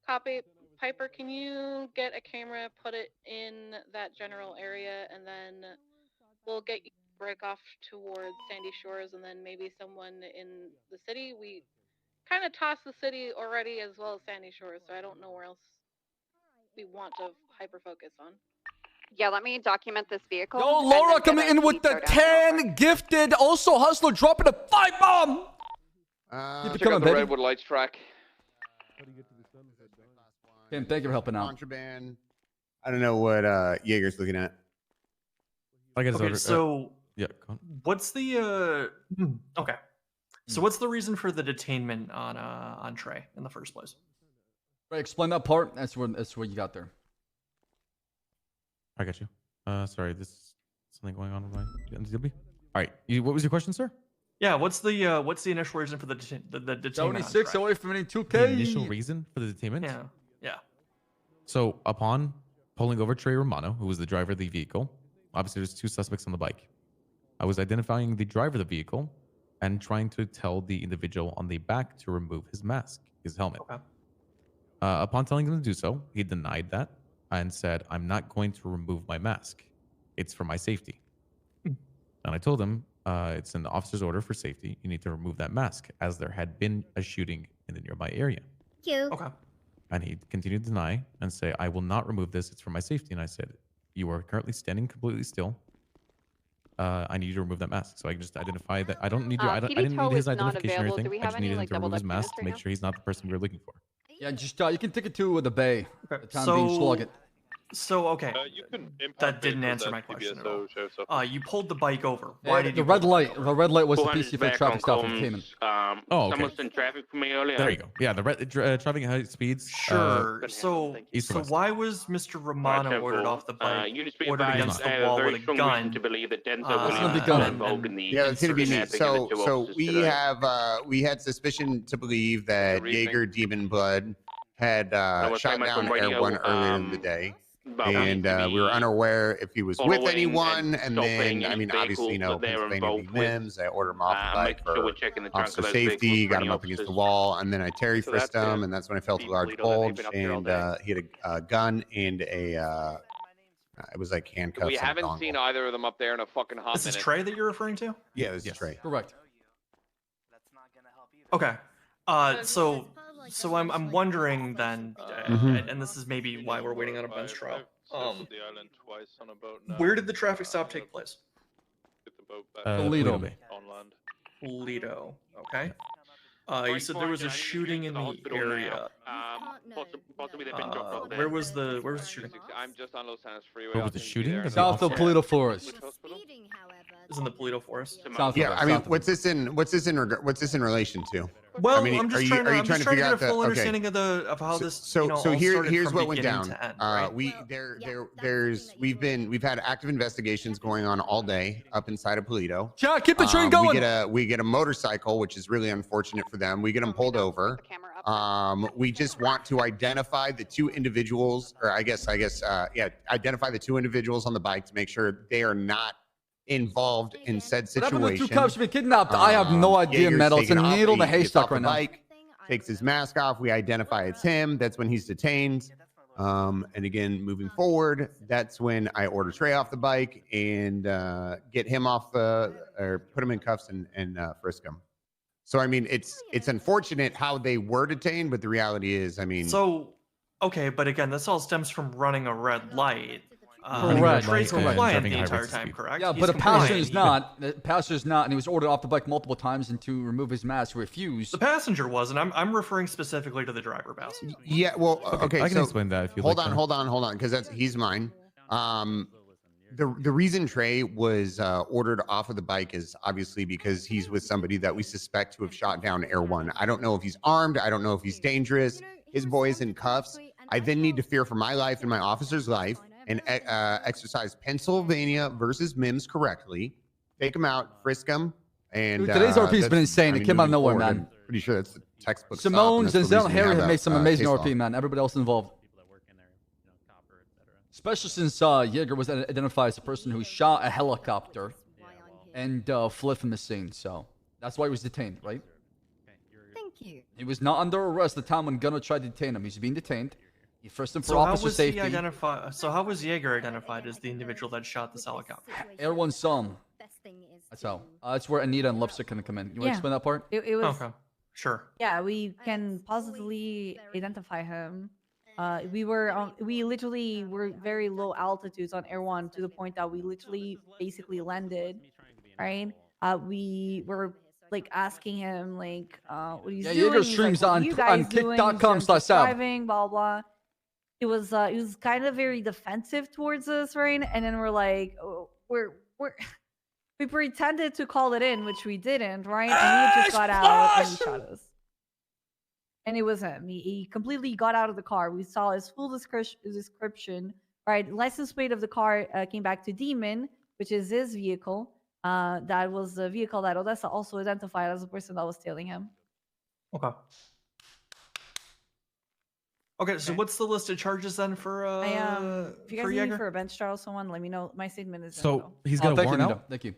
Copy. Piper, can you get a camera, put it in that general area, and then we'll get you to break off towards Sandy Shores, and then maybe someone in the city. We kind of tossed the city already as well as Sandy Shores, so I don't know where else we want to hyper focus on. Yeah, let me document this vehicle. Yo, Laura coming in with the 10 gifted. Also, Hustler dropping a 5 bomb. Keep it Check out coming, the baby. Redwood Lights track. Tim, thank you for helping out. Contraband. I don't know what Jaeger's looking at. I guess. Okay, so yeah. Go on. what's the okay? So what's the reason for the detainment on Trey in the first place? Right, explain that part. That's where you got there. I got you. Sorry, this something going on with my NZB. All right, what was your question, sir? Yeah, what's the initial reason for the detainment? on 76 Trey? away from any 2K. The initial reason for the detainment? Yeah. Yeah. So upon pulling over Trey Romano, who was the driver of the vehicle, obviously there's 2 suspects on the bike. I was identifying the driver of the vehicle and trying to tell the individual on the back to remove his mask, his helmet. Okay. Upon telling him to do so, he denied that and said, "I'm not going to remove my mask. It's for my safety." And I told him, it's an officer's order for safety. You need to remove that mask, as there had been a shooting in the nearby area. Thank you. Okay. And he continued to deny and say, "I will not remove this. It's for my safety." And I said, "You are currently standing completely still. I need you to remove that mask." So I can just identify that. I don't need your. I didn't need his identification or anything. I just needed him to remove his mask to make sure he's not the person we were looking for. Yeah, just you can take it to the bay. Okay. The town being slug it. So okay, You can that didn't answer my question at all. You pulled the bike over. Why did the you? red pull light? it over? The red light was the 400 PC for back traffic on stop cones. entertainment. Oh, okay. Someone's in traffic for me earlier. There you go. Yeah, the red traffic at high speeds. Sure. So east to west. why was Mr. Romano ordered off the bike? You just be Ordered advised, against the wall very with a strong gun. reason to believe that Denzel It's Williams gonna be was gun. involved in the Yeah, it's gonna be neat. kidnapping of the two So officers we today. we had suspicion to believe that Jaeger Demon Blood had was shot talking about down from radio, Air 1 earlier in the day. about And we were unaware if he was with following anyone. and And stopping then, I mean, any obviously, you know, vehicles that they were Pennsylvania v. involved with. Mims. I ordered him off the bike Making sure for we're checking the trunk officer of those safety, vehicles for got any him up against the officers. wall, and then I Terry So that's frisked him, good. and that's when I felt a People large lead on that they've bulge, been up there all and he had a gun and it was like handcuffs. We and a haven't dongle. seen either of them up there in a fucking hot This is minute. Trey that you're referring to? Yeah, this is Trey. Correct. Okay. So I'm wondering then, and this is maybe why we're waiting on a bench trial. Where did the traffic stop take place? Toledo. Toledo. Okay. You said there was a shooting in the area. Possibly they've been dropped off there. Where was the shooting? I'm just on Los Angeles Freeway. Where was the shooting? South of Polito Forest. Is in the Polito Forest. Yeah, I mean, what's this in relation to? Well, I mean, I'm just trying to get a full understanding of how this. So all here's from what went beginning down. to end, right? We've had active investigations going on all day up inside of Polito. Jack, keep the train going. We get a motorcycle, which is really unfortunate for them. We get them pulled over. We just want to identify the 2 individuals, or identify the 2 individuals on the bike to make sure they are not involved in said What happened situation. to 2 cops being kidnapped? I have no idea, Jaeger's Metal. It's a taken off. needle in the He gets haystack off the right now. bike, takes his mask off. We identify it's him. That's when he's detained. And again, moving forward, that's when I order Trey off the bike and get him off or put him in cuffs and frisk him. So I mean, it's unfortunate how they were detained, but the reality is, I mean, So, okay, but again, this all stems from running a red light. Correct. Trey's Correct. compliant Driving the high entire rates of time, speed. correct? Yeah, He's but a compliant. passenger's not. The passenger's not, and he was ordered off the bike multiple times, and to remove his mask, refused. The passenger was, and I'm referring specifically to the driver passenger. Yeah, well, okay. I can so explain that if you hold like. on, hold on, because he's mine. The reason Trey was ordered off of the bike is obviously because he's with somebody that we suspect to have shot down Air One. I don't know if he's armed. I don't know if he's dangerous. His boy is in cuffs. I then need to fear for my life and my officer's life and exercise Pennsylvania versus Mims correctly. Take him out, frisk him, and Dude, today's RP has been insane. It came out of nowhere, moving man. forward, I'm pretty sure that's the textbook. Simone, stop, and that's the Zenzel, reason and we Harry have have that, made some amazing case RP, law. man. Everybody else involved. Especially since Jaeger was identified as the person who shot a helicopter and fled from the scene. So that's why he was detained, right? Thank you. He was not under arrest at the time when Gunnar tried to detain him. He's being detained. He first and for So how officer was safety. he identified? So how was Jaeger identified as the individual that shot this helicopter? Everyone saw him. That's how. That's where Anita and Lupster can come in. You want to explain that part? It was. Okay, sure. Yeah, we can positively identify him. We literally were very low altitudes on Air One to the point that we literally basically landed, right? We were like asking him like what he's doing. Jaeger He's streams like, what on are you guys doing? He's kick.com/Ssab. driving, blah blah. It was kind of very defensive towards us, right? And then we're like, oh, we pretended to call it in, which we didn't, right? And he just got out and he shot us. And it was him. He completely got out of the car. We saw his full description, right? License plate of the car came back to Demon, which is his vehicle. That was the vehicle that Odessa also identified as the person that was tailing him. Okay. Okay, so what's the list of charges then for If you guys for need me Jaeger? for a bench trial, someone let me know. My statement is So he's got a thank you, warrant Nito. out. Thank you.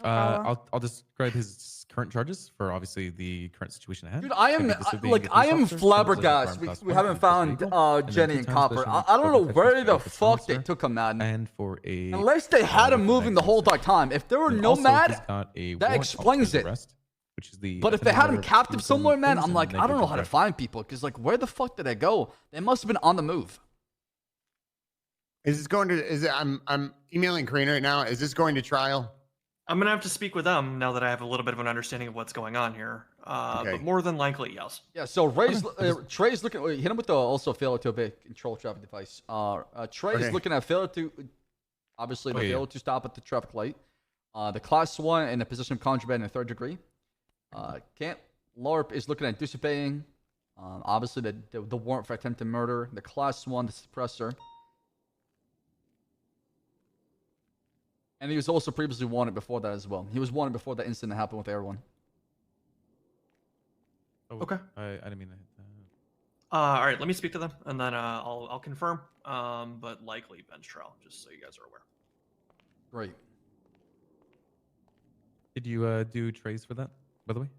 I'll describe his current charges for obviously the current situation at hand. Dude, I am flabbergasted. We haven't found Jenny and Copper. I don't know where the fuck they took him, man. And for a Unless they had him moving the whole entire time. If there were and no also mad, he's got a that warrant explains of it. arrest, which is the But if they attempted had him murder of captive two somewhere, man, criminals I'm like, and I don't know how to negligent find people. Because, like, where the fuck did they go? They must have been on the move. Is this going to? Is it? I'm emailing Crane right now. Is this going to trial? I'm gonna have to speak with them now that I have a little bit of an understanding of what's going on here. But more than likely, yes. Yeah, so Trey's looking. Hit him with the also failure to obey control traffic device. Trey's Okay. looking at failure to, obviously, the failure to stop at the traffic light. The class 1 in the position of contraband in 3rd degree. Camp LARP is looking at disobeying. Obviously, the warrant for attempted murder. The class 1, the suppressor. And he was also previously wanted before that as well. He was wanted before that incident happened with Air One. Okay. I didn't mean to hit that. All right, let me speak to them and then I'll confirm. But likely bench trial, just so you guys are aware. Great. Did you do trace for that, by the way?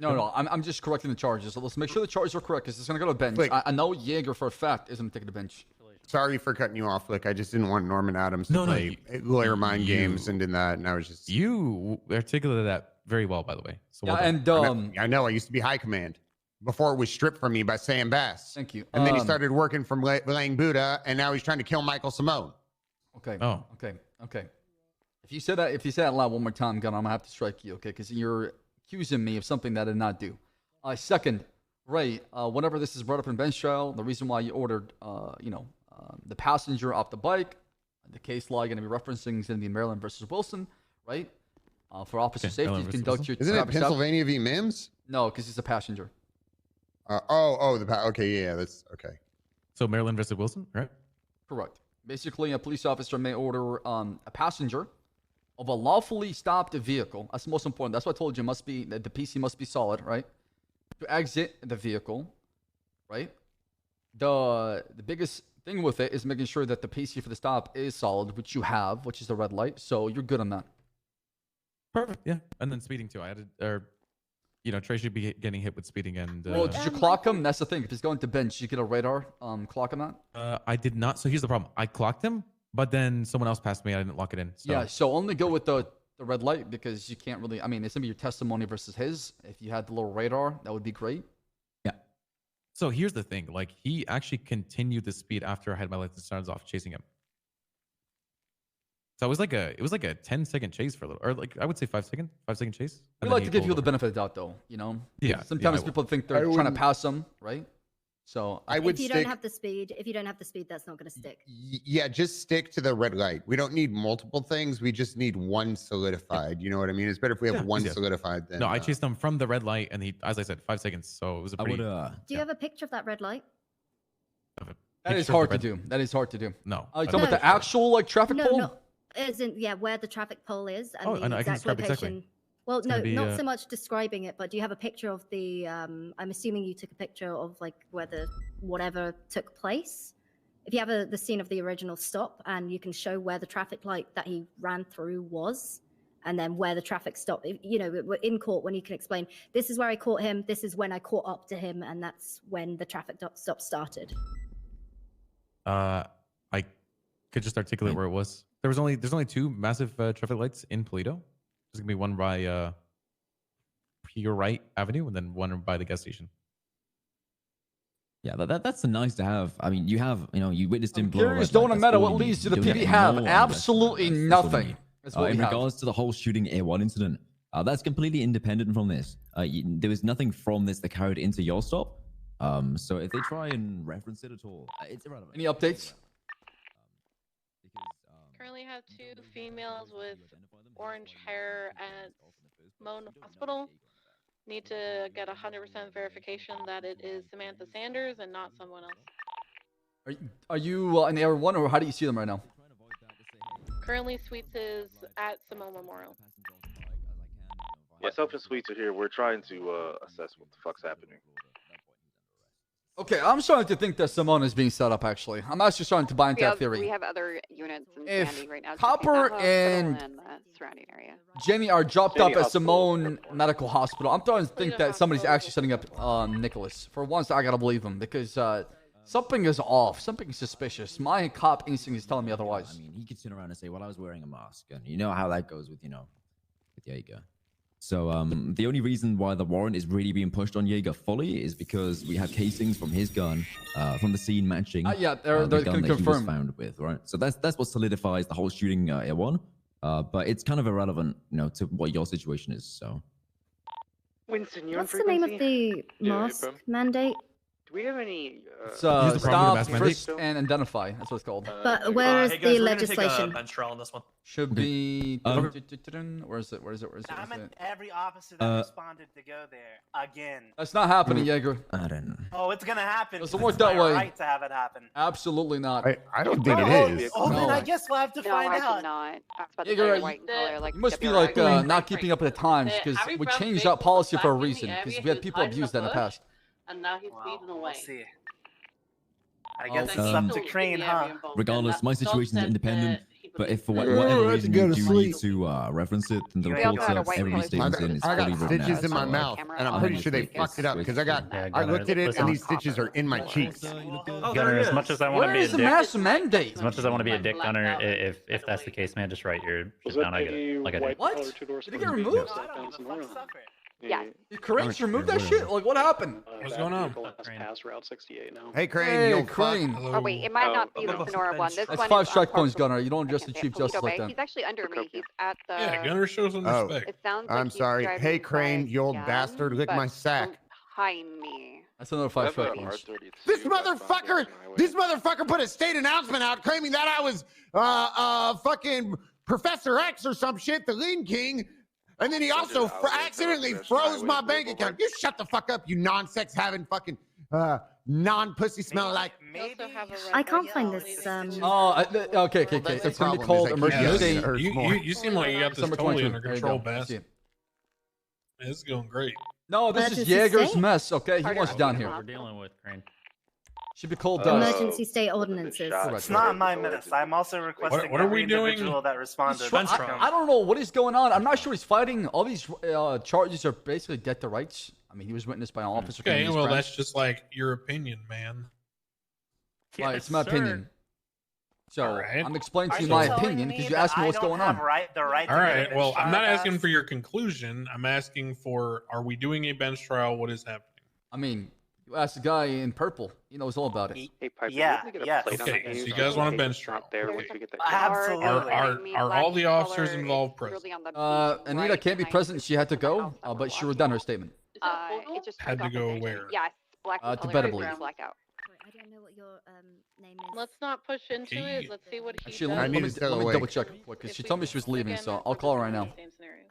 No, I'm just correcting the charges. So let's make sure the charges are correct because it's going to go to the bench. Flick. I know Jaeger for a fact isn't taking the bench. Sorry for cutting you off, Flick. I just didn't want Norman Adams to No, play lawyer mind games and in that, and I was just You articulated that very well, by the way. So Yeah, well done. and I know I used to be high command before it was stripped from me by Sam Bass. Thank you. And then he started working from Lang Buddha, and now he's trying to kill Michael Simone. Okay. Oh. Okay. If you say that loud one more time, Gunnar, I'm gonna have to strike you. Okay, because you're accusing me of something that I did not do. Second, Ray, whenever this is brought up in bench trial, the reason why you ordered, the passenger off the bike, the case law you're going to be referencing is going to be Maryland versus Wilson, right? For officer safety, you conduct your Isn't it traffic stop. Pennsylvania v. Mims? No, because he's a passenger. Okay, yeah, that's okay. So Maryland versus Wilson, right? Correct. Basically, a police officer may order a passenger of a lawfully stopped vehicle. That's the most important. That's what I told you. The PC must be solid, right? To exit the vehicle, right? The biggest thing with it is making sure that the PC for the stop is solid, which you have, which is the red light. So you're good on that. Perfect. Yeah. And then speeding too. I added, Trey should be getting hit with speeding and. Well, did you clock him? That's the thing. If he's going to bench, you get a radar clock him that. I did not. So here's the problem. I clocked him, but then someone else passed me. I didn't lock it in. So. Yeah. So only go with the red light because you can't really. I mean, it's gonna be your testimony versus his. If you had the little radar, that would be great. Yeah. So here's the thing. Like he actually continued the speed after I had my license turns off, chasing him. So it was like a 10-second chase for a little, or like I would say 5-second chase. We and then like he to give pulled you the over. benefit of the doubt, though. You know. Yeah. Sometimes I people think I they're trying to wouldn't- pass them, right? So if you don't have the speed, that's not going to stick. Yeah, just stick to the red light. We don't need multiple things. We just need one solidified. You know what I mean? It's better if we have one Yeah. solidified than. No, I chased him from the red light, and he, as I said, 5 seconds. So it was a pretty. Do you have a picture of that red light? that is picture of hard the to do. That is hard to do. No. You talking about the actual like traffic pole? No, as in where the traffic pole is and Oh, the I know, I can exact describe location. exactly. Well, It's no, gonna be, not so much describing it, but do you have a picture of the? I'm assuming you took a picture of like where the whatever took place. If you have the scene of the original stop and you can show where the traffic light that he ran through was, and then where the traffic stopped. You know, in court when you can explain, this is where I caught him, this is when I caught up to him, and that's when the traffic stop started. I could just articulate where it was. There's only 2 massive traffic lights in Toledo. There's gonna be one by Pure Right Avenue and then one by the gas station. Yeah, that's nice to have. I mean, you witnessed him blow. Curious, don't matter what leads to the PD have. Absolutely nothing. That's what in we have. regards to the whole shooting A1 incident, that's completely independent from this. There was nothing from this that carried into your stop. So if they try and reference it at all, it's irrelevant. Any updates? Currently have 2 females with orange hair at Moan Hospital. Need to get 100% verification that it is Samantha Sanders and not someone else. Are you in Air 1 or how do you see them right now? Currently, Sweets is at Simone Memorial. Myself and Sweets are here. We're trying to assess what the fuck's happening. Okay, I'm starting to think that Simone is being set up, actually. I'm actually starting to buy into that We theory. have other units in If Sandy right now. Copper and the surrounding area. Jenny are dropped Jenny up at Hospital. Simone Medical Hospital, I'm starting to think that somebody's actually setting up Nicholas. For once, I gotta believe him because something is off. Something suspicious. My cop instinct is telling me otherwise. I mean, he could turn around and say, "Well, I was wearing a mask," and you know how that goes with Jaeger. So the only reason why the warrant is really being pushed on Jaeger fully is because we have casings from his gun from the scene matching Yeah, they're the gun that he was confirmed. found with, right? So that's what solidifies the whole shooting A1. But it's kind of irrelevant, to what your situation is. So Winston, you're What's the name of the mask mandate? Do we have any? It's Use the stop, problem frisk, and identify. That's what it's called. But where is hey guys, the we're gonna legislation? take a bench trial on this one. Should be. Where is it? I'm in every officer that responded to go there again. That's not happening, Jaeger. I don't know. Oh, it's gonna happen. Doesn't 'cause work it's that my way. right to have it happen. Absolutely not. I don't think it is. Oh, then I guess we'll have to No, find I out. did not. I was about to Jaeger, say white in color, like you must be WRI. like not keeping up with the times because Harry we Brown changed vehicle that policy was for a back in the reason because area, we had he was people hiding abuse that in the bush, past. And now he's speeding away. We'll see. I Oh, guess it's um, up to Crane, huh? regardless, my situation is independent. But if for Yeah, whatever I reason go you to do sleep. need to reference it, then the You report also got a of white every collar statement in is I fully got written stitches out. in my So, mouth, and I'm pretty sure they fucked it up because I looked at it and these stitches are in my cheeks. Gunner, as much as I want to Where be a is the dick, mass mandate? as much as I want to be a dick, Gunner, if that's the case, man, just write your shit down. I get it. Like I do. What? Did it get removed? Yeah. Did Corinne remove that shit? Like, what happened? What's going on? Past Route 68 now. Hey, Crane, Hey, you fuck. Crane. Oh wait, it might not be the Sonora one. This That's one 5 is strike on points, Park- Gunner. You don't just I can't achieve say it, justice like Toledo Bay. that. He's actually under me. He's at the. Yeah, Gunner, show some Oh. respect. It sounds like I'm he's sorry. driving Hey, by Crane, you old again, bastard, lick but my sack. Behind me. That's another 5 strike points. This motherfucker put a state announcement out claiming that I was fucking Professor X or some shit, the Lean King. And then he also accidentally froze my bank account. You shut the fuck up, you non-sex having fucking non-pussy smell like. I can't find this. Oh, okay. It's gonna be called emergency. You seem like you got this December totally 22. under There you control, go. Bass. See it. This is going great. No, this is Emergency Jaeger's state? mess. Okay, he wants down here. We're dealing with Crane. Should be called Emergency state ordinances. It's not my mess. I'm also requesting What are we every doing? individual that responded. I don't know what is going on. I'm not sure he's fighting. All these charges are basically debt to rights. I mean, he was witnessed by an officer. Okay, committing these well, crimes. that's just like your opinion, man. Right, it's my opinion. So Alright. I'm explaining to Are you you my telling opinion me because you that asked me I what's don't going have on. the right to All get a right, bench well, I'm trial, not asking Bass? for your conclusion. I'm asking for, are we doing a bench trial? What is happening? I mean, You ask the guy in purple. He knows all about it. Hey, Piper, Yeah, you get a yes. plate on Okay, that so you case guys in want a case bench it's not trial? there once you get that. Absolutely. Are all the officers involved present? Anita can't be present. She had to go, but she wrote down her statement. It just Had to go where? Yes, black To bed, I believe. blackout. I don't know what your name is. Let's not push into it. Let's see what he Actually, does. let me awake. double check because she told me she was leaving, so I'll call her right now.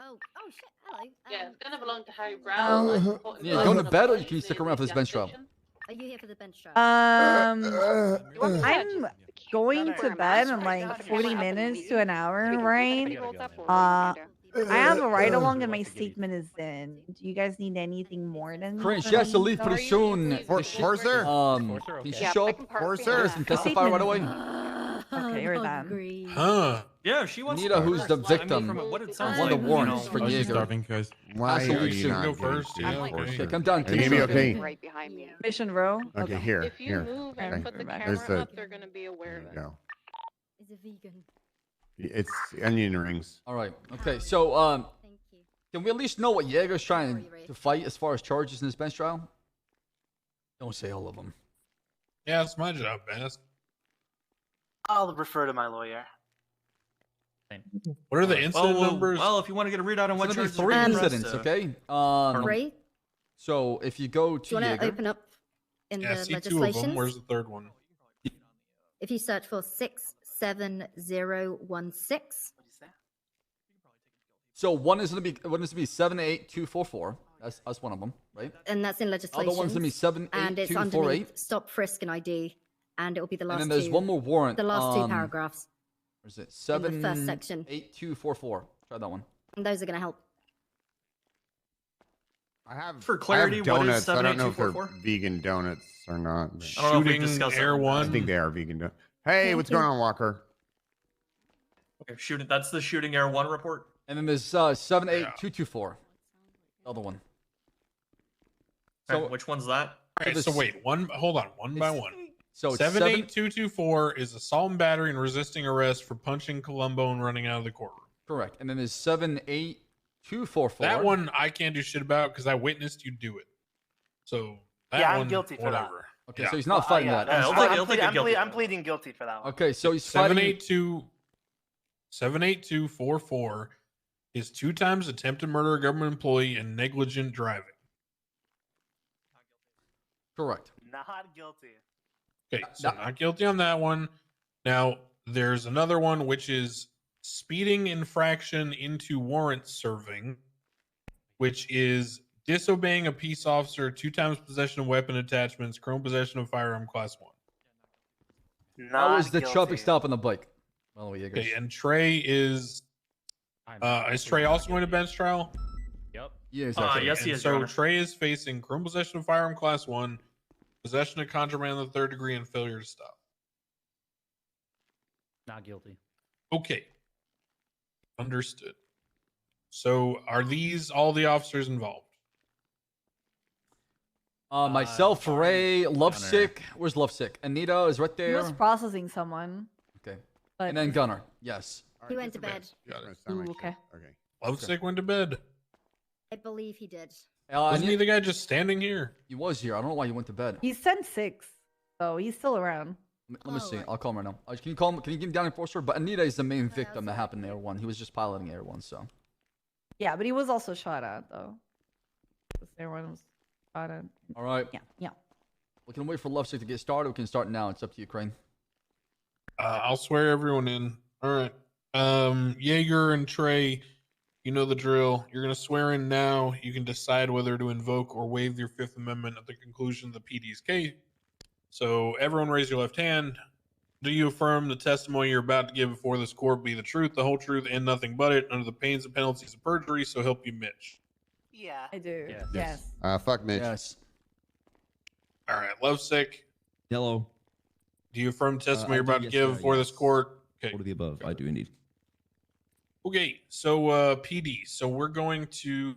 Oh shit! Hello. Yeah, it's gonna belong to Harry Brown. like, supporting Yeah, the going to other bed, or boys can you stick near around the for this bench gas trial? station. Are you here for the bench trial? I'm going to bed in like 40 minutes to an hour, right? I have a ride along and my statement is in. Do you guys need anything more than Crane, from she has to me? leave pretty soon. Forcer? Can you show up? Forcer? And testify right away. Okay, you're done. Huh? Yeah, she wants. Anita, who's the victim, what it sounds one of like, the warrants for Oh, she's Jaeger. starving, guys. Why Has to are leave you soon. not Go getting first, to yeah, the okay. Forcer? Okay, come down. Are you gonna be okay? Right behind me. Mission row. Okay, here, If you here. move and Okay. put the There's camera the- up, they're gonna be aware of There it. you go. Is a vegan. It's onion rings. All right. Okay. So, Thank you. can we at least know what Jaeger's trying to fight as far as charges in this bench trial? Don't say all of them. Yeah, it's my job, man. I'll refer to my lawyer. What are the incident numbers? Well, if you want to get a readout on what It's gonna be charges 3 are being incidents. pressed, Okay. Three. So if you go Do to you want to Jaeger, open up in Yeah, I the see 2 of them. legislation? Where's the third one? If you search for 67016, so one is gonna be 78244. That's one of them, right? and that's in legislation. Other one's gonna be and it's 78248. underneath stop, frisk, and ID, and it will be the last And then there's two. one more warrant. The last two paragraphs. Where is it? In the first section. 78244. Try that one. And those are going to help. I have For clarity, I have what is donuts. I don't know if they're 78244? vegan donuts or not. but- I don't know if we've Shooting discussed Air that. I One. think they are vegan donuts. Hey, what's going on, Walker? Okay, shooting. That's the shooting Air 1 report. And then there's 78224. Other one. Okay, So which one's that? All right, this- so wait, hold on, one by it's- one. So it's 78224 is assault and battery and resisting arrest for punching Columbo and running out of the courtroom. Correct. And then there's 78244. That one I can't do shit about because I witnessed you do it. So that Yeah, I'm one, guilty for that. whatever. Okay, Yeah. so he's not fighting yeah, that. he'll I'm, take- I'm he'll take a pleading- guilty I'm plea. pleading guilty for that one. Okay, so he's fighting. 78244 is 2 times attempted murder of a government employee and negligent driving. Correct. Not guilty. Okay, so not guilty on that one. Now, there's another one which is speeding infraction into warrant serving, which is disobeying a peace officer, 2 times possession of weapon attachments, criminal possession of firearm class 1. That Not was the guilty. traffic stop on the bike. By the way, Jaeger. Okay, and Trey is Trey also going to bench trial? Yep. Yeah, exactly. Yes, he And is. Your so Honor. Trey is facing criminal possession of firearm class 1, possession of contraband in the 3rd degree, and failure to stop. Not guilty. Okay. Understood. So are these all the officers involved? Myself, Ray, Lovesick. Where's Lovesick? Anita is right He there. was processing someone. Okay. But And then Gunner. Yes. He went to bed. Got it. Ooh, okay. Okay. Lovesick went to bed. I believe he did. Wasn't he the guy just standing here? He was here. I don't know why he went to bed. He's 10-6, so he's still around. Let me see. I'll call him right now. Can you call him? Can you get him down in Forster? But Anita is the main victim that happened in Air 1. He was just piloting Air 1, so. Yeah, but he was also shot at, though. Everyone was shot at. All right. Yeah. We can wait for Lovesick to get started. We can start now. It's up to you, Crane. I'll swear everyone in. All right. Jaeger and Trey, you know the drill. You're going to swear in now. You can decide whether to invoke or waive your 5th Amendment at the conclusion of the PD's case. So everyone raise your left hand. Do you affirm the testimony you're about to give before this court be the truth, the whole truth, and nothing but it, under the pains and penalties of perjury, so help you Mitch? Yeah. I do. Yes. Fuck Mitch. Yes. All right. Lovesick, Hello. do you affirm the testimony I you're do, about to yes, give sir, before this yes. court? Okay. All of the above. I do indeed. Okay, so PD. So we're going to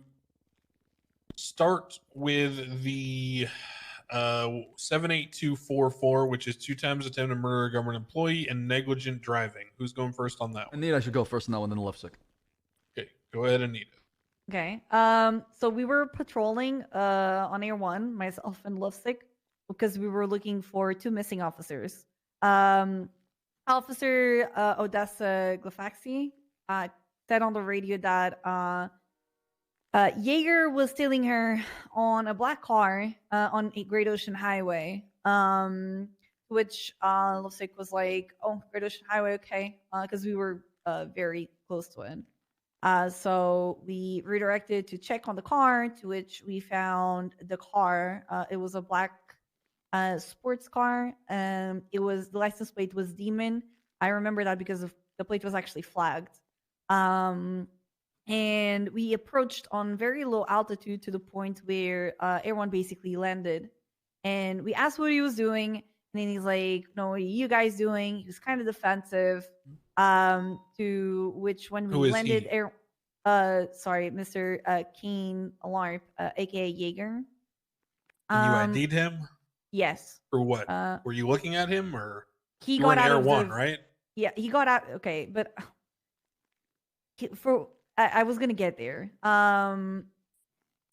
start with the 78244, which is 2 times attempted murder of a government employee and negligent driving. Who's going first on that one? Anita should go first on that one, then Lovesick. Okay, go ahead, Anita. Okay. So we were patrolling on Air 1, myself and Lovesick. because we were looking for 2 missing officers. Officer Odessa Glafaxi said on the radio that Jaeger was stealing her on a black car on a Great Ocean Highway, which looks like was like, oh, Great Ocean Highway, okay, because we were very close to it. So we redirected to check on the car, to which we found the car. It was a black sports car. It was, the license plate was Demon. I remember that because the plate was actually flagged. And we approached on very low altitude to the point where everyone basically landed. And we asked what he was doing. And then he's like, no, what are you guys doing? He was kind of defensive. To which when we landed, sorry, Mr. Keen Alarp, aka Jaeger. And you ID'd him? Yes. For what? Were you looking at him, or he you got were in out Air of One, the, right? Yeah, he got out. Okay, but I was gonna get there.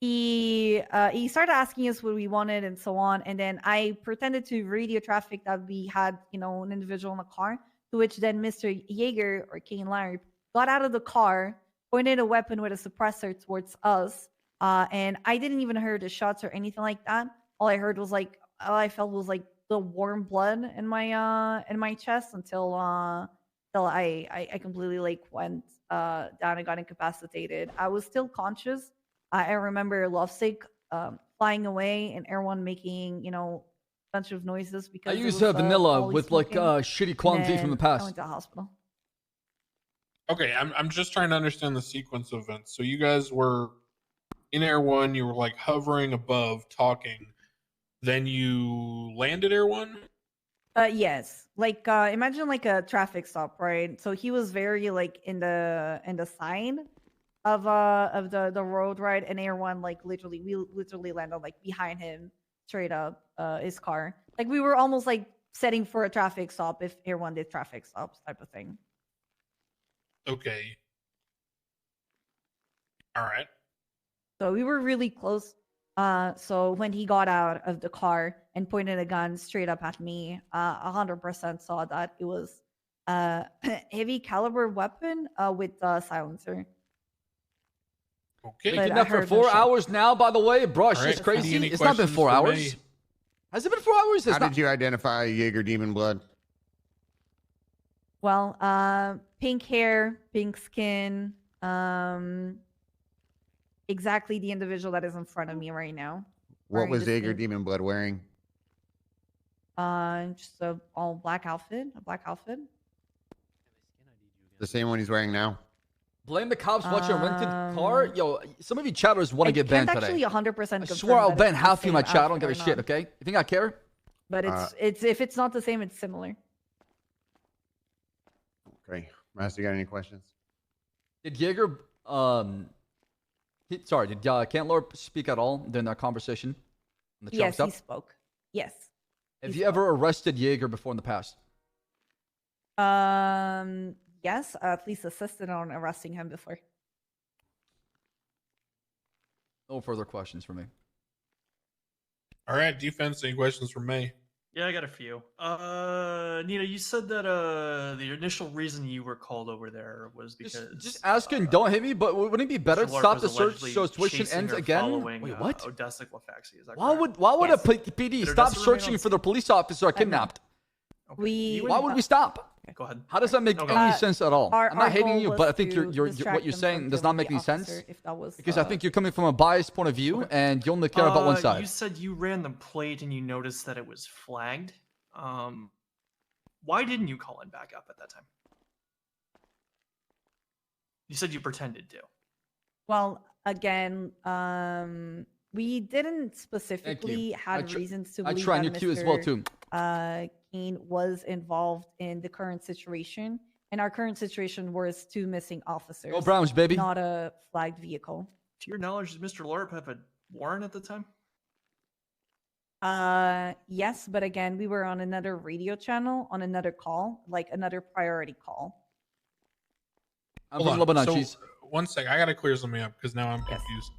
He started asking us what we wanted and so on, and then I pretended to radio traffic that we had, an individual in the car. To which then Mr. Jaeger, or Kane Larp, got out of the car, pointed a weapon with a suppressor towards us, and I didn't even hear the shots or anything like that. All I heard was like, all I felt was like the warm blood in my chest until I completely like went down and got incapacitated. I was still conscious. I remember Lovesick flying away and everyone making, bunch of noises because I used vanilla with like shitty quality from the past. I went to the hospital. Okay, I'm just trying to understand the sequence of events. So you guys were in Air One, you were like hovering above, talking. Then you landed Air One? Yes. Like imagine like a traffic stop, right? So he was very like in the side of the road, right? And Air One, like we literally landed like behind him, straight up his car. Like we were almost like setting for a traffic stop if Air One did traffic stops type of thing. Okay. All right. So we were really close. So when he got out of the car and pointed a gun straight up at me, 100% saw that it was a heavy caliber weapon with a silencer. Okay. Been up for 4 hours now, by the way. Bro, shit's crazy. It's not been 4 hours. Has it been 4 hours? How did you identify Jaeger Demon Blood? Well, pink hair, pink skin, exactly the individual that is in front of me right now. What was Jaeger Demon Blood wearing? Just a all black outfit, The same one he's wearing now. Blame the cops watching a rented car? Yo, some of you chatters want to get banned today. Actually 100% I swear I'll ban half of you in my chat. I don't give a shit, okay? You think I care? But it's if it's not the same, it's similar. Okay. Master, you got any questions? Did Jaeger, did Cantlorp speak at all during that conversation? Yes, he spoke. Yes. Have you ever arrested Jaeger before in the past? Yes, at least assisted on arresting him before. No further questions for me. All right, defense. Any questions from me? Yeah, I got a few. Nina, you said that the initial reason you were called over there was because just asking, don't hit me. But wouldn't it be better to stop the search so tuition ends again? Wait, what? Odessa Glafaxi, is that why would a PD stop searching for the police officer I kidnapped? Why would we stop? Go ahead. How does that make any sense at all? I'm not hating you, but I think goal what you're saying does not make any sense. If that was, Because I think you're coming from a biased point of view, and you only care about one side. You said you ran the plate and you noticed that it was flagged. Why didn't you call in back up at that time? You said you pretended to. Well, again, we didn't specifically have reasons to believe I try that new queue as well too. Kane was involved in the current situation, and our current situation was 2 missing officers. Go Browns, baby. Not a flagged vehicle. To your knowledge, did Mr. Larp have a warrant at the time? Yes, but again, we were on another radio channel on another call, like another priority call. I'm from Lebanon. So, one sec, I gotta clear something up because now I'm confused.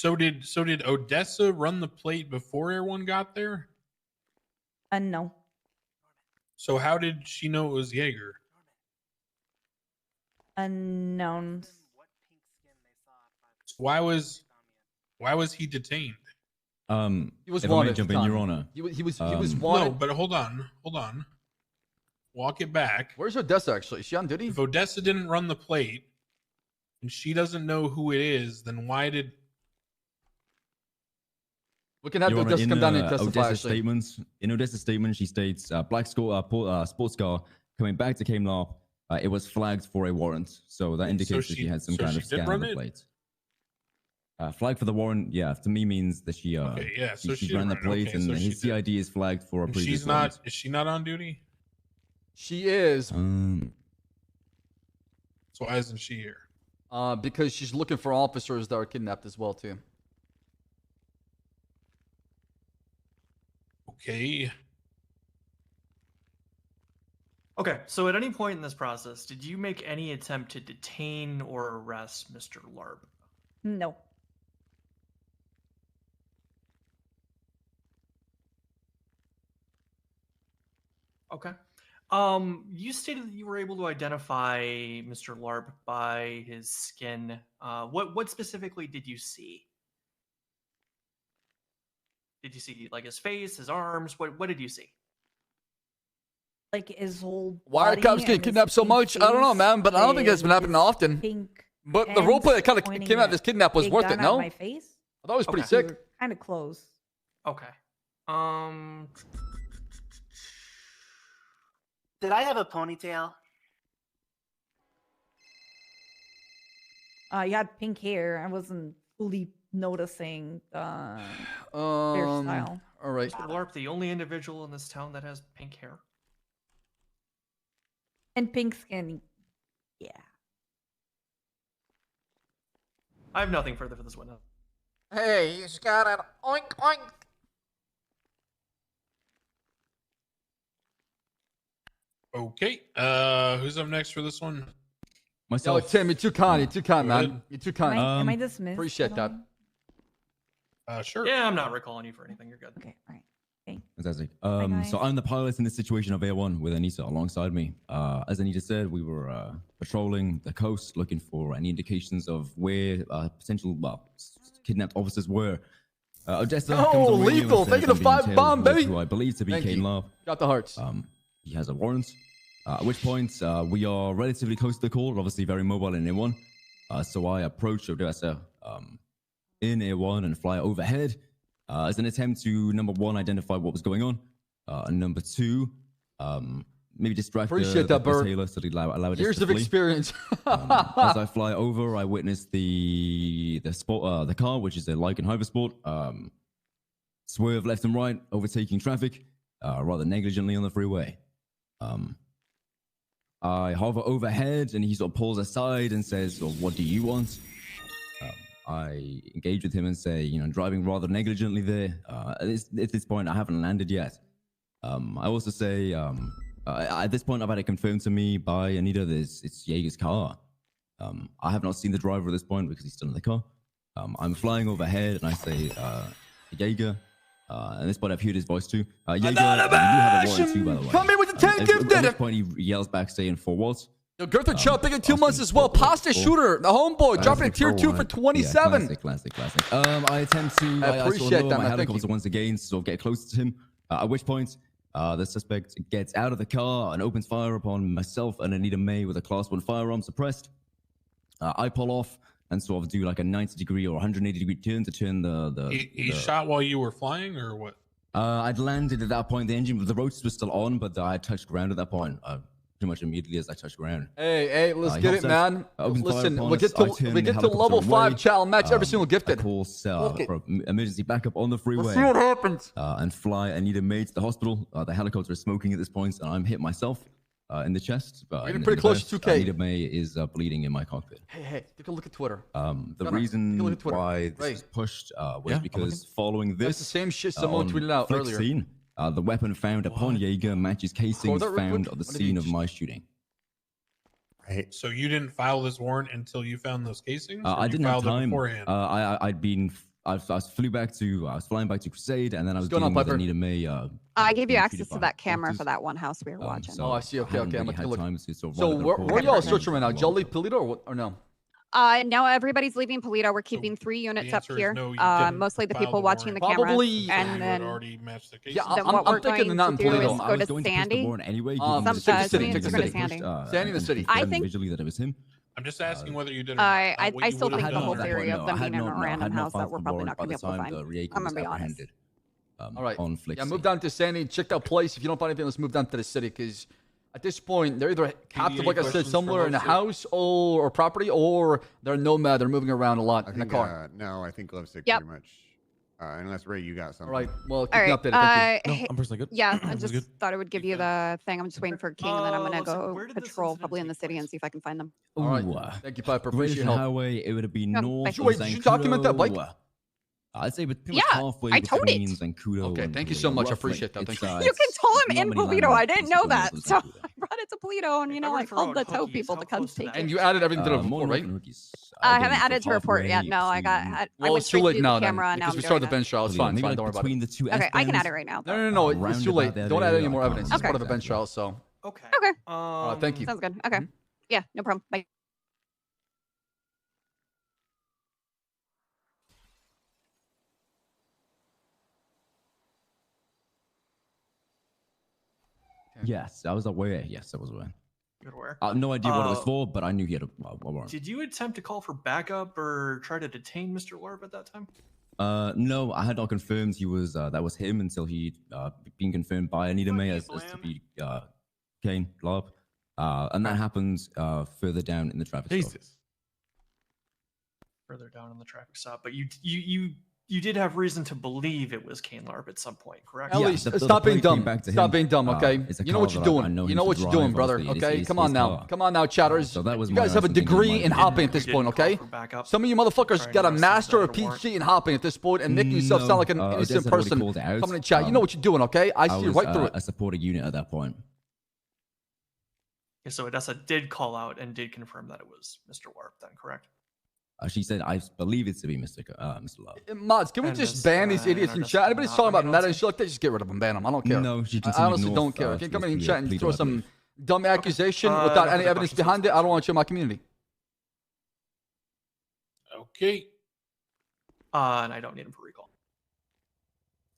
So did Odessa run the plate before everyone got there? No. So how did she know it was Jaeger? Unknown. Why was he detained? He was if I may wanted. jump in, Your Honor. He was No, wanted. but hold on. Walk it back. Where's Odessa actually? Is she on duty? If Odessa didn't run the plate and she doesn't know who it is, then why did... We can have Your Honor, Odessa come down and testify. Odessa's Actually, statements. In Odessa's statement, she states, black sports car coming back to Kmart. It was flagged for a warrant. So that indicates that she had some kind of scan on the plate. Flag for the warrant, yeah, to me means that she she ran the plate, okay, and so his CID is flagged for a And previous she's not. warrant. Is she not on duty? she is. So why isn't she here? Because she's looking for officers that are kidnapped as well too. Okay. Okay, so at any point in this process, did you make any attempt to detain or arrest Mr. Larb? No. Okay. You stated that you were able to identify Mr. Larb by his skin. What specifically did you see? Did you see like his face, his arms? What did you see? Like his whole. Why are cops getting kidnapped so much? I don't know, man, but I don't think it's been happening often. But the roleplay that kind of came out of this kidnap was worth it, no? My face? I thought it was pretty sick. Kind of close. Okay. Did I have a ponytail? You had pink hair. I wasn't fully noticing hairstyle. All right. Mr. Larp, the only individual in this town that has pink hair. And pink skin. Yeah. I have nothing further for this one. Hey, he's got an oink oink. Okay. Who's up next for this one? Myself. Yo, Tim, you're too kind. You're too kind, Go man. ahead. You're too kind. Am I dismissed? Appreciate that. Sure. Yeah, I'm not recalling you for anything. You're good. Okay, all right. Okay. Fantastic. guys. So I'm the pilot in this situation of A1 with Anita alongside me. As Anita said, we were patrolling the coast looking for any indications of where potential kidnapped officers were. Odessa comes on radio lethal. and says Thinking of I'm being 5 tailed bomb, with baby. who I believe to be Thank Kane you. Love. Got the hearts. He has a warrant. At which point, we are relatively close to the call, obviously very mobile in A1. So I approach Odessa in A1 and fly overhead as an attempt to, number one, identify what was going on. And number two, maybe distract Appreciate the that, Bird. tailor so they allow it Years to of flee. experience. As I fly over, I witness the car, which is a Lycan Hypersport, swerve left and right, overtaking traffic, rather negligently on the freeway. I hover overhead, and he sort of pulls aside and says, "Well, what do you want?" I engage with him and say, driving rather negligently there. At this point, I haven't landed yet. I also say, at this point, I've had it confirmed to me by Anita that it's Jaeger's car. I have not seen the driver at this point because he's still in the car. I'm flying overhead, and I say, Jaeger. At this point, I've heard his voice too. Jaeger, you do have a warrant too, by the way. Come in with the 10 At gifted. this point, he yells back, saying, "For what?" Yo, Gertha Chubb picking 2 months as well. Pasta shooter, the homeboy, dropping a tier 2 for 27. Yeah, classic. I attempt to. I appreciate that, my man. Thank helicopter you. once again, so get close to him. At which point, the suspect gets out of the car and opens fire upon myself and Anita May with a Class 1 firearm suppressed. I pull off and sort of do like a 90-degree or 180-degree turn to turn He shot while you were flying, or what? I'd landed at that point. The rotors were still on, but I had touched ground at that point. Pretty much immediately as I touched ground. Hey, let's get it, man. Listen, we get we to level 5 challenge match every single gifted. Call for emergency backup on the freeway. Let's see what happens. And fly Anita May to the hospital. The helicopter is smoking at this point, and I'm hit myself in the chest. We're getting pretty close to 2K. Anita May is bleeding in my cockpit. Hey, take a look at Twitter. The reason why this was pushed was because following this, it's the same shit someone tweeted out Flick earlier. Scene, the weapon found upon Jaeger matches casings that real found quick. at the What did scene he of my shooting. Right. So you didn't file this warrant until you found those casings? Or I you didn't have filed it time. beforehand? I'd been I flew back to. I was flying back to Crusade, and then I was What's going on, dealing with Piper? Anita May. I gave you being access treated to by that camera doctors. for that one house we were watching. So Oh, I see. Okay, haven't okay. I'm really gonna had look. time to sort of So write the where report are and y'all everything. searching right now? Jolly Polito or what? Or no? No, everybody's leaving Polito. We're keeping 3 units up answer is here. no, you didn't Mostly the file people the watching the warrant. cameras. Probably- And You then had already matched the case. Yeah, then I'm what we're thinking going not to in do is Polito. I go was to going to push the Sandy. warrant anyway. Take the city. Some Take units the are going city. to Sandy. Sandy in the city. I think- visually that it was him. I'm just asking whether you did or not. I what you still would've think the done whole or not. theory of them being in a I random had not house that filed we're the probably warrant not by going to the be able to time find. the Riego I'm was going to be honest. apprehended. All right. On Flick Yeah, move City. down to Sandy. Check that place. If you don't find anything, let's move down to the city. Because at this point, they're either captive, like I said, questions somewhere for in a Love house or property, or they're nomad. They're moving around a lot in a car. No, I think Lovesick Yep. pretty much. Unless Ray, you got All something. right. Well, keep All me right. updated. Thank you. No, I'm personally good. Yeah, I I'm just good. thought it would give you the thing. I'm just waiting for King, and then I'm going to Listen, go where did this patrol incident probably in the take city place? and see if I can find them. All right. Ooh, Thank you, Piper. Great Appreciate your Ocean help. Highway, it would have been north Did you- wait, of did you document that bike? Zancudo. I'd say pretty much Yeah, halfway I towed it. between Zancudo Okay, and thank you Polito, so much. I roughly. appreciate that. Thank you. You it's can tow him not in many Polito. landmarks I didn't know going that. north of So Zancudo. I brought it to Polito, and If I were I to throw called the out tow hookies, people how to come close to take that it. And you added everything to the More report, right? than rookies. I Again, haven't added to report yet. halfway No, I got. between- I Well, went it's too straight late to now the then, camera, and now because I'm we doing started the it. bench trial. It's Polito, fine. It's maybe fine. like Don't worry about it. between the two Okay, I can add S-bends, it right now. No. It's too late. roundabout Don't add area, any I more can't evidence. It's part of the remember bench trial. So, Okay. Okay. thank you. Sounds good. Okay. Yeah, no problem. Bye. Yes, that was aware. Yes, that was aware. Good work. I have no idea what it was Uh, for, but I knew he had a warrant. Did you attempt to call for backup or try to detain Mr. Larb at that time? No, I had not confirmed he was that was him until he'd been confirmed by Anita May as to be Kane Larb, and that happened further down in the traffic stop. Jesus. Further down in the traffic stop, but you did have reason to believe it was Kane Larb at some point, correct? Ellie, stop being dumb. Stop being dumb, okay? It's a You know car what you're that I doing. know You him know to what you're drive, doing, brother. obviously. It's Okay, his- come on his now. car. Come on now, chatters. So that was You my guys have a honest thinking degree about in it. hopping at We this didn't point, call okay? for backup. Some of you motherfuckers Trying got to a arrest master us of without a warrant. PhD in hopping at this point and making yourself sound like an Odessa innocent had already person. called it out. Coming in chat. You know what you're doing, okay? I see was right through it. a supporting unit at that point. Okay, so Odessa did call out and did confirm that it was Mr. Larb then, correct? She said, I believe it to be Mr. Love. Mods, can we And just Miss, ban these idiots in Odessa chat? did Anybody's not talking about remain on meta and scene? shit like that, just get rid of them, ban them. I don't care. No, she I continued honestly north, don't care. If you come in towards chat and Polito, throw I some believe. dumb accusation no without further any evidence questions, behind it, I don't want you in my community. Okay. And I don't need him for recall.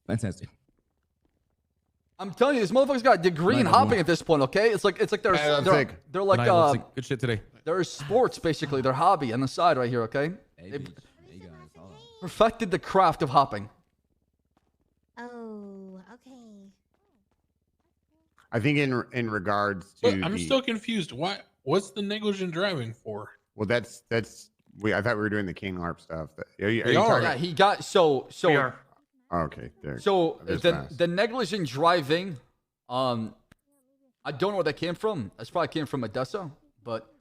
Fantastic. I'm telling you, this motherfucker's got a degree in Night, hopping everyone. at this point, okay? It's like they're Hey, I'm they're, sick. they're like Good night, looks like good shit today. they're sports basically. Their hobby on the side right here, okay? They've perfected the craft of hopping. Oh, okay. I think in regards to But I'm still confused. What's the negligent driving for? well, that's I thought we were doing the King Harp stuff. Are you We talking- are. Yeah, he got so We are. Okay, there. so There's the fast. the negligent driving, I don't know where that came from. That's probably came from Odessa, but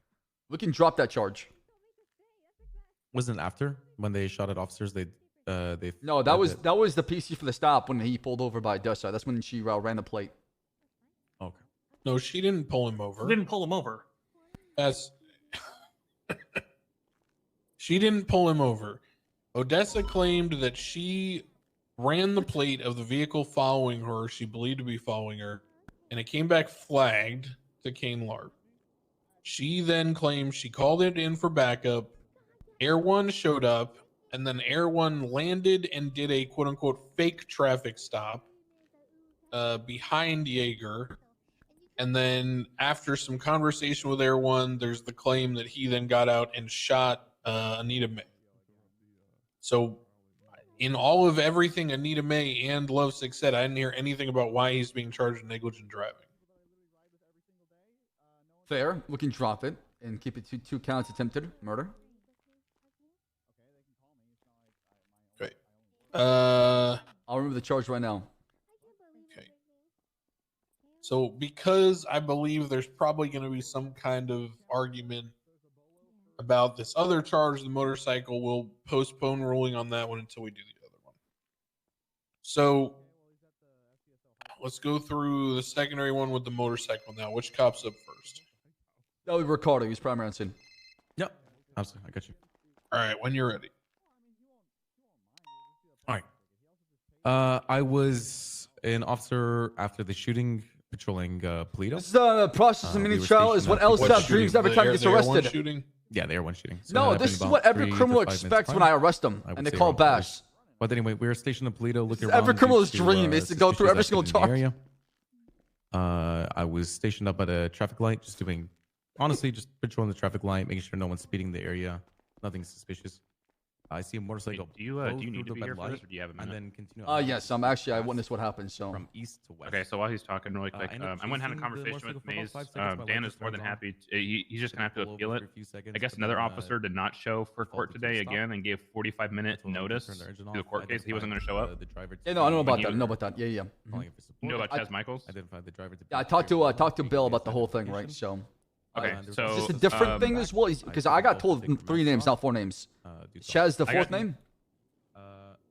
we can drop that charge. Wasn't it after when they shot at officers? They No, that was the PC for the stop when he pulled over by Odessa. That's when she ran the plate. Okay. No, she didn't pull him over. Who didn't pull him over? That's she didn't pull him over. Odessa claimed that she ran the plate of the vehicle following her, she believed to be following her, and it came back flagged to Kane Larb. She then claimed she called it in for backup. Air One showed up, and then Air One landed and did a quote unquote fake traffic stop behind Jaeger. And then after some conversation with Air One, there's the claim that he then got out and shot Anita May. So in all of everything Anita May and Lovesick said, I didn't hear anything about why he's being charged with negligent driving. Fair. We can drop it and keep it to 2 counts attempted murder. Okay. I'll remove the charge right now. Okay. So because I believe there's probably going to be some kind of argument about this other charge, the motorcycle, will postpone ruling on that one until we do the other one. So let's go through the secondary one with the motorcycle now. Which cop's up first? That was Ricardo. He's primary on scene. Yep. Absolutely. I got you. All right, when you're ready. All right. I was an officer after the shooting, patrolling Polito. This is the process of mini trial is what Ssab dreams every time he gets arrested. Yeah, the air one shooting. So No, that this happened is about what every 3 to criminal 5 minutes expects when prior. I arrest them, I would and they say call around bash. hours. But anyway, we were stationed in Polito looking around. Every due criminal's to, dream is to go through every suspicious single activity in charge. the area. I was stationed up at a traffic light, just doing, honestly, just patrolling the traffic light, making sure no one's speeding in the area, nothing suspicious. I see a motorcycle. Do you need to be here for this, or do you have a minute? And then continue. Yes, I'm actually. I witnessed what happened. So from east to west. Okay, so while he's talking really quick, I went and had a conversation with Maze. Dan is more than happy. He's just gonna have to appeal it. I guess another officer did not show for court today again and gave 45-minute notice to the court case. He wasn't going to show up. Yeah, no, I know about that. I know about that. Yeah, yeah. You know about Chaz Michaels? Identified the driver. Yeah, I talked to Bill about the whole thing, right? So. Okay, so is this a different thing as well? Because I got told 3 names, not 4 names. Chaz, the 4th name.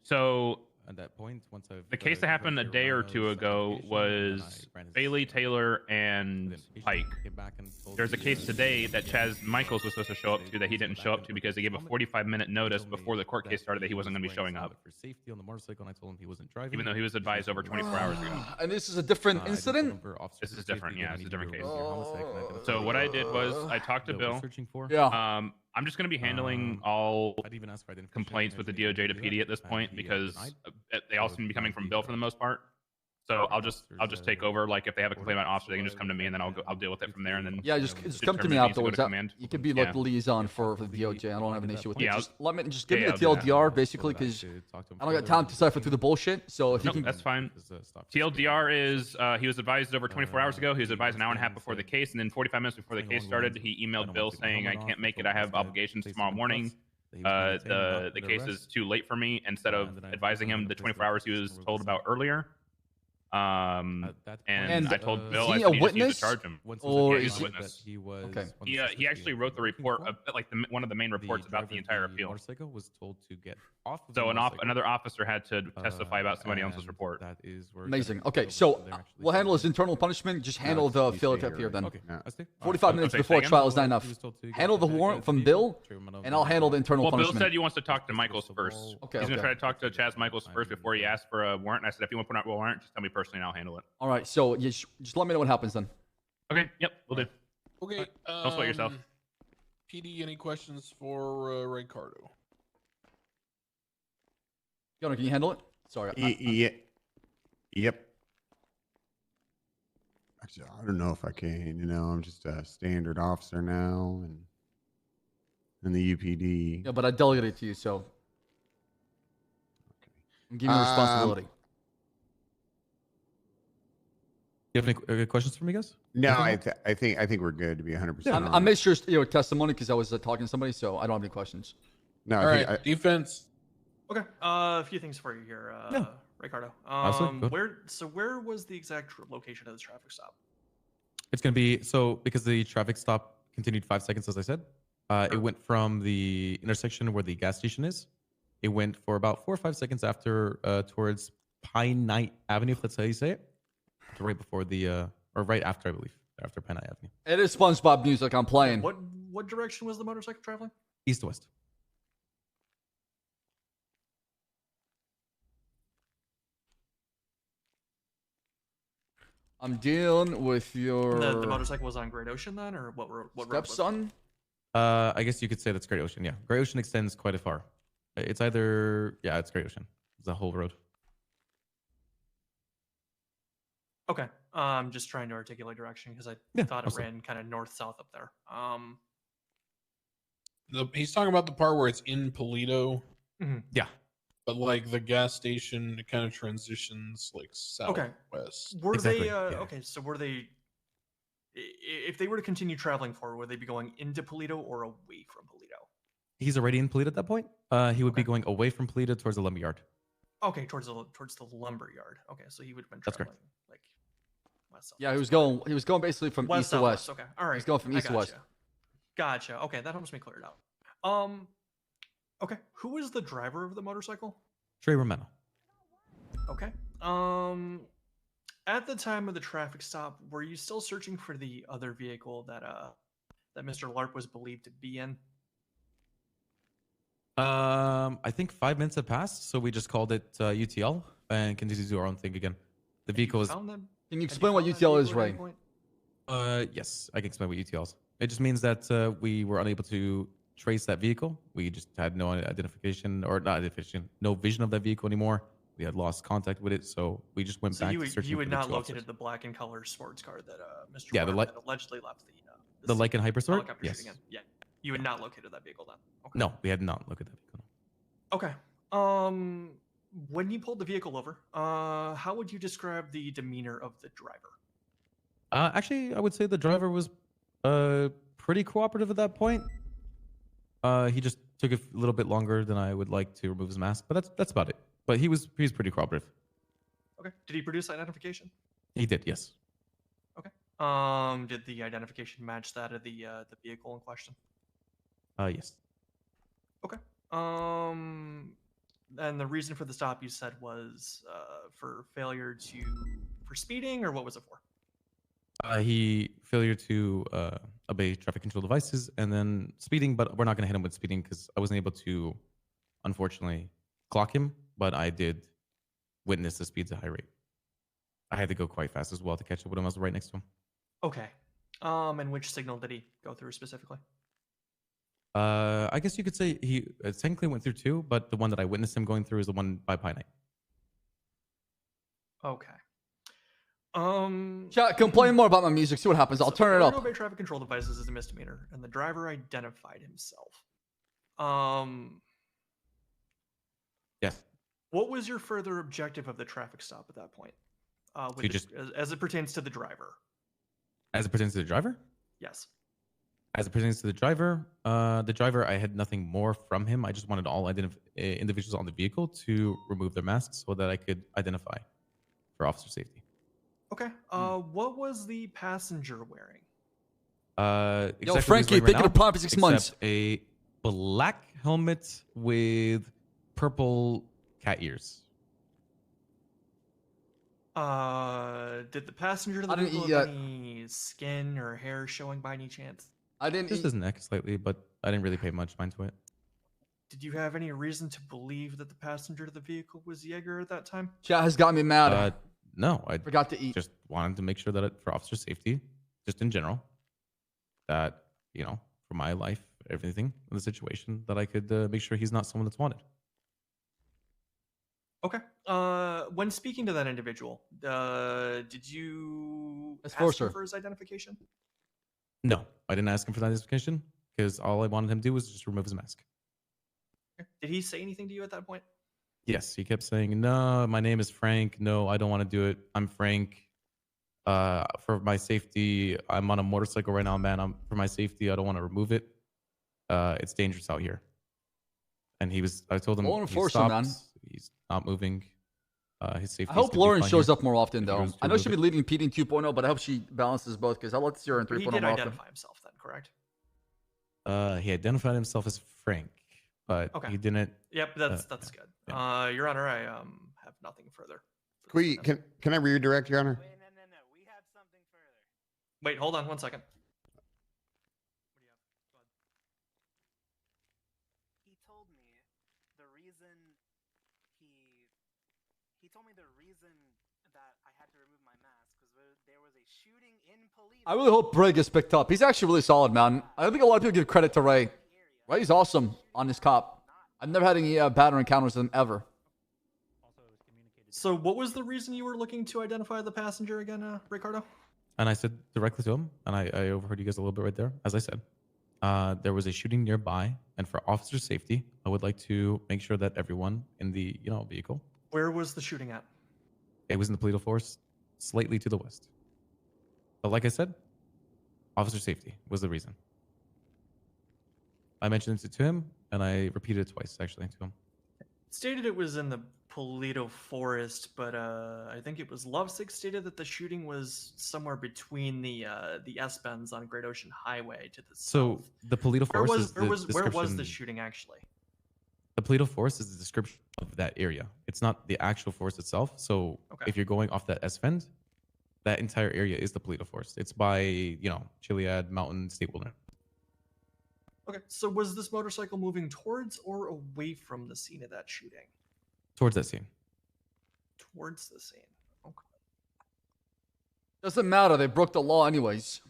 So at that point, once the case that happened a day or 2 ago was Bailey, Taylor, and Pike. There's a case today that Chaz Michaels was supposed to show up to that he didn't show up to because he gave a 45-minute notice before the court case started that he wasn't going to be showing up. For safety on the motorcycle, and I told him he wasn't driving. Even though he was advised over 24 hours ago. And this is a different incident? This is different, yeah. It's a different case. So what I did was I talked to Bill. Yeah. I'm just going to be handling all complaints with the DOJ to PD at this point because they all seem to be coming from Bill for the most part. So I'll just take over. Like if they have a complaint about an officer, they can just come to me and then I'll deal with it from there. And then yeah, just come to me afterwards. You can be like the liaison for the DOJ. I don't have an issue with it. Just give me the TLDR basically because I don't got time to cipher through the bullshit. So if you can, that's fine. TLDR is he was advised over 24 hours ago. He was advised an hour and a half before the case, and then 45 minutes before the case started, he emailed Bill saying I can't make it. I have obligations tomorrow morning. The case is too late for me. Instead of advising him the 24 hours he was told about earlier. And I told Bill I said, you just charge him. Or he's a witness. Okay. He actually wrote the report, like one of the main reports about the entire appeal. Motorcycle was told to get off. So another officer had to testify about somebody else's report. That is amazing. Okay, so we'll handle his internal punishment. Just handle the fill up here then. 45 minutes before trial is not enough. Handle the warrant from Bill, and I'll handle the internal punishment. Well, Bill said he wants to talk to Michaels first. Okay. He's going to try to talk to Chaz Michaels first before he asks for a warrant. And I said, if you want to put out a warrant, just tell me personally and I'll handle it. All right, so just let me know what happens then. Okay, yep, we'll do. Okay. Don't sweat yourself. PD, any questions for Ricardo? Gunnar, can you handle it? Sorry. Yep. Actually, I don't know if I can. You know, I'm just a standard officer now, and in the UPD. Yeah, but I delegated to you, so give me responsibility. You have any questions for me, guys? No, I think we're good to be 100%. I made sure testimony because I was talking to somebody, so I don't have any questions. No, all right. Defense. Okay. A few things for you here, Ricardo. Where was the exact location of this traffic stop? It's going to be because the traffic stop continued 5 seconds, as I said. It went from the intersection where the gas station is. It went for about 4 or 5 seconds after towards Pine Knight Avenue, if that's how you say it. Right before or right after, I believe, after Pine Knight Avenue. It is SpongeBob music I'm playing. What direction was the motorcycle traveling? East to west. I'm dealing with your. The motorcycle was on Great Ocean then, or what stepson? I guess you could say that's Great Ocean. Yeah, Great Ocean extends quite a far. It's either it's Great Ocean. It's the whole road. Okay. I'm just trying to articulate direction because I thought it ran kind of north-south up there. He's talking about the part where it's in Polito. Mm-hmm. Yeah. But like the gas station, it kind of transitions like southwest. Were they okay? So were they? If they were to continue traveling forward, would they be going into Polito or away from Polito? He's already in Polito at that point. He would be going away from Polito towards the lumberyard. Okay, towards the lumber yard. Okay, so he would have been traveling like west. Yeah, he was going basically from east to west. Okay, all right. He's going from east to west. Gotcha. Okay, that helps me clear it out. Okay, who was the driver of the motorcycle? Trey Romano. Okay. At the time of the traffic stop, were you still searching for the other vehicle that Mr. Larp was believed to be in? I think 5 minutes had passed, so we just called it UTL and continued to do our own thing again. The vehicle is. Can you explain what UTL is, Ray? Yes, I can explain what UTL is. It just means that we were unable to trace that vehicle. We just had no identification, or not identification, no vision of that vehicle anymore. We had lost contact with it, so we just went So back you to would, searching you for would the not two located officers. the black and color sports car that Mr. Yeah, the Larp li- had allegedly left The Lycan Hypersword? helicopter Yes. shooting in. Yeah, you had not located that vehicle then. No, we had not looked at that vehicle. Okay. When you pulled the vehicle over, how would you describe the demeanor of the driver? Actually, I would say the driver was pretty cooperative at that point. He just took a little bit longer than I would like to remove his mask, but that's about it. But he was pretty cooperative. Okay. Did he produce identification? He did, yes. Okay. Did the identification match that of the vehicle in question? Yes. Okay. And the reason for the stop you said was for speeding, or what was it for? He failure to obey traffic control devices and then speeding, but we're not going to hit him with speeding because I wasn't able to, unfortunately, clock him, but I did witness the speeds at high rate. I had to go quite fast as well to catch up with him. I was right next to him. Okay. And which signal did he go through specifically? I guess you could say he technically went through two, but the one that I witnessed him going through is the one by Pine Night. Okay. Chat, complain more about my music. See what happens. I'll turn it Failure up. to obey traffic control devices is a misdemeanor, and the driver identified himself. Yes. What was your further objective of the traffic stop at that point? As it pertains to the driver. As it pertains to the driver? Yes. As it pertains to the driver, I had nothing more from him. I just wanted all individuals on the vehicle to remove their masks so that I could identify for officer safety. Okay. What was the passenger wearing? Exactly Yo, what he's Frankie, wearing thinking now, of prom for 6 months. except a black helmet with purple cat ears. Did the passenger of the I didn't vehicle eat have yet. any skin or hair showing by any chance? I didn't Just eat. his neck slightly, but I didn't really pay much mind to it. Did you have any reason to believe that the passenger of the vehicle was Jaeger at that time? Chat has got me mad. No, I forgot to eat. Just wanted to make sure that for officer safety, just in general, that, for my life, everything in the situation, that I could make sure he's not someone that's wanted. Okay. When speaking to that individual, did you That's ask him Forcer. for his identification? No, I didn't ask him for that identification because all I wanted him to do was just remove his mask. Did he say anything to you at that point? Yes, he kept saying, "No, my name is Frank. No, I don't want to do it. I'm Frank. For my safety, I'm on a motorcycle right now, man. For my safety, I don't want to remove it. It's dangerous out here." And I told him, Law he enforcement, stopped. man. He's not moving. His safety. I hope Lauren shows up more often, If he though. goes to I know she'll be remove leading PD 2.0, but I hope she balances both because I like to see her in But he 3.0 did more often. identify himself then, correct? He identified himself as Frank, but Okay. he didn't. Yep, that's good. Your Honor, I have nothing further. Can I redirect, Your Honor? Wait, hold on one second. He told me the reason he told me the reason that I had to remove my mask was there was a shooting in police. I really hope Bray gets picked up. He's actually really solid, man. I think a lot of people give credit to Ray. Ray's awesome on this cop. I've never had any bad encounters with him ever. So, what was the reason you were looking to identify the passenger again, Ricardo? And I said directly to him, and I overheard you guys a little bit right there. As I said, there was a shooting nearby, and for officer safety, I would like to make sure that everyone in the vehicle. Where was the shooting at? It was in the Toledo Forest, slightly to the west. But like I said, officer safety was the reason. I mentioned it to him, and I repeated it twice actually to him. Stated it was in the Toledo Forest, but I think it was Lovesick stated that the shooting was somewhere between the S-Bends on Great Ocean Highway to the So south. the Toledo Forest is the where was the description- shooting actually? The Toledo Forest is the description of that area. It's not the actual forest itself. So if you're going off that S-Bend, that entire area is the Toledo Forest. It's by, Chiliad Mountain State Wilderness. Okay, so was this motorcycle moving towards or away from the scene of that shooting? Towards that scene. Towards the scene. Okay. Doesn't matter. They broke the law anyways.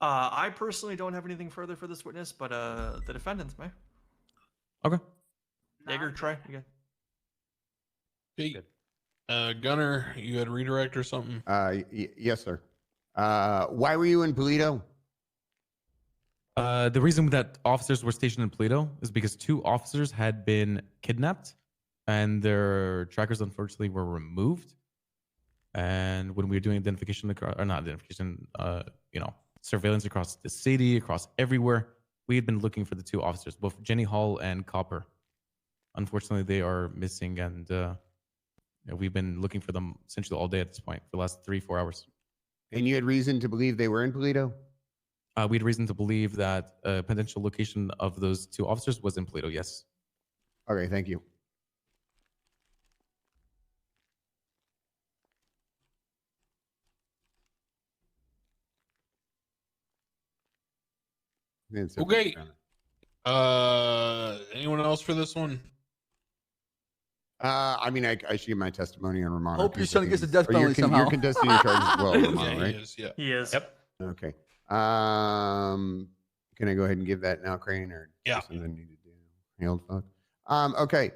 I personally don't have anything further for this witness, but the defendants may. Okay. Jaeger, Trey, you good? Hey, Gunner, you had redirect or something? Yes, sir. Why were you in Polito? The reason that officers were stationed in Polito is because 2 officers had been kidnapped and their trackers unfortunately were removed. And when we were doing identification, or not identification, surveillance across the city, across everywhere, we had been looking for the 2 officers, both Jenny Hall and Copper. Unfortunately, they are missing, and we've been looking for them essentially all day at this point for the last 3-4 hours. And you had reason to believe they were in Polito? We had reason to believe that a potential location of those 2 officers was in Polito, yes. Okay, thank you. Okay. Anyone else for this one? I mean, I should give my testimony on Romano. Hope you're trying to get the death penalty somehow. You're contesting your charges as well, Romano, Yeah, right? he is, yeah. He is. Yep. Okay. Can I go ahead and give that now, Crane, or yeah? Something I need to do. Hell, fuck. Okay.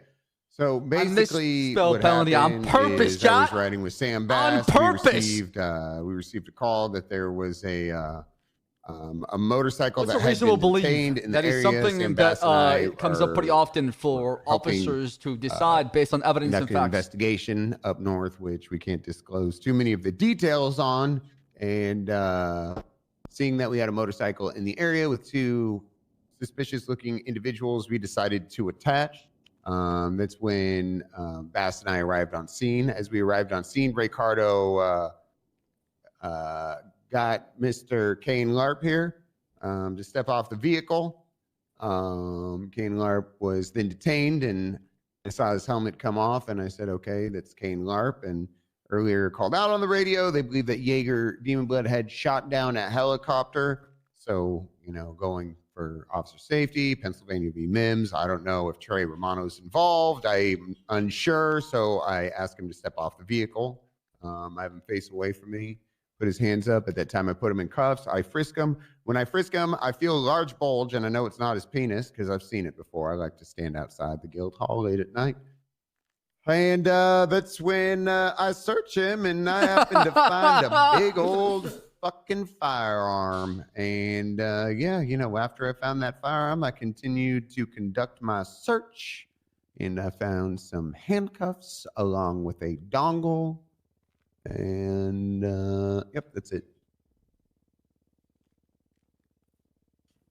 So basically, misspelled what penalty on happened purpose, is I was John. riding with Sam Bass. On purpose. We received a call that there was a motorcycle What's that a had reasonable been belief detained in the that is area. something Sam that Bass and I comes up pretty are often for helping, officers to decide based on evidence and conducting facts? an investigation up north, which we can't disclose too many of the details on. And seeing that we had a motorcycle in the area with 2 suspicious-looking individuals, we decided to attach. That's when Bass and I arrived on scene. As we arrived on scene, Ricardo got Mr. Kane Larp here to step off the vehicle. Kane Larp was then detained, and I saw his helmet come off, and I said, okay, that's Kane Larp. And earlier called out on the radio, they believe that Jaeger Demon Blood had shot down a helicopter. So, going for officer safety, Pennsylvania v. Mims. I don't know if Trey Romano's involved. I'm unsure, so I asked him to step off the vehicle. I have him face away from me, put his hands up. At that time, I put him in cuffs. I frisk him. When I frisk him, I feel a large bulge, and I know it's not his penis because I've seen it before. I like to stand outside the guild hall late at night. And that's when I search him, and I happen to find a big old fucking firearm. And after I found that firearm, I continued to conduct my search, and I found some handcuffs along with a dongle. And yep, that's it.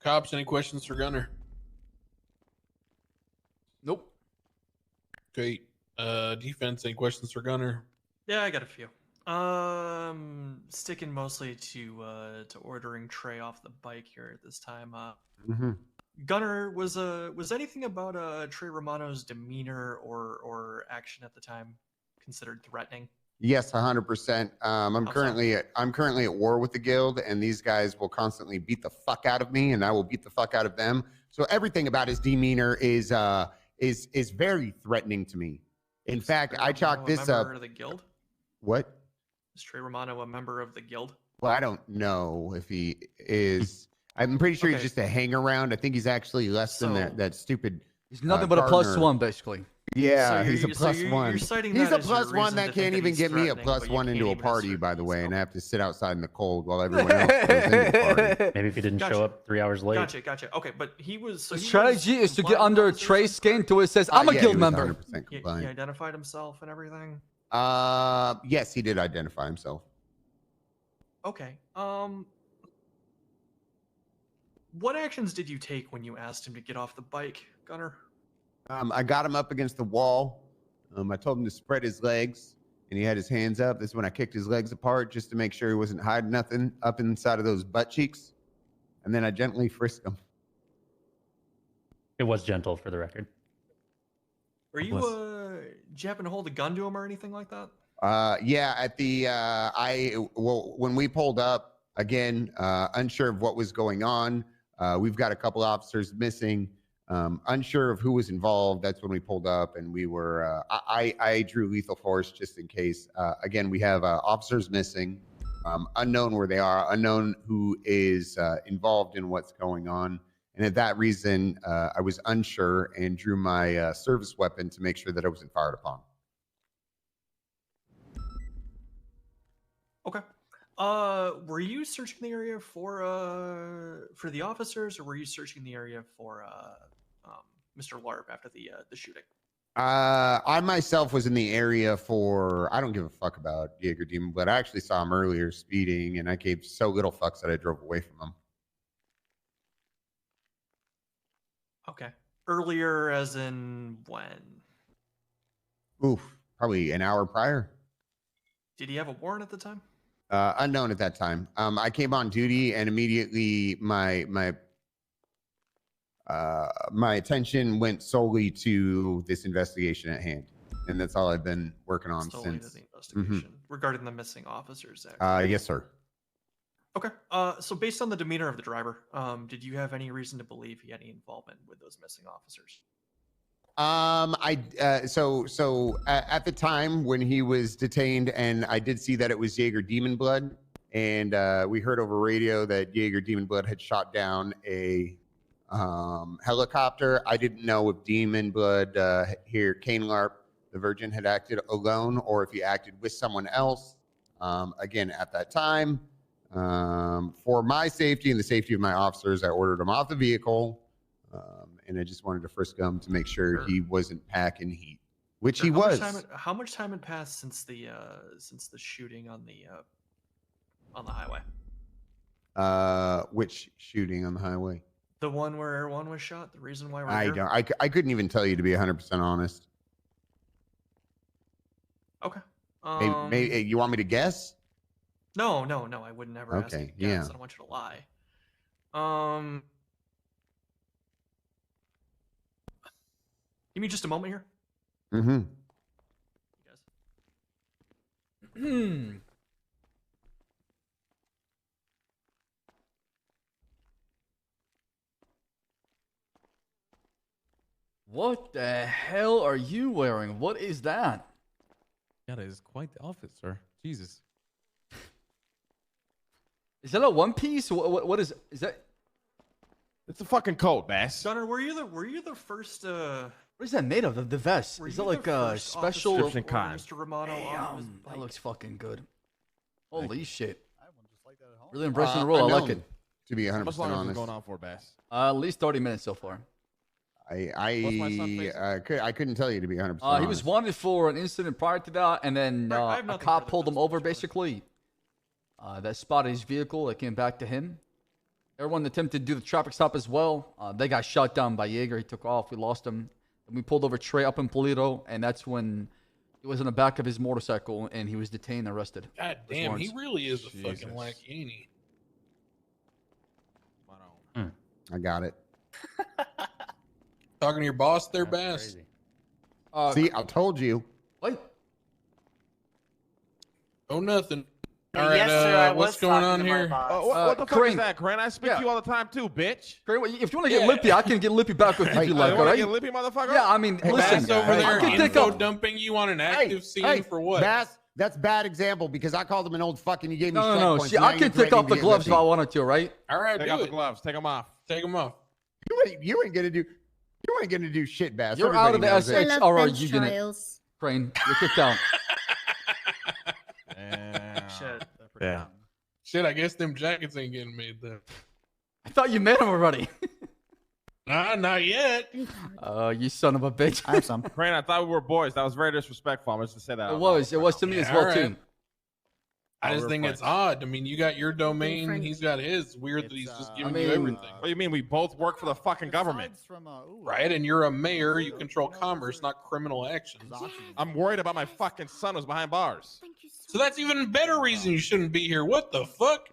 Cops, any questions for Gunner? Nope. Okay. Defense, any questions for Gunner? Yeah, I got a few. Sticking mostly to ordering Trey off the bike here at this time. Gunner, was anything about Trey Romano's demeanor or action at the time considered threatening? Yes, 100%. I'm currently at war with the guild, and these guys will constantly beat the fuck out of me, and I will beat the fuck out of them. So everything about his demeanor is very threatening to me. In fact, I chalk this up. Member of the guild? What? Is Trey Romano a member of the guild? Well, I don't know if he is. I'm pretty sure he's just a hang around. I think he's actually less than that stupid. He's nothing but a plus one, basically. Yeah, So he's a you're- so plus you're- one. you're citing He's that a as your plus one reason that to think can't that even he's get me a threatening, plus but you one can't into a even party, assert by the way, and I have to sit outside in the cold while everyone else goes into the party. Maybe if he didn't show up 3 hours late. Gotcha. Okay, but he was. So The he strategy was is to get under Trey's skin to it says, I'm a Yeah, guild he was member. 100% He compliant. identified himself and everything. Yes, he did identify himself. Okay. What actions did you take when you asked him to get off the bike, Gunner? I got him up against the wall. I told him to spread his legs, and he had his hands up. This is when I kicked his legs apart just to make sure he wasn't hiding nothing up inside of those butt cheeks. And then I gently frisked him. It was gentle, for the record. Were you did you happen to hold a gun to him or anything like that? Yeah, at the when we pulled up, Again, unsure of what was going on. We've got a couple officers missing. Unsure of who was involved. That's when we pulled up, and we were. I drew lethal force just in case. Again, we have officers missing, unknown where they are, unknown who is involved in what's going on, and at that reason, I was unsure and drew my service weapon to make sure that I wasn't fired upon. Okay. Were you searching the area for the officers, or were you searching the area for Mr. Larp after the shooting? I myself was in the area for. I don't give a fuck about Jaeger Demon, but I actually saw him earlier speeding, and I gave so little fucks that I drove away from him. Okay. Earlier, as in when? Oof, probably an hour prior. Did he have a warrant at the time? Unknown at that time. I came on duty, and immediately my attention went solely to this investigation at hand, and that's all I've been working on Solely since. to the investigation regarding the missing officers. Yes, sir. Okay. So based on the demeanor of the driver, did you have any reason to believe he had any involvement with those missing officers? So at the time when he was detained, and I did see that it was Jaeger Demon Blood, and we heard over radio that Jaeger Demon Blood had shot down a helicopter. I didn't know if Demon Blood here, Kane Larp, the Virgin, had acted alone or if he acted with someone else. Again, at that time, for my safety and the safety of my officers, I ordered him off the vehicle. And I just wanted to frisk him to make sure he wasn't packing heat, which he was. How much time had passed since the shooting on the highway? Which shooting on the highway? The one where everyone was shot. The reason why we're I here? don't. I couldn't even tell you, to be 100% honest. Okay. Maybe you want me to guess? No. I would never ask you Okay. to guess. Yeah. I don't want you to lie. Give me just a moment here. Mm-hmm. What the hell are you wearing? What is that? Yeah, that is quite the outfit, sir. Jesus. Is that a one piece? What is that? It's a fucking coat, Bass. Gunnar, were you the first? What is that made of? The vest? Is that like a special? Mr. Romano. Damn, that looks fucking good. Holy shit! Really Uh, embracing the role. I like unknown, it. To be 100% How much longer is honest. it going on for, Bass? At least 30 minutes so far. I couldn't tell you, to be 100% honest. He was wanted for an incident prior to that, and then I have a nothing cop further pulled him over, basically. That spotted his vehicle. It came back to him. Everyone attempted to do the traffic stop as well. They got shot down by Jaeger. He took off. We lost him. And we pulled over Trey up in Polito, and that's when he was in the back of his motorcycle, and he was detained and arrested. God damn, he really is a fucking lackey, ain't he? I got it. Talking to your boss there, Bass? See, I told you. What? Oh, nothing. All right, Yes, sir, I what's was going talking on to my here? boss. What the fuck Crane. is that, Crane? I speak to you all the time too, bitch. Crane, if you want to get lippy, I can get lippy back with you if you like, You all want right? to get lippy, motherfucker? Yeah, I mean, listen. Bass over I there can take info up. dumping you on an active scene for what? Bass, that's bad example because I called him an old fucking. You gave me strike No. points. See, Now I you're can take threatening off to the get gloves if lippy. I wanted to, right? All right, Take do off the it. gloves. Take them off. Take them off. You ain't gonna do. You ain't gonna do shit, Bass. You're out of the Everybody knows it. SXRR unit. Crane, you're kicked out. Shit. Yeah. Shit, I guess them jackets ain't getting made then. I thought you made them already. Nah, not yet. You son of a bitch. I have some. Crane, I thought we were boys. That was very disrespectful. I'm just to say that. It was to me as well, too. I just think it's odd. I mean, you got your domain, he's got his. It's weird that he's just giving you everything. What do you mean? We both work for the fucking government. Right, and you're a mayor. You control commerce, not criminal actions. I'm worried about my fucking son who's behind bars. So that's even better reason you shouldn't be here. What the fuck?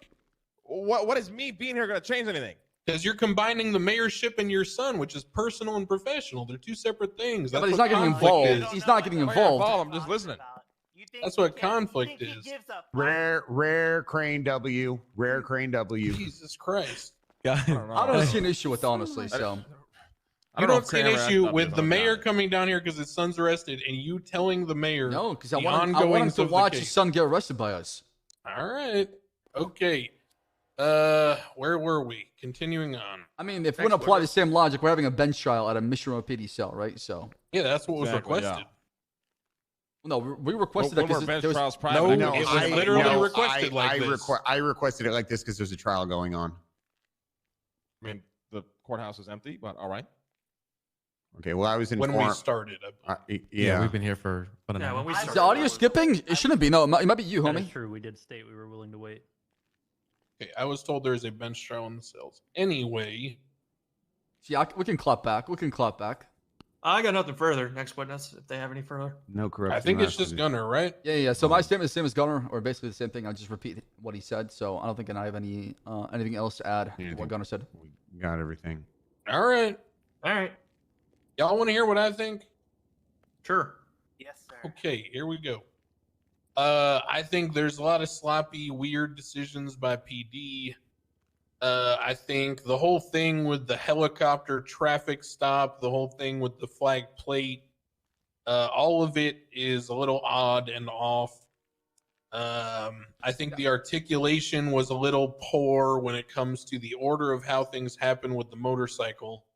What is me being here going to change anything? Because you're combining the mayorship and your son, which is personal and professional. They're two separate things. Yeah, That's but he's what not getting conflict involved. is. He's not getting involved. I'm just listening. That's what conflict is. Rare crane W. Rare crane W. Jesus Christ. I don't see an issue with it, honestly. So You don't see an issue with the mayor coming down here because his son's arrested, and you telling the mayor no, because I the want him to ongoings watch of the his case. son get arrested by us. All right. Okay. Where were we? Continuing on. I mean, if we want to apply the same logic, we're having a bench trial at a Mission Road PD cell, right? So yeah, that's what was Exactly, requested. no, we requested Well, that when were because bench trials private? No, No, it was literally requested like this. I requested it like this because there's a trial going on. I mean, the courthouse is empty, but all right. Okay, well, I was when informed. we started. Yeah, we've been here for about an hour. when we is started, the audio skipping? It shouldn't be. No, it might be you, That homie. is true. We did state we were willing to wait. Okay, I was told there's a bench trial in the cells. Anyway. Yeah, we can clap back. We can clap back. I got nothing further. Next witness, if they have any further. No corruption. I think it's just Gunner, right? Yeah. So my statement is the same as Gunner, or basically the same thing. I just repeat what he said. So I don't think I have any anything else to add to what Gunner said. We got everything. All right. All right. Y'all want to hear what I think? Sure. Yes, sir. Okay, here we go. I think there's a lot of sloppy, weird decisions by PD. I think the whole thing with the helicopter traffic stop, the whole thing with the flag plate, all of it is a little odd and off. I think the articulation was a little poor when it comes to the order of how things happen with the motorcycle.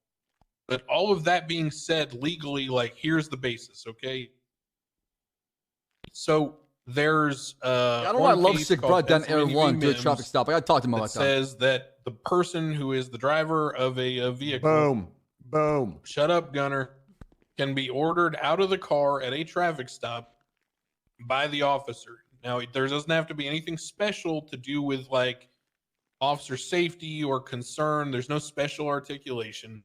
But all of that being said, legally, like, here's the basis, okay? So there's I don't know why Lovesick brought down Air 1 to a traffic stop. I got to talk to him about that. Says that the person who is the driver of a vehicle, boom, shut up, Gunner, can be ordered out of the car at a traffic stop by the officer. Now, there doesn't have to be anything special to do with like officer safety or concern. There's no special articulation.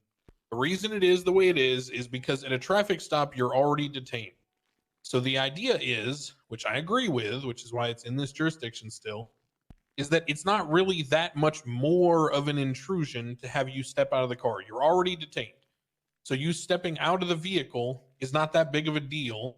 The reason it is the way it is because at a traffic stop, you're already detained. So the idea is, which I agree with, which is why it's in this jurisdiction still, is that it's not really that much more of an intrusion to have you step out of the car. You're already detained. So you stepping out of the vehicle is not that big of a deal.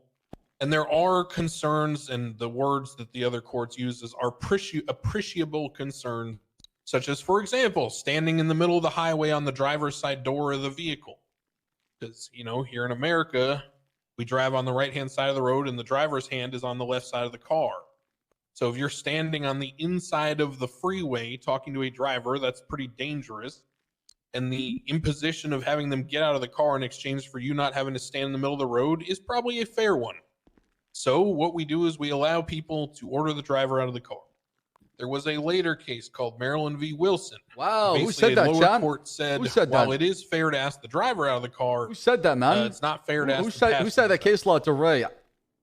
And there are concerns, and the words that the other courts uses are appreciable concerns, such as, for example, standing in the middle of the highway on the driver's side door of the vehicle. Because, you know, here in America, we drive on the right-hand side of the road and the driver's hand is on the left side of the car. So if you're standing on the inside of the freeway talking to a driver, that's pretty dangerous. And the imposition of having them get out of the car in exchange for you not having to stand in the middle of the road is probably a fair one. So what we do is we allow people to order the driver out of the car. There was a later case called Maryland v. Wilson. Wow, who Basically, said that, a lower John? court said, Who said while that? it is fair to ask the driver out of the car, Who said that, man? it's not fair to ask Who the said passenger. that case law to Ray?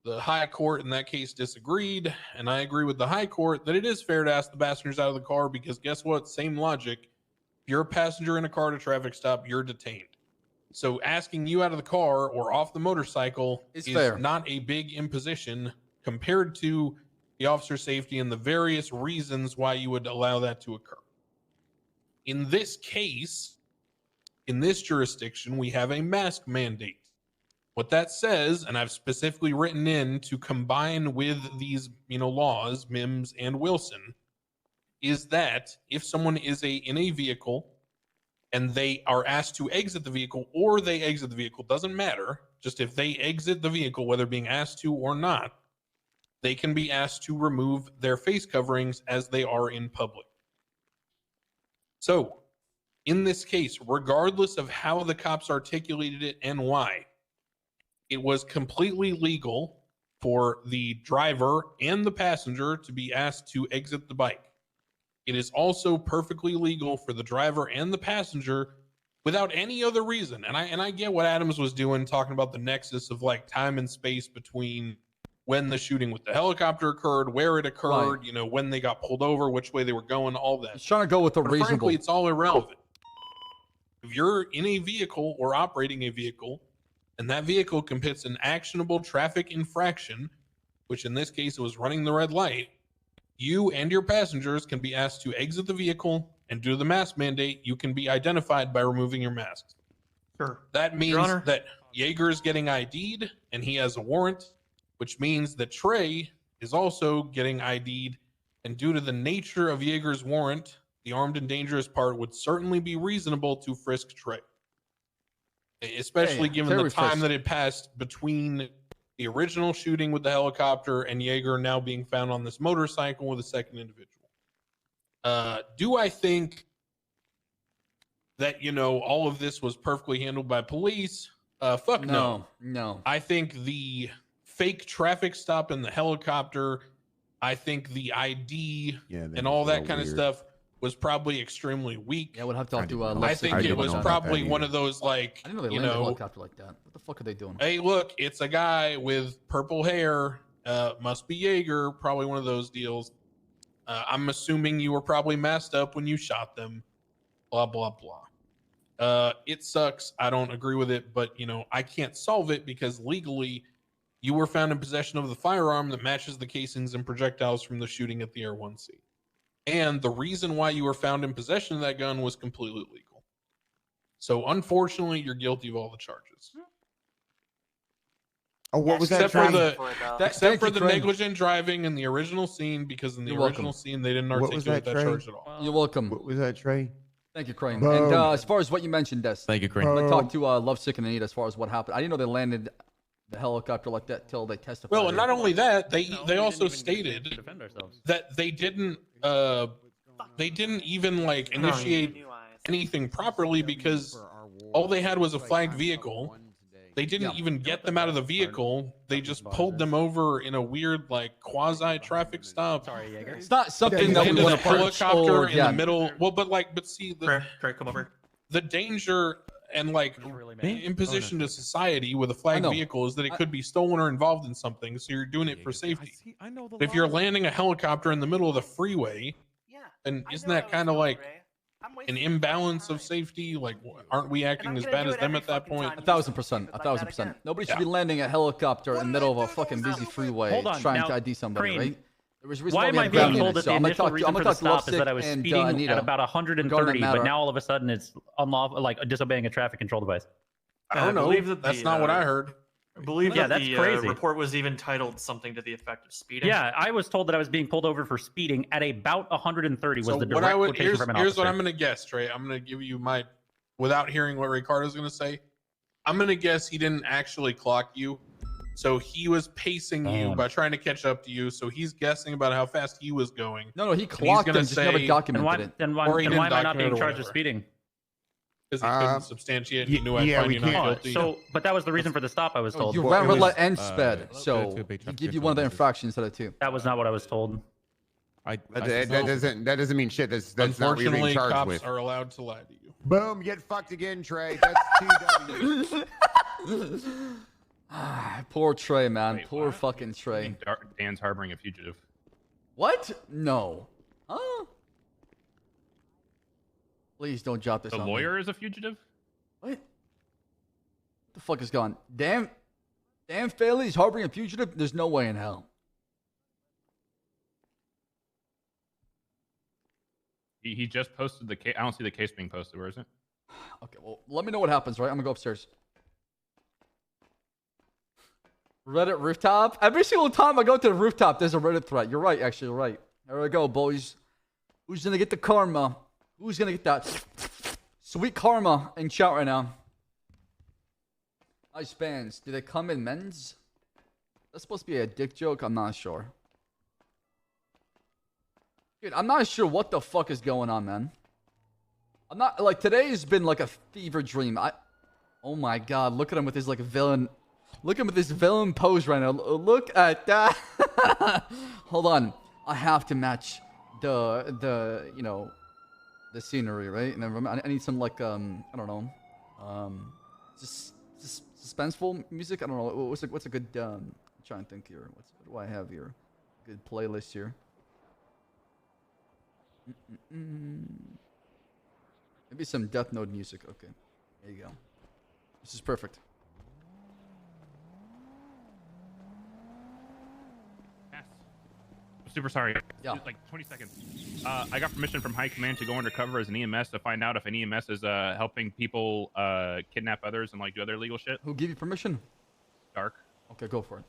The high court in that case disagreed, and I agree with the high court that it is fair to ask the passengers out of the car because guess what? Same logic. If you're a passenger in a car at a traffic stop, you're detained. So asking you out of the car or off the motorcycle is fair. not a big imposition compared to the officer's safety and the various reasons why you would allow that to occur. In this case, in this jurisdiction, we have a mask mandate. What that says, and I've specifically written in to combine with these, laws, Mims and Wilson, is that if someone is in a vehicle and they are asked to exit the vehicle or they exit the vehicle, doesn't matter. Just if they exit the vehicle, whether being asked to or not, they can be asked to remove their face coverings as they are in public. So, in this case, regardless of how the cops articulated it and why, it was completely legal for the driver and the passenger to be asked to exit the bike. It is also perfectly legal for the driver and the passenger without any other reason. And I get what Adams was doing, talking about the nexus of like time and space between when the shooting with the helicopter occurred, where it occurred, when they got pulled over, which way they were going, all that. He's trying to go with the But reasonable. frankly, it's all irrelevant. If you're in a vehicle or operating a vehicle, and that vehicle commits an actionable traffic infraction, which in this case was running the red light, you and your passengers can be asked to exit the vehicle, and due to the mask mandate, you can be identified by removing your masks. Sure. That means Your Honor. that Yeager is getting ID'd, and he has a warrant, which means that Trey is also getting ID'd, and due to the nature of Jaeger's warrant, the armed and dangerous part would certainly be reasonable to frisk Trey. Especially given the time that had passed between the original shooting with the helicopter and Jaeger now being found on this motorcycle with a second individual. Do I think that, all of this was perfectly handled by police? Fuck no. No. I think the fake traffic stop in the helicopter, I think the ID and all that kind of stuff was probably extremely weak. Yeah, we'll have to talk to I think it was probably one of those, like, I didn't know they landed a helicopter like that. What the fuck are they doing? Hey, look, it's a guy with purple hair. Must be Jaeger. Probably one of those deals. I'm assuming you were probably masked up when you shot them. Blah, blah, blah. It sucks. I don't agree with it, but, I can't solve it because legally you were found in possession of the firearm that matches the casings and projectiles from the shooting at the Air 1C. And the reason why you were found in possession of that gun was completely legal. So unfortunately, you're guilty of all the charges. Oh, what was that? Except for the negligent driving in the original scene, because in the original scene they didn't articulate that charge at all. You're welcome. What was that, Trey? Thank you, Crane. Boom. And as far as what you mentioned, Des. Thank you, Crane. I'm gonna talk to Lovesick and Anita as far as what happened. I didn't know they landed the helicopter like that till they testified. Well, and not only that, they also stated that they didn't even like initiate anything properly because all they had was a flagged vehicle. They didn't even get them out of the vehicle. They just pulled them over in a weird, like, quasi-traffic stop. Sorry, Jaeger. It's not something that we want to helicopter in the middle. Well, but see, Trey, come over. The danger and like imposition to society with a flagged vehicle is that it could be stolen or involved in something. So you're doing it for safety. But if you're landing a helicopter in the middle of the freeway, then isn't that kind of like an imbalance of safety? Like, aren't we acting as bad as them at that point? 1,000%. 1,000%. Nobody should be landing a helicopter in the middle of a fucking busy freeway trying to ID somebody, right? Why am I being told that the initial reason for the stop is that I was speeding at about 130, but now all of a sudden it's unlawful, like disobeying a traffic control device? I don't know. That's not what I heard. I believe Yeah, that that's the crazy. report was even titled something to the effect of speeding. Yeah, I was told that I was being pulled over for speeding at about 130 was So the what direct I would quotation from an here's what officer. I'm going to guess, Trey. I'm going to give you my, without hearing what Ricardo's going to say, I'm going to guess he didn't actually clock you. So he was pacing you by trying to catch up to you. So he's guessing about how fast he was going. No, he clocked him, just never documented it. Then why am I not being charged with speeding? Because he couldn't substantiate. He knew I'd find you not guilty. But that was the reson for the stop, I was told. You ran red light and sped, so he give you one of the infractions instead of two. That was not what I was told. That doesn't mean shit. That's not what you're being Unfortunately, charged cops with. are allowed to lie to you. Boom, get fucked again, Trey. That's 2 W's. Poor Trey, man. Wait, Poor what? fucking Trey. Dan's harboring a fugitive. What? No. Huh? Please don't drop this The on me. lawyer is a fugitive? What? The fuck is going on? Dan Faley's harboring a fugitive? There's no way in hell. He just posted the case. I don't see the case being posted. Where is it? Okay, well, let me know what happens, right? I'm gonna go upstairs. Reddit rooftop? Every single time I go to the rooftop, there's a Reddit threat. You're right, actually, you're right. There we go, boys. Who's gonna get the karma? Who's gonna get that sweet karma in chat right now? Nice bands. Do they come in men's? That's supposed to be a dick joke? I'm not sure. Dude, I'm not sure what the fuck is going on, man. I'm not, like, today's been like a fever dream. Oh my god, look at him with his, like, villain. Look at him with this villain pose right now. Look at that. Hold on. I have to match the you know, the scenery, right? And then I need some, like, I don't know, just suspenseful music. I don't know. What's a good, I'm trying to think here. What do I have here? Good playlist here. Maybe some Death Note music. Okay, there you go. This is perfect. Yes. I'm super sorry. Yeah. Like 20 seconds. I got permission from High Command to go undercover as an EMS to find out if an EMS is helping people kidnap others and like do other illegal shit. Who gave you permission? Dark. Okay, go for it.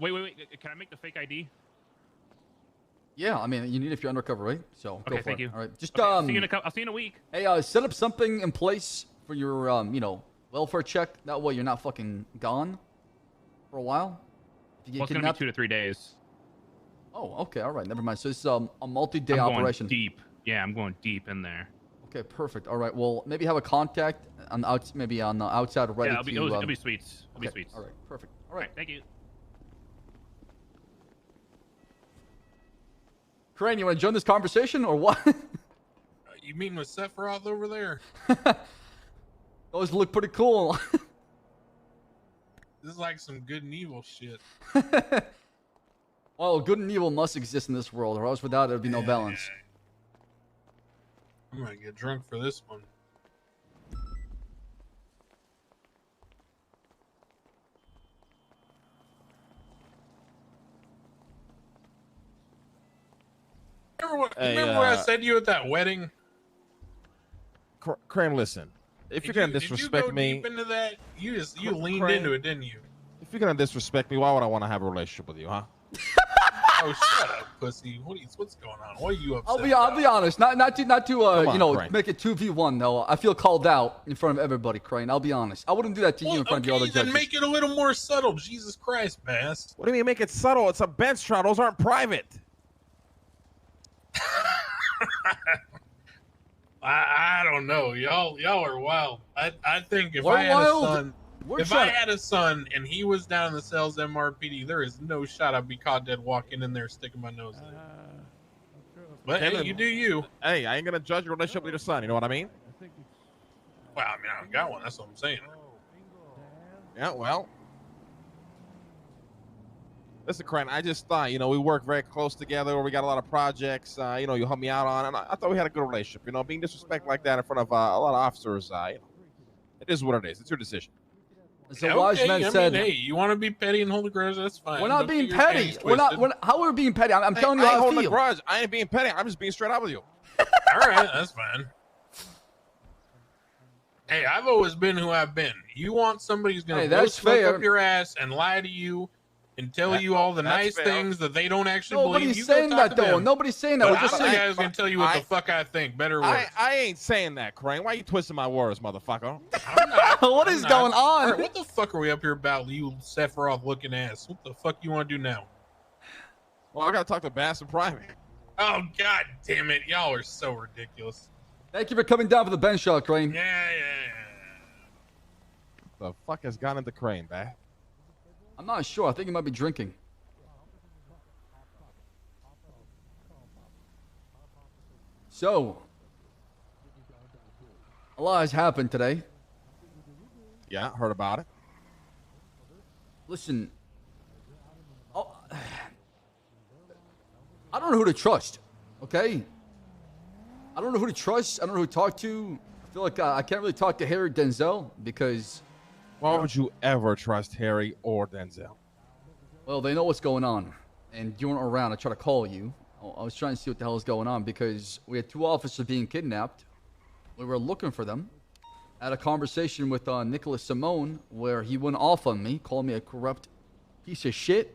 Wait. Can I make the fake ID? Yeah, I mean, you need if you're undercover, right? So go Okay, for thank it. you. All right, just Okay, I'll see you in a week. Hey, set up something in place for your welfare check. That way you're not fucking gone for a while. If you Well, get it's gonna be kidnapped. 2 to 3 days. Oh, okay, all right, never mind. So it's a multi-day I'm going operation. deep. Yeah, I'm going deep in there. Okay, perfect. All right, well, maybe have a contact on the maybe on the outside ready Yeah, to. it'll be sweets. It'll be Okay, sweets. all right, perfect. All right, thank you. Crane, you want to join this conversation or what? You mean with Sephiroth over there? Those look pretty cool. This is like some good and evil shit. Well, good and evil must exist in this world, or else without it, there'd be no balance. I'm gonna get drunk for this one. Remember what I said to you at that wedding? Crane, listen. If you're gonna disrespect me, deep into that, you leaned Crane, into it, didn't you? If you're gonna disrespect me, why would I want to have a relationship with you, huh? Oh, shut up, pussy. What's going on? What are you upset? I'll be honest. Not to on, Crane. make it 2v1 though. I feel called out in front of everybody, Crane. I'll be honest. I wouldn't do that to you in front of the other judges. Then make it a little more subtle. Jesus Christ, Bass. What do you mean make it subtle? It's a bench trial. Those aren't private. I don't know. Y'all are wild. I think if We're I had wild. a son, We're if trying I had a son and he was down in the cells MRPD, there is no shot I'd be caught dead walking in there sticking my nose in. But hey, you do you. Hey, I ain't gonna judge your relationship with your son. You know what I mean? Well, I mean, I don't got one. That's what I'm saying. Yeah, well. Listen, Crane, I just thought, we work very close together. We got a lot of projects, you help me out on. And I thought we had a good relationship. Being disrespectful like that in front of a lot of officers, it is what it is. It's your decision. So wise man said, hey, you want to be petty and hold a grudge? That's fine. We're not being petty. We're not. How are we being petty? I'm telling you I how I hold a feel. grudge. I ain't being petty. I'm just being straight up with you. All right, that's fine. Hey, I've always been who I've been. You want somebody who's going to smoke up your ass and lie to you and tell you all the nice things that they don't actually believe. Nobody's saying that though. Nobody's saying that. But We're just I'm the saying. guy who's going to tell you what the fuck I think. Better words. I ain't saying that, Crane. Why you twisting my words, motherfucker? What is going on? Right, what the fuck are we up here about, you Sephiroth looking ass? What the fuck you want to do now? Well, I got to talk to Bass in private. Oh, god damn it. Y'all are so ridiculous. Thank you for coming down for the bench shot, Crane. Yeah. The fuck has gone into Crane, Bass? I'm not sure. I think he might be drinking. So, a lot has happened today. Yeah, heard about it. Listen, I don't know who to trust, okay? I don't know who to trust. I don't know who to talk to. I feel like I can't really talk to Harry Denzel because... Why would you ever trust Harry or Denzel? Well, they know what's going on. And you weren't around. I tried to call you. I was trying to see what the hell is going on because we had 2 officers being kidnapped. We were looking for them. I had a conversation with Nicholas Simone where he went off on me, called me a corrupt piece of shit.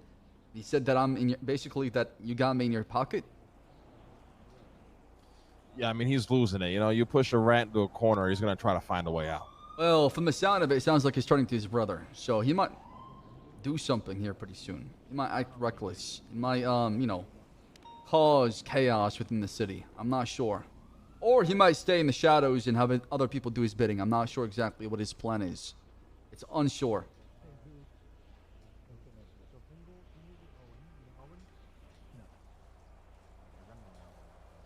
He said that I'm in basically that you got me in your pocket. Yeah, I mean, he's losing it. You push a rat into a corner, he's going to try to find a way out. Well, from the sound of it, it sounds like he's turning to his brother. So he might do something here pretty soon. He might act reckless. He might, cause chaos within the city. I'm not sure. Or he might stay in the shadows and have other people do his bidding. I'm not sure exactly what his plan is. It's unsure.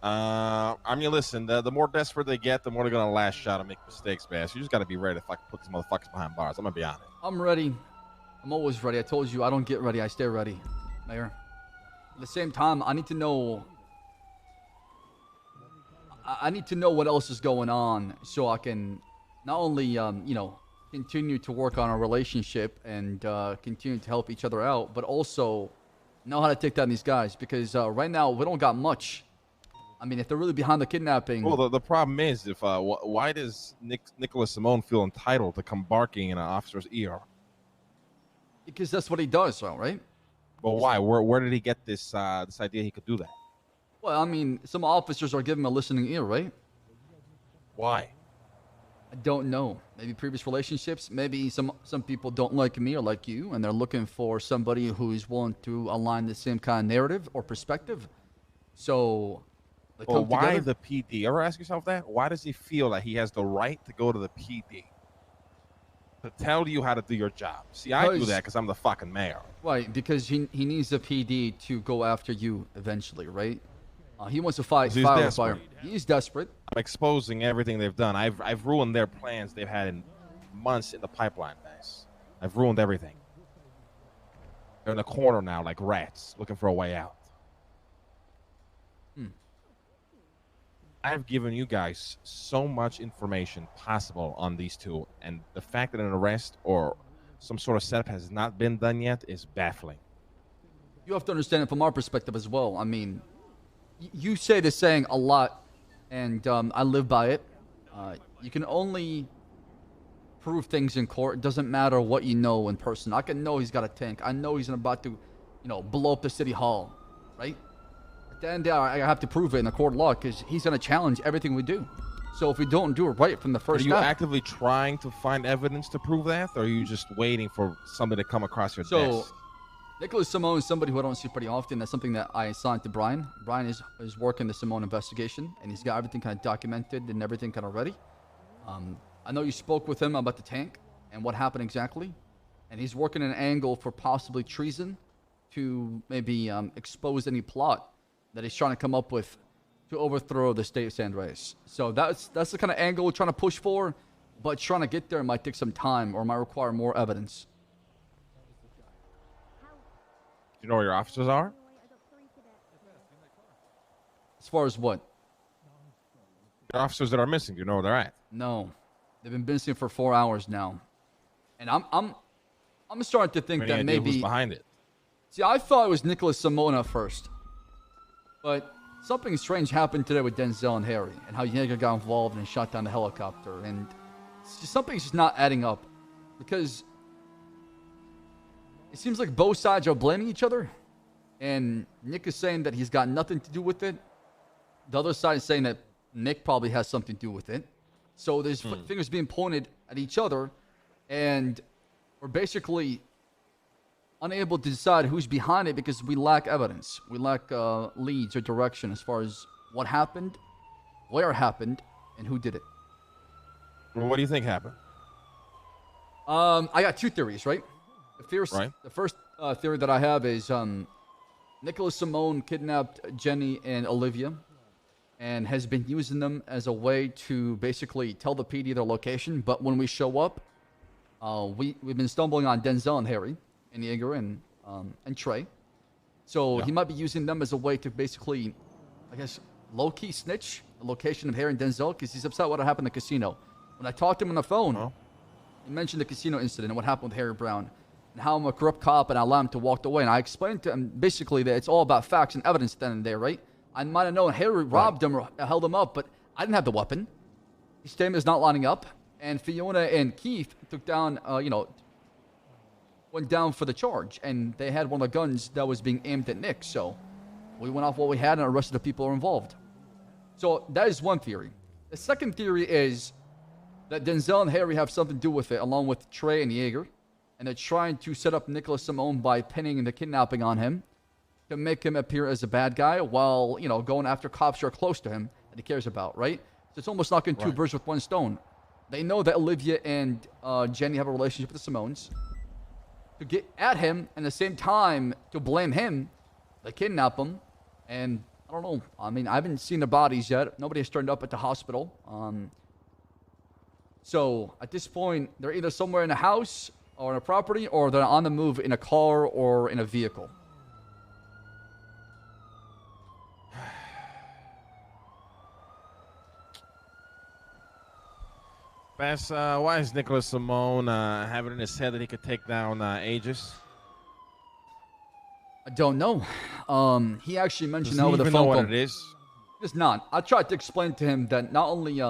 I mean, listen, the more desperate they get, the more they're going to lash out and make mistakes, Bass. You just got to be ready to fucking put these motherfuckers behind bars. I'm going to be honest. I'm ready. I'm always ready. I told you I don't get ready. I stay ready, Mayor. At the same time, I need to know... I need to know what else is going on so I can not only, continue to work on our relationship and continue to help each other out, but also know how to take down these guys. Because right now, we don't got much. I mean, if they're really behind the kidnapping... Well, the problem is, if why does Nicholas Simone feel entitled to come barking in an officer's ear? Because that's what he does, right? Well, why? Where did he get this idea he could do that? Well, I mean, some officers are giving him a listening ear, right? Why? I don't know. Maybe previous relationships. Maybe some people don't like me or like you, and they're looking for somebody who's willing to align the same kind of narrative or perspective. So, they come why together. the PD? You ever ask yourself that? Why does he feel that he has the right to go to the PD to tell you how to do your job? See, I do that because I'm the fucking mayor. Right, because he needs the PD to go after you eventually, right? He wants to fight He's fire with desperate. fire. He's desperate. I'm exposing everything they've done. I've ruined their plans they've had in months in the pipeline, guys. I've ruined everything. They're in the corner now like rats looking for a way out. I've given you guys so much information possible on these two, and the fact that an arrest or some sort of setup has not been done yet is baffling. You have to understand it from our perspective as well. I mean, you say this saying a lot, and I live by it. You can only prove things in court. It doesn't matter what you know in person. I can know he's got a tank. I know he's about to, blow up the city hall, right? At the end of the day, I have to prove it in the court of law because he's going to challenge everything we do. So if we don't do it right from the first Are you step, actively trying to find evidence to prove that, or are you just waiting for something to come across your desk? Nicholas Simone is somebody who I don't see pretty often. That's something that I assigned to Brian. Brian is working the Simone investigation, and he's got everything kind of documented and everything kind of ready. I know you spoke with him about the tank and what happened exactly, and he's working an angle for possibly treason to maybe expose any plot that he's trying to come up with to overthrow the state of San Andreas. So that's the kind of angle we're trying to push for, but trying to get there might take some time or might require more evidence. Do you know where your officers are? As far as what? The officers that are missing, do you know where they're at? No, they've been missing for 4 hours now, and I'm starting to think that maybe who's behind it. See, I thought it was Nicholas Simone at first, but something strange happened today with Denzel and Harry, and how Yeager got involved and shot down the helicopter, and something's just not adding up, because it seems like both sides are blaming each other, and Nick is saying that he's got nothing to do with it. The other side is saying that Nick probably has something to do with it. So there's fingers being pointed at each other, and we're basically unable to decide who's behind it because we lack evidence. We lack leads or direction as far as what happened, where it happened, and who did it. Well, what do you think happened? I got two theories, right? The first theory that I have is Nicholas Simone kidnapped Jenny and Olivia and has been using them as a way to basically tell the PD their location. But when we show up, we've been stumbling on Denzel and Harry and Yeager and Trey. So he might be using them as a way to basically, I guess, low-key snitch the location of Harry and Denzel because he's upset what happened in the casino. When I talked to him on the phone, he mentioned the casino incident and what happened with Harry Brown and how I'm a corrupt cop and I allowed him to walk away. And I explained to him basically that it's all about facts and evidence at the end of the day, right? I might have known Harry robbed him or held him up, but I didn't have the weapon. His statement is not lining up. And Fiona and Keith took down, went down for the charge. And they had one of the guns that was being aimed at Nick. So we went off what we had and arrested the people who were involved. So that is one theory. The second theory is that Denzel and Harry have something to do with it, along with Trey and Yeager. And they're trying to set up Nicholas Simone by pinning the kidnapping on him to make him appear as a bad guy while, going after cops who are close to him that he cares about, right? So it's almost knocking two birds with one stone. They know that Olivia and Jenny have a relationship with the Simones. To get at him, and at the same time, to blame him, they kidnap him. And I don't know. I mean, I haven't seen the bodies yet. Nobody has turned up at the hospital. So at this point, they're either somewhere in a house or in a property, or they're on the move in a car or in a vehicle. Bass, why is Nicholas Simone having in his head that he could take down Aegis? I don't know. He actually mentioned that Does he over the even phone know call. what it is? It's not. I tried to explain to him that not only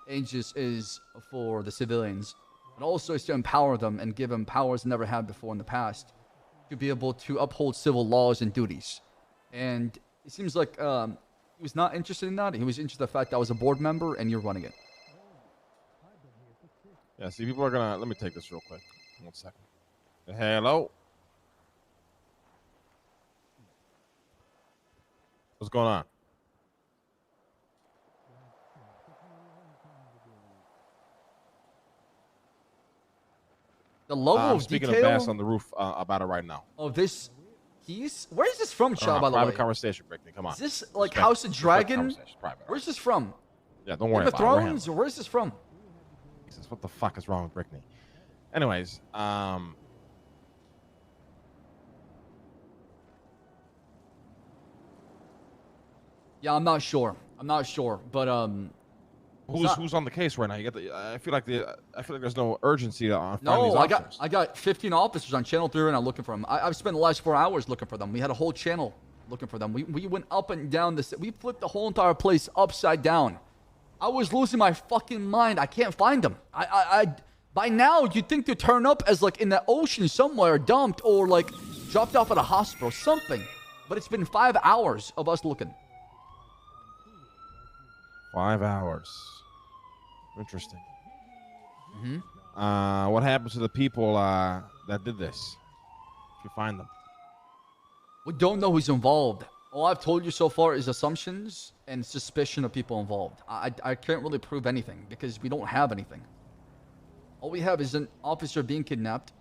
Aegis is for the civilians, but also is to empower them and give them powers never had before in the past to be able to uphold civil laws and duties. And it seems like He was not interested in that. He was interested in the fact that I was a board member and you're running it. Yeah, see, people are gonna. Let me take this real quick. 1 second. Hello. What's going on? The logo of speaking detail? of bass on the roof about it right now. Oh, this piece? Where is this from, Shaw, by the way? Private conversation, Brickney. Come on. Is this like House of Dragon? Where's this from? Yeah, don't worry Game of about it. Thrones? Or where's this from? Jesus, what the fuck is wrong with Brickney? Anyways, yeah, I'm not sure. But who's on the case right now? You get the. I feel like there's no urgency on finding no, these officers. I got 15 officers on Channel 3 and I'm looking for them. I've spent the last 4 hours looking for them. We had a whole channel looking for them. We went up and down this. We flipped the whole entire place upside down. I was losing my fucking mind. I can't find them. I by now you'd think they'd turn up as like in the ocean somewhere, dumped or like dropped off at a hospital, something. But it's been 5 hours of us looking. 5 hours. Interesting. Mm-hmm. What happens to the people that did this? If you find them. We don't know who's involved. All I've told you so far is assumptions and suspicion of people involved. I can't really prove anything because we don't have anything. All we have is an officer being kidnapped.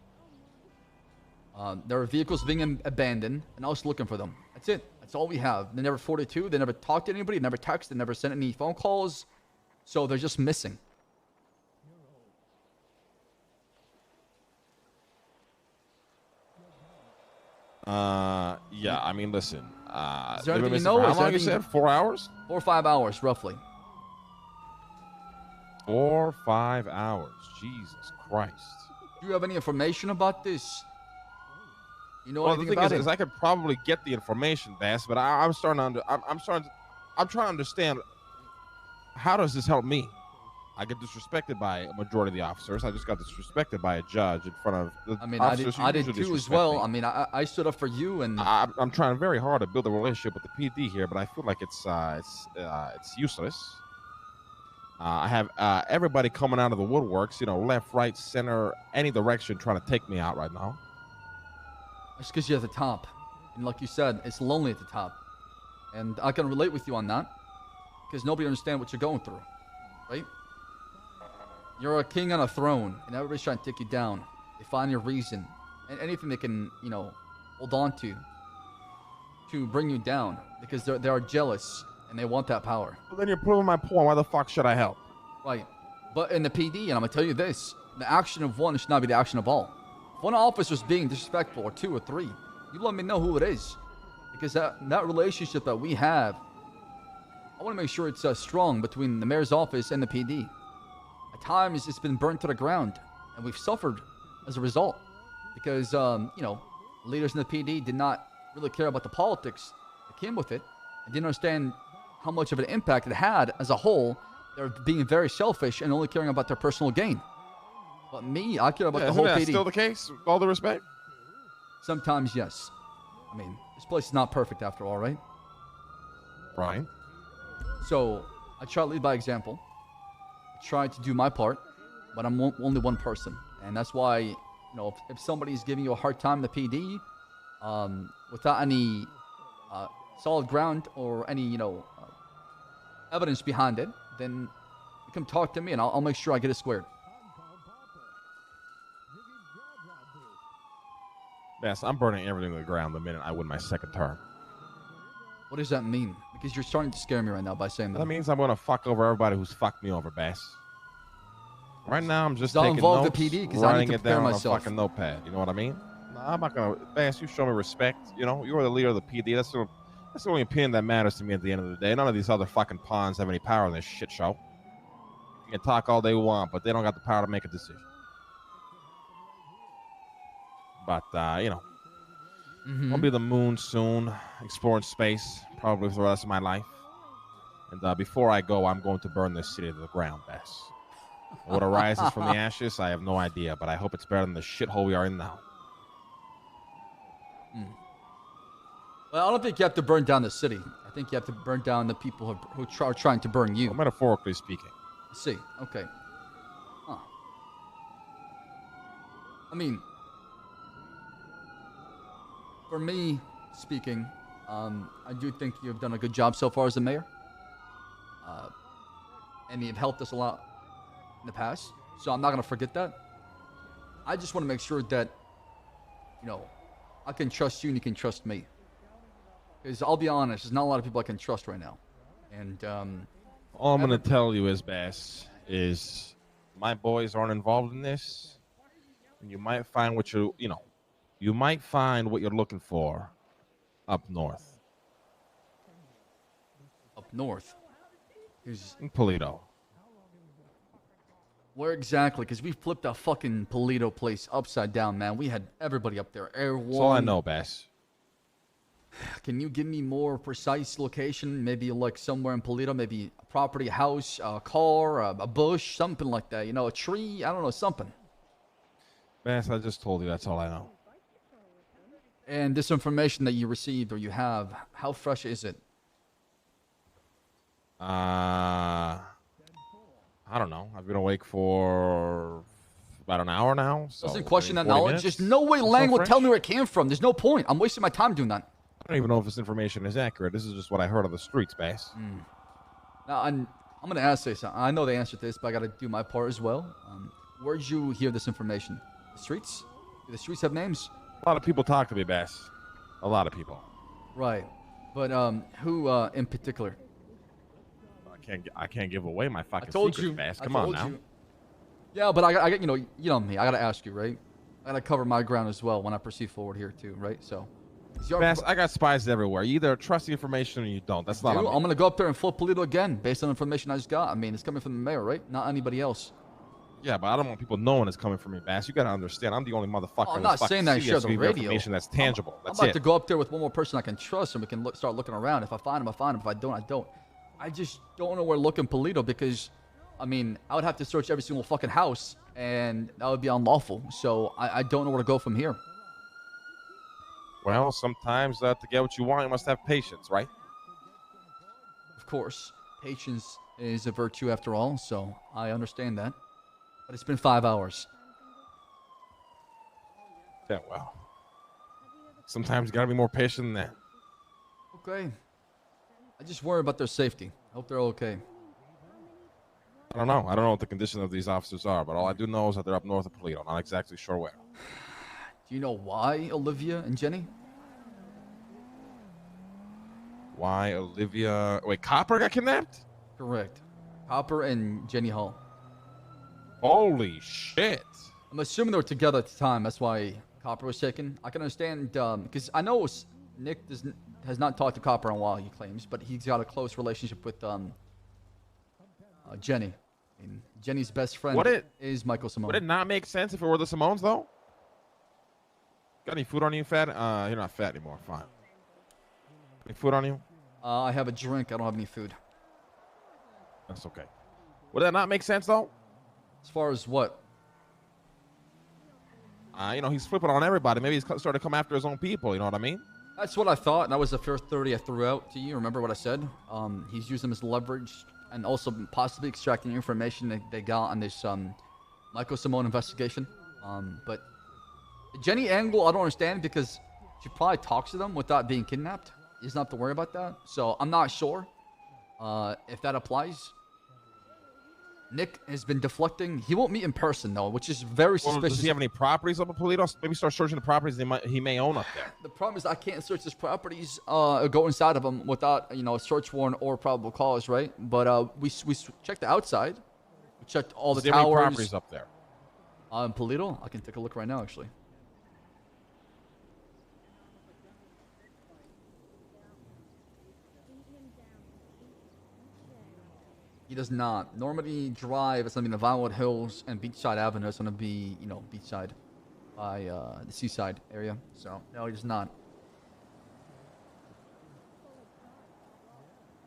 There are vehicles being abandoned, and I was looking for them. That's it. That's all we have. They never 42. They never talked to anybody. Never texted. Never sent any phone calls. So they're just missing. Yeah, I mean, listen. Is there anything you know? How long you said? 4 hours? 4 or 5 hours, roughly. 4 or 5 hours. Jesus Christ. Do you have any information about this? You know Well, anything the thing about it? is I could probably get the information, Bass, but I'm trying to understand. How does this help me? I get disrespected by a majority of the officers. I just got disrespected by a judge in front of the I mean, officers I did who too usually as well. disrespect me. I mean, I stood up for you, and I'm trying very hard to build a relationship with the PD here, but I feel like it's useless. I have everybody coming out of the woodworks, left, right, center, any direction, trying to take me out right now. it's because you're at the top, and like you said, it's lonely at the top, and I can relate with you on that, because nobody understands what you're going through, right? You're a king on a throne, and everybody's trying to take you down. They find your reason, and anything they can, hold on to bring you down, because they are jealous, and they want that power. Well, then you're proving my point. Why the fuck should I help? Right. But in the PD, and I'm going to tell you this, the action of one should not be the action of all. If one officer's being disrespectful, or 2 or 3, you let me know who it is. Because that relationship that we have, I want to make sure it's strong between the mayor's office and the PD. At times, it's been burnt to the ground, and we've suffered as a result. Because, leaders in the PD did not really care about the politics that came with it, and didn't understand how much of an impact it had as a whole. They're being very selfish and only caring about their personal gain. But me, I care about the whole PD. Isn't that still the case? With all the respect? Sometimes, yes. I mean, this place is not perfect after all, right? Right. So, I try to lead by example. I try to do my part, but I'm only one person. And that's why, if somebody's giving you a hard time, the PD, without any solid ground or any, evidence behind it, then you come talk to me and I'll make sure I get it squared. Yes, I'm burning everything to the ground the minute I win my second term. What does that mean? Because you're starting to scare me right now by saying that. That means I'm going to fuck over everybody who's fucked me over, Bass. Right now, I'm just I'll taking involve notes, the PD because I need writing to it prepare down myself. on a fucking notepad. You know what I mean? No, I'm not going to... Bass, you show me respect. You're the leader of the PD. That's the only opinion that matters to me at the end of the day. None of these other fucking pawns have any power in this shit show. You can talk all they want, but they don't got the power to make a decision. But, I'll be the moon soon, exploring space, probably for the rest of my life. And before I go, I'm going to burn this city to the ground, Bass. What arises from the ashes, I have no idea, but I hope it's better than the shithole we are in now. Well, I don't think you have to burn down the city. I think you have to burn down the people who are trying to burn you. Well, metaphorically speaking. I see. Okay. Huh. I mean, for me speaking, I do think you've done a good job so far as the mayor. And you've helped us a lot in the past. So I'm not going to forget that. I just want to make sure that, you know, I can trust you and you can trust me. Because I'll be honest, there's not a lot of people I can trust right now. And all I'm going to tell you is, Bass, is my boys aren't involved in this. And you might find what you might find what you're looking for up north. Up north? In Polito. Where exactly? Because we flipped that fucking Polito place upside down, man. We had everybody up there. That's all I know, Bass. Can you give me more precise location? Maybe like somewhere in Polito, maybe a property, a house, a car, a bush, something like that. You know, a tree. I don't know, something. Bass, I just told you. That's all I know. And this information that you received or you have, how fresh is it? I don't know. I've been awake for about an hour now. So doesn't question that 40 knowledge. minutes. There's no way Lang would tell me where it came from. There's no point. I'm wasting my time doing that. I don't even know if this information is accurate. This is just what I heard on the streets, Bass. Now, I'm going to ask you something. I know the answer to this, but I got to do my part as well. Where'd you hear this information? The streets? Do the streets have names? A lot of people talk to me, Bass. A lot of people. Right. But who in particular? I can't give away my fucking told secrets, you. Bass. I Come on told now. you. Yeah, but I you know me. I got to ask you, right? I got to cover my ground as well when I proceed forward here too, right? So. Bass, I got spies everywhere. You either trust the information or you don't. That's not on me. I'm going to go up there and flip Polito again based on the information I just got. I mean, it's coming from the mayor, right? Not anybody else. Yeah, but I don't want people knowing it's coming from me, Bass. You got to understand, I'm the only motherfucker. I'm not saying that I share the radio. Information that's tangible. I'm about to go up there with one more person I can trust, and we can start looking around. If I find him, I find him. If I don't, I don't. I just don't know where to look in Polito because, I mean, I would have to search every single fucking house, and that would be unlawful. So I don't know where to go from here. Well, sometimes to get what you want, you must have patience, right? Of course. Patience is a virtue after all, so I understand that. But it's been 5 hours. Yeah, well. Sometimes you gotta be more patient than that. Okay. I just worry about their safety. I hope they're okay. I don't know. I don't know what the condition of these officers are, but all I do know is that they're up north of Polito. Not exactly sure where. Do you know why, Olivia and Jenny? Why Olivia... Wait, Copper got kidnapped? Correct. Copper and Jenny Hall. Holy shit. I'm assuming they were together at the time. That's why Copper was taken. I can understand, because I know Nick has not talked to Copper in a while, he claims, but he's got a close relationship with Jenny. And Jenny's best friend is Michael Simone. Would it not make sense if it were the Simones, though? Got any food on you, Fat? You're not fat anymore. Fine. Any food on you? I have a drink. I don't have any food. That's okay. Would that not make sense, though? As far as what? He's flipping on everybody. Maybe he's starting to come after his own people. You know what I mean? That's what I thought. And that was the first 30 I threw out to you. Remember what I said? He's using them as leverage and also possibly extracting information that they got on this Michael Simone investigation. But Jenny Angle, I don't understand because she probably talks to them without being kidnapped. He doesn't have to worry about that. So I'm not sure if that applies. Nick has been deflecting. He won't meet in person, though, which is very suspicious. Does he have any properties up in Polito? Maybe start searching the properties he may own up there. The problem is I can't search his properties, go inside of them without, a search warrant or probable cause, right? But we checked the outside. We checked all the Does he have any towers. properties up there? In Polito? I can take a look right now, actually. He does not. Normandy Drive is going to be in the Vinewood Hills, and Beachside Avenue is going to be, beachside by the seaside area. So, no, he does not.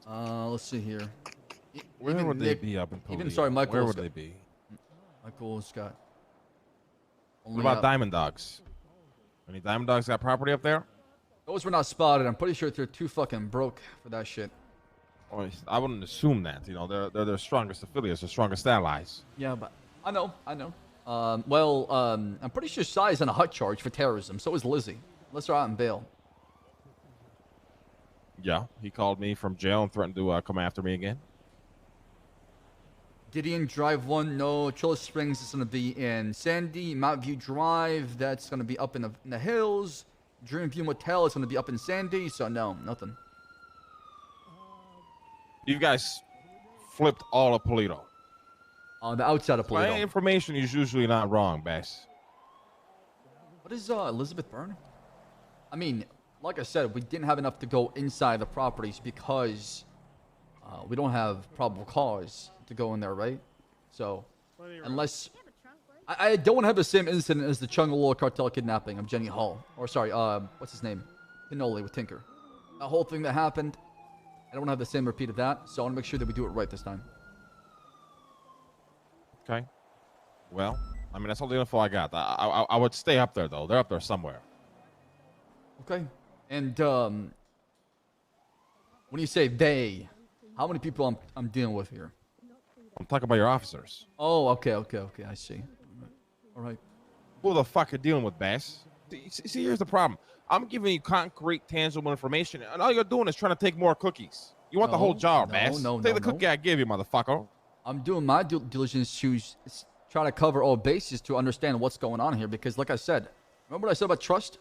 Let's see here. Where would they be up in Polito? Michael. Where would they be? Michael Scott. What about Diamond Dogs? Any Diamond Dogs got property up there? Those were not spotted. I'm pretty sure they're too fucking broke for that shit. Or I wouldn't assume that. You know, they're their strongest affiliates, their strongest allies. Yeah, but I know. I'm pretty sure Sai's on a hut charge for terrorism. So is Lizzie. Unless they're out in bail. Yeah, he called me from jail and threatened to come after me again. Gideon Drive 1, no. Chilla Springs is going to be in Sandy. Mount View Drive, that's going to be up in the hills. Dreamview Motel is going to be up in Sandy. So no, nothing. You guys flipped all of Polito. On the outside of Polito. My information is usually not wrong, Bass. What is Elizabeth Byrne? I mean, like I said, we didn't have enough to go inside the properties because we don't have probable cause to go in there, right? So, unless... I don't have the same incident as the Chungaloa cartel kidnapping of Jenny Hall. Or sorry, what's his name? Pinoli with Tinker. That whole thing that happened, I don't want to have the same repeat of that, so I want to make sure that we do it right this time. Okay. Well, I mean, that's all the info I got. I would stay up there, though. They're up there somewhere. Okay. And when you say they, how many people I'm dealing with here? I'm talking about your officers. Oh, okay. I see. All right. Who the fuck are dealing with, Bass? See, here's the problem. I'm giving you concrete, tangible information, and all you're doing is trying to take more cookies. You want the whole jar, Bass? Take the cookie I give you, motherfucker. I'm doing my due diligence to try to cover all bases to understand what's going on here because, like I said, remember what I said about trust?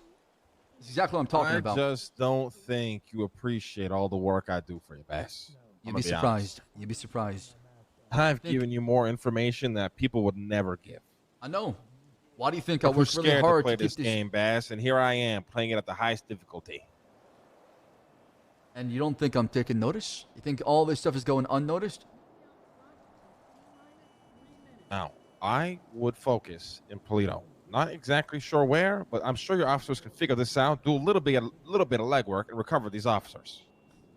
That's exactly what I'm talking about. I just don't think you appreciate all the work I do for you, Bass. You'd be surprised. You'd be surprised. I've given you more information that people would never give. I know. Why do you think I worked really hard to play this game, Bass? And here I am playing it at the highest difficulty. And you don't think I'm taking notice? You think all this stuff is going unnoticed? Now, I would focus in Polito. Not exactly sure where, but I'm sure your officers can figure this out, do a little bit of legwork, and recover these officers.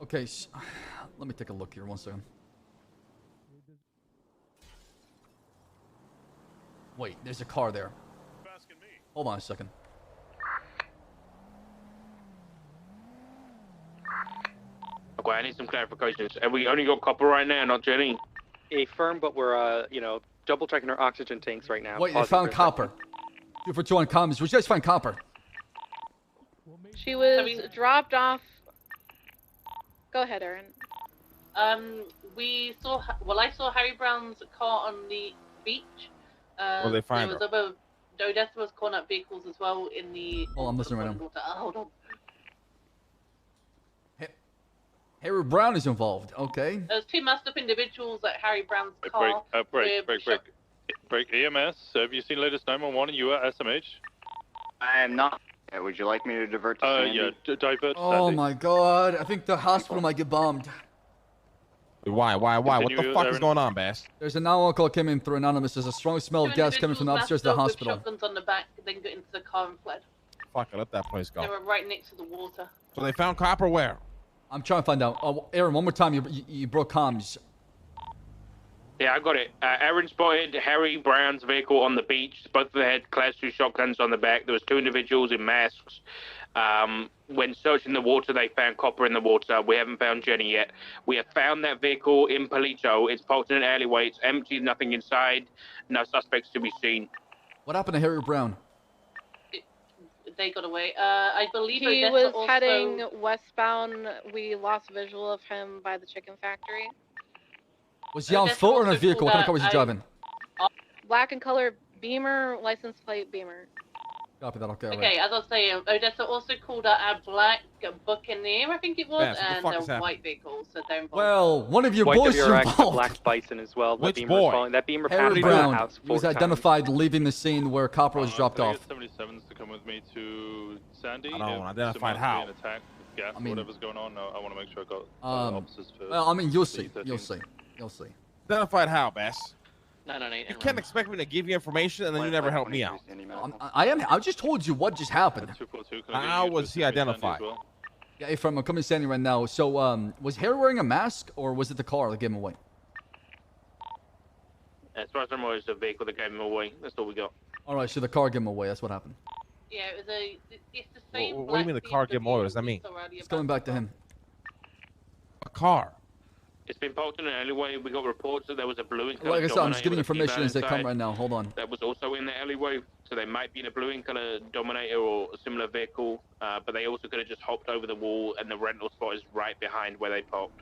Okay, let me take a look here. 1 second. Wait, there's a car there. Hold on a second. Okay, I need some clarifications. Have we only got copper right now, not Jenny? Affirm, but we're, double checking our oxygen tanks right now. Wait, they found copper. 2 for 2 on comms. Where'd you guys find copper? She was dropped off. Go ahead, Aaron. I saw Harry Brown's car on the beach. Where they find her? Odessa was calling up vehicles as well in the... Oh, I'm listening right now. Hold on. Harry Brown is involved. Okay. There's 2 messed up individuals at Harry Brown's car. Break. EMS, have you seen latest 911? You at SMH? I am not. Would you like me to divert to Sandy? Yeah, divert. Oh my god, I think the hospital might get bombed. Why? What the fuck is going on, Bass? There's a 911 call coming through anonymous. There's a strong smell of gas coming from the upstairs of the hospital. Shotguns on the back, then got into the car and fled. Fuck it, let that place go. They were right next to the water. So they found copper where? I'm trying to find out. Aaron, one more time. You broke comms. Yeah, I got it. Aaron spotted Harry Brown's vehicle on the beach. Both of them had Class 2 shotguns on the back. There was 2 individuals in masks. When searching the water, they found copper in the water. We haven't found Jenny yet. We have found that vehicle in Polito. It's parked in an alleyway. It's empty, nothing inside. No suspects to be seen. What happened to Harry Brown? They got away. I believe he was heading westbound. We lost visual of him by the chicken factory. Was he on foot or in a vehicle? What kind of car was he driving? Black and color Beamer, license plate Beamer. Copy that. Okay. Okay, as I was saying, Odessa also called out a black Buccaneer, I think it was, and a white vehicle. So they're involved. Well, one of your boys is involved. Black Bison as well. Which boy? That Beamer Harry Brown. House He was 4 times. identified leaving the scene where copper was dropped off. 77s to come with me to Sandy. I don't identified how. Attack, gas, whatever's going on. I want to make sure I got officers first. Well, I mean, you'll see. You'll see. Identified how, Bass? 998. You can't expect me to give you information and then you never help me out. I just told you what just happened. How was he identified? Yeah, Ephraim, I'm coming to Sandy right now. So, was Harry wearing a mask or was it the car that gave him away? As far as I know, it's the vehicle that gave him away. That's all we got. All right, so the car gave him away. That's what happened. Yeah, it was it's the same. What do you mean the car get more? What does that mean? It's going back to him. A car. It's been parked in an alleyway. We got reports that there was a blue in Like I said, I'm just getting with a information T-van as they come inside right now. Hold on. That was also in the alleyway, so they might be in a blue in color Dominator or a similar vehicle, but they also could have just hopped over the wall, and the rental spot is right behind where they parked.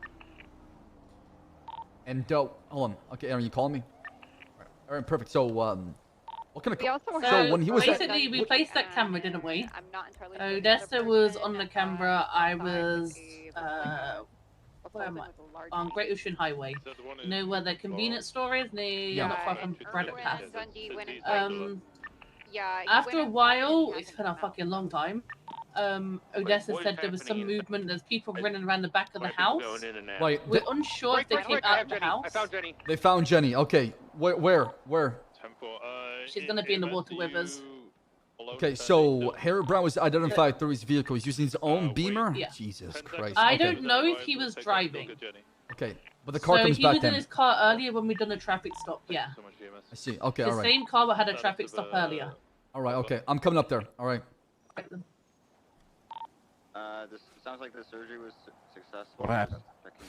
And hold on. Okay, Aaron, you calling me? All right, perfect. So what kind of? So when he was basically, we placed that camera, didn't we? I'm not entirely sure. Odessa was on the camera. I was where am I? On Great Ocean Highway. You know where the convenience store is near not far from Braddock Pass. After a while, it's been a fucking long time. Odessa said there was some movement. There's people running around the back of the house. Right. We're unsure if they came out of the house. I found Jenny. They found Jenny. Okay. Where? She's gonna be in the water with us. Okay, so Harry Brown was identified through his vehicle. He's using his own Beamer? Yeah. Jesus Christ. I Okay. don't know if he was driving. Okay, but the car so comes he back was then. in his car earlier when we done a traffic stop. Yeah. I see. Okay, The all right. same car that had a traffic stop earlier. All right, okay. I'm coming up there. All right. This sounds like the surgery was successful. What happened? Checking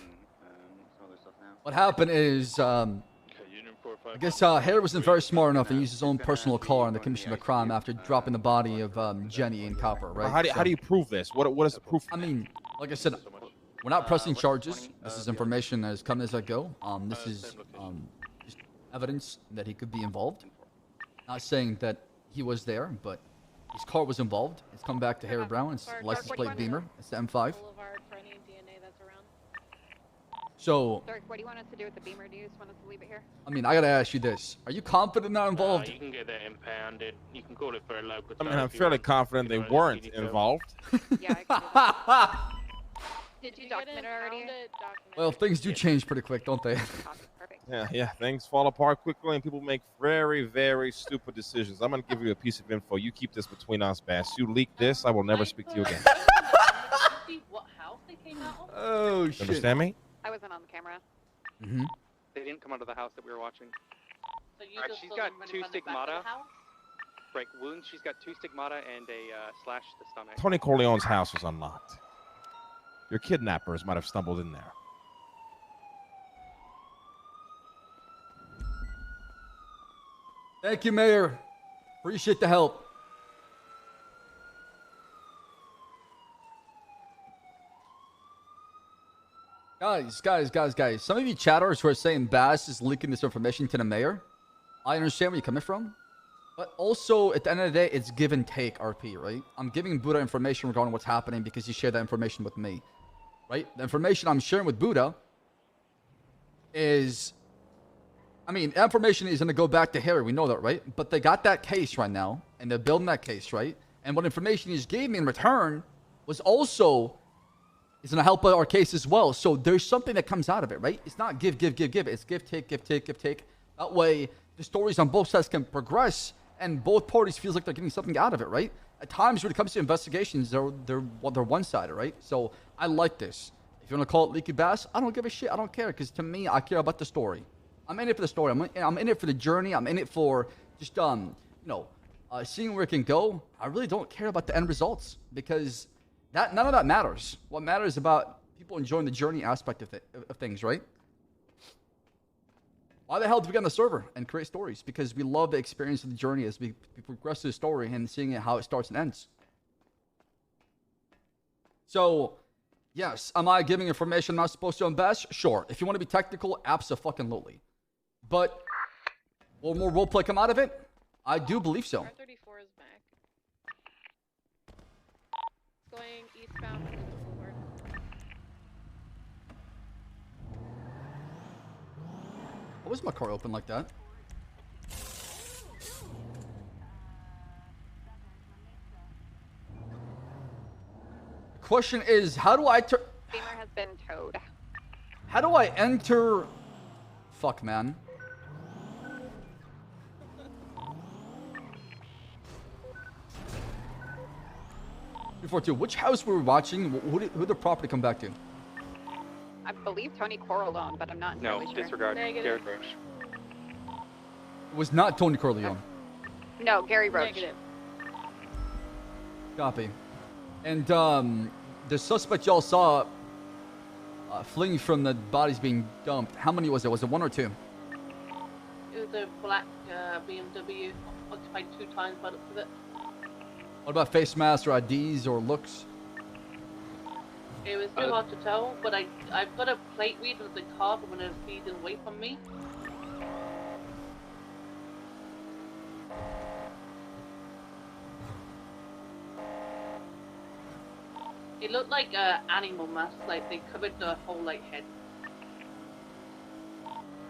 some other stuff now. What happened is, I guess Harry wasn't very smart enough and used his own personal car in the commission of a crime after dropping the body of Jenny in Copper, right? How do you prove this? What is the proof? I mean, like I said, we're not pressing charges. This is information as come as I go. This is just evidence that he could be involved. Not saying that he was there, but his car was involved. It's come back to Harry Brown. It's license plate Beamer. It's the M5. So, Sorry, what do you want us to do with the Beamer? Do you just want us to leave it here? I mean, I gotta ask you this: are you confident not involved? You can get that impounded. You can call it for a local. I mean, I'm fairly confident they weren't involved. Yeah. Did you document it already? Well, things do change pretty quick, don't they? Yeah. Things fall apart quickly, and people make very, very stupid decisions. I'm gonna give you a piece of info. You keep this between us, Bass. You leak this, I will never speak to you again. What house they came out of? Oh shit! Understand me? I wasn't on the camera. Mm-hmm. They didn't come out of the house that we were watching. So you Alright, just she's saw got them running 2 around the back of stigmata. the house? Break wounds. She's got 2 stigmata and a slash to the stomach. Tony Corleone's house was unlocked. Your kidnappers might have stumbled in there. Thank you, Mayor. Appreciate the help. Guys. Some of you chatters who are saying Bass is leaking this information to the mayor, I understand where you're coming from. But also, at the end of the day, it's give and take, RP, right? I'm giving Buddha information regarding what's happening because he shared that information with me, right? The information I'm sharing with Buddha is... I mean, information is going to go back to Harry. We know that, right? But they got that case right now, and they're building that case, right? And what information he just gave me in return was also... is going to help our case as well. So there's something that comes out of it, right? It's not give. It's give, take. That way, the stories on both sides can progress, and both parties feels like they're getting something out of it, right? At times, when it comes to investigations, they're one-sided, right? So I like this. If you want to call it leaky bass, I don't give a shit. I don't care, because to me, I care about the story. I'm in it for the story. I'm in it for the journey. I'm in it for just seeing where it can go. I really don't care about the end results, because none of that matters. What matters is about people enjoying the journey aspect of things, right? Why the hell did we get on the server and create stories? Because we love the experience of the journey as we progress through the story and seeing how it starts and ends. So, yes, am I giving information I'm not supposed to invest? Sure. If you want to be technical, abso-fucking-lutely. But will more roleplay come out of it? I do believe so. R34 is back. Going eastbound to the boulevard. Why was my car open like that? The question is, how do I Beamer has been towed. How do I enter? Fuck, man. Before two, which house were we watching? Who did the property come back to? I believe Tony Corleone, but I'm not entirely sure. Disregard. Negative. Gary Roche. It was not Tony Corleone. No, Gary Roach. Negative. Copy. And the suspect y'all saw fleeing from the bodies being dumped. How many was it? Was it 1 or 2? It was a black BMW, occupied 2 times by the looks of it. What about face masks or IDs or looks? It was too hard to tell, but I've got a plate reader of the car from when it was speeding away from me. It looked like animal masks, like they covered the whole like head.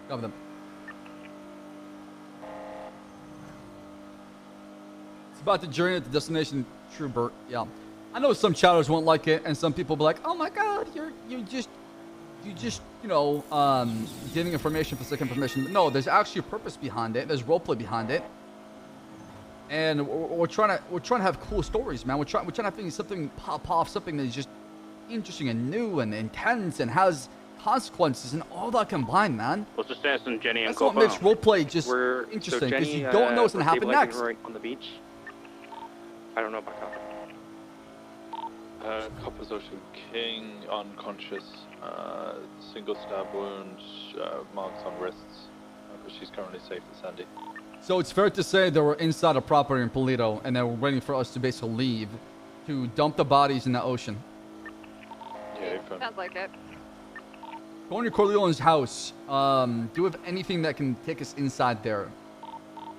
Cover them. It's about the journey to the destination, Trooper. Yeah. I know some chatters won't like it, and some people be like, "Oh my God, you just giving information for sake of information." But no, there's actually a purpose behind it. There's roleplay behind it, and we're trying to have cool stories, man. We're trying to have something pop off, something that's just interesting and new and intense and has consequences and all that combined, man. What's the status on Jenny and That's what makes roleplay just interesting, because you don't know what's gonna happen next. Right on the beach. I don't know about Copper. Copper's Ocean King, unconscious, single stab wound, marks on wrists, but she's currently safe at Sandy. So it's fair to say they were inside a property in Polito, and they were waiting for us to basically leave to dump the bodies in the ocean. Yeah, sounds like it. Going to Corleone's house, do you have anything that can take us inside there?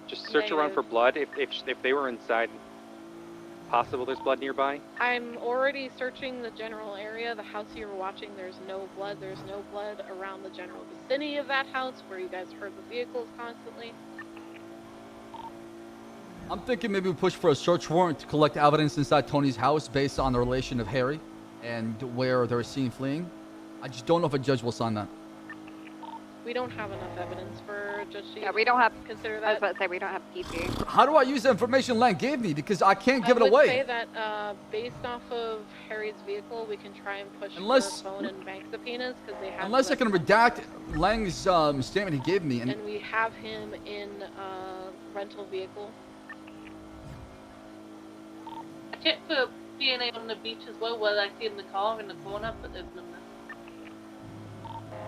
Just search around for blood. If they were inside, possible there's blood nearby. I'm already searching the general area. The house you were watching, there's no blood. There's no blood around the general vicinity of that house where you guys heard the vehicles constantly. I'm thinking maybe we push for a search warrant to collect evidence inside Tony's house based on the relation of Harry and where they're seen fleeing. I just don't know if a judge will sign that. We don't have enough evidence for Judge to we don't have. Consider that. I was about to say we don't have PP. How do I use the information Lang gave me? Because I can't give it I away. would say that based off of Harry's vehicle, we can try and push for phone and bank subpoenas because they have. Unless I can redact Lang's statement he gave me. And we have him in rental vehicle. I checked for DNA on the beach as well, where I see in the car in the corner, but there's none there.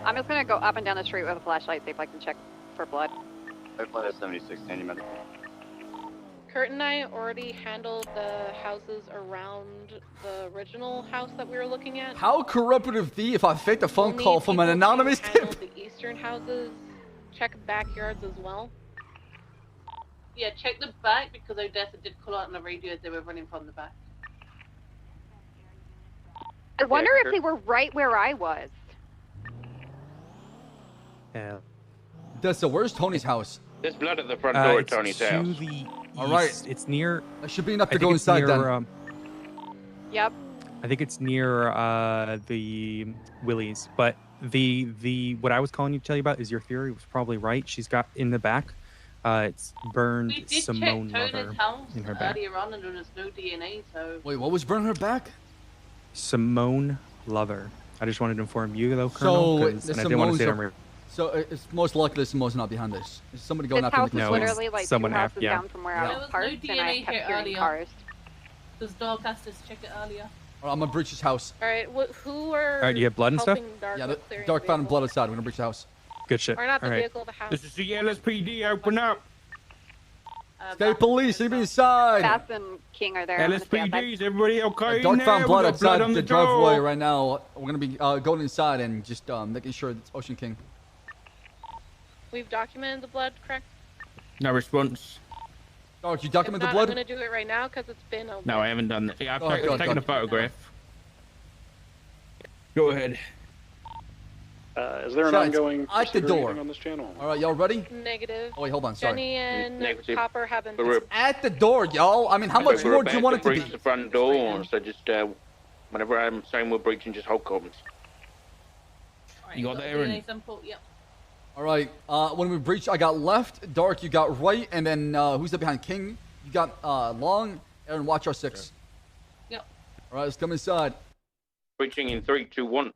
I'm just gonna go up and down the street with a flashlight, see if I can check for blood. Flight 76, Sandy Medical. Kurt and I already handled the houses around the original house that we were looking at. How corrupt would it be if I faked a phone call from an anonymous tip? The eastern houses, check backyards as well. Yeah, check the back because Odessa did call out on the radio as they were running from the back. I wonder if they were right where I was. Yeah. Odessa, where's Tony's house? There's blood at the front door of Tony's house. To the All right. east. It's near. That should be enough to I go think it's inside near, then. Yep. I think it's near the Willies, but the what I was calling you to tell you about is your theory was probably right. She's got in the back. It's burned We did Simone check Lover Tony's house in her back. earlier on and there was no DNA, so... Wait, what was burning her back? Simone Lover. I just wanted to inform you though, Colonel, So, and I didn't want to say it on radio. So it's most likely that Simone's not behind this. Is somebody going This after house the is No, literally like someone 2 houses yeah. down from where There I was was no parked, and I DNA kept here hearing earlier. cars. Because dog asked us to check it earlier. All right, I'm gonna breach his house. All right, who are? All right, you have blood and stuff? helping Dark Yeah, with clearing Dark the found vehicle? blood outside. We're gonna breach the house. Good shit. Or not the All right. vehicle, the house. This is the LSPD. Open up. State police, leave me inside. Bass and King are there. I'm gonna stay outside. LSPD, is everybody okay? Dark now? found We blood got outside on the door. driveway right now. We're gonna be going inside and just making sure it's Ocean King. We've documented the blood, correct? No response. Dark, you If document the not, blood? I'm gonna do it right now because it's been a. No, I haven't done that. Yeah, Go ahead, I've taken a photograph. Go ahead. Is there an Shots ongoing at the pursuit or door. anything on this channel? All right, y'all ready? Negative. Oh wait, hold on. Sorry. Jenny and Negative. Copper have been. We're At the door, y'all. I mean, how much more do you want it to breach be? the front door, so just whenever I'm saying we're breaching, just hold comms. You got that, Aaron? DNA sample, yep. All right. When we breach, I got left. Dark, you got right, and then who's that behind? King. You got long. Aaron, watch our 6. Yep. All right, let's come inside. Breaching in 3, 2, 1.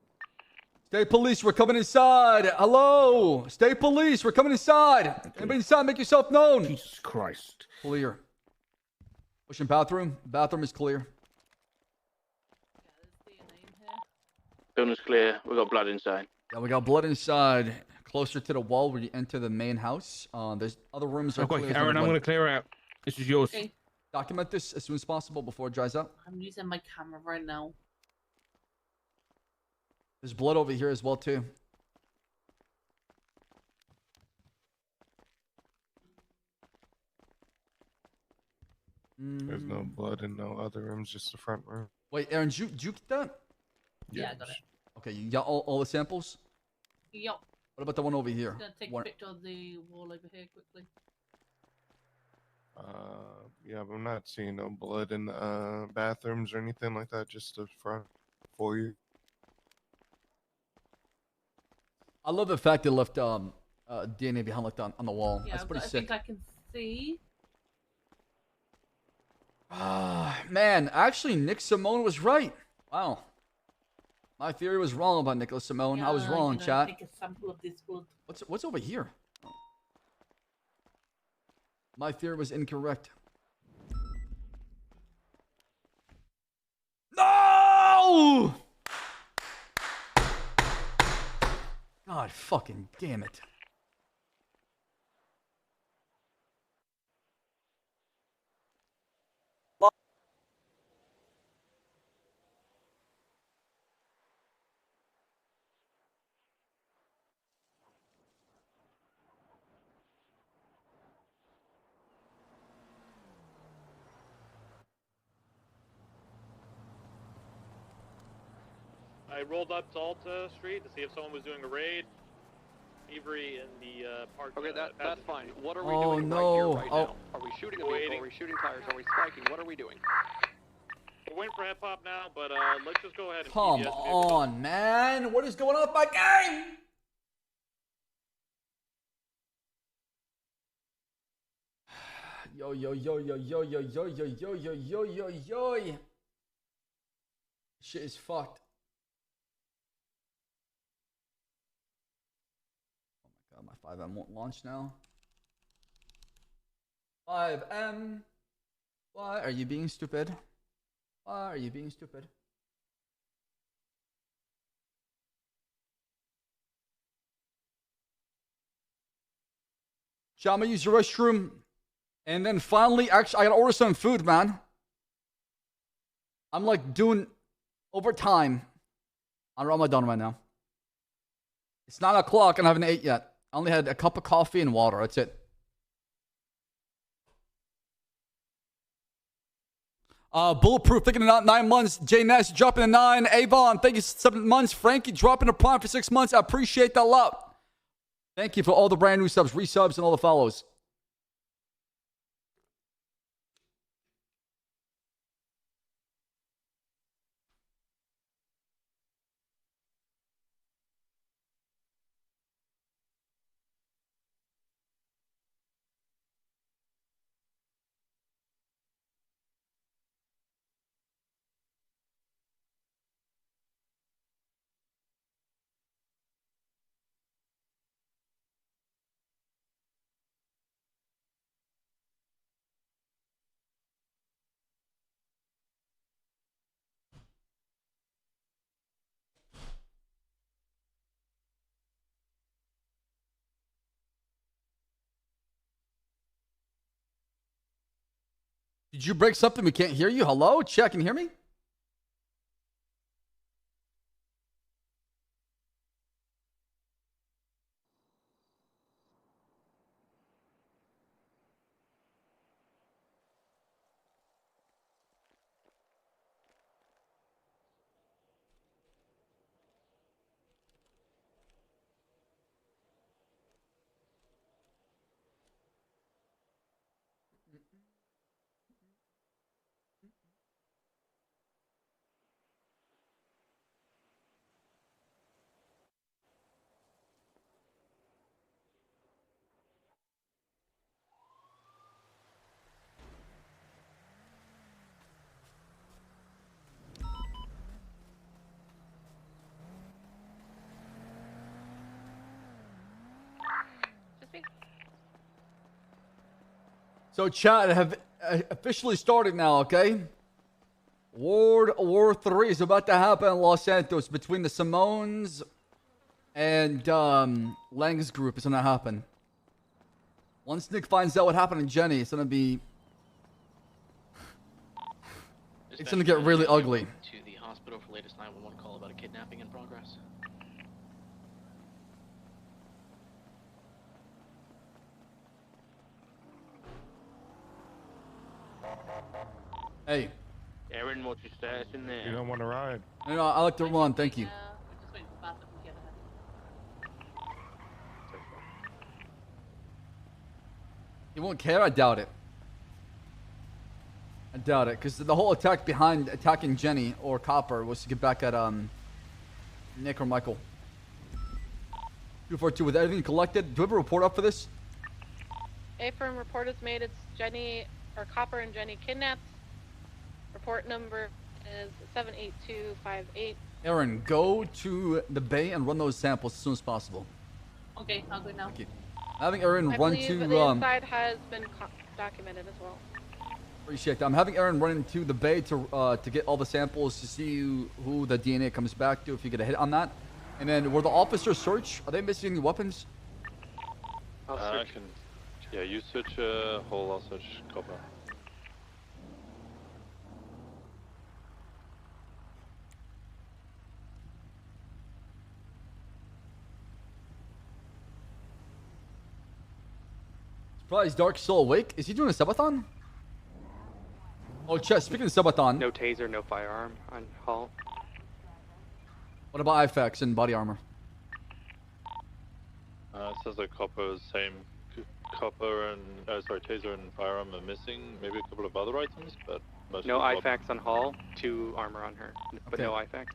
State police, we're coming inside. Hello, state police, we're coming inside. Anybody inside? Make yourself known. Jesus Christ. Clear. Pushing bathroom. Bathroom is clear. Building's clear. We got blood inside. Yeah, we got blood inside. Closer to the wall where you enter the main house. There's other rooms are Okay, clear. Aaron, I'm gonna clear out. This is yours. Okay. Document this as soon as possible before it dries out. I'm using my camera right now. There's blood over here as well too. There's no blood in no other rooms, just the front room. Wait, Aaron, did you get that? Yeah, I got it. Okay, you got all the samples? Yup. What about the one over here? I'm gonna take a picture of the wall over here quickly. Yeah, but I'm not seeing no blood in the bathrooms or anything like that, just the front for you. I love the fact they left DNA behind like on the wall. Yeah, That's pretty I sick. think I can see. Man, actually, Nick Simone was right. Wow. My theory was wrong about Nicholas Simone. I was wrong, I'm gonna chat. Take a sample of this blood. What's over here? My theory was incorrect. No! God fucking damn it. I rolled up to Alta Street to see if someone was doing a raid. Avery in the park. Okay, that's fine. What are we Oh, doing no. right here, right Oh. now? Are we shooting a vehicle? Are we shooting tires? Are we spiking? What are we doing? We're waiting for hip hop now, but let's just go ahead and Come on, man. What is going on with my game? Yo, yo, yo, yo, yo, yo, yo, yo, yo, yo, yo, yo, yo. Shit is fucked. Oh my god, my 5M won't launch now. 5M. Why are you being stupid? Why are you being stupid? Shall I use the restroom? And then finally, actually, I gotta order some food, man. I'm like doing overtime on Ramadan right now. It's 9 o'clock and I haven't ate yet. I only had a cup of coffee and water. That's it. Bulletproof, thinking about 9 months. Jay Nash dropping a 9. Avon, thank you 7 months. Frankie dropping a prime for 6 months. I appreciate that a lot. Thank you for all the brand new subs, resubs, and all the follows. Did you break something? We can't hear you. Hello? Check, can you hear me? So, chat, officially started now, okay? World War III is about to happen in Los Santos between the Simones and Lang's group. It's gonna happen. Once Nick finds out what happened to Jenny, it's gonna be... It's gonna get really ugly. To the hospital for latest 911 call about a kidnapping in progress. Hey. Aaron, what's your status in there? You don't want to ride. No, I like to run, thank you. He won't care? I doubt it. I doubt it, because the whole attack behind attacking Jenny or Copper was to get back at Nick or Michael. 242, with everything collected, do we have a report up for this? A-firm report is made. It's Jenny, or Copper and Jenny kidnapped. Report number is 78258. Aaron, go to the bay and run those samples as soon as possible. Okay, I'll go now. Thank you. Having Aaron I run believe to the inside has been documented as well. appreciate that. I'm having Aaron run into the bay to get all the samples to see who the DNA comes back to if you get a hit on that. And then were the officers search? Are they missing any weapons? I can. Yeah, you search hole, I'll search Copper. Surprise, Dark still awake? Is he doing a subathon? Oh, Chess, speaking of subathon. No taser, no firearm on Hall. What about IFAX and body armor? It says like Copper is same. Copper and taser and firearm are missing. Maybe a couple of other items, but no IFAX on Hall. 2 armor on her, but Okay. no IFAX.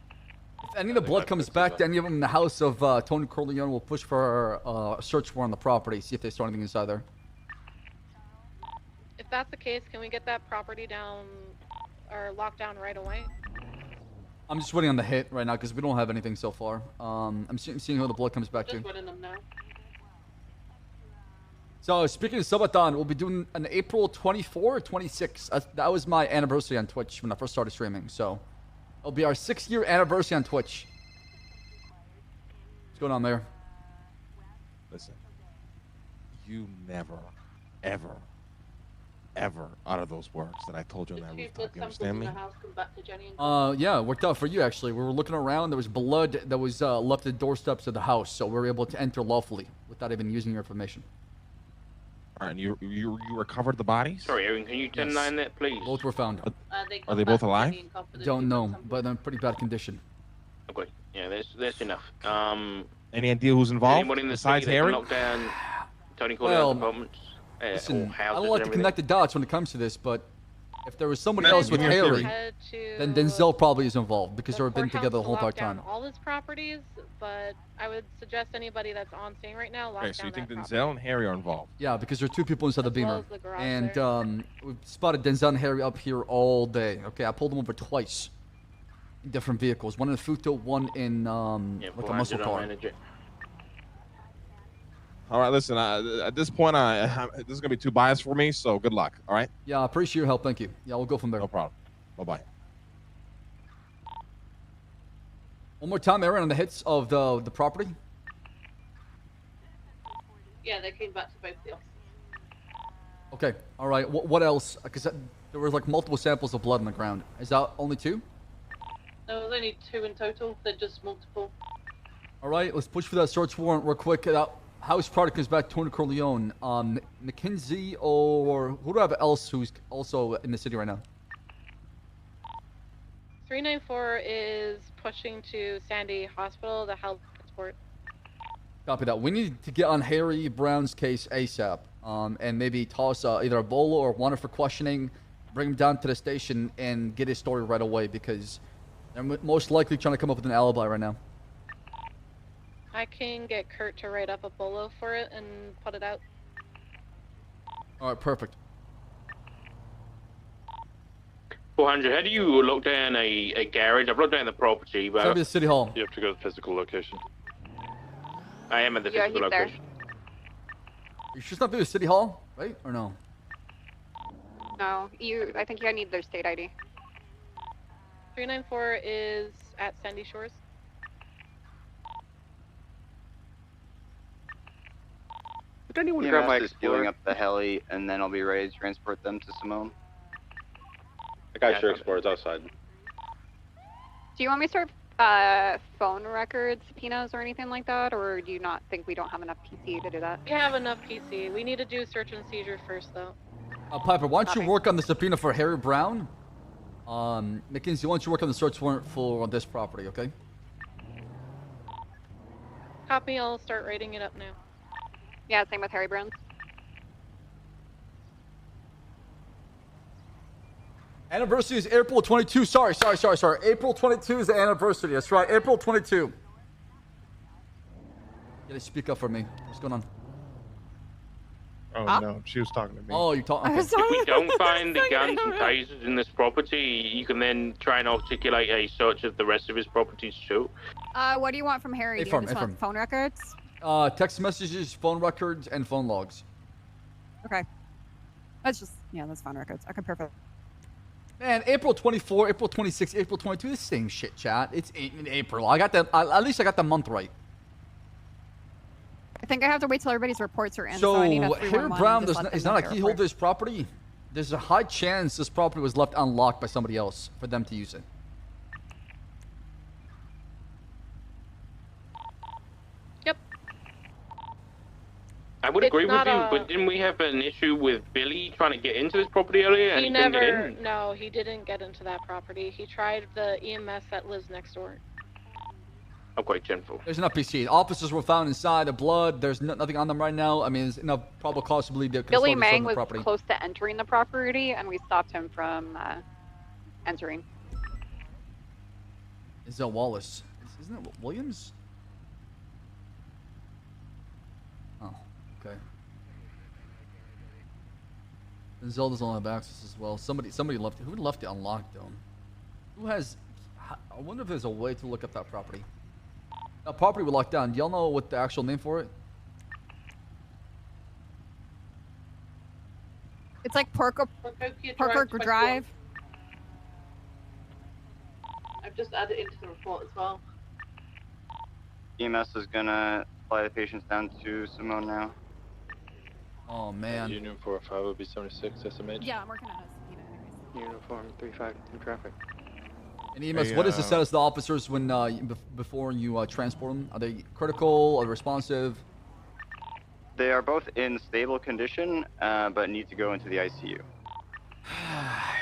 If any of the blood comes back to any of them in the house of Tony Corleone, we'll push for a search warrant on the property, see if they saw anything inside there. If that's the case, can we get that property down or locked down right away? I'm just waiting on the hit right now because we don't have anything so far. I'm seeing how the blood comes back Just to. running them now. So speaking of subathon, we'll be doing an April 24 or 26. That was my anniversary on Twitch when I first started streaming. So it'll be our 6-year anniversary on Twitch. What's going on there? Listen, you never, ever, ever utter those words that I told you on that rooftop. You understand me? Yeah, it worked out for you actually. We were looking around. There was blood that was left at the doorsteps of the house, so we were able to enter lawfully without even using your information. All right, and you recovered the bodies? Sorry, Aaron, can you 10-9 that, please? Both were found. Are they both alive? Don't know, but they're in pretty bad condition. Okay, yeah, that's enough. Any idea who's involved Anyone in the besides city that can Harry? lock down Tony Corleone's apartments or Listen, houses I don't and like to everything? connect the dots when it comes to this, but if there was somebody Man, else with give me your Harry, theory. then Denzel probably is involved because they've been Courthouse together the to whole lock entire down time. all his properties, but I would suggest anybody that's on scene right now lock Okay, so down you think that Denzel and Harry are involved? Yeah, because there are 2 people inside the As well Beamer. as the garage And we've spotted Denzel and Harry up here all day. Okay, I pulled them over twice in different vehicles. One in a Futo, one in like a muscle car. All right, listen. At this point, this is gonna be too biased for me. So good luck. All right. Yeah, I appreciate your help. Thank you. Yeah, we'll go from there. No problem. Bye bye. One more time, Aaron, on the hits of the property. Yeah, they came back to both the officers. Okay. All right. What else? Because there were like multiple samples of blood on the ground. Is that only 2? There was only 2 in total. They're just multiple. All right. Let's push for that search warrant real quick. That house product comes back to Tony Corleone. McKinsey or who do I have else who's also in the city right now? 394 is pushing to Sandy Hospital, the health transport. Copy that. We need to get on Harry Brown's case ASAP. And maybe toss either a bolo or one for questioning, bring him down to the station and get his story right away because they're most likely trying to come up with an alibi right now. I can get Kurt to write up a bolo for it and put it out. All right, perfect. 400, how do you lock down a garage? I've locked down the property, but... That'll be the city hall. You have to go to the physical location. I am at the Yeah, physical he's there. location. You sure it's not through the city hall, right? Or no? No, I think you need their state ID. 394 is at Sandy Shores. Did anyone grab my Explorer? Up the heli, and then I'll be ready to transport them to Simone. I got your Explorers outside. Do you want me to start phone records, subpoenas, or anything like that, or do you not think we don't have enough PC to do that? We have enough PC. We need to do search and seizure first, though. Piper, why don't you work on the subpoena for Harry Brown? Mackenzie, why don't you work on the search warrant for this property, okay? Copy, I'll start writing it up now. Yeah, same with Harry Brown. Anniversary is April 22. Sorry. April 22 is the anniversary. That's right, April 22. You gotta speak up for me. What's going on? Oh, no, she was talking to me. Oh, you're talking. If we don't find the guns and tasers in this property, you can then try and articulate a search of the rest of his properties too. What do you want from Harry? Do you just want phone records? Text messages, phone records, and phone logs. Okay. That's phone records. Okay, perfect. Man, April 24, April 26, April 22, the same shit, chat. It's in April. At least I got the month right. I think I have to wait till everybody's reports are in. So I need a Harry Brown is not a key holder to this property. There's a high chance this property was left unlocked by somebody else for them to use it. Yep. I would agree with you, but didn't we have an issue with Billy trying to get into this property earlier and he couldn't get in? No, he didn't get into that property. He tried the EMS that lives next door. I'm quite gentle. There's enough PC. Officers were found inside. The blood. There's nothing on them right now. I mean, there's enough probable cause to believe they're Billy Mang was property. close to entering the property, and we stopped him from entering. Denzel Wallace. Isn't it Williams? Oh, okay. Denzel doesn't have access as well. Somebody left it. Who left it unlocked though? Who has? I wonder if there's a way to look up that property. That property we locked down. Do y'all know what the actual name for it? It's like Parker Drive. I've just added it into the report as well. EMS is gonna fly the patients down to Simone now. Oh man. Union 45 will be 76 SMH. Yeah, I'm working on it. Uniform 35 in traffic. And EMS, what is the status of the officers when before you transport them? Are they critical? Are they responsive? They are both in stable condition, but need to go into the ICU.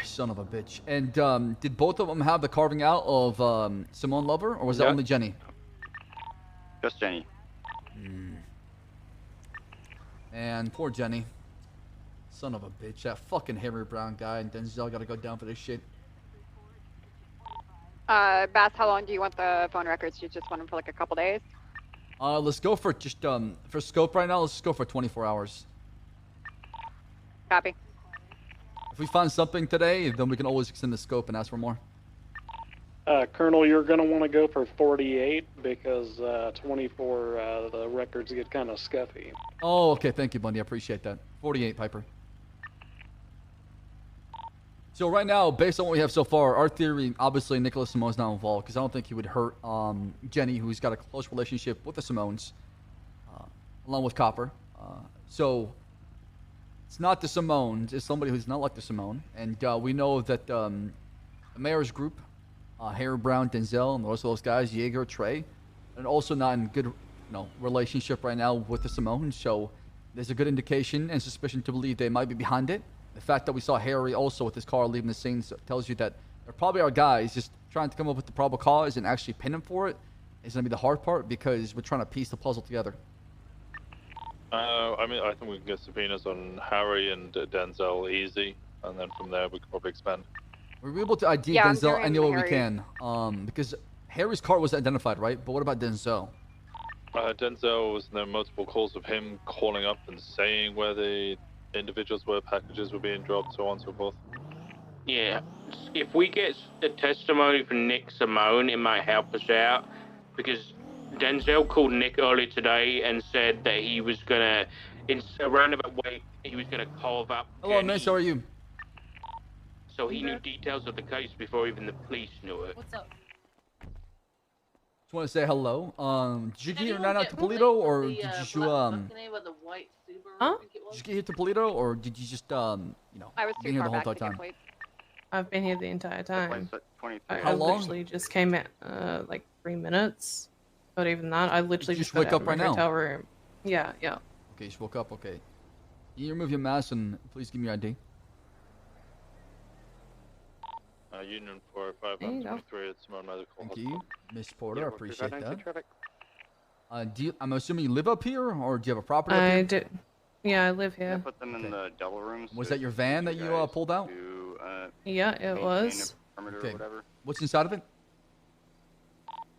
Son of a bitch. And did both of them have the carving out of Simone Lover, or was that only Jenny? Just Jenny. And poor Jenny. Son of a bitch. That fucking Harry Brown guy and Denzel gotta go down for this shit. Bass, how long do you want the phone records? You just want them for like a couple days? Let's go for just for scope right now. Let's just go for 24 hours. Copy. If we find something today, then we can always extend the scope and ask for more. Colonel, you're going to want to go for 48 because 24, the records get kind of scuffy. Oh, okay. Thank you, Bundy. I appreciate that. 48, Piper. So right now, based on what we have so far, our theory, obviously, Nicholas Simone's not involved because I don't think he would hurt Jenny, who's got a close relationship with the Simones, along with Copper. So it's not the Simones. It's somebody who's not like the Simone. And we know that the mayor's group, Harry Brown, Denzel, and the rest of those guys, Jaeger, Trey, and also not in good relationship right now with the Simones. So there's a good indication and suspicion to believe they might be behind it. The fact that we saw Harry also with his car leaving the scene tells you that there probably are guys just trying to come up with the probable cause and actually pin him for it is going to be the hard part because we're trying to piece the puzzle together. I mean, I think we can get subpoenas on Harry and Denzel easy, and then from there we can probably expand. We're able to ID Denzel any way we can because Harry's car was identified, right? But what about Denzel? Denzel was there multiple calls of him calling up and saying where the individuals where packages were being dropped, so on and so forth. Yeah, if we get a testimony from Nick Simone, it might help us out because Denzel called Nick earlier today and said that he was gonna, in a roundabout way, he was gonna carve up. Hello, Miss. How are you? so he knew details of the case before even the police knew it. What's up? Just want to say hello. Did you get here right now to Toledo, or did you Huh? Did you get here to Toledo, or did you just I was been too here far the whole back entire to time? get plates. I've been here the entire time. How I long? literally just came out like 3 minutes. Not even that. I literally You just got wake out up of my right now? hotel room. Yeah. Okay, you just woke up. Okay. Can you remove your mask and please give me your ID? Union 405, There you go. 23 at Simone Medical Thank Hospital. you, Miss Porter. I appreciate that. Traffic. I'm assuming you live up here, or do you have a property up I here? do. Yeah, I live Yeah, here. put them in the double rooms. Was so that your van that you guys pulled out? to, Yeah, it maintain was. a perimeter or Okay. whatever. What's inside of it?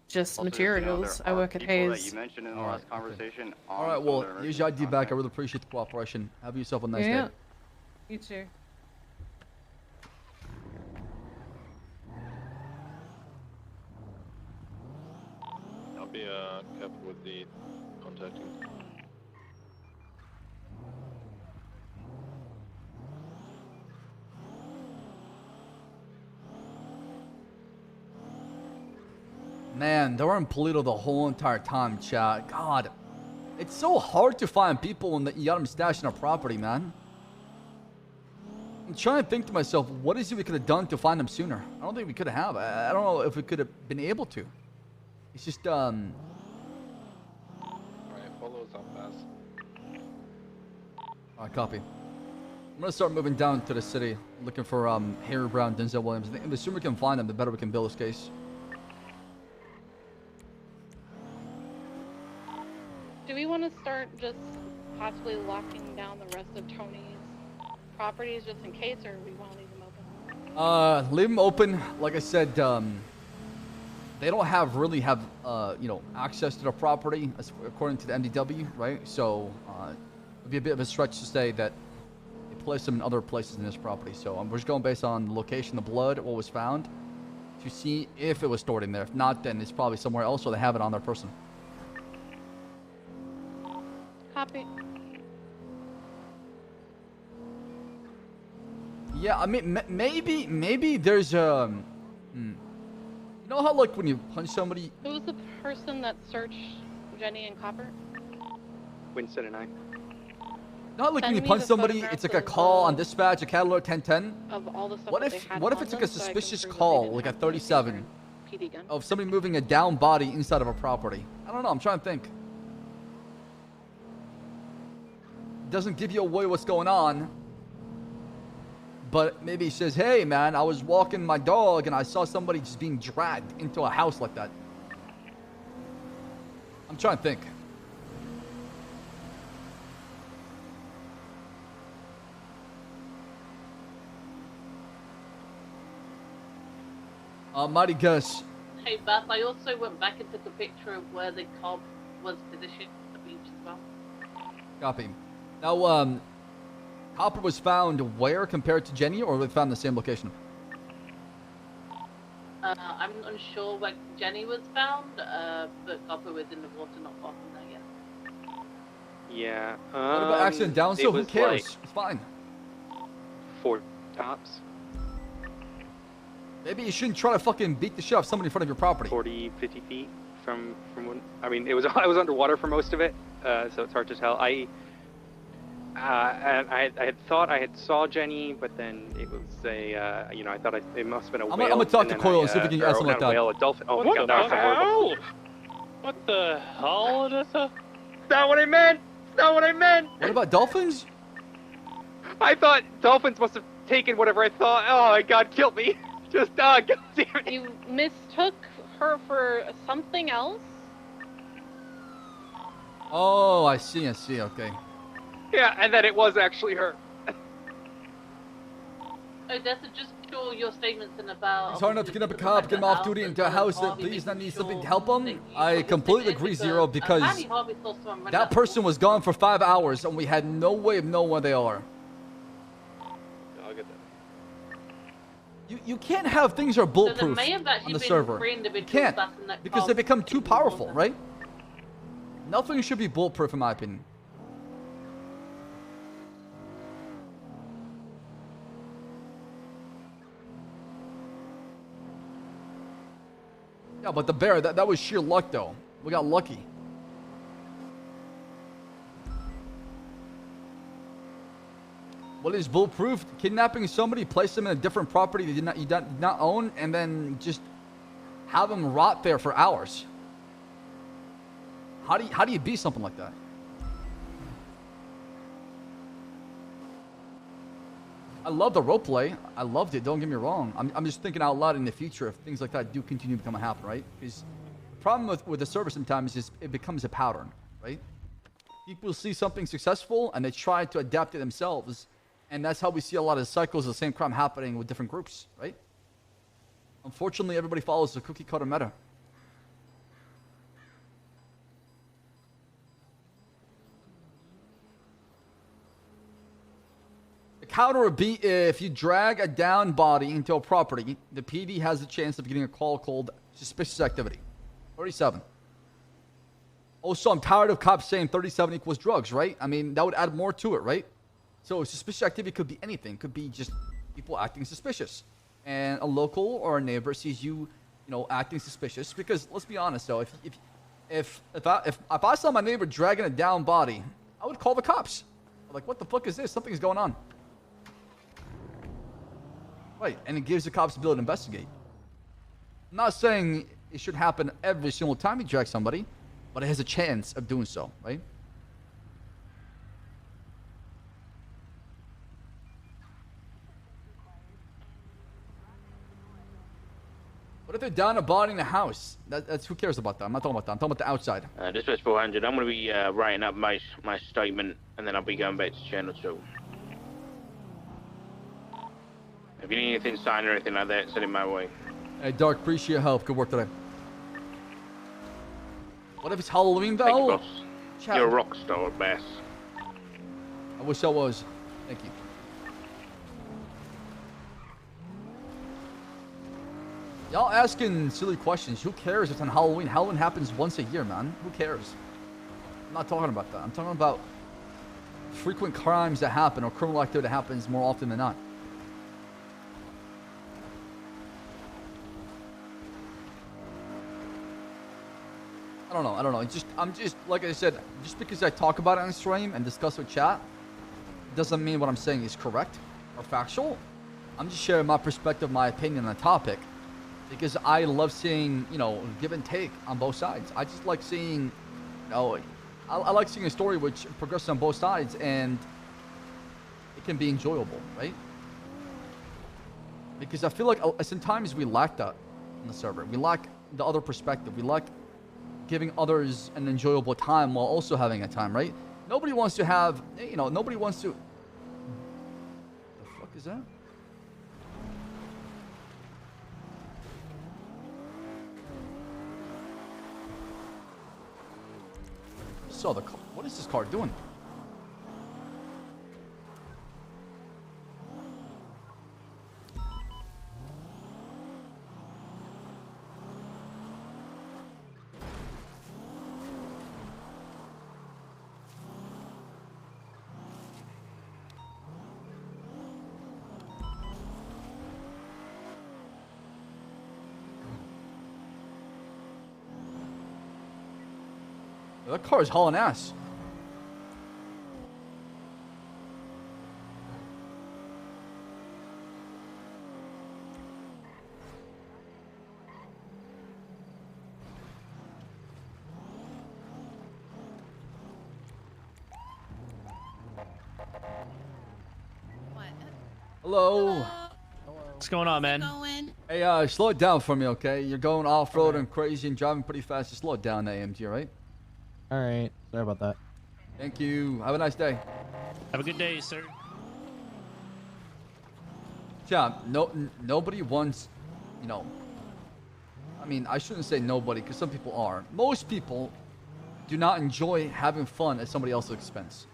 Just Also, just, you know, materials. there I are work at people that Hayes. you mentioned in the Alright, last conversation. All right. Well, here's your ID back. I really appreciate the cooperation. Have yourself a nice Yeah. day. You too. I'll be careful with the contacting. Man, they were in Polito the whole entire time, chat. God, it's so hard to find people when you got them stashed in a property, man. I'm trying to think to myself, what is it we could have done to find them sooner? I don't think we could have. I don't know if we could have been able to. It's just, Alright, follow us up fast. Alright, copy. I'm gonna start moving down to the city, looking for Harry Brown, Denzel Williams. I think the sooner we can find them, the better we can build this case. Do we want to start just possibly locking down the rest of Tony's properties just in case, or we want to leave them open? Leave them open. Like I said, they don't really have access to the property according to the MDW, right? So it'd be a bit of a stretch to say that they placed them in other places in this property. So we're just going based on the location, the blood, what was found, to see if it was stored in there. If not, then it's probably somewhere else, or they have it on their person. Copy. Yeah, I mean, maybe there's you know how like when you punch somebody. Who's the person that searched Jenny and Copper? Winston and I. Not like when Send you me punch the somebody, photographs it's like a of, call on dispatch, a cat alert 1010. Of all the stuff What that if they had what if on it's like them a so I can suspicious prove that they call, didn't like a have them in 37, their PD gun? of somebody moving a down body inside of a property? I don't know. I'm trying to think. Doesn't give you away what's going on, but maybe he says, "Hey, man, I was walking my dog and I saw somebody just being dragged into a house like that." I'm trying to think. Mighty guess. Hey Beth, I also went back and took a picture of where the cob was positioned at the beach as well. Copy. Now, Copper was found where compared to Jenny, or were they found in the same location? I'm unsure where Jenny was found, but Copper was in the water not far from there yet. Yeah. What about accident down? So who cares? Like It's fine. 4 tops. Maybe you shouldn't try to fucking beat the shit out of somebody in front of your property. 40, 50 feet from when, I mean, it was I was underwater for most of it, so it's hard to tell. I had thought I had saw Jenny, but then it was a I thought it must have been a whale. I'm gonna talk to and Coyle then and see if we can get something like not a that. whale, a dolphin. Oh my What god, the that was horrible. hell? What the hell, Odessa? That's not what I meant. That's not what I meant. What about dolphins? I thought dolphins must have taken whatever I thought. Oh my god, killed me. Just god damn it. You mistook her for something else? Oh, I see. Okay. Yeah, and then it was actually her. Odessa, just sure your statements in about... It's hard enough to get up a cop, get him off duty into a house that please not need something to help him. I completely agree, Zero, because that person was gone for 5 hours and we had no way of knowing where they are. I'll get that. You can't have things that are bulletproof may have actually on the been server. 3 You individuals can't, that's in that because car they become too in the powerful, water. right? Nothing should be bulletproof in my opinion. Yeah, but the bear, that was sheer luck, though. We got lucky. What is bulletproof? Kidnapping somebody, place them in a different property you did not own, and then just have them rot there for hours. How do you beat something like that? I love the roleplay. I loved it. Don't get me wrong. I'm just thinking out loud in the future if things like that do continue to happen, right? Because the problem with the server sometimes is it becomes a pattern, right? People see something successful and they try to adapt it themselves, and that's how we see a lot of cycles of the same crime happening with different groups, right? Unfortunately, everybody follows the cookie cutter meta. Counter would be if you drag a down body into a property, the PD has a chance of getting a call called suspicious activity. 37. Also, I'm tired of cops saying 37 equals drugs, right? I mean, that would add more to it, right? So suspicious activity could be anything. Could be just people acting suspicious. And a local or a neighbor sees you, acting suspicious. Because let's be honest, though, if I saw my neighbor dragging a down body, I would call the cops. I'm like, what the fuck is this? Something's going on. Right, and it gives the cops the ability to investigate. I'm not saying it should happen every single time you drag somebody, but it has a chance of doing so, right? What if they're down a body in a house? That's who cares about that? I'm not talking about that. I'm talking about the outside. Dispatch 400, I'm going to be writing up my statement, and then I'll be going back to channel 2. If you need anything signed or anything like that, send it my way. Hey, Dark, appreciate your help. Good work today. What if it's Halloween, though? Thank you, boss. You're a rock star, Bass. I wish I was. Thank you. Y'all asking silly questions. Who cares if it's on Halloween? Halloween happens once a year, man. Who cares? I'm not talking about that. I'm talking about frequent crimes that happen or criminal activity that happens more often than not. I don't know. I'm just like I said, just because I talk about it on stream and discuss with chat, doesn't mean what I'm saying is correct or factual. I'm just sharing my perspective, my opinion on the topic, because I love seeing, give and take on both sides. I just like seeing, I like seeing a story which progresses on both sides and it can be enjoyable, right? Because I feel like sometimes we lack that on the server. We lack the other perspective. We lack giving others an enjoyable time while also having a time, right? Nobody wants to have, nobody wants to... The fuck is that? So what is this car doing? That car is hauling ass. Hello. What's going on, man? Hey, slow it down for me, okay? You're going off-road and crazy and driving pretty fast. Just slow it down, AMG, right? All right. Sorry about that. Thank you. Have a nice day. Have a good day, sir. Yeah, nobody wants, I mean, I shouldn't say nobody because some people are. Most people do not enjoy having fun at somebody else's expense.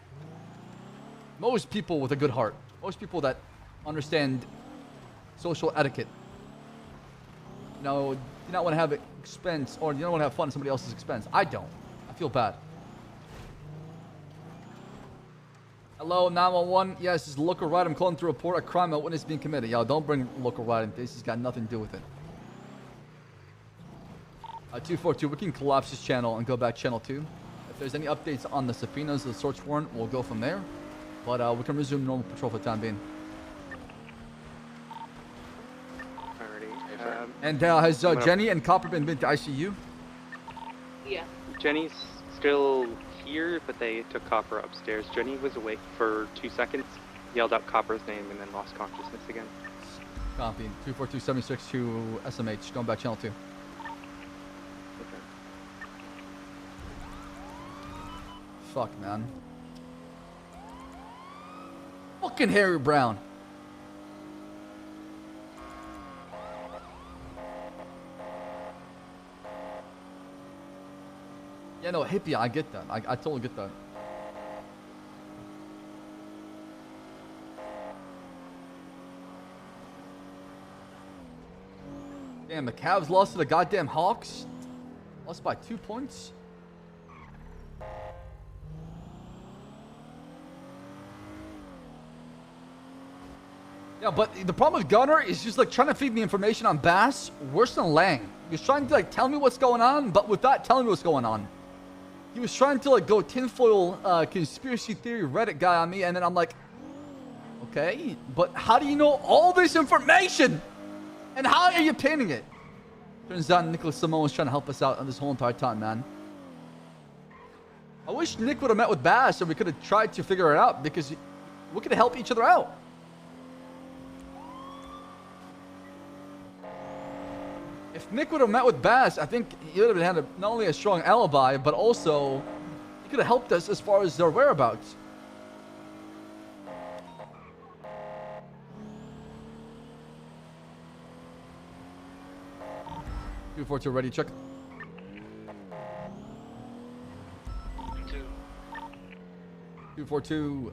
Most people with a good heart. Most people that understand social etiquette. You not want to have expense or you don't want to have fun at somebody else's expense. I don't. I feel bad. Hello, 911. Yes, this is local ride. I'm calling to report a crime at witness being committed. Y'all don't bring local ride into this. It's got nothing to do with it. 242, we can collapse this channel and go back channel 2. If there's any updates on the subpoenas, the search warrant, we'll go from there. But we can resume normal patrol for the time being. Alrighty. And has I'm gonna- Jenny and Copper been to ICU? Yeah. Jenny's still here, but they took Copper upstairs. Jenny was awake for 2 seconds, yelled out Copper's name, and then lost consciousness again. Copy. 24276 to SMH. Going back channel 2. Fuck, man. Fucking Harry Brown. Yeah, no, hippie, I get that. I totally get that. Damn, the Cavs lost to the goddamn Hawks. Lost by 2 points. Yeah, but the problem with Gunner is just like trying to feed me information on Bass worse than Lang. He's trying to like tell me what's going on, but without telling me what's going on. He was trying to like go tinfoil conspiracy theory Reddit guy on me, and then I'm like, okay, but how do you know all this information? And how are you pinning it? Turns out Nicholas Simone was trying to help us out on this whole entire time, man. I wish Nick would have met with Bass and we could have tried to figure it out, because we could have helped each other out. If Nick would have met with Bass, I think he would have had not only a strong alibi, but also he could have helped us as far as their whereabouts. Two 4-2 ready, check. 242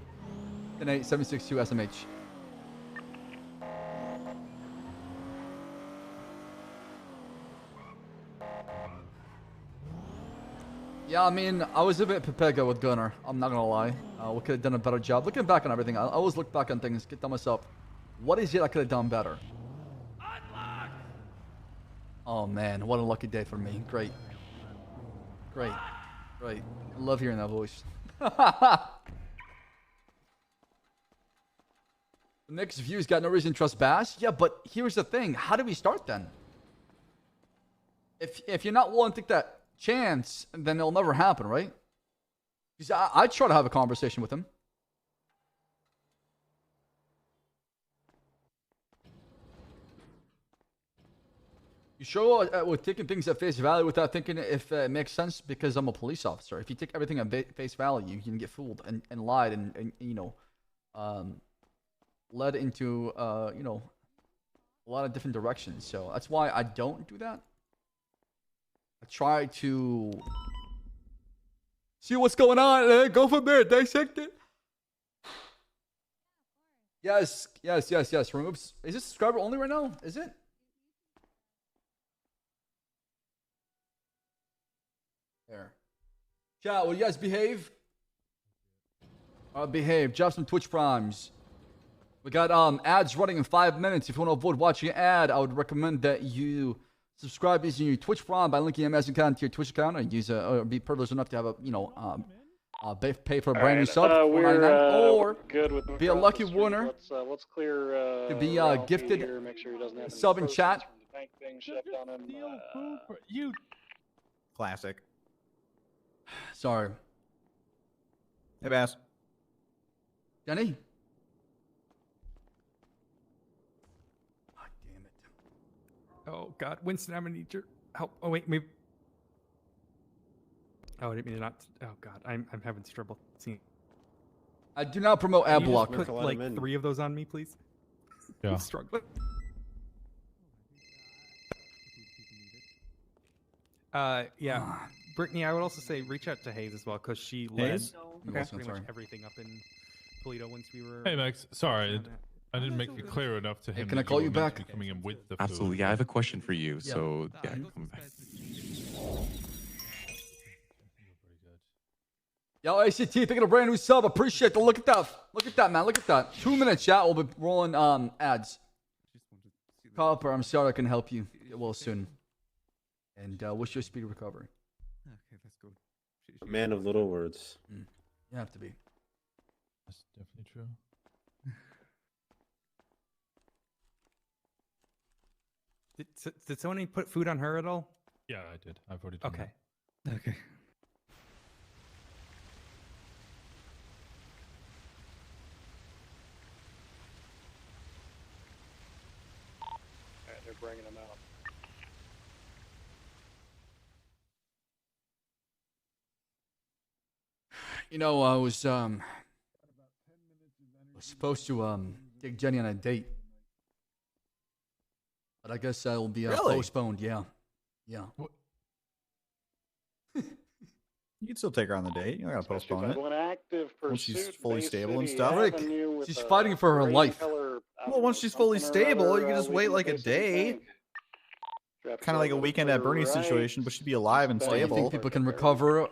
and 8762 SMH. Yeah, I mean, I was a bit pepega with Gunner. I'm not gonna lie. We could have done a better job. Looking back on everything, I always look back on things, tell myself, what is it I could have done better? Oh man, what a lucky day for me. Great. Great. Great. I love hearing that voice. The Knicks' views got no reason to trust Bass. Yeah, but here's the thing. How do we start then? If you're not willing to take that chance, then it'll never happen, right? Because I'd try to have a conversation with him. You sure with taking things at face value without thinking if it makes sense? Because I'm a police officer. If you take everything at face value, you can get fooled and lied and you know, led into you know, a lot of different directions. So that's why I don't do that. I try to see what's going on and then go from there, dissect it. Yes. Removes. Is this subscriber only right now? Is it? There. Chat, will you guys behave? Behave. Drop some Twitch primes. We got ads running in 5 minutes. If you want to avoid watching an ad, I would recommend that you subscribe using your Twitch Prime by linking your Amazon account to your Twitch account, and use or be privileged enough to have a pay for a brand new sub, or good with be a lucky winner. Let's clear. To be gifted here, make sure he doesn't have sub in chat. Bank thing shoved on him. You. Classic. Sorry. Hey, Bass. Jenny. Oh God, Winston, I'm gonna need your help. Oh wait, maybe. Oh, I didn't mean to not. Oh God, I'm having trouble seeing. I do not promote ad Can you block. just put like 3 of those on me, please. Yeah. I'm struggling. Yeah, Brittany, I would also say reach out to Hayes as well, because she led Hayes? pretty much everything up in Toledo once we were. Hey Max, sorry, I didn't make it clear enough to him. Can I call you back? Coming in with the Absolutely. food. Yeah, I have a question for you. So yeah, come back. Yo, ACT, picking a brand new sub. Appreciate the look at that. Look at that, man. Look at that. 2 minutes, chat. We'll be rolling ads. Copper, I'm sorry I can help you. Well, soon. And wish you a speedy recovery. Okay, that's good. A man of little words. You have to be. That's definitely true. Did someone put food on her at all? Yeah, I did. I've already done Okay. that. Okay. Alright, they're bringing them out. You know, I was supposed to take Jenny on a date, but I guess that will be Really? postponed. Yeah, yeah. You can still take her on the date. You don't gotta postpone it. An active Once she's pursuit, fully Bay stable and City stuff. Rick, Avenue with she's a fighting for her gray life. color Well, once she's fully something or stable, other, you can just we wait can like a basically day. think. Kind of like a weekend at Bernie's Right. situation, but she'd be alive and Well, you stable. think people can recover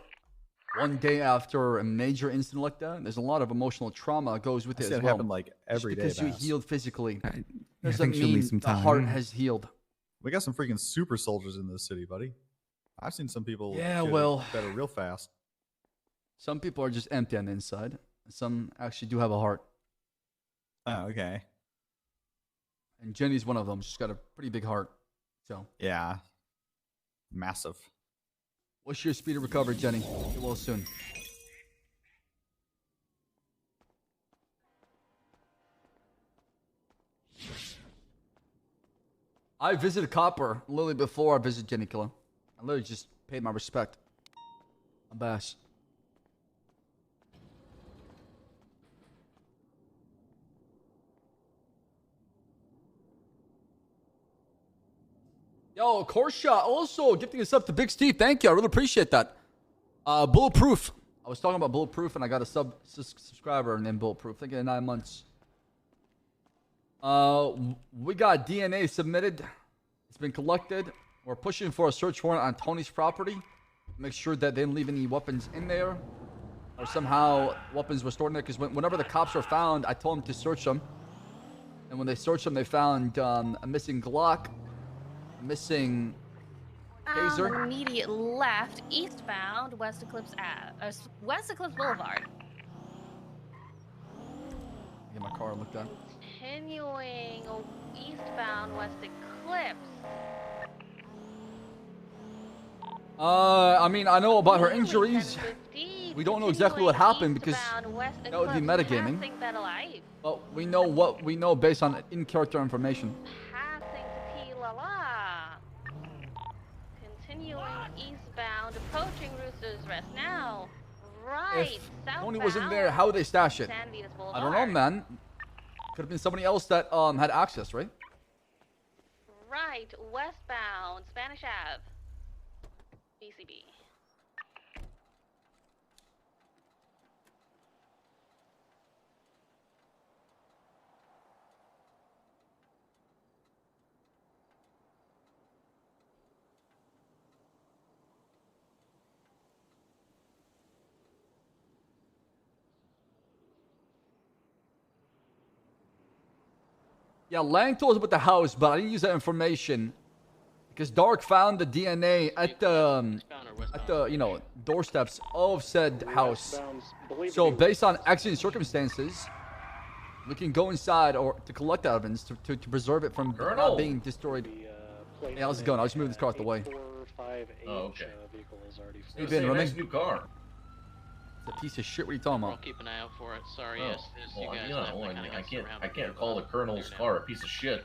one day after a major incident like that? There's a lot of emotional trauma that goes with I it see as it well. happen like Just every day. because you Bass. healed physically I doesn't think she'll mean need some the heart time. has healed. We got some freaking super soldiers in this city, buddy. I've seen some people Yeah, get well- better real fast. Some people are just empty on the inside. Some actually do have a heart. Oh, okay. And Jenny's one of them. She's got a pretty big heart. So, Yeah. Massive. what's your speed of recovery, Jenny? Get well soon. I visited Copper literally before I visited Jenny Killer. I literally just paid my respect. A bass. Yo, Korsha also gifting us up to Big Steve. Thank you. I really appreciate that. Bulletproof. I was talking about Bulletproof and I got a subscriber named Bulletproof. Thank you for 9 months. We got DNA submitted. It's been collected. We're pushing for a search warrant on Tony's property. Make sure that they didn't leave any weapons in there. Or somehow weapons were stored in there. Because whenever the cops were found, I told them to search them. And when they searched them, they found a missing Glock. Missing taser. Immediate left, eastbound, West Eclipse Boulevard. Get my car looked at. Continuing eastbound, West Eclipse. I mean, I know about her injuries. We don't know exactly what happened because that would be metagaming. But we know what we know based on in-character information. Passing to T-La-La. Continuing eastbound, approaching Rooster's Rest now. Right, If southbound. Tony wasn't there, how would they stash it? San Vitas I don't know, Boulevard. man. Could have been somebody else that had access, right? Right, westbound, Spanish Ave. BCB. Yeah, Lang told us about the house, but I didn't use that information because Dark found the DNA at the doorsteps of said house. So based on accident circumstances, we can go inside or to collect evidence to preserve it from not being destroyed. Hey, how's it going? I'll just move this car out the way. Oh, okay. Hey, Ben, Remy? Nice new car. It's a piece of shit. What are you talking I'll about? keep an eye out for it. Sorry, Oh, yes, you well, guys you definitely know, kinda got I surrounded can't call the colonel's car a piece of shit.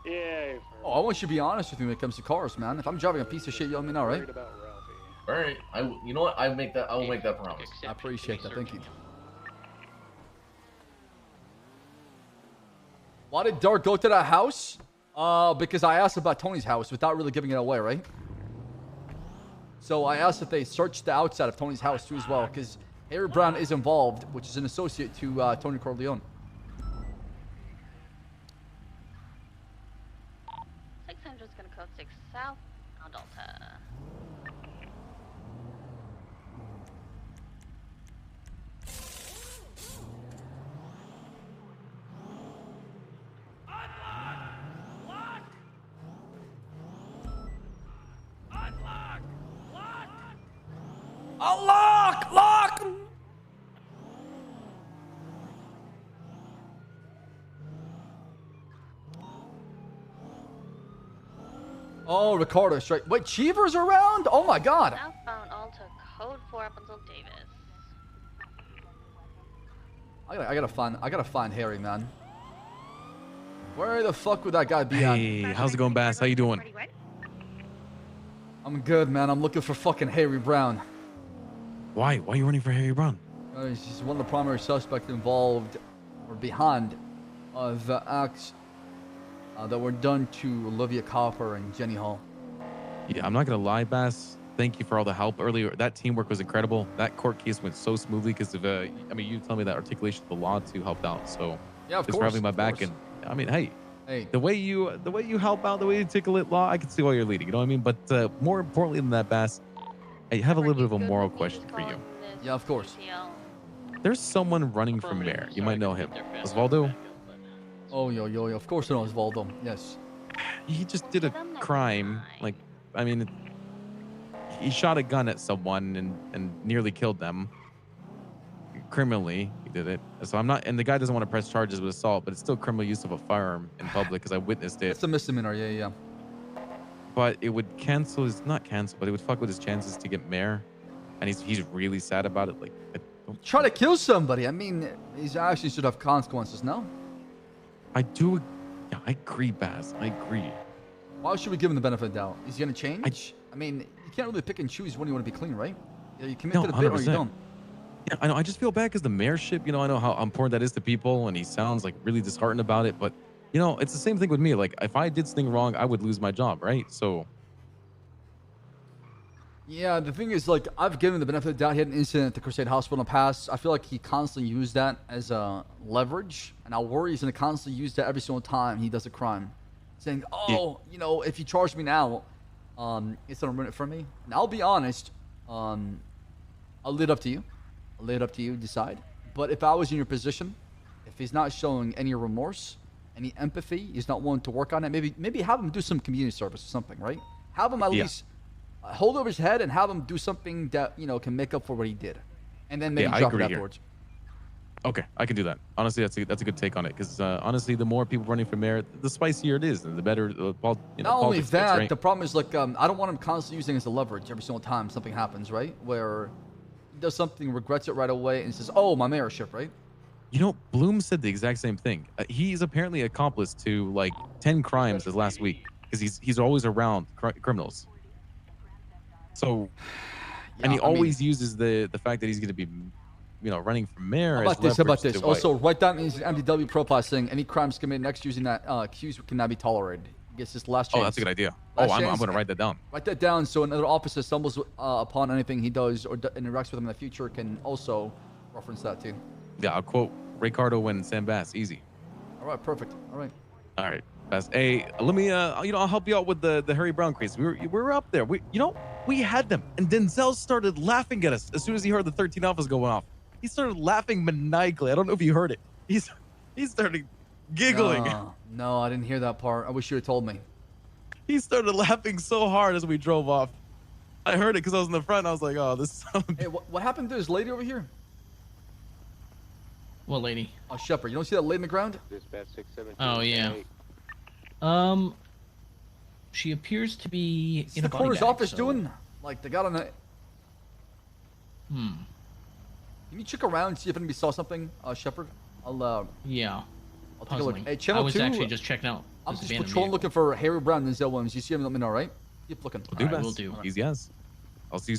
Yeah. Oh, I want you to be honest with me when it comes to cars, man. If I'm driving a piece of shit, you let me know, right? All right, you know what? I will make that promise. I appreciate that. Thank you. Why did Dark go to that house? Because I asked about Tony's house without really giving it away, right? So I asked if they searched the outside of Tony's house too as well, because Harry Brown is involved, which is an associate to Tony Corleone. 600 is going to code 6 south on Delta. Oh, lock! Oh, Ricardo straight. Wait, Cheever's around? Oh my God. Southbound Alta, code 4 up until Davis. I gotta find Harry, man. Where the fuck would that guy be at? Hey, how's it going, Bass? How you doing? I'm good, man. I'm looking for fucking Harry Brown. Why? Why are you running for Harry Brown? He's one of the primary suspects involved or behind the acts that were done to Olivia Copper and Jenny Hall. Yeah, I'm not gonna lie, Bass. Thank you for all the help earlier. That teamwork was incredible. That court case went so smoothly because of, I mean, you tell me that articulation of the law to help out. So yeah, of thanks course, for having my back. And I mean, hey, the way you help out, the way you articulate law, I can see why you're leading. You know what I mean? But more importantly than that, Bass, I have a little bit of a moral question for you. Yeah, of course. There's someone running for mayor. You might know him, Osvaldo. Oh, yo, of course I know Osvaldo. Yes. He just did a crime. Like, I mean, he shot a gun at someone and nearly killed them. Criminally, he did it. So I'm not, and the guy doesn't want to press charges with assault, but it's still criminal use of a firearm in public because I witnessed it. It's a misdemeanor, yeah. But it would cancel his, not cancel, but it would fuck with his chances to get mayor. And he's really sad about it. Like, try to kill somebody. I mean, he's actually should have consequences, no? I do. Yeah, I agree, Baz. I agree. Why should we give him the benefit of the doubt? Is he gonna change? I mean, you can't really pick and choose when you want to be clean, right? You commit to the bit or you don't. Yeah, I know. I just feel bad because the mayorship, you know, I know how important that is to people, and he sounds like really disheartened about it. But, you know, it's the same thing with me. Like, if I did something wrong, I would lose my job, right? So. Yeah, the thing is, like, I've given him the benefit of the doubt. He had an incident at the Crusade Hospital in the past. I feel like he constantly used that as a leverage, and I worry he's going to constantly use that every single time he does a crime. Saying, oh, you know, if you charge me now, it's going to ruin it for me. And I'll be honest, I'll leave it up to you. I'll leave it up to you, decide. But if I was in your position, if he's not showing any remorse, any empathy, he's not willing to work on it, maybe have him do some community service or something, right? Have him at least hold over his head and have him do something that, you know, can make up for what he did. And then maybe drop it afterwards. Okay, I can do that. Honestly, that's a good take on it. Because honestly, the more people running for mayor, the spicier it is, and the better. Not only that, right? the problem is, like, I don't want him constantly using it as a leverage every single time something happens, right? Where he does something, regrets it right away, and says, "Oh, my mayorship," right? You know, Bloom said the exact same thing. He's apparently accomplice to like 10 crimes this last week because he's always around criminals. So, and he always uses the fact that he's going to be, you know, running for mayor. How about this? Also, write down his MDW profile saying any crimes committed next using that accused cannot be tolerated. I guess this last chance. Oh, that's a good idea. I'm going to write that down. Write that down so another officer stumbles upon anything he does or interacts with him in the future can also reference that too. Yeah, I'll quote Ricardo and Sam Bass. Easy. All right, perfect. All right. Bass. Hey, let me, I'll help you out with the Harry Brown case. We were up there. We had them, and Denzel started laughing at us as soon as he heard the 13 alphas going off. He started laughing maniacally. I don't know if you heard it. He started giggling. No, I didn't hear that part. I wish you had told me. He started laughing so hard as we drove off. I heard it because I was in the front. And I was like, "Oh, this." Hey, what happened to this lady over here? What lady? Oh, Shepard. You don't see that lady in the ground? Oh yeah. She appears to be in the a coroner's body bag, office so... doing? Like, they got on a... Can you check around and see if anybody saw something, Shepard? Yeah. I'll take a look. Puzzling. Hey, Channel 2. I was actually just checking out. I'm just patrolling looking for Harry Brown and Denzel Williams. You see him, let me know, right? Keep looking. We'll do. He's yes. I'll see you.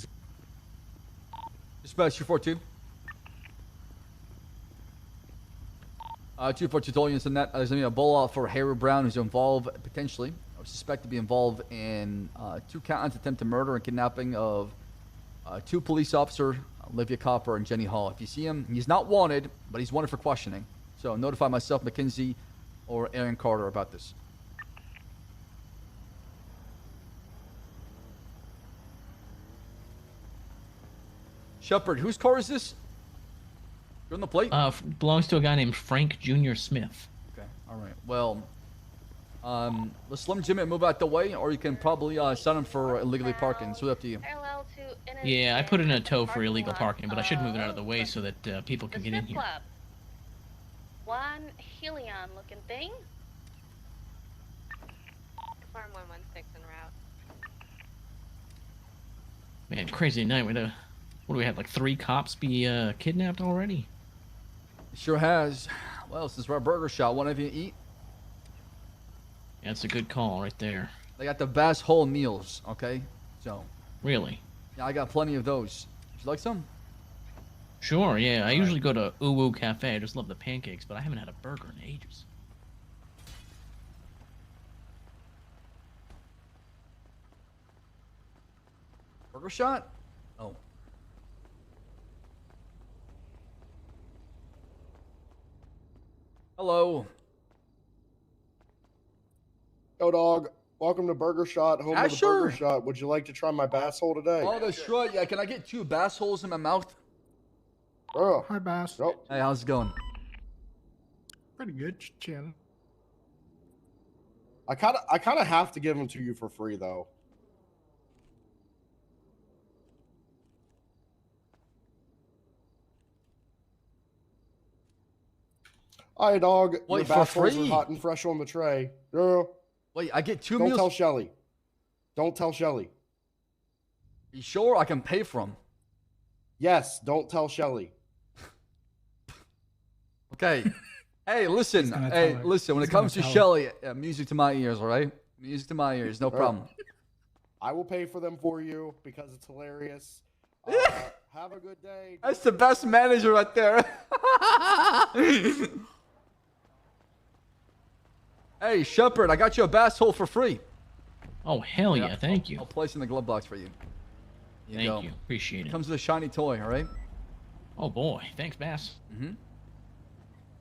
Dispatch 242. 242 told you in that there's going to be a blowout for Harry Brown who's involved, potentially, or suspected to be involved in 2 counts attempted murder and kidnapping of 2 police officers, Olivia Copper and Jenny Hall. If you see him, he's not wanted, but he's wanted for questioning. So notify myself, McKenzie, or Aaron Carter about this. Shepard, whose car is this? You're on the plate? Belongs to a guy named Frank Jr. Smith. Okay, all right. Well, let's Slim Jim it move out the way, or you can probably sign him for illegally parking. So it's up to you. Parallel to Yeah, I put in a tow for illegal parking, but I should move it out of the way so that people can get in here. Club. One Helion looking thing. Farm 116 en route. Man, crazy night. What do we have? Like 3 cops be kidnapped already? Sure has. Well, since we're a burger shop, one of you eat? That's a good call right there. They got the best whole meals, okay? So. Really? Yeah, I got plenty of those. Would you like some? Sure, yeah. I usually go to Uwu Cafe. I just love the pancakes, but I haven't had a burger in ages. Burger shot? Oh. Hello. Yo, dog. Welcome to Burger Shot, home of the Asher. Burger Shot. Would you like to try my bass hole today? Oh, that's right. Yeah, can I get 2 bass holes in my mouth? Oh. Hi, Bass. Nope. Hey, how's it going? Pretty good, Chin. I kind of have to give them to you for free, though. Hi, dog. Wait, Your bass for holes free? are hot and fresh on the tray. Girl. Wait, I get 2 Don't meals? tell Shelly. Don't tell Shelly. You sure I can pay for them? Yes, don't tell Shelly. Okay. Hey, listen. gonna Hey, tell her. listen. When He's it comes to gonna tell her. Shelly, music to my ears, all right? Music to my ears, no problem. I will pay for them for you because it's hilarious. Have a good day. That's the best manager right there. Hey, Shepard, I got you a bass hole for free. Oh, hell yeah. Thank you. I'll place it in the glove box for you. Here Thank you. Appreciate it. Comes with a shiny toy, all right? Oh, boy. Thanks, Bass. Mm-hmm.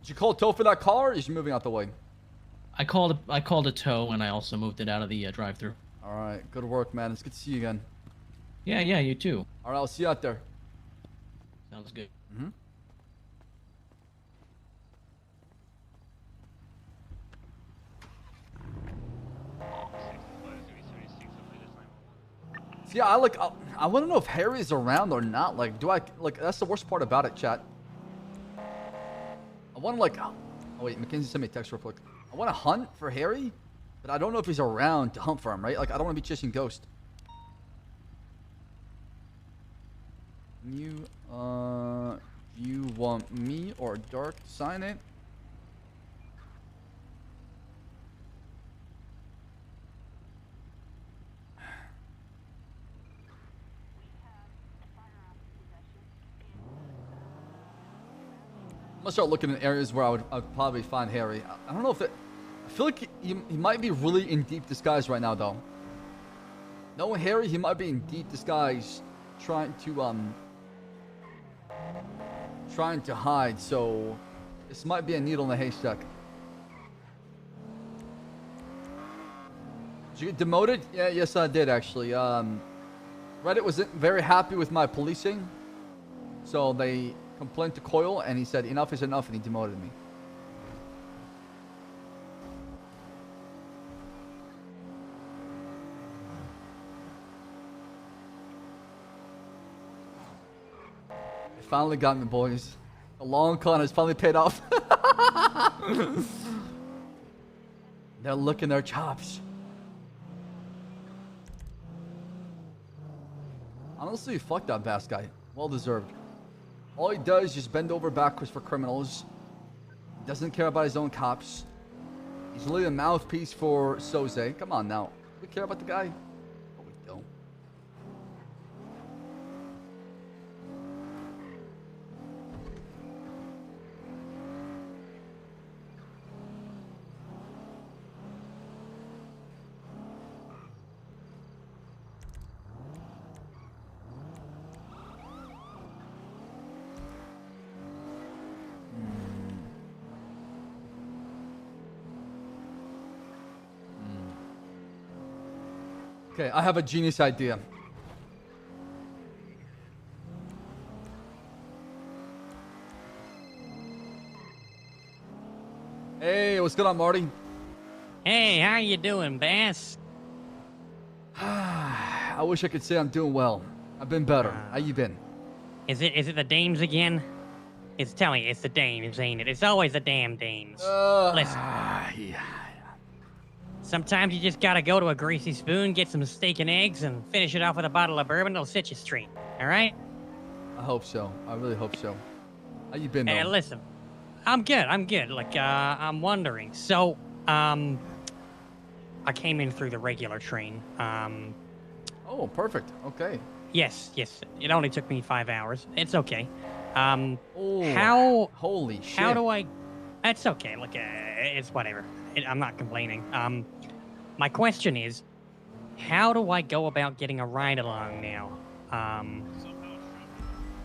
Did you call tow for that car, or is you moving out the way? I called a tow, and I also moved it out of the drive-thru. All right. Good work, man. It's good to see you again. Yeah, you too. All right, I'll see you out there. Sounds good. Mm-hmm. See, I want to know if Harry's around or not. Like, that's the worst part about it, chat. I want to oh wait, Mackenzie sent me a text real quick. I want to hunt for Harry, but I don't know if he's around to hunt for him, right? Like, I don't want to be chasing Ghost. You want me or Dark to sign it? I'm gonna start looking in areas where I'd probably find Harry. I don't know if I feel like he might be really in deep disguise right now, though. Knowing Harry, he might be in deep disguise, trying to hide. So this might be a needle in a haystack. Did you get demoted? Yeah, yes, I did actually. Reddit wasn't very happy with my policing, so they complained to Coyle, and he said enough is enough, and he demoted me. They finally got me, boys. The long con has finally paid off. They're licking their chops. Honestly, fuck that Bass guy. Well deserved. All he does is just bend over backwards for criminals. He doesn't care about his own cops. He's really a mouthpiece for Soze. Come on now. We care about the guy? But we don't. Okay, I have a genius idea. Hey, what's going on, Marty? Hey, how you doing, Bass? I wish I could say I'm doing well. I've been better. How you been? Is it the dames again? It's telling you, it's the dames, ain't it? It's always the damn dames. Listen. Yeah. Sometimes you just gotta go to a greasy spoon, get some steak and eggs, and finish it off with a bottle of bourbon. It'll set you straight. All right? I hope so. I really hope so. How you been, though? Hey, listen. I'm good. I'm good. Like, I'm wondering. So, I came in through the regular train. Oh, perfect. Okay. Yes. It only took me 5 hours. It's okay. Holy shit. How do I? It's okay. Look, it's whatever. I'm not complaining. My question is, how do I go about getting a ride along now?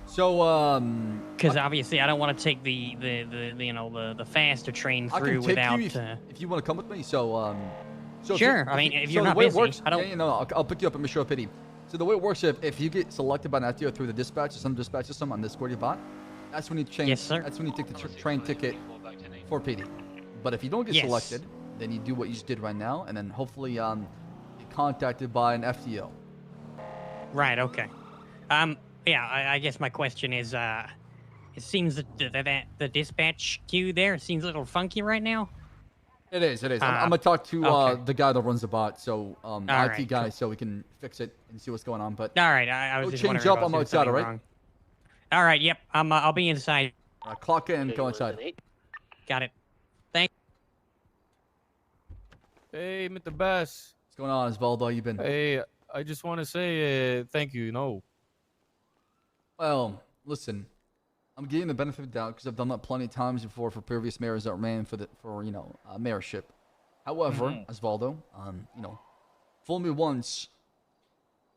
Because obviously I don't want to take the faster train through without. If you want to come with me, so sure. If you're not the way busy, it works, I don't. I'll pick you up at Mission Pity. So the way it works, if you get selected by an FTO through the dispatch or some dispatch system on the security bot, that's when you change. Yes, sir. That's when you take the train ticket for PD. But if you don't get selected, then you do what you just did right now, and then hopefully get contacted by an FTO. Right. Okay. Yeah. I guess my question is, it seems that the dispatch queue there seems a little funky right now. It is. I'm gonna talk to the guy that runs the bot, so IT right, guy, cool. so we can fix it and see what's going on. But all right, I was go just change wondering up. if I I'm was outside. doing All right. something wrong. All right. Yep. I'll be inside. Clock in. Go inside. Got it. Thanks. Hey, Mr. Bass. What's going on, Osvaldo? How you been? Hey, I just want to say thank you. Well, listen, I'm getting the benefit of the doubt because I've done that plenty of times before for previous mayors that ran for mayorship. However, Osvaldo, fool me once,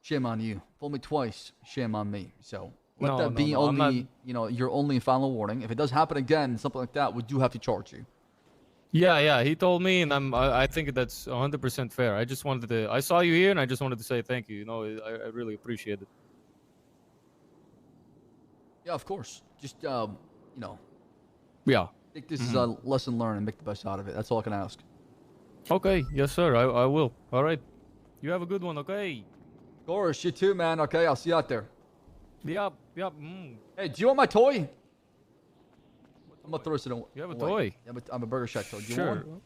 shame on you. Fool me twice, shame on me. So let that be only, your only and final warning. If it does happen again, something like that, we do have to charge you. Yeah. He told me, and I think that's 100% fair. I just wanted to. I saw you here, and I just wanted to say thank you. I really appreciate it. Yeah, of course. Just Yeah. I think this is a lesson learned and make the best out of it. That's all I can ask. Okay. Yes, sir. I will. All right. You have a good one. Okay. Of course, you too, man. Okay, I'll see you out there. Yep. Hey, do you want my toy? I'm gonna throw this in a. You have a toy? Yeah, but I'm a Burger Shack toy. Do you Sure. want one?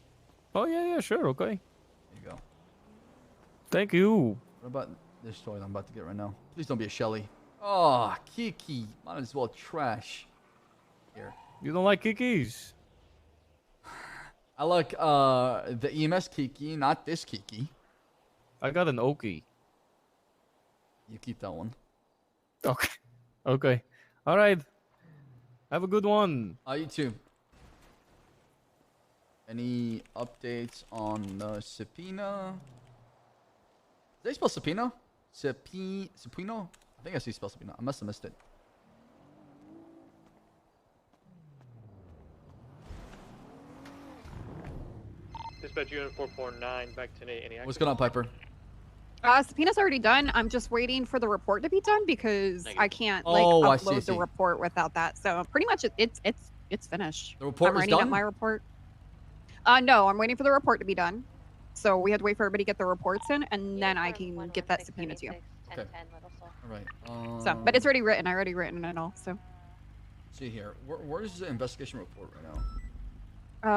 Oh yeah. Sure. Okay. There you go. Thank you. What about this toy that I'm about to get right now? Please don't be a Shelly. Oh, Kiki. Might as well trash. Here. You don't like Kikis? I like the EMS Kiki, not this Kiki. I got an Okie. You keep that one. Okay. All right. Have a good one. You too. Any updates on the subpoena? Did they spell subpoena? Subpoena? I think I see spell subpoena. I must have missed it. Dispatch unit 449, back to Nate. Any What's going on, Piper? Subpoena's already done. I'm just waiting for the report to be done because I can't I upload see. the report without that. So pretty much it's finished. The report I'm is writing done? up my report. No, I'm waiting for the report to be done. So we have to wait for everybody to get the reports in, and then I can get that subpoena to you. Okay. All right. So, but it's already written. I already written it all. So. See here. Where's the investigation report right now?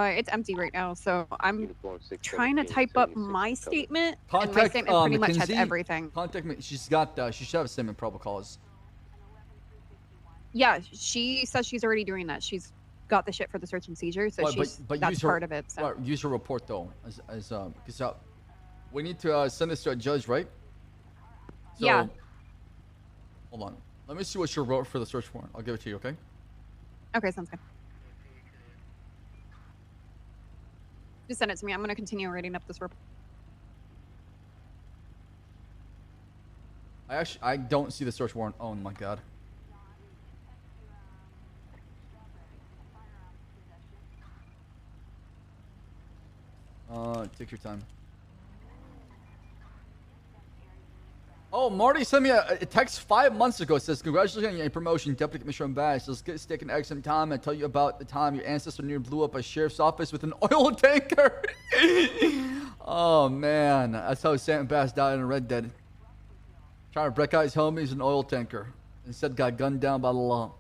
It's empty right now, so I'm trying to type up my statement, and my Contact statement pretty much has Mackenzie. everything. Contact me. She's got. She should have a statement probable cause. Yeah, she says she's already doing that. She's got the shit for the search and seizure, so that's use her, part of it. So. Use her report though, because we need to send this to a judge, right? So, yeah. Hold on. Let me see what she wrote for the search warrant. I'll give it to you, okay? Okay, sounds good. Just send it to me. I'm going to continue writing up this report. I don't see the search warrant. Oh my god. Take your time. Oh, Marty sent me a text 5 months ago. It says, congratulations on your promotion, Deputy Commissioner Bass. Let's get steak and eggs sometime and tell you about the time your ancestor near blew up a sheriff's office with an oil tanker. Oh, man. That's how Sam Bass died in Red Dead. Trying to break out his homies an oil tanker. Instead got gunned down by the law.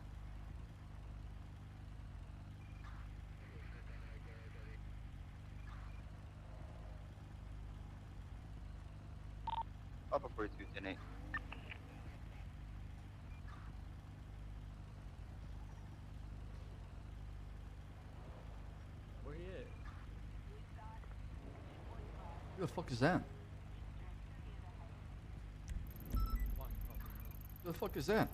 Upper 42, 10-8. Where he at? Who the fuck is that? Who the fuck is that?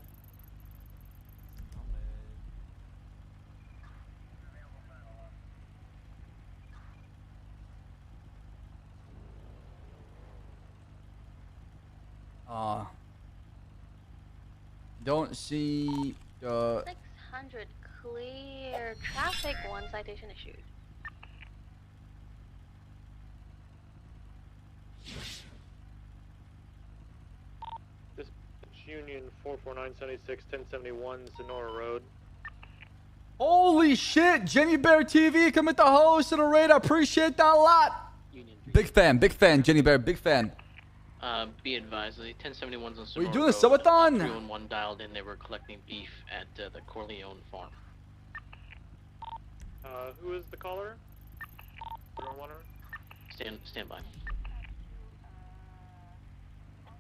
Don't see the 600 clear traffic, 1 citation issued. This Union 44976 1071 Sonora Road. Holy shit, Jenny Bear TV, come at the host and a raid. I appreciate that a lot. Big fan, Jenny Bear, big fan. Be advised, the 1071's on Sonora What are you doing, a Road, subathon? 311 dialed in, they were collecting beef at the Corleone farm. Who is the caller? Stand by.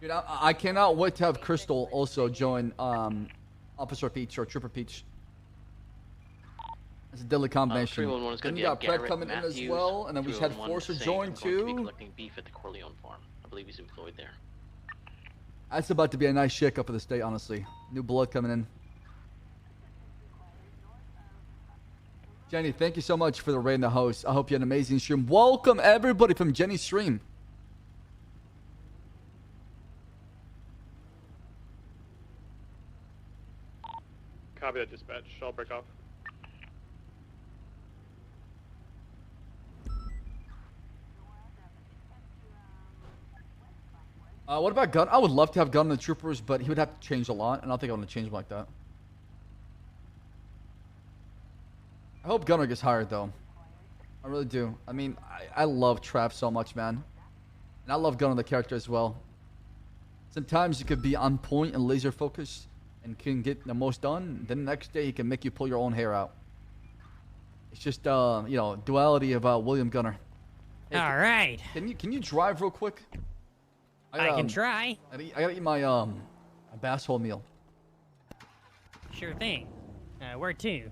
Dude, I cannot wait to have Crystal also join Officer Peach or Trooper Peach. It's a deadly combination. 311 is going Then to you be got Brett Garrett coming in as Matthews. well, and then we just had 311 Forcer saying join we're going to be too. collecting beef at the Corleone farm. I believe he's employed there. That's about to be a nice shakeup for the state, honestly. New blood coming in. Jenny, thank you so much for the raid and the host. I hope you had an amazing stream. Welcome everybody from Jenny's stream. Copy that, dispatch. I'll break off. What about Gun? I would love to have Gun on the Troopers, but he would have to change a lot, and I don't think I want to change him like that. I hope Gunner gets hired, though. I really do. I mean, I love Trav so much, man. And I love Gunner, the character, as well. Sometimes you could be on point and laser focused and can get the most done. Then the next day, he can make you pull your own hair out. It's just, you know, duality of William Gunner. Hey, All right. Can you drive real quick? I can try. I gotta eat my bass hole meal. Sure thing. Where to?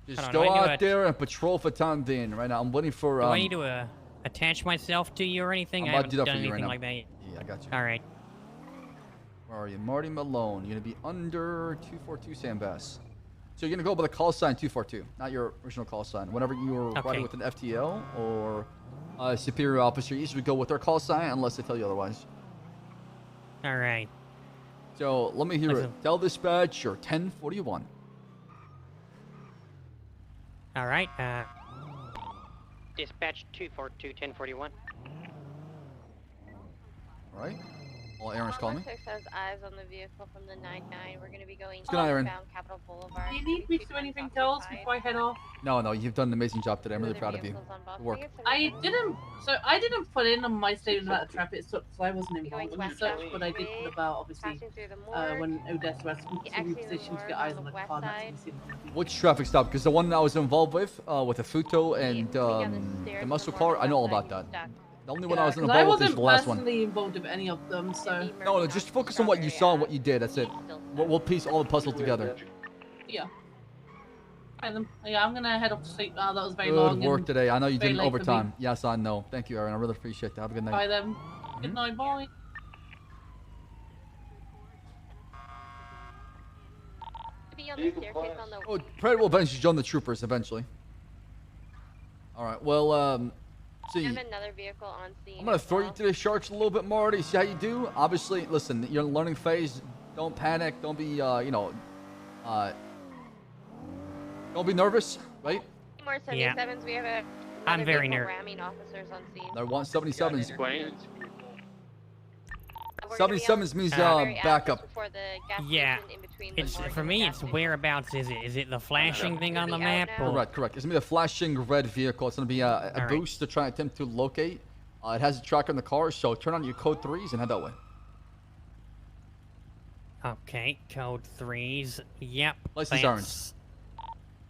Just Hold on, go do I do out there and patrol for time being. Right now, I'm waiting for. Do I need to attach myself to you or anything? I'm I about to haven't do that done for you right anything now. like that yet. Yeah, I got you. All right. Where are you? Marty Malone. You're gonna be under 242 Sandbass. So you're gonna go by the call sign 242, not your original call sign. Whenever you're riding with an FTL or a superior officer, you usually go with their call sign unless they tell you otherwise. All right. So let me hear it. Tell dispatch you're 1041. All right. Dispatch 242 1041. All right. Well, Aaron's calling me. 6 has eyes on the vehicle from the 99. We're going to be going Good night, Aaron. southbound Capitol Boulevard. Do you need me to do anything else before I head off? No, you've done an amazing job today. I'm really proud of you. Good work. I didn't put in on my statement about the traffic stop, so I wasn't involved in the search, but I did put about, obviously, when Odessa asked me to position to get eyes on the car. Which traffic stop? Because the one I was involved with a Futo and the muscle car, I know all about that. The only one I was involved with is the last one. I wasn't personally involved with any of them, so... No, just focus on what you saw and what you did. That's it. We'll piece all the puzzle together. Yeah. Alright then. Yeah, I'm gonna head off to sleep now. That was very long. Good work today. I know you very did late for me. overtime. Yes, I know. Thank you, Aaron. I really appreciate that. Have a good night. Bye then. Good night, bye. Be on the staircase on the... Oh, Predator will eventually join the troopers eventually. All right. Well, see. I have another vehicle on scene. I'm gonna throw you to the sharks a little bit, Marty. See how you do. Obviously, listen. You're in the learning phase. Don't panic. Don't be, don't be nervous, right? More 77s. We have I'm very vehicle nervous. ramming officers on scene. They're 177s. 77s 77s means backup. Yeah. It's for me. It's whereabouts is it? Is it the flashing thing on the map? Or? Correct. It's gonna be a flashing red vehicle. It's gonna be a boost to try and attempt to locate. It has a tracker in the car, so turn on your code 3s and head that way. Okay, code 3s. Yep. License that's-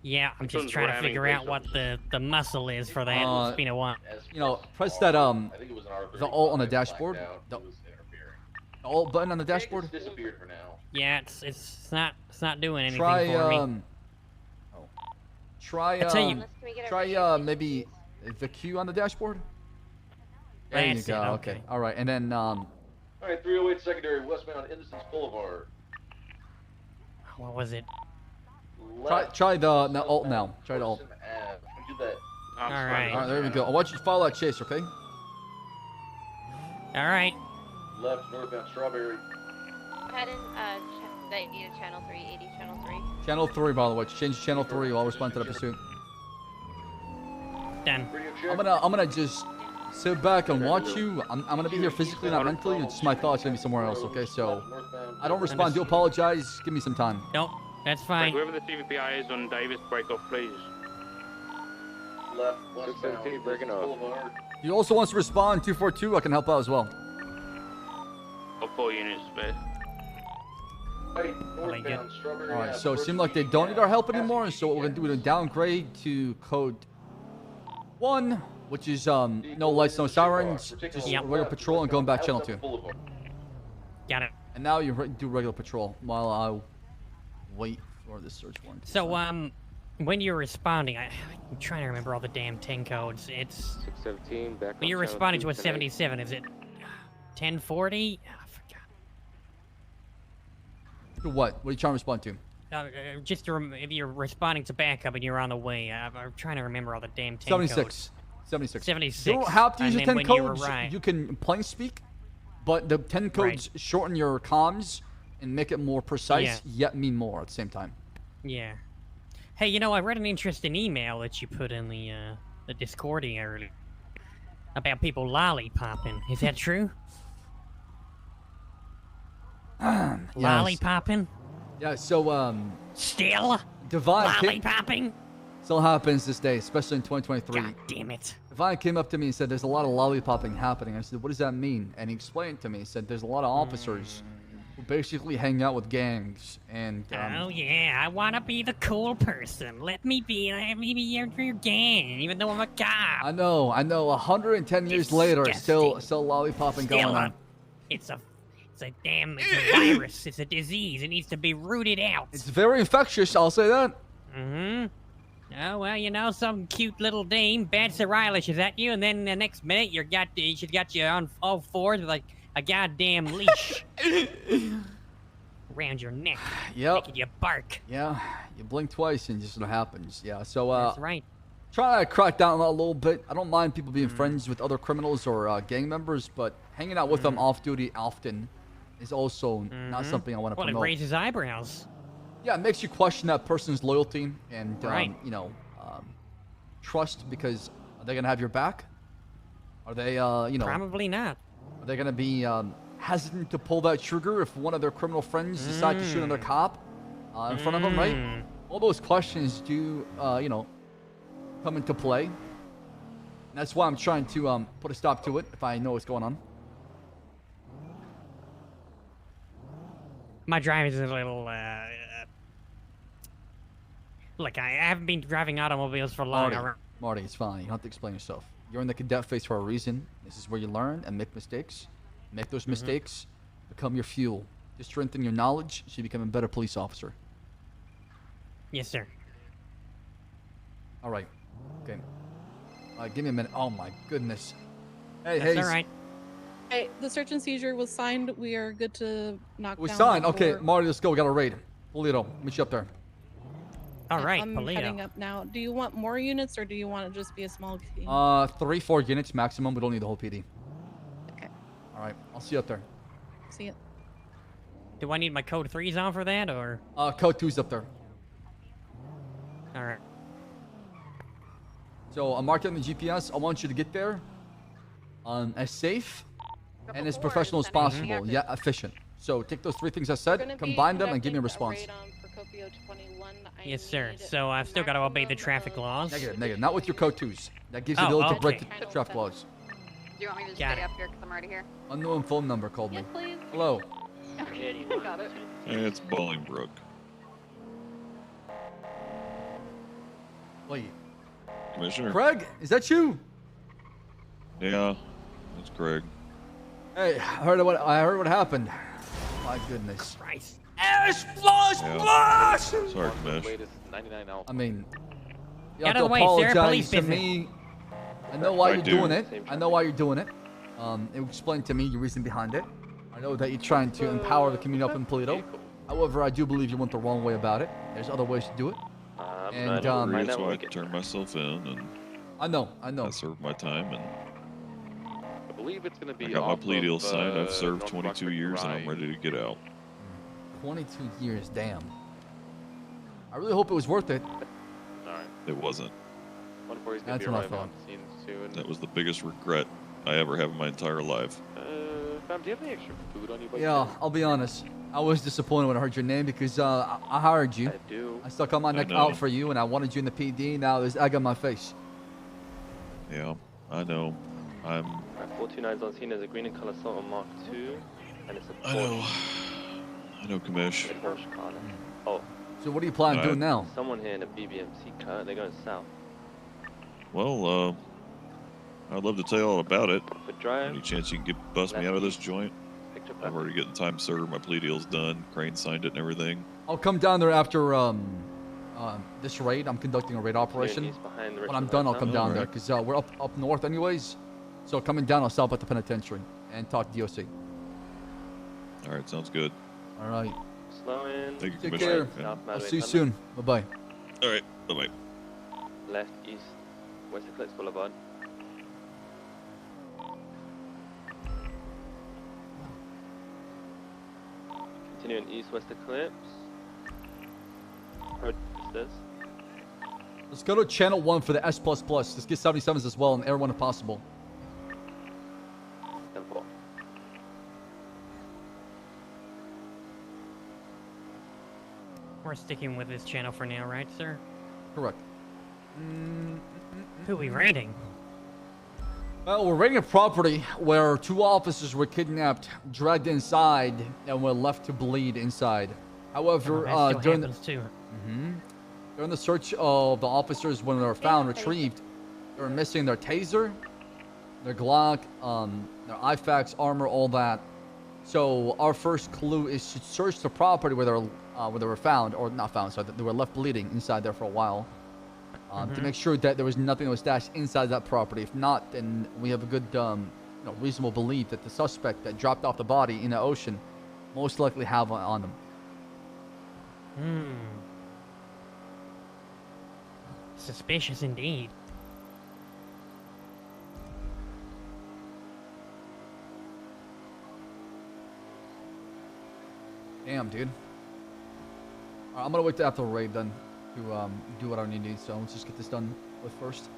Yeah, I'm just trying to figure out what the muscle is for that. It's been a while. You know, press that the alt on the dashboard. The alt button on the dashboard. Disappeared for now. Yeah, it's not doing anything Try for me. try maybe the Q on the dashboard. There you That's go. it, Okay. All right, and then All right, 308 secondary westbound Innocence Boulevard. What was it? try the alt now. Try the alt. Do that. All right. All right, there we go. I want you to follow that chase, okay? All right. Left northbound Strawberry. Head in, that you channel 3, 80 channel 3. Channel 3, by the way. Change to channel 3. I'll respond to the pursuit. Done. I'm gonna just sit back and watch you. I'm gonna be here physically, not mentally. It's just my thoughts gonna be somewhere else. Okay, so I don't respond. Do apologize. Give me some time. Nope, that's fine. Whoever the CVPI is on Davis, break off, please. Left westbound breaking off. If you also wants to respond 242, I can help out as well. Of 4 units, but. Northbound Strawberry. All right, so it seems like they don't need our help anymore. So what we're gonna do is downgrade to code 1, which is no lights, no sirens, just regular patrol and going back channel 2. Got it. And now you do regular patrol while I wait for the search warrant. So when you're responding, I'm trying to remember all the damn 10 codes. It's 617 back. when you're responding to a 77. Is it 1040? To what? What are you trying to respond to? Just to if you're responding to backup and you're on the way. I'm trying to remember all the damn 10 76. codes. 76. 76. You don't have to use the 10 when you codes. arrive- You can plain speak, but the 10 codes shorten your comms and make it more precise, yet mean more at the same time. Yeah. Hey, you know, I read an interesting email that you put in the Discordia earlier about people lollipopping. Is that true? Lollipopping? Yeah, so Still? Divine Lollipopping? still happens this day, especially in 2023. God damn it. Divine came up to me and said there's a lot of lollipopping happening. I said, what does that mean? And he explained to me. He said there's a lot of officers who basically hang out with gangs and Oh yeah, I wanna be the cool person. Let me be your gang, even though I'm a cop. I know, 110 years later, still lollipopping going on. It's a damn, it's a virus. It's a disease. It needs to be rooted out. It's very infectious, I'll say that. Mm-hmm. Oh, well, you know, some cute little dame bats her eyelashes at you, and then the next minute she's got you on all fours with like a goddamn leash around your neck. Yep. Making you bark. Yeah, you blink twice and just what happens. Yeah, so That's right. try to crack down a little bit. I don't mind people being friends with other criminals or gang members, but hanging out with them off duty often is also not something I want to Well, promote. it raises eyebrows. Yeah, it makes you question that person's loyalty and Right. trust, because are they gonna have your back? Are they Probably not. Are they gonna be hesitant to pull that trigger if one of their criminal friends decide to shoot another cop in front of them, right? All those questions do come into play. And that's why I'm trying to put a stop to it if I know what's going on. My driving's a little, look, I haven't been driving automobiles for long. Marty, it's fine. You don't have to explain yourself. You're in the cadet phase for a reason. This is where you learn and make mistakes. Make those mistakes become your fuel to strengthen your knowledge so you become a better police officer. Yes, sir. All right. Okay. Give me a minute. Oh, my goodness. Hey, That's Hayes. all right. Hey, the search and seizure was signed. We are good to knock We down signed. that Okay, door. Marty, let's go. We got a raid. Polito, meet you up there. All right, I'm heading up now. Do you want more units or do you want to just be a small team? 3-4 units maximum. We don't need the whole PD. Okay. All right. I'll see you up there. See ya. Do I need my code 3s on for that, or? Code 2's up there. All right. So I'm marking on the GPS. I want you to get there as safe and as professional as possible. Yeah, efficient. So take those 3 things I said, combine them, and give me a response. Yes, sir. So I've still got to obey the traffic laws. Negative. Not with your code 2s. That gives you the ability to break the traffic laws. Do you want me to Got stay it. up here because I'm already here? Unknown phone number called me. Yes, please. Hello. Okay. Got it. It's Bolingbrook. Wait. Commissioner. Craig, is that you? Yeah, that's Craig. Hey, I heard what happened. My goodness. Christ. Splash! Sorry, Commish. I mean, you Get have to out of the way, sir. apologize Police to business. me. I know why I you're do. doing it. I know why you're doing it. Explain to me your reason behind it. I know that you're trying to empower the community up in Toledo. However, I do believe you went the wrong way about it. There's other ways to do it. And That's why I turned myself in, and I know. I served my time, and I believe it's going to be. I got my plea deal of, signed. I've served North 22 Brunswick years, and I'm Drive. ready to get out. 22 years, damn. I really hope it was worth it. Alright. It wasn't. 140's going That's to be what I arriving on thought. the scene soon. That was the biggest regret I ever have in my entire life. Fam, do you have any extra food on you? by Yeah, chance? I'll be honest. I was disappointed when I heard your name because I hired you. I do. I stuck on my neck know. out for you, and I wanted you in the PD. Now there's egg on my face. Yeah, I know. I'm. 429's on scene as a green and color Salt Mark II, and it's a I know. I know, Commish. Porsche car. Oh, So what do you plan on doing now? someone here in a BBMC car. They're going south. Well, I'd love to tell you all about it. For drive. Any chance you can bust me out of this joint? Picture I've already getting time served. My plea deal's done. Crane signed it and everything. I'll come down there after this raid. I'm conducting a raid operation. He's behind the When I'm done, I'll come down there Alright. because we're up north anyways. So coming down, I'll stop at the penitentiary and talk to DOC. All right, sounds good. All right. Slow in. Thank you, Take Commissioner. care. Yeah. I'll see you soon. Bye bye. All right, bye-bye. Left, east, West Eclipse Boulevard. Continuing east, West Eclipse. Road stairs. Let's go to channel 1 for the S++. Let's get 77s as well and air 1 if possible. 10-4. We're sticking with this channel for now, right, sir? Correct. Who are we raiding? Well, we're raiding a property where 2 officers were kidnapped, dragged inside, and were left to bleed inside. However, That still during happens too. during the search of the officers, when they were found, retrieved, they were missing their taser, their Glock, their IFAX armor, all that. So our first clue is to search the property where they were found, or not found, so they were left bleeding inside there for a while. To make sure that there was nothing that was stashed inside that property. If not, then we have a good, reasonable belief that the suspect that dropped off the body in the ocean most likely have on them. Suspicious indeed. Damn, dude. Alright, I'm gonna wait till after the raid then to do what I need to do. So let's just get this done with first.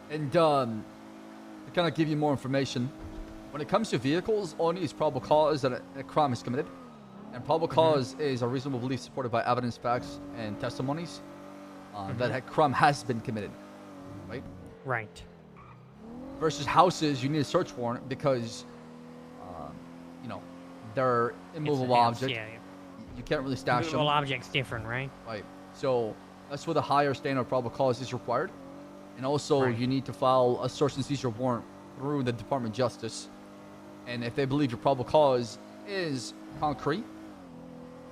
And to kind of give you more information, when it comes to vehicles, all you need is probable cause that a crime is committed. And probable cause is a reasonable belief supported by evidence, facts, and testimonies that a crime has been committed. Right? Right. Versus houses, you need a search warrant because, they're immovable objects. Yeah. You can't really stash them. Movable objects different, right? Right. So that's where the higher standard of probable cause is required. And also, you need to file a search and seizure warrant through the Department of Justice. And if they believe your probable cause is concrete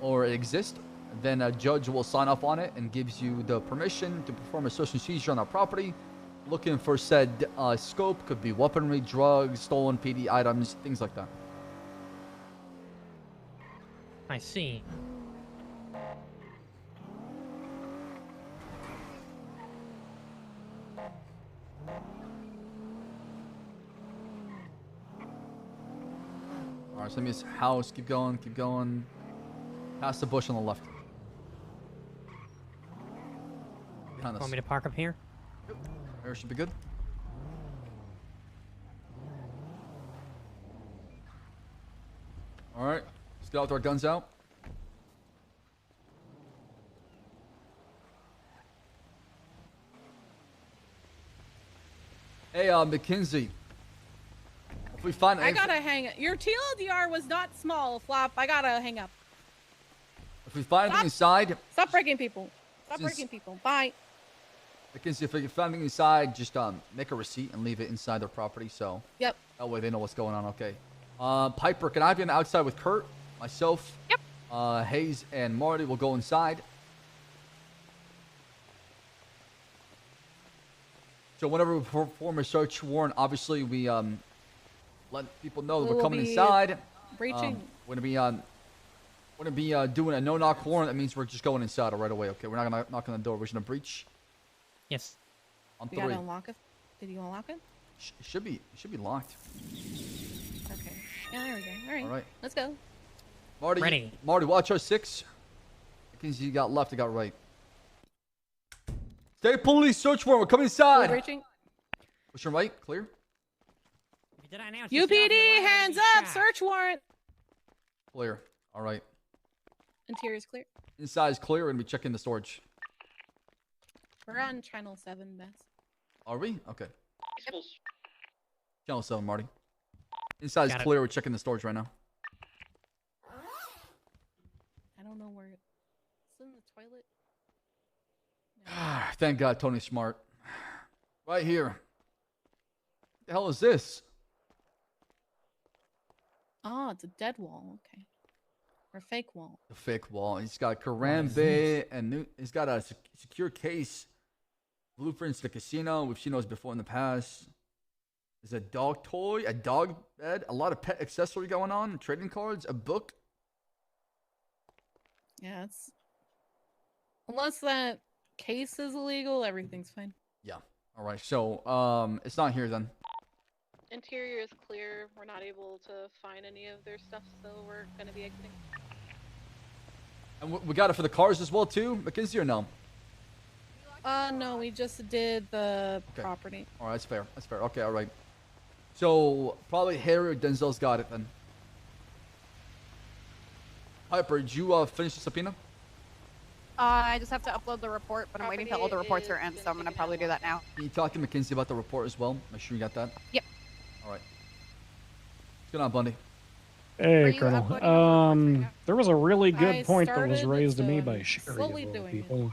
or it exists, then a judge will sign off on it and gives you the permission to perform a search and seizure on that property, looking for said scope. Could be weaponry, drugs, stolen PD items, things like that. I see. Alright, so let me just house, keep going, keep going. Past the bush on the left. Behind us. Want me to park up here? There should be good. Alright, let's get out with our guns out. Hey, McKinsey. If we find I anything, gotta hang up. Your TLDR was not small, Flop. I gotta hang up. if we find anything inside, Stop breaking people. Stop Since- breaking people. Bye. Mackenzie, if you find anything inside, just make a receipt and leave it inside their property. So Yep. that way they know what's going on. Okay. Piper, can I be on the outside with Kurt, myself? Yep. Hayes and Marty will go inside. So whenever we perform a search warrant, obviously we let people know that We we're will coming be inside. breaching. We're gonna be doing a no-knock warrant. That means we're just going inside right away. Okay, we're not gonna knock on the door. We're just gonna breach. Yes. On We 3. gotta unlock it. Did you unlock it? It should be locked. Okay. Yeah, there we go. All right. All right. Let's go. Marty, Ready. Marty, watch our 6. Mackenzie, you got left, I got right. State police search warrant. We're coming inside. Breaching. What's your right? Clear. UPD, hands up. Search warrant. Clear. All right. Interior's clear. Inside is clear. We're gonna be checking the storage. We're on channel 7, Bess. Are we? Okay. Channel 7, Marty. Inside is Got it. clear. We're checking the storage right now. I don't know where it's in the toilet. Thank God, Tony Smart. Right here. What the hell is this? Oh, it's a dead wall. Okay. Or fake wall. The fake wall. He's got Karambe and he's got a secure case. Blueprints to the casino. We've seen those before in the past. There's a dog toy, a dog bed, a lot of pet accessory going on, trading cards, a book. Yeah, it's... Unless that case is illegal, everything's fine. Yeah. All right. So, it's not here then. Interior is clear. We're not able to find any of their stuff, so we're gonna be exiting. And we got it for the cars as well too, Mackenzie, or no? No, we just did the Okay. property. All right, that's fair. That's fair. Okay, all right. So probably Harry or Denzel's got it then. Piper, did you finish the subpoena? I just have to upload the report, but I'm waiting till all the reports are in, so I'm gonna probably do that now. Can you talk to Mackenzie about the report as well? Make sure you got that. Yep. All right. What's going on, Bundy? Hey, Colonel. There was a really good I point that was started, raised to me it's, by Sherry slowly of all doing it. people.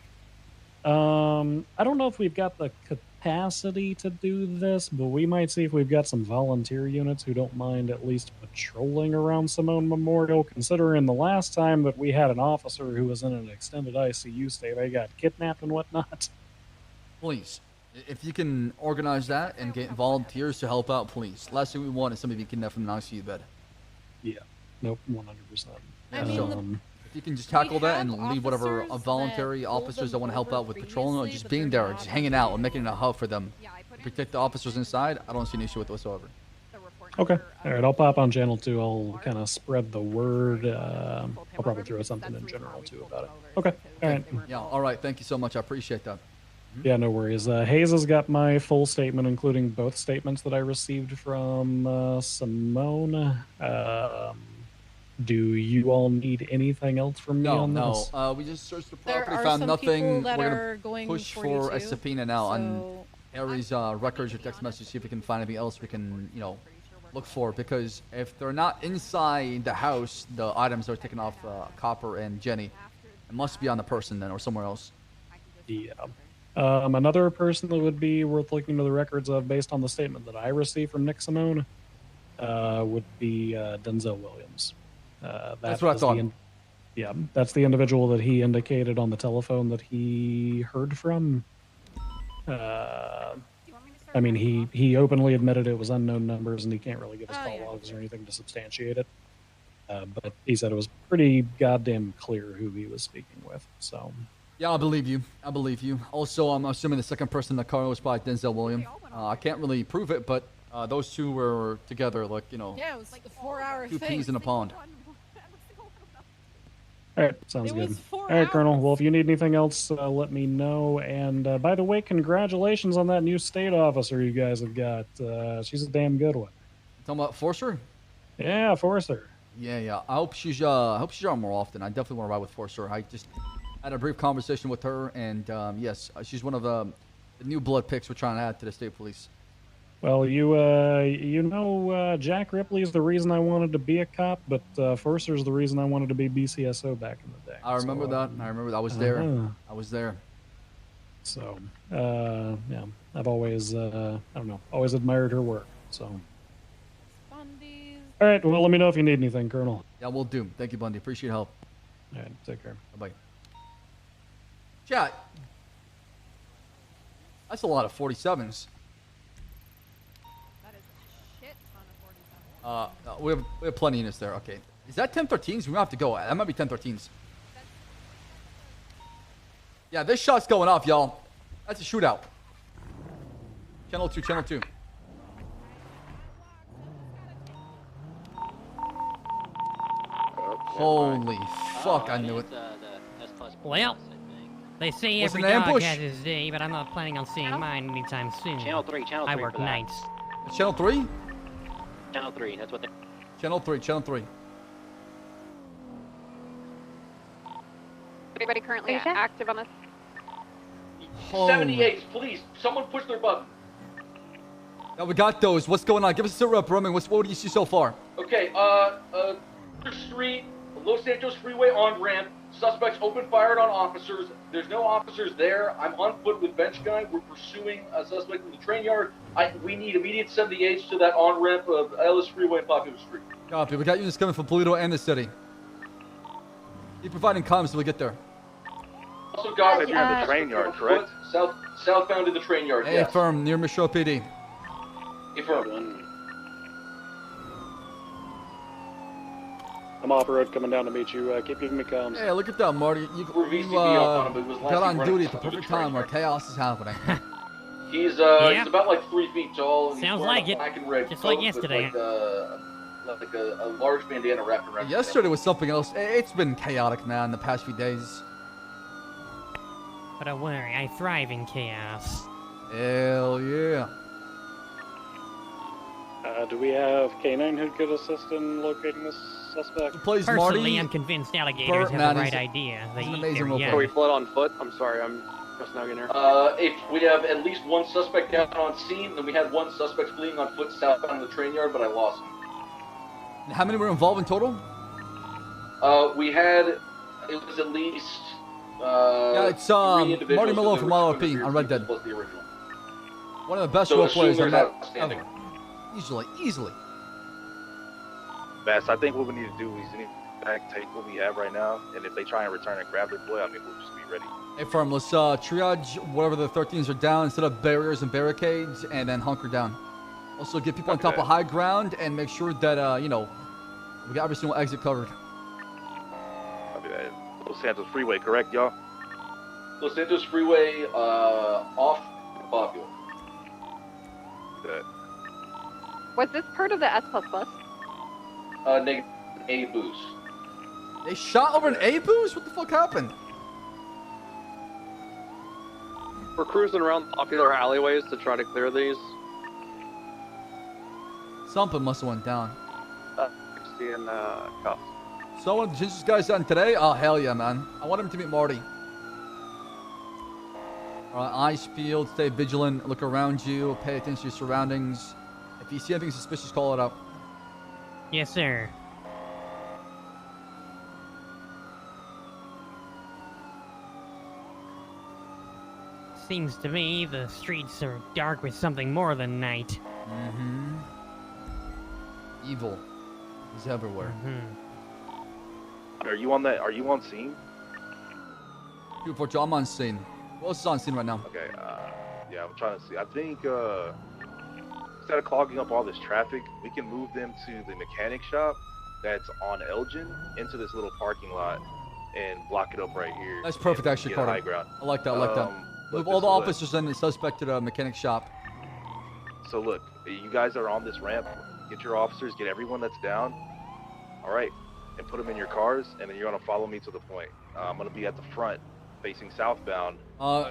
I don't know if we've got the capacity to do this, but we might see if we've got some volunteer units who don't mind at least patrolling around Simone Memorial, considering the last time that we had an officer who was in an extended ICU stay, they got kidnapped and whatnot. Please, if you can organize that and get volunteers to help out, please. Last thing we want is somebody to be kidnapped from an ICU bed. Yeah. Nope, 100%. Yeah, so if you can just tackle that and leave whatever officers voluntary that pulled officers that them want to help out with over patrolling or previously, just but being they're there, not just hanging out and making it a hub for them. Protect the officers inside, I don't see an issue with it whatsoever. Okay. All right, I'll pop on channel 2. I'll kind of spread the word. I'll probably throw something in general, too, about it. Okay. All right. Yeah, all right. Thank you so much. I appreciate that. Yeah, no worries. Hayes has got my full statement, including both statements that I received from Simone. Do you all need anything else from me on this? No. We just searched the There property, are found some nothing. people that We're are gonna going push for for you a too, subpoena now on so Harry's records or text message. See if we can find anything else we can, look for. Because if they're not inside the house, the items are taken off Copper and Jenny. It must be on the person then, or somewhere else. Yeah. Another person that would be worth looking into the records of, based on the statement that I received from Nick Simone, would be Denzel Williams. That's what I thought. Yeah, that's the individual that he indicated on the telephone that he heard from. I mean, he openly admitted it was unknown numbers, and he can't really give us call logs or anything to substantiate it. But he said it was pretty goddamn clear who he was speaking with. So. Yeah, I believe you. I believe you. Also, I'm assuming the second person in the car was probably Denzel Williams. I can't really prove it, but those two were together, like, Yeah, it was like a 4-hour two thing. peas in a pond. All right, sounds It good. was 4 All right, Colonel. Well, if you need anything else, let me know. And by the way, congratulations on that new state officer you guys have got. She's a damn good one. Talking about Forcer? Yeah, Forcer. Yeah. I hope she's on more often. I definitely want to ride with Forcer. I just had a brief conversation with her, and yes, she's one of the new blood picks we're trying to add to the state police. Well, you know, Jack Ripley is the reason I wanted to be a cop, but Forcer's the reason I wanted to be BCSO back in the day. I remember So, that. I remember that. I was there. uh-huh. I was there. So, yeah, I've always, I don't know, always admired her work. So, all right. Well, let me know if you need anything, Colonel. Yeah, we'll do. Thank you, Bundy. Appreciate your help. All right, take care. Bye-bye. Chat. That's a lot of 47s. That is a shit ton of 47s. We have plenty of units there. Okay. Is that 1013s? We might have to go. That might be 1013s. Yeah, this shot's going off, y'all. That's a shootout. Channel 2, channel 2. Holy fuck, I knew it. Well, they say Was every it an dog ambush? has his day, but I'm not planning on seeing mine anytime soon. Channel 3, I work for that. nights. Channel 3? Channel 3, that's what they... Channel 3, channel 3. Anybody currently active on this? 78, please. Someone push their button. Yeah, we got those. What's going on? Give us a sit rep, Roman. What do you see so far? Okay, Street, Los Santos Freeway on ramp. Suspects open fired on officers. There's no officers there. I'm on foot with bench gun. We're pursuing a suspect in the train yard. We need immediate 78s to that on ramp of Ellis Freeway and Popular Street. Copy. We got units coming from Polito and the city. Keep providing comms till we get there. Also got You're in the train yard, correct? Southbound to the train yard. Hey, Yes. firm near Mission PD. Affirm. I'm off road coming down to meet you. Keep giving me comms. Hey, look at that, Marty. You VCB up on him, but it was got last on week duty running at the through the perfect train time where yard. chaos is happening. He's Yeah. about like 3 feet tall. And Sounds he's wearing like a it. black and red Just coat like with, yesterday. like a large bandana wrapped around. his neck. Yesterday was something else. It's been chaotic, man, the past few days. But don't worry, I thrive in chaos. Hell yeah. Do we have K9 who could assist in locating this suspect? Plays Personally, Marty. I'm convinced alligators Burt, have man, the right he's idea. They an eat amazing their role young. player. we fled on foot? I'm sorry, I'm just now getting here. If we have at least one suspect down on scene, then we had one suspect fleeing on foot southbound of the train yard, but I lost him. How many were involved in total? We had, it was at least, Yeah, it's 3 Marty individuals Miller that from were LRP on Red Dead. plus the original. One of the best So role assume players I've there's met outstanding. ever. Easily. Bass, I think what we need to do is we need to back take what we have right now, and if they try and return and grab their boy, I mean, we'll just be ready. Hey, firm, let's triage whatever the 13s are down, set up barriers and barricades, and then hunker down. Also, get people on top of high ground and make sure that, you know, we got every single exit covered. Copy that. Los Santos Freeway, correct, y'all? Los Santos Freeway, off Popular. Good. Was this part of the S++? Negative A boost. They shot over an A-boost? What the fuck happened? We're cruising around popular alleyways to try to clear these. Something must have went down. Seeing cops. So one of the Ginger's guys done today? Oh, hell yeah, man. I want him to meet Marty. Alright, eyes peeled, stay vigilant, look around you, pay attention to your surroundings. If you see anything suspicious, call it out. Yes, sir. Seems to me the streets are dark with something more than night. Mm-hmm. Evil is everywhere. Are you on that? Are you on scene? Dude, for I'm on scene. Who else is on scene right now? Okay, yeah, I'm trying to see. I think, instead of clogging up all this traffic, we can move them to the mechanic shop that's on Elgin into this little parking lot and block it up right here. That's perfect, and actually, get a high Carter. ground. I like that, I like that. Look, Move all the this is what- officers and the suspect to the mechanic shop. So look, you guys are on this ramp. Get your officers, get everyone that's down. All right, and put them in your cars, and then you're gonna follow me to the point. I'm gonna be at the front, facing southbound.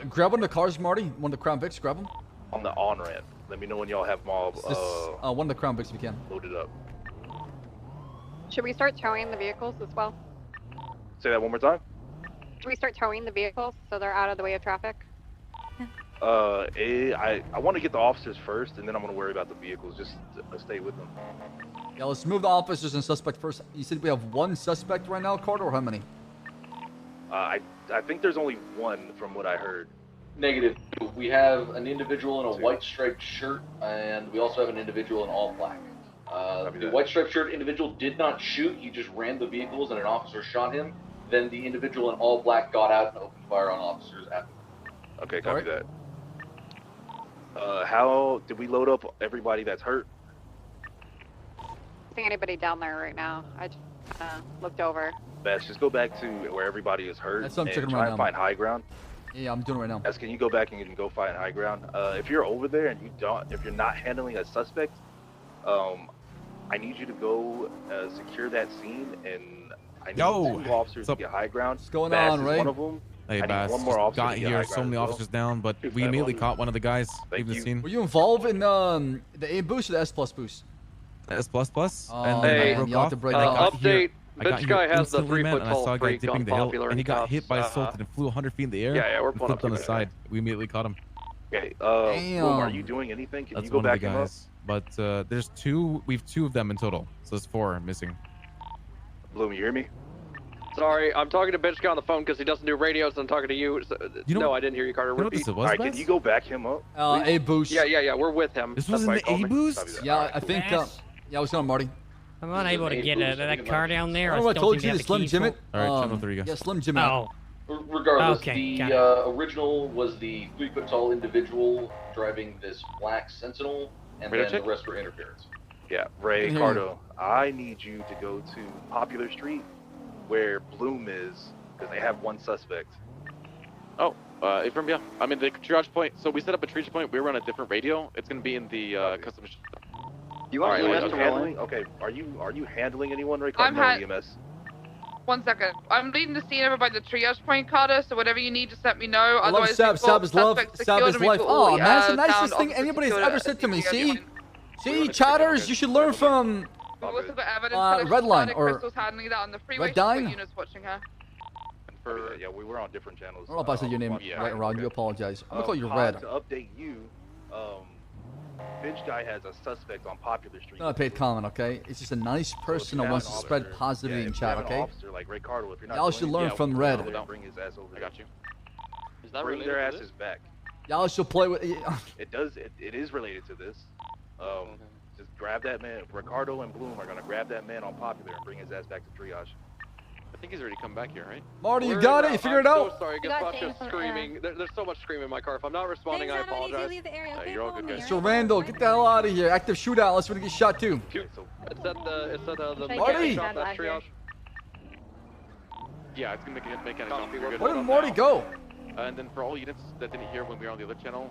Grab one of the cars, Marty. One of the Crown Vics, grab them. On the on ramp. Let me know when y'all have them all One of the Crown Vics if you can. loaded up. Should we start towing the vehicles as well? Say that one more time. Should we start towing the vehicles so they're out of the way of traffic? I want to get the officers first, and then I'm gonna worry about the vehicles. Just stay with them. Yeah, let's move the officers and suspect first. You said we have one suspect right now, Carter, or how many? I think there's only one from what I heard. Negative. We have an individual in a white striped shirt, and we also have an individual in all black. The white striped shirt individual did not shoot. He just ran the vehicles, and an officer shot him. Then the individual in all black got out and opened fire on officers after. Okay, copy that. How did we load up everybody that's hurt? I don't see anybody down there right now. I just looked over. Best, just go back to where everybody is hurt That's what I'm and checking try right and now. find high ground. Yeah, I'm doing it right now. Can you go back and you can go find high ground? If you're over there and if you're not handling a suspect, I need you to go secure that scene, and I need 2 officers to get high ground. What's going Bass on, is Ray? one of them. Hey, I need Bass, one more just officer got to get here, high so ground many as well. officers down, but we immediately caught one of the guys. Leave the scene. Were you involved in the A boost or the S plus boost? S plus plus. Oh, And then man, I broke you have off. to break and I that. got here. I got Bitch here guy has the instantly, man, and I 3-foot-tall saw a guy freak dipping on the hill, Popular and he in got cuffs. hit by assaulted and flew 100 feet in the air. Yeah, we're and flipped on the prosecuting side. We immediately caught him. Okay, Bloom, are you doing anything? Can That's you go one of back the him up? guys. But there's 2. We've 2 of them in total, so there's 4 missing. Bloom, you hear me? Sorry, I'm talking to bitch guy on the phone because he doesn't do radios, and I'm talking to you. So, You know- no, I didn't hear you, Carter. you know what Repeat. this was, Alright, Bass? can you go back him up? A boost. Yeah, we're with him. This was in the A boost? Yeah, I think. Yeah, what's going on, Marty? I'm unable to get that car down there. I don't know what I told still you seem to Slim have the Jim key it. All right, Channel 3, guys. Yeah, Slim Jim it. Oh. Regardless, Okay, the got original was the 3-foot-tall individual driving this black Sentinel, and Radar then check? the rest were interference. Yeah, Ray, Can hear Cardo, I need you to go to Popular Street where Bloom is, because they have one suspect. Oh, Ifram, yeah. I'm in the triage point. So we set up a triage point. We were on a different radio. It's going to be in the custom. You want EMS to handling? Okay, are you handling anyone, Ray? I'm No ha- EMS. 1 second. I'm leading the scene over by the triage point, Carter, so whatever you need, just let me know. I love Otherwise, Sab. we've Sab got is love. suspects Sab secured is and we've life. got Oh, all, man, that's the found nicest thing officers anybody's secured ever at said to me. CPW. See, chatters, you should learn from We've also got evidence Redline or Crystal's handling that on the freeway. Red She's got Dine. units watching her. Yeah, we were on different channels. I don't know if I said your name Yeah. right or wrong. You apologize. I'm gonna call you Pod, Red. To update you, Finch guy has a suspect on Popular Street. Not a paid comment, okay? It's just a nice person that wants to spread positivity in chat, okay? Officer like Ray Cardo, if you're not Y'all doing should it, learn from Red. Bring his ass over. I got you. Is that bring related their to asses this? back. Y'all should play with. It does. It is related to this. Just grab that man. Ricardo and Bloom are gonna grab that man on Popular and bring his ass back to triage. I think he's already come back here, right? Marty, you got it? You figured it out? So sorry, I get bunch of screaming. There's so much screaming in my car. If I'm not responding, I apologize. You're all good, guys. So Randall, get the hell out of here. Active shootout. Unless we're gonna get shot too. It's at the Marty! shop, that's triage. Yeah, it's gonna make kind of Where did Marty go? And then for all units that didn't hear when we were on the other channel,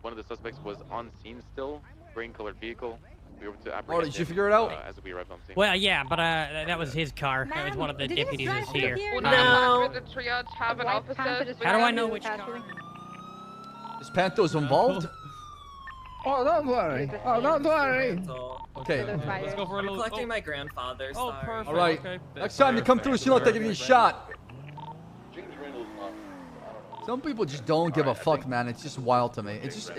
one of the suspects was on scene still, green-colored vehicle. We were able to apprehend Marty, did you him, figure it out? as we arrived on scene. Well, yeah, but that was his car. That was one of the deputies is here. Well, no. The triage have an officer. How do I know which car? Is Pantos involved? Oh, don't worry. Oh, don't worry. Okay. Let's go for a little. Collecting my grandfather. Oh, perfect. All right. Next time you come through, see like they're getting shot. Some people just don't give a fuck, man. It's just wild to me. It's just.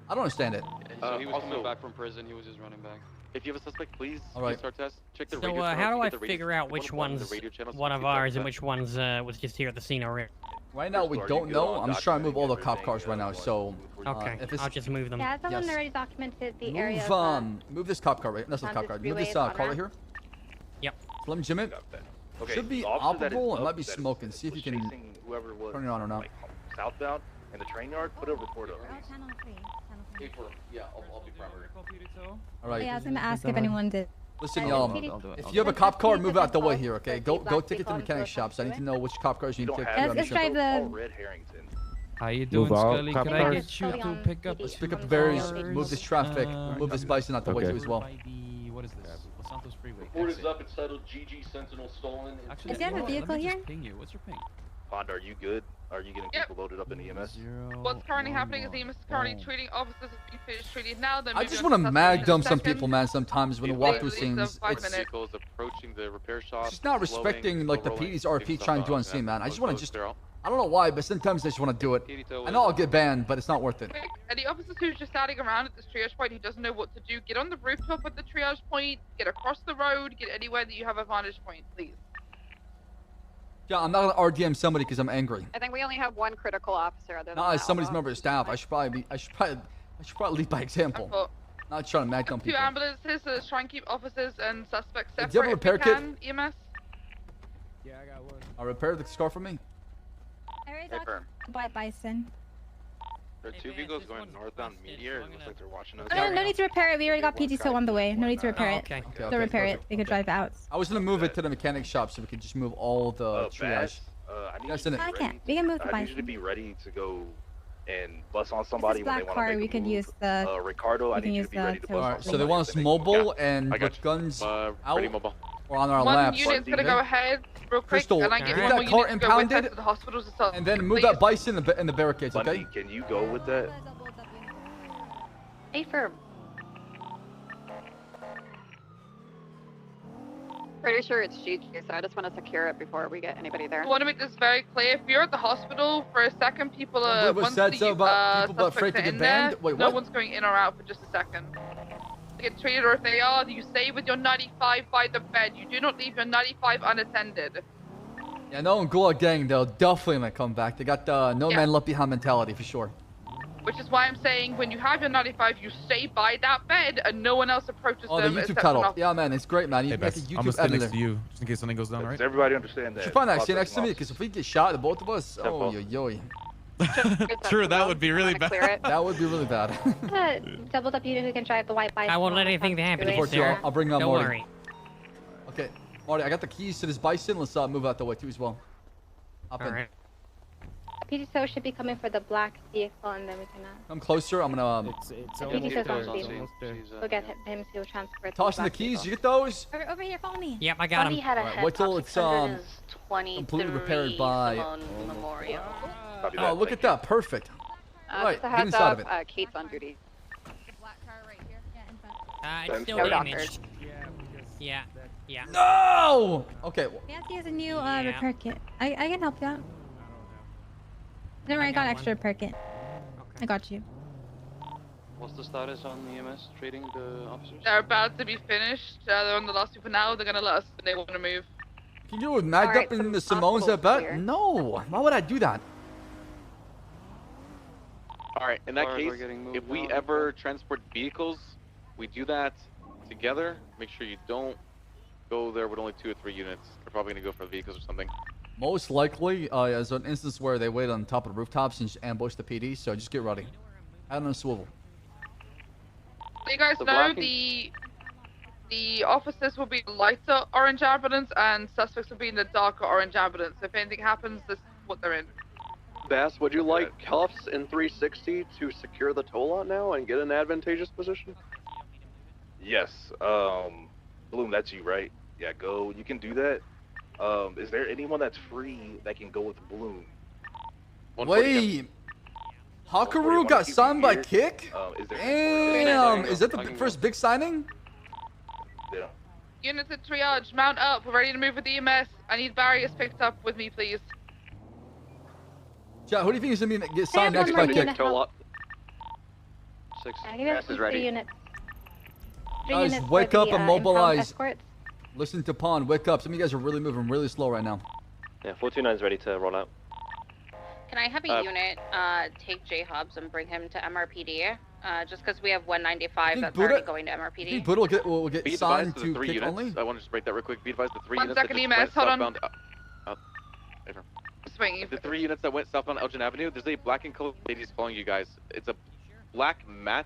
I don't understand it. So he was also- coming back from prison. He was just running back. If you have a suspect, please All right. use our test. Check the So radio channels, how do I get the radio- figure out one which of the one's radio channels one to of see if ours that's and which one's was just here at the scene already? Right now we don't know. I'm just trying to move all the cop cars right now. So. Okay, If it's, I'll just move them. Yeah, someone Yes. already documented the area. Move this cop car right. That's not on cop car. this Move this freeway car right on here. Yep. Slim Jim it. Okay, Should be the officer that is operable. It up, might be that is- smoking. See if you can chasing whoever was turn it on or not. like, southbound in the train yard. Put a report up. Yeah, I'll be primary. All right. Yeah, I was gonna ask if anyone did. Listen, I'll y'all. do it. If you have a cop car, move out the way here, okay? Go take it to the mechanic shops. I need to know which cop cars you need to take care of. Let's drive the. Red Harrington. How you doing, Move out, Scully? cop Could I cars. get you to pick up? Let's pick up the berries. Move this traffic. Move this bison out the way Okay. too as well. What is this? Los Santos Freeway. Report is up. It's titled GG Sentinel stolen. Actually, Is there you know a what? Let vehicle me here? just ping you. What's your ping? Fonda, are you good? Are you getting Yep. people loaded up in EMS? What's currently happening is EMS is currently treating officers as being finished treated now. Then I moving just on want to to mag suspects dump in some second. people, man. Sometimes when I walk through scenes, it's vehicles approaching the repair shop. just not slowing, respecting like the slow rolling, PD's RP seeing trying to do on stuff scene, man. I just want to just. I don't know why, but sometimes I just want to do it. I know I'll get banned, but it's not worth it. Quick, any officers who's just standing around at this triage point who doesn't know what to do, get on the rooftop at the triage point, get across the road, get anywhere that you have a vantage point, please. Yeah, I'm not gonna RDM somebody because I'm angry. I think we only have one critical officer. Other than Not as that, somebody's although- member of staff. I should probably lead by example. Not trying to mag on 2 people. ambulances, so let's try and keep officers and suspects Hey, do you have a separate if we repair can, EMS. Yeah, I got one. I'll repair the scar for me. Alright, Bye, Bison. There are 2 vehicles going northbound Meteor. It looks like they're watching us. Oh, no need to repair it. We already got PTSO on the way. No need to repair it. Okay, So okay, repair it. perfect. We could drive out. I was gonna move it to the mechanic shop so we could just move all the triage. I need That's you in to it. be I can't. ready- We can move the I need you to Bison. be ready to go and bust on This somebody is when they black want to car. make We a could move. use the. Ricardo, I we can need you use to be the ready to tow bust on Alright, so they somebody want if us make a mobile move. and I got with you. guns Ready out mobile. or on our One laps. unit's gonna Okay? go ahead real quick, Crystal, and I get get that one more car unit to go with impounded, us to the hospitals and stuff. and then move Please. that bison in the barricades, okay? Bundy, can you go with that? Hey, firm. Pretty sure it's GG, so I just want to secure it before we get anybody there. I want to make this very clear. If you're at the hospital for a second, people are Believe what once said the so about people suspects afraid to are get in there, banned? Wait, no what? one's going in or out for just a second. They get treated, or if they are, you stay with your 95 by the bed. You do not leave your 95 unattended. Yeah, no, in Gulag Gang, they'll definitely gonna come back. They got the no man left behind mentality for sure. Which is why I'm saying when you have your 95, you stay by that bed and no one else approaches Oh, the them YouTube except cuddle. an Yeah, man, it's great, man. You Hey, make a Bess, YouTube I'm gonna stay next editor. to you just in case something goes down, right? Does everybody understand You that? should probably not stay Lots next to of me, because if we get shot, the both of us, oh, yo, yo. True, that would be really bad. That would be really bad. Doubled up unit who can drive the white Bison. I won't let anything happen to you, Before sir. I'll bring on Don't Marty. worry. Okay, Marty, I got the keys to this bison. Let's move out the way too as well. Hop in. Alright. PTSO should be coming for the black vehicle, and then we can. Come closer. I'm gonna It's PTSO's almost on there. speed. Almost there. We'll get him to transfer. to toss in the black keys. vehicle. You get those? Over here, follow me. Yep, I got Buddy him. had a Alright, head wait till pop it's 623 completely repaired by. Memorial. Copy Oh, that, look thank at that. Perfect. Right, Just a get heads inside up, of it. Kate's on duty. It's still No damaged. doctors. Yeah. No! Okay. Nancy has a new Yeah. repair kit. I can help you out. Never mind, I got got extra repair kit. I got you. What's the status on the EMS trading the officers? They're about to be finished. They're on the last people now. They're gonna let us. They want to move. Can you mag Alright, up in some the Simone's hospitals at bet? clear. No. Why would I do that? All right. In that Cars are case, getting moved if we now. ever transport vehicles, we do that together. Make sure you don't go there with only 2 or 3 units. They're probably gonna go for vehicles or something. Most likely, as an instance where they wait on top of the rooftops and just ambush the PD, so just get ready. Out on a swivel. You guys The know black the officers will be lighter orange ambulance and suspects will be in the darker orange ambulance. If anything happens, this is what they're in. Bass, would you like cuffs in 360 to secure the tow lot now and get an advantageous position? Yes. Bloom, that's you, right? Yeah, go. You can do that. Is there anyone that's free that can go with Bloom? Wait. Hakaru got signed by Kick? Is there Damn. Is that the first big signing? Yeah. Units at triage, mount up. We're ready to move with EMS. I need barriers picked up with me, please. Chat, who do you think is going to get signed have next one by more Kick? Tow lot. 6. I give it 3 units. 3 Guys, units wake for up the, and impound mobilize. escorts. Listen to Pond, wake up. Some of you guys are really moving really slow right now. Yeah, 429's ready to roll out. Can I have a unit take J Hubs and bring him to MRPD? Just because we have 195 that's Buddha- already going to I MRPD. think Buddha will get Be signed advised to to the 3 Kick units. only. I want to just break that real quick. Be advised the 3 1 units second, that just EMS, went hold on. southbound. Swing. The 3 units that went southbound Elgin Avenue, there's a black and colored Mercedes following you guys. It's a black matte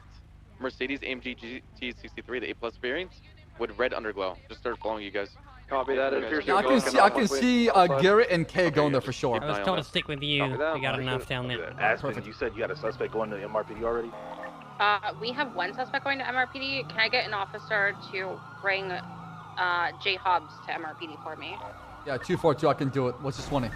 Mercedes AMG GT63, the A+ variant, with red underglow. Just started following you guys. Copy that. It appears Yeah, I can see Garrett and Kay going there for sure. I was told to stick with you. We got enough down there. Aspen, you said you had a suspect going to MRPD already? We have 1 suspect going to MRPD. Can I get an officer to bring J Hubs to MRPD for me? Yeah, 242, I can do it. What's this 20?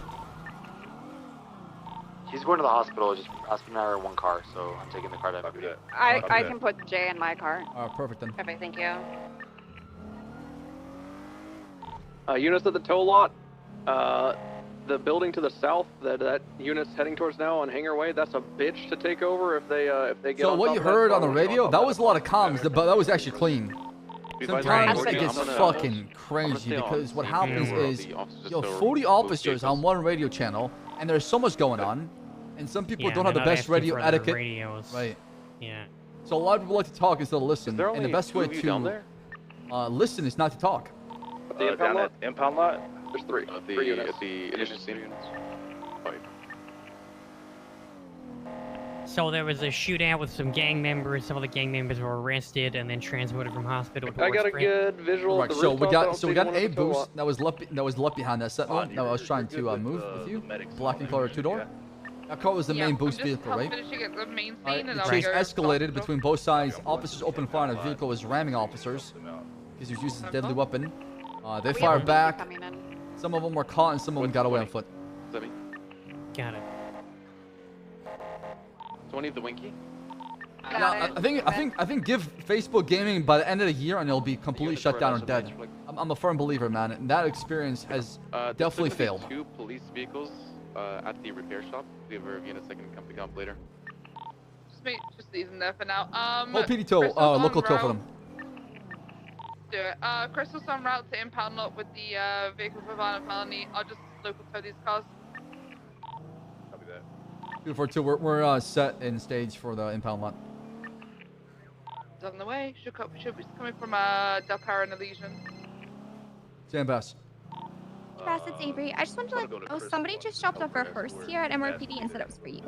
He's going to the hospital. Just Aspen and I are in 1 car, so I'm taking the car to MRPD. I can put Jay in my car. Alright, perfect then. Perfect, thank you. Units at the tow lot. the building to the south that unit's heading towards now on Hangar Way, that's a bitch to take over if they get So on what top you of that heard on spot. the radio, that was a lot of comms, but that was actually clean. Sometimes Right. it gets I'm gonna- fucking I'm crazy gonna stay on because what scene happens here where is the officers you have still 40 move officers on vehicles. one radio channel, and there's so much going on, and some people Yeah, don't have the they're not best asking radio for their etiquette. radios. Right. Yeah. So a lot of people like to talk instead of listen, there and the only best two way of you down to there? listen is not to talk. At the impound lot? Impound lot? There's three. At Three the units. at the initial scene. So there was a shootout with some gang members. Some of the gang members were arrested and then transported from hospital to I got a West good visual Right, of the so we rooftop. I got don't so we see got one an at A the tow lot. boost that was left behind that sentinel that I was trying to move with you. Black and color two door. That car was the main boost vehicle, right? Finishing at the main Alright, scene, and the I'll chase go escalated between both sides. Officers opened fire on a vehicle was ramming officers because he was using a deadly weapon. They fired back. Some of them were caught and some of them got away on foot. Is that me? Got it. 20 of the Winky? Yeah, I think give Facebook gaming by the end of the year and it'll be completely shut down or dead. I'm a firm believer, man. And that experience has definitely There's gonna failed. be 2 police vehicles at the repair shop. The other units that can come pick up later. just leave them there for now. Hold PD tow, Crystal's on local tow for route. them. Do it. Crystal's on route to impound lot with the vehicle for violent felony. I'll just local tow these cars. Copy that. 242, we're set in stage for the impound lot. It's on the way. Should be coming from Del Cara and Elysian. Stand Bass. Bass, it's Avery. I just wanted to let you know, somebody just dropped off our hearse here at MRPD and said it was for you.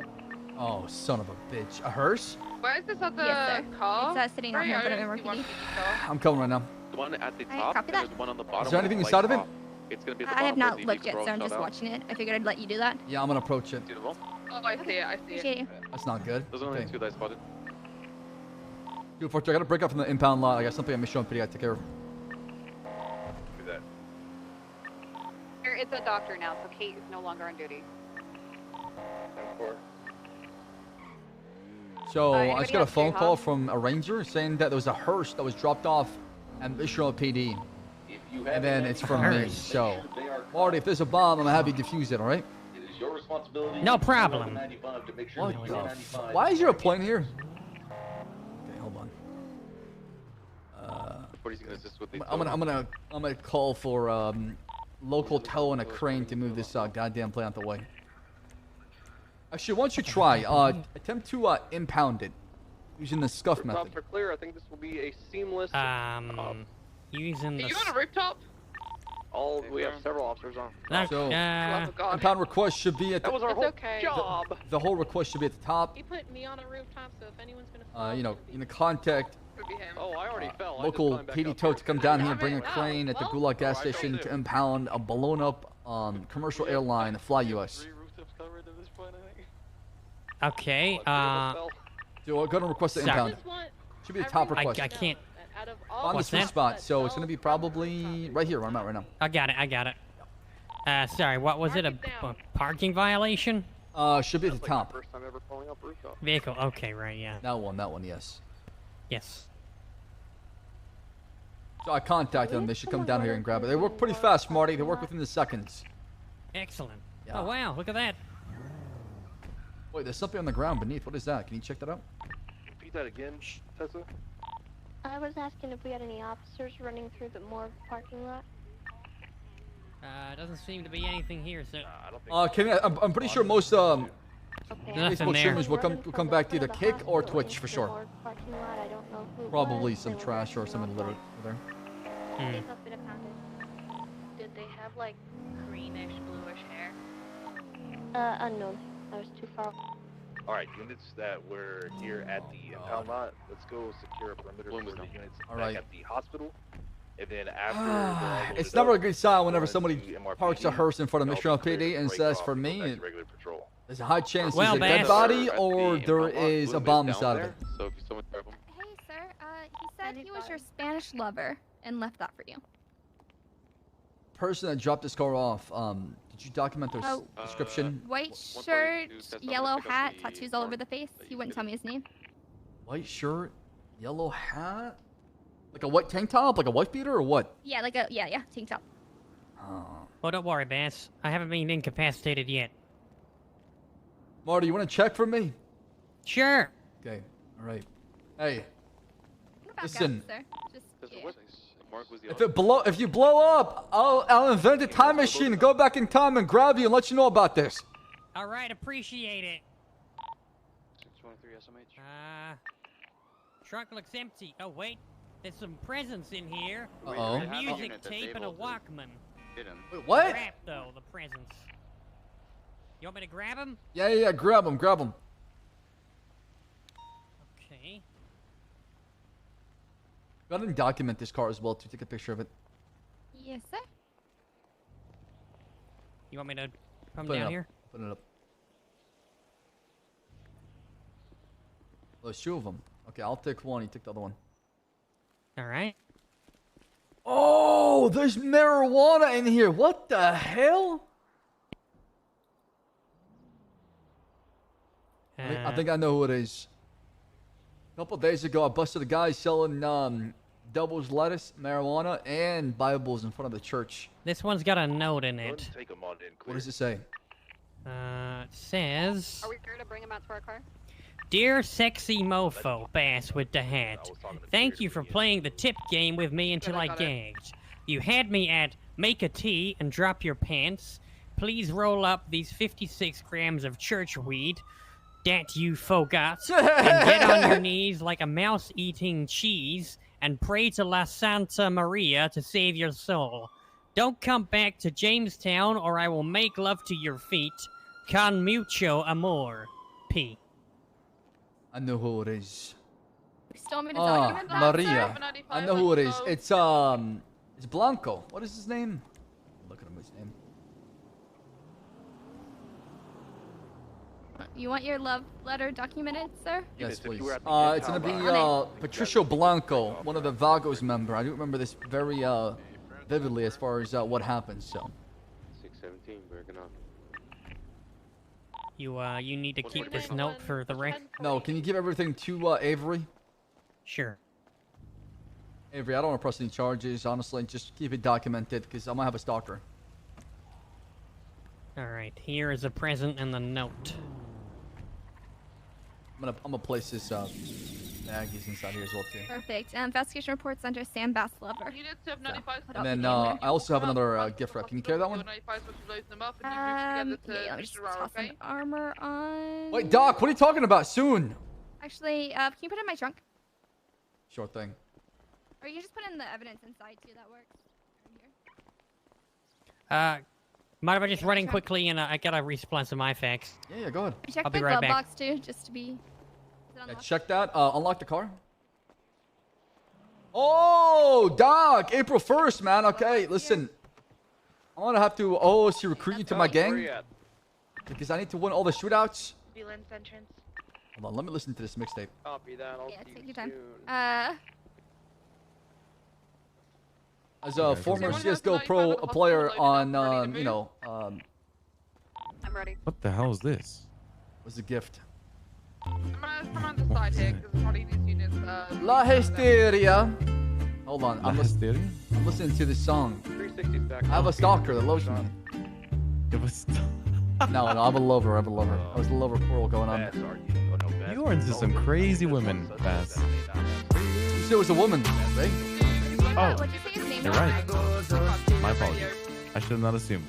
Oh, son of a bitch. A hearse? Where is this other Yes, sir. car? It's sitting right here in front of MRPD. I'm coming right now. The one at the Alright, top, copy and that. there's one on the bottom. Is there with anything the inside of lights it? off. It's gonna be at the I have bottom where not the looked yet, vehicles so are I'm all just shot out. watching it. I figured I'd let you do that. Yeah, I'm gonna approach it. Suitable? Oh, I see it. I see Appreciate it. you. That's not good. Those are only Okay. 2 that I spotted. 242, I gotta break up from the impound lot. I got something I'm showing PD I take care of. Do that. It's a doctor now, so Kate is no longer on duty. 10-4. So I anybody just got a else, phone J-Hob? call from a ranger saying that there was a hearse that was dropped off at Mission PD. And then it's from me. So, Marty, if there's a bomb, I'm gonna have you defuse it, alright? It is your responsibility. No problem. To make sure What that the 95 Why is there a plane here? Okay, hold on. What is he gonna assist with the I'm gonna call for local tow and a crane to move this goddamn plane out the way. Actually, why don't you try attempt to impound it using the scuff method. Rooftops are clear. I think this will be a seamless. Using Are the. you on a rooftop? We have several officers on. So, Oh, God. impound request should be at That the, was our It's whole okay. job. the whole request should be at the top. He put me on a rooftop, so if anyone's gonna fall, You know, in the contact Could be him. Oh, I already fell. local PD tow to come down here and bring a Wow, crane at the well, Gulag gas station to impound a blown up commercial airline, Fly US. Okay. So go ahead and request the Sorry. impound. Should be the top request. I can't. out of all On the What's sweet that? spot, so it's gonna be probably right here where I'm at right now. I got it. I got it. Sorry. What was it? A parking violation? Should be at the top. First time ever falling off rooftop. Vehicle. Okay. Right. Yeah. That one, yes. Yes. So I contacted them. They should come down here and grab it. They work pretty fast, Marty. They work within the seconds. Excellent. Yeah. Oh wow! Look at that. Wait, there's something on the ground beneath. What is that? Can you check that out? Repeat that again, Tessa. I was asking if we had any officers running through the morgue parking lot. Doesn't seem to be anything here, so. I'm pretty sure most Nothing Facebook there. streamers will come back to either Kick or Twitch for sure. Morgue parking lot. I don't know who it Probably was. some They were trash or acting something all littered there. They've not been impounded. Did they have like greenish, bluish hair? Unknown. I was too far. All right, units that were here at the impound lot, let's go secure a perimeter for the units All back right. at the hospital. And then after they're all loaded It's never up, a good sign whenever to somebody MRPD, parks a hearse in front of they'll Mission be cleared PD to and break says, off for and go me, back to regular patrol. there's a high chance Well, there's a dead Bass. body At or the there impound lot, is a Bloom bomb down inside of there, it. So if you someone grab him. Hey, sir. He said he was your Spanish lover and left that for you. Person that dropped this car off, did you document their Oh. description? White shirt, yellow hat, tattoos all over the face. He wouldn't tell me his name. White shirt, yellow hat? Like a white tank top? Like a wife beater or what? Yeah, tank top. Well, don't worry, Bass. I haven't been incapacitated yet. Marty, you want to check for me? Sure. Okay. All right. Hey. Back Listen. Up, sir. Just, yeah. If you blow up, I'll invent a time machine and go back in time and grab you and let you know about this. All right, appreciate it. 623 SMH. Trunk looks empty. Oh, wait. There's some presents in here. Uh-oh. A music tape and a Walkman. Wait, what? Crap, though, the presents. You want me to grab them? Yeah, grab them. Okay. Go ahead and document this car as well to take a picture of it. Yes, sir. You want me to come Put it down up. here? Put it up. There's two of them. Okay, I'll take one. You take the other one. All right. Oh, there's marijuana in here. What the hell? I think I know who it is. A couple days ago, I busted a guy selling Devil's lettuce, marijuana, and Bibles in front of the church. This one's got a note in it. Take them on in, What does it say? It says, Are we here to bring him out to our car? Dear sexy mofo, Bass with the hat, thank you for playing the tip game with me until I gagged. You had me at make a tea and drop your pants. Please roll up these 56 grams of church weed that you forgot and get on your knees like a mouse eating cheese and pray to La Santa Maria to save your soul. Don't come back to Jamestown or I will make love to your feet. Con mucho amor. P. I know who it is. You still want me to document that, Maria. sir? I know who it is. It's Blanco. What is his name? Look at his name. You want your love letter documented, sir? Yes, please. It's gonna be Patricio Blanco, one of the Vagos member. I do remember this very vividly as far as what happened. So. 617, working on. You need to keep this note for the rec. No, can you give everything to Avery? Sure. Avery, I don't want to press any charges, honestly. Just keep it documented, because I might have a stalker. All right, here is a present and the note. I'm gonna place this baggies inside here as well too. Perfect. Investigation reports under Sam Bass Lover. And then I also have another gift wrap. Can you carry that one? Yeah, let me just toss some armor on. Wait, Doc, what are you talking about? Soon. Actually, can you put it in my trunk? Sure thing. Or you can just put in the evidence inside too. That works. Mind if I just running quickly and I gotta resupply some IFAX? Yeah, go ahead. Check I'll the be right glove back. box too, just to be. Is it Yeah, unlocked? check that. Unlock the car. Oh, Doc, April 1st, man. Okay, listen. I'm gonna have to recruit you to my gang because I need to win all the shootouts. Ambulance entrance. Hold on, let me listen to this mixtape. Copy that. I'll Yeah, see take you your time. soon. As a former CS:GO pro player on, I'm ready. What the hell is this? was a gift. I'm on the side here because probably these units. La Hysteria. Hold on, I'm Hysteria? listening to this song. 360's back. I have a stalker that loves me. No, I have a lover. There's a lover quarrel going on. You are into some crazy women, Bass. You said it was a woman, right? Oh, What'd you say his name you're was? right. My apologies. I should have not assumed.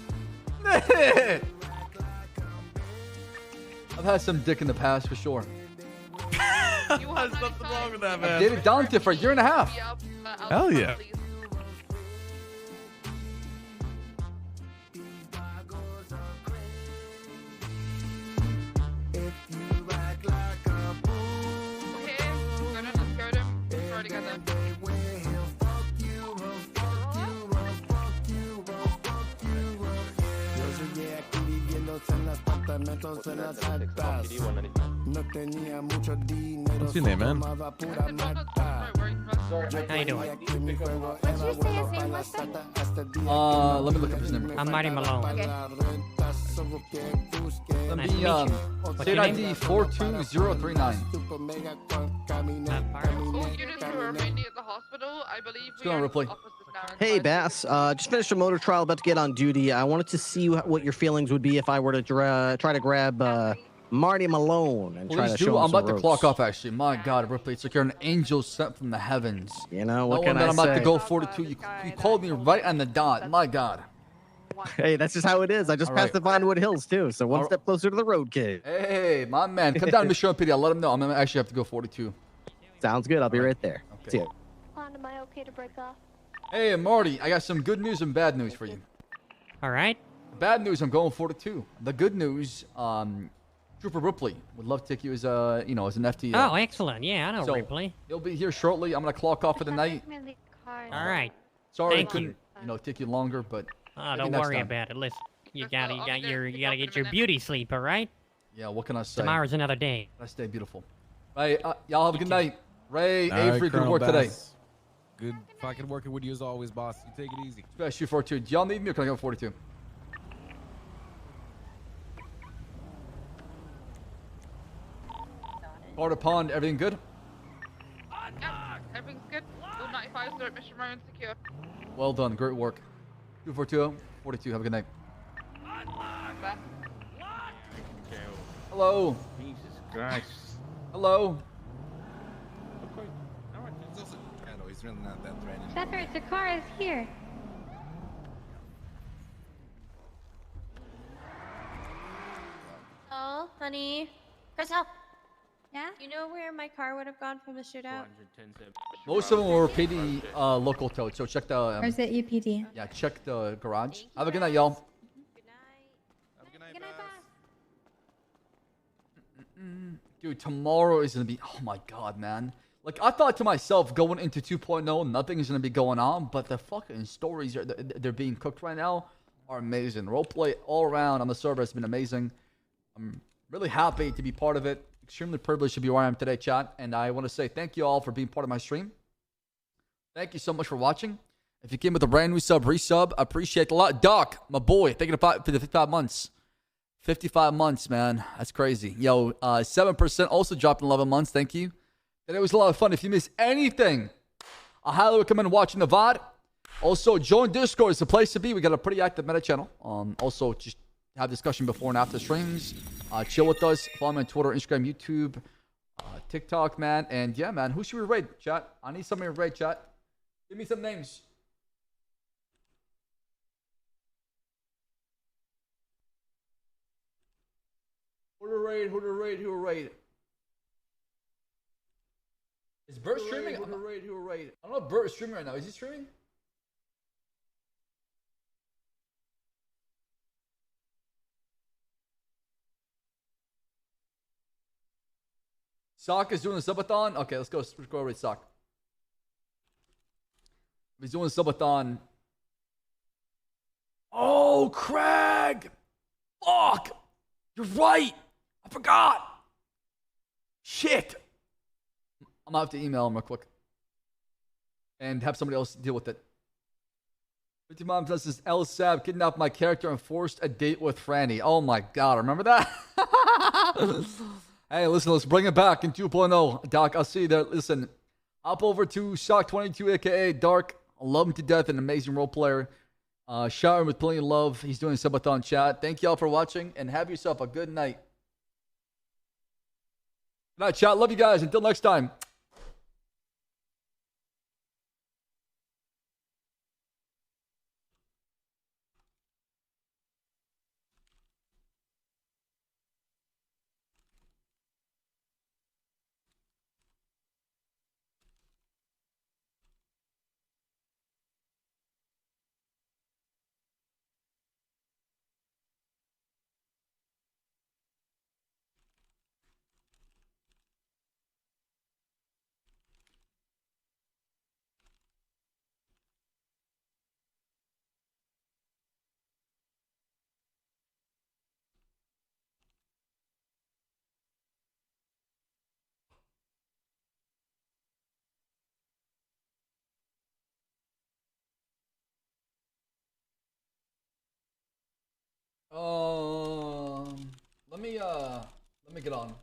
I've had some dick in the past for sure. There's nothing wrong with that, I man. dated Dante for a year and a half. Hell yeah. What's your name, man? How you doing? What'd you say his name was? Sir? Let me look up his name. I'm Marty Malone. Let Nice me to meet you. What's state your ID name? 42039. All units who are mainly at the hospital, I believe What's going on, Ripley? officers Hey, Bass. Just finished a motor trial, about to get on duty. I wanted to see what your feelings would be if I were to try to grab Marty Malone and try Please to do. show him I'm some about to ropes. clock off, actually. My God, Ripley, it's like you're an angel sent from the heavens. You know, what can Knowing that I I'm about to say? go 42, you called me right on the dot. My God. Hey, that's just how it is. I just All passed right. the Vinewood Hills, too, so one step closer to the road kid. Hey, my man. Come down to Mission PD. I'll let him know. I'm going to actually have to go 42. Sounds good. I'll be right there. Okay. See ya. Am I okay to break off? Hey, Marty, I got some good news and bad news for you. All right. Bad news, I'm going 42. The good news, Trooper Ripley would love to take you as a, as an FT. Oh, excellent. Yeah, I know So, Ripley. You'll be here shortly. I'm going to clock off for the night. All right. Sorry Thank it couldn't, take you longer, but Oh, maybe don't next worry time. about it. Listen, you gotta get your beauty sleep, all right? Yeah, what can I say? Tomorrow's another day. Let's stay beautiful. Ray, y'all have a good night. Ray, All right, Avery, good Colonel work today. Bass. Good fucking working with you as always, boss. You take it easy. Especially 42. Do y'all need me or can I go 42? Carter Pond, everything good? Yeah, everything's good. All 95 start mission round secure. Well done. Great work. 242, 42. Have a good night. Bye. Hello. Jesus Christ. Hello. He's really not that threatening. Shepard, the car is here. Oh, honey. Crystal. Yeah? You know where my car would have gone from the shootout? Most of them were PD local towed, so check the. Where's the EPD? Yeah, check the garage. Have a good night, y'all. Dude, tomorrow is gonna be. Oh my God, man. Like I thought to myself, going into 2.0, nothing is gonna be going on, but the fucking stories they're being cooked right now are amazing. Roleplay all around on the server has been amazing. I'm really happy to be part of it. Extremely privileged to be where I am today, chat. And I want to say thank you all for being part of my stream. Thank you so much for watching. If you came with a brand new sub, resub, I appreciate it a lot. Doc, my boy, thank you for the 55 months. 55 months, man. That's crazy. Yo, 7% also dropped in 11 months. Thank you. And it was a lot of fun. If you missed anything, I highly recommend watching the VOD. Also, join Discord. It's the place to be. We got a pretty active meta channel. Also, just have discussion before and after streams. Chill with us. Follow me on Twitter, Instagram, YouTube, TikTok, man. And yeah, man, who should we raid, chat? I need somebody to raid, chat. Give me some names. Who to raid? Who to raid? Who to raid? Is Bert streaming? Who to raid? Who to raid? I don't know if Bert is streaming right now. Is he streaming? Sock is doing a subathon? Okay, let's go raid Sock. He's doing a subathon. Oh, Craig! Fuck! You're right! I forgot! Shit! I'm gonna have to email him real quick. And have somebody else deal with it. 50 Mom says this Ssab kidnapped my character and forced a date with Franny. Oh my God, remember that? Hey, listen, let's bring it back in 2.0. Doc, I'll see you there. Listen, hop over to Shock22, aka Dark. I love him to death, an amazing role player. Shower him with plenty of love. He's doing subathon chat. Thank you all for watching and have yourself a good night. Good night, chat. Love you guys. Until next time. Let me get on.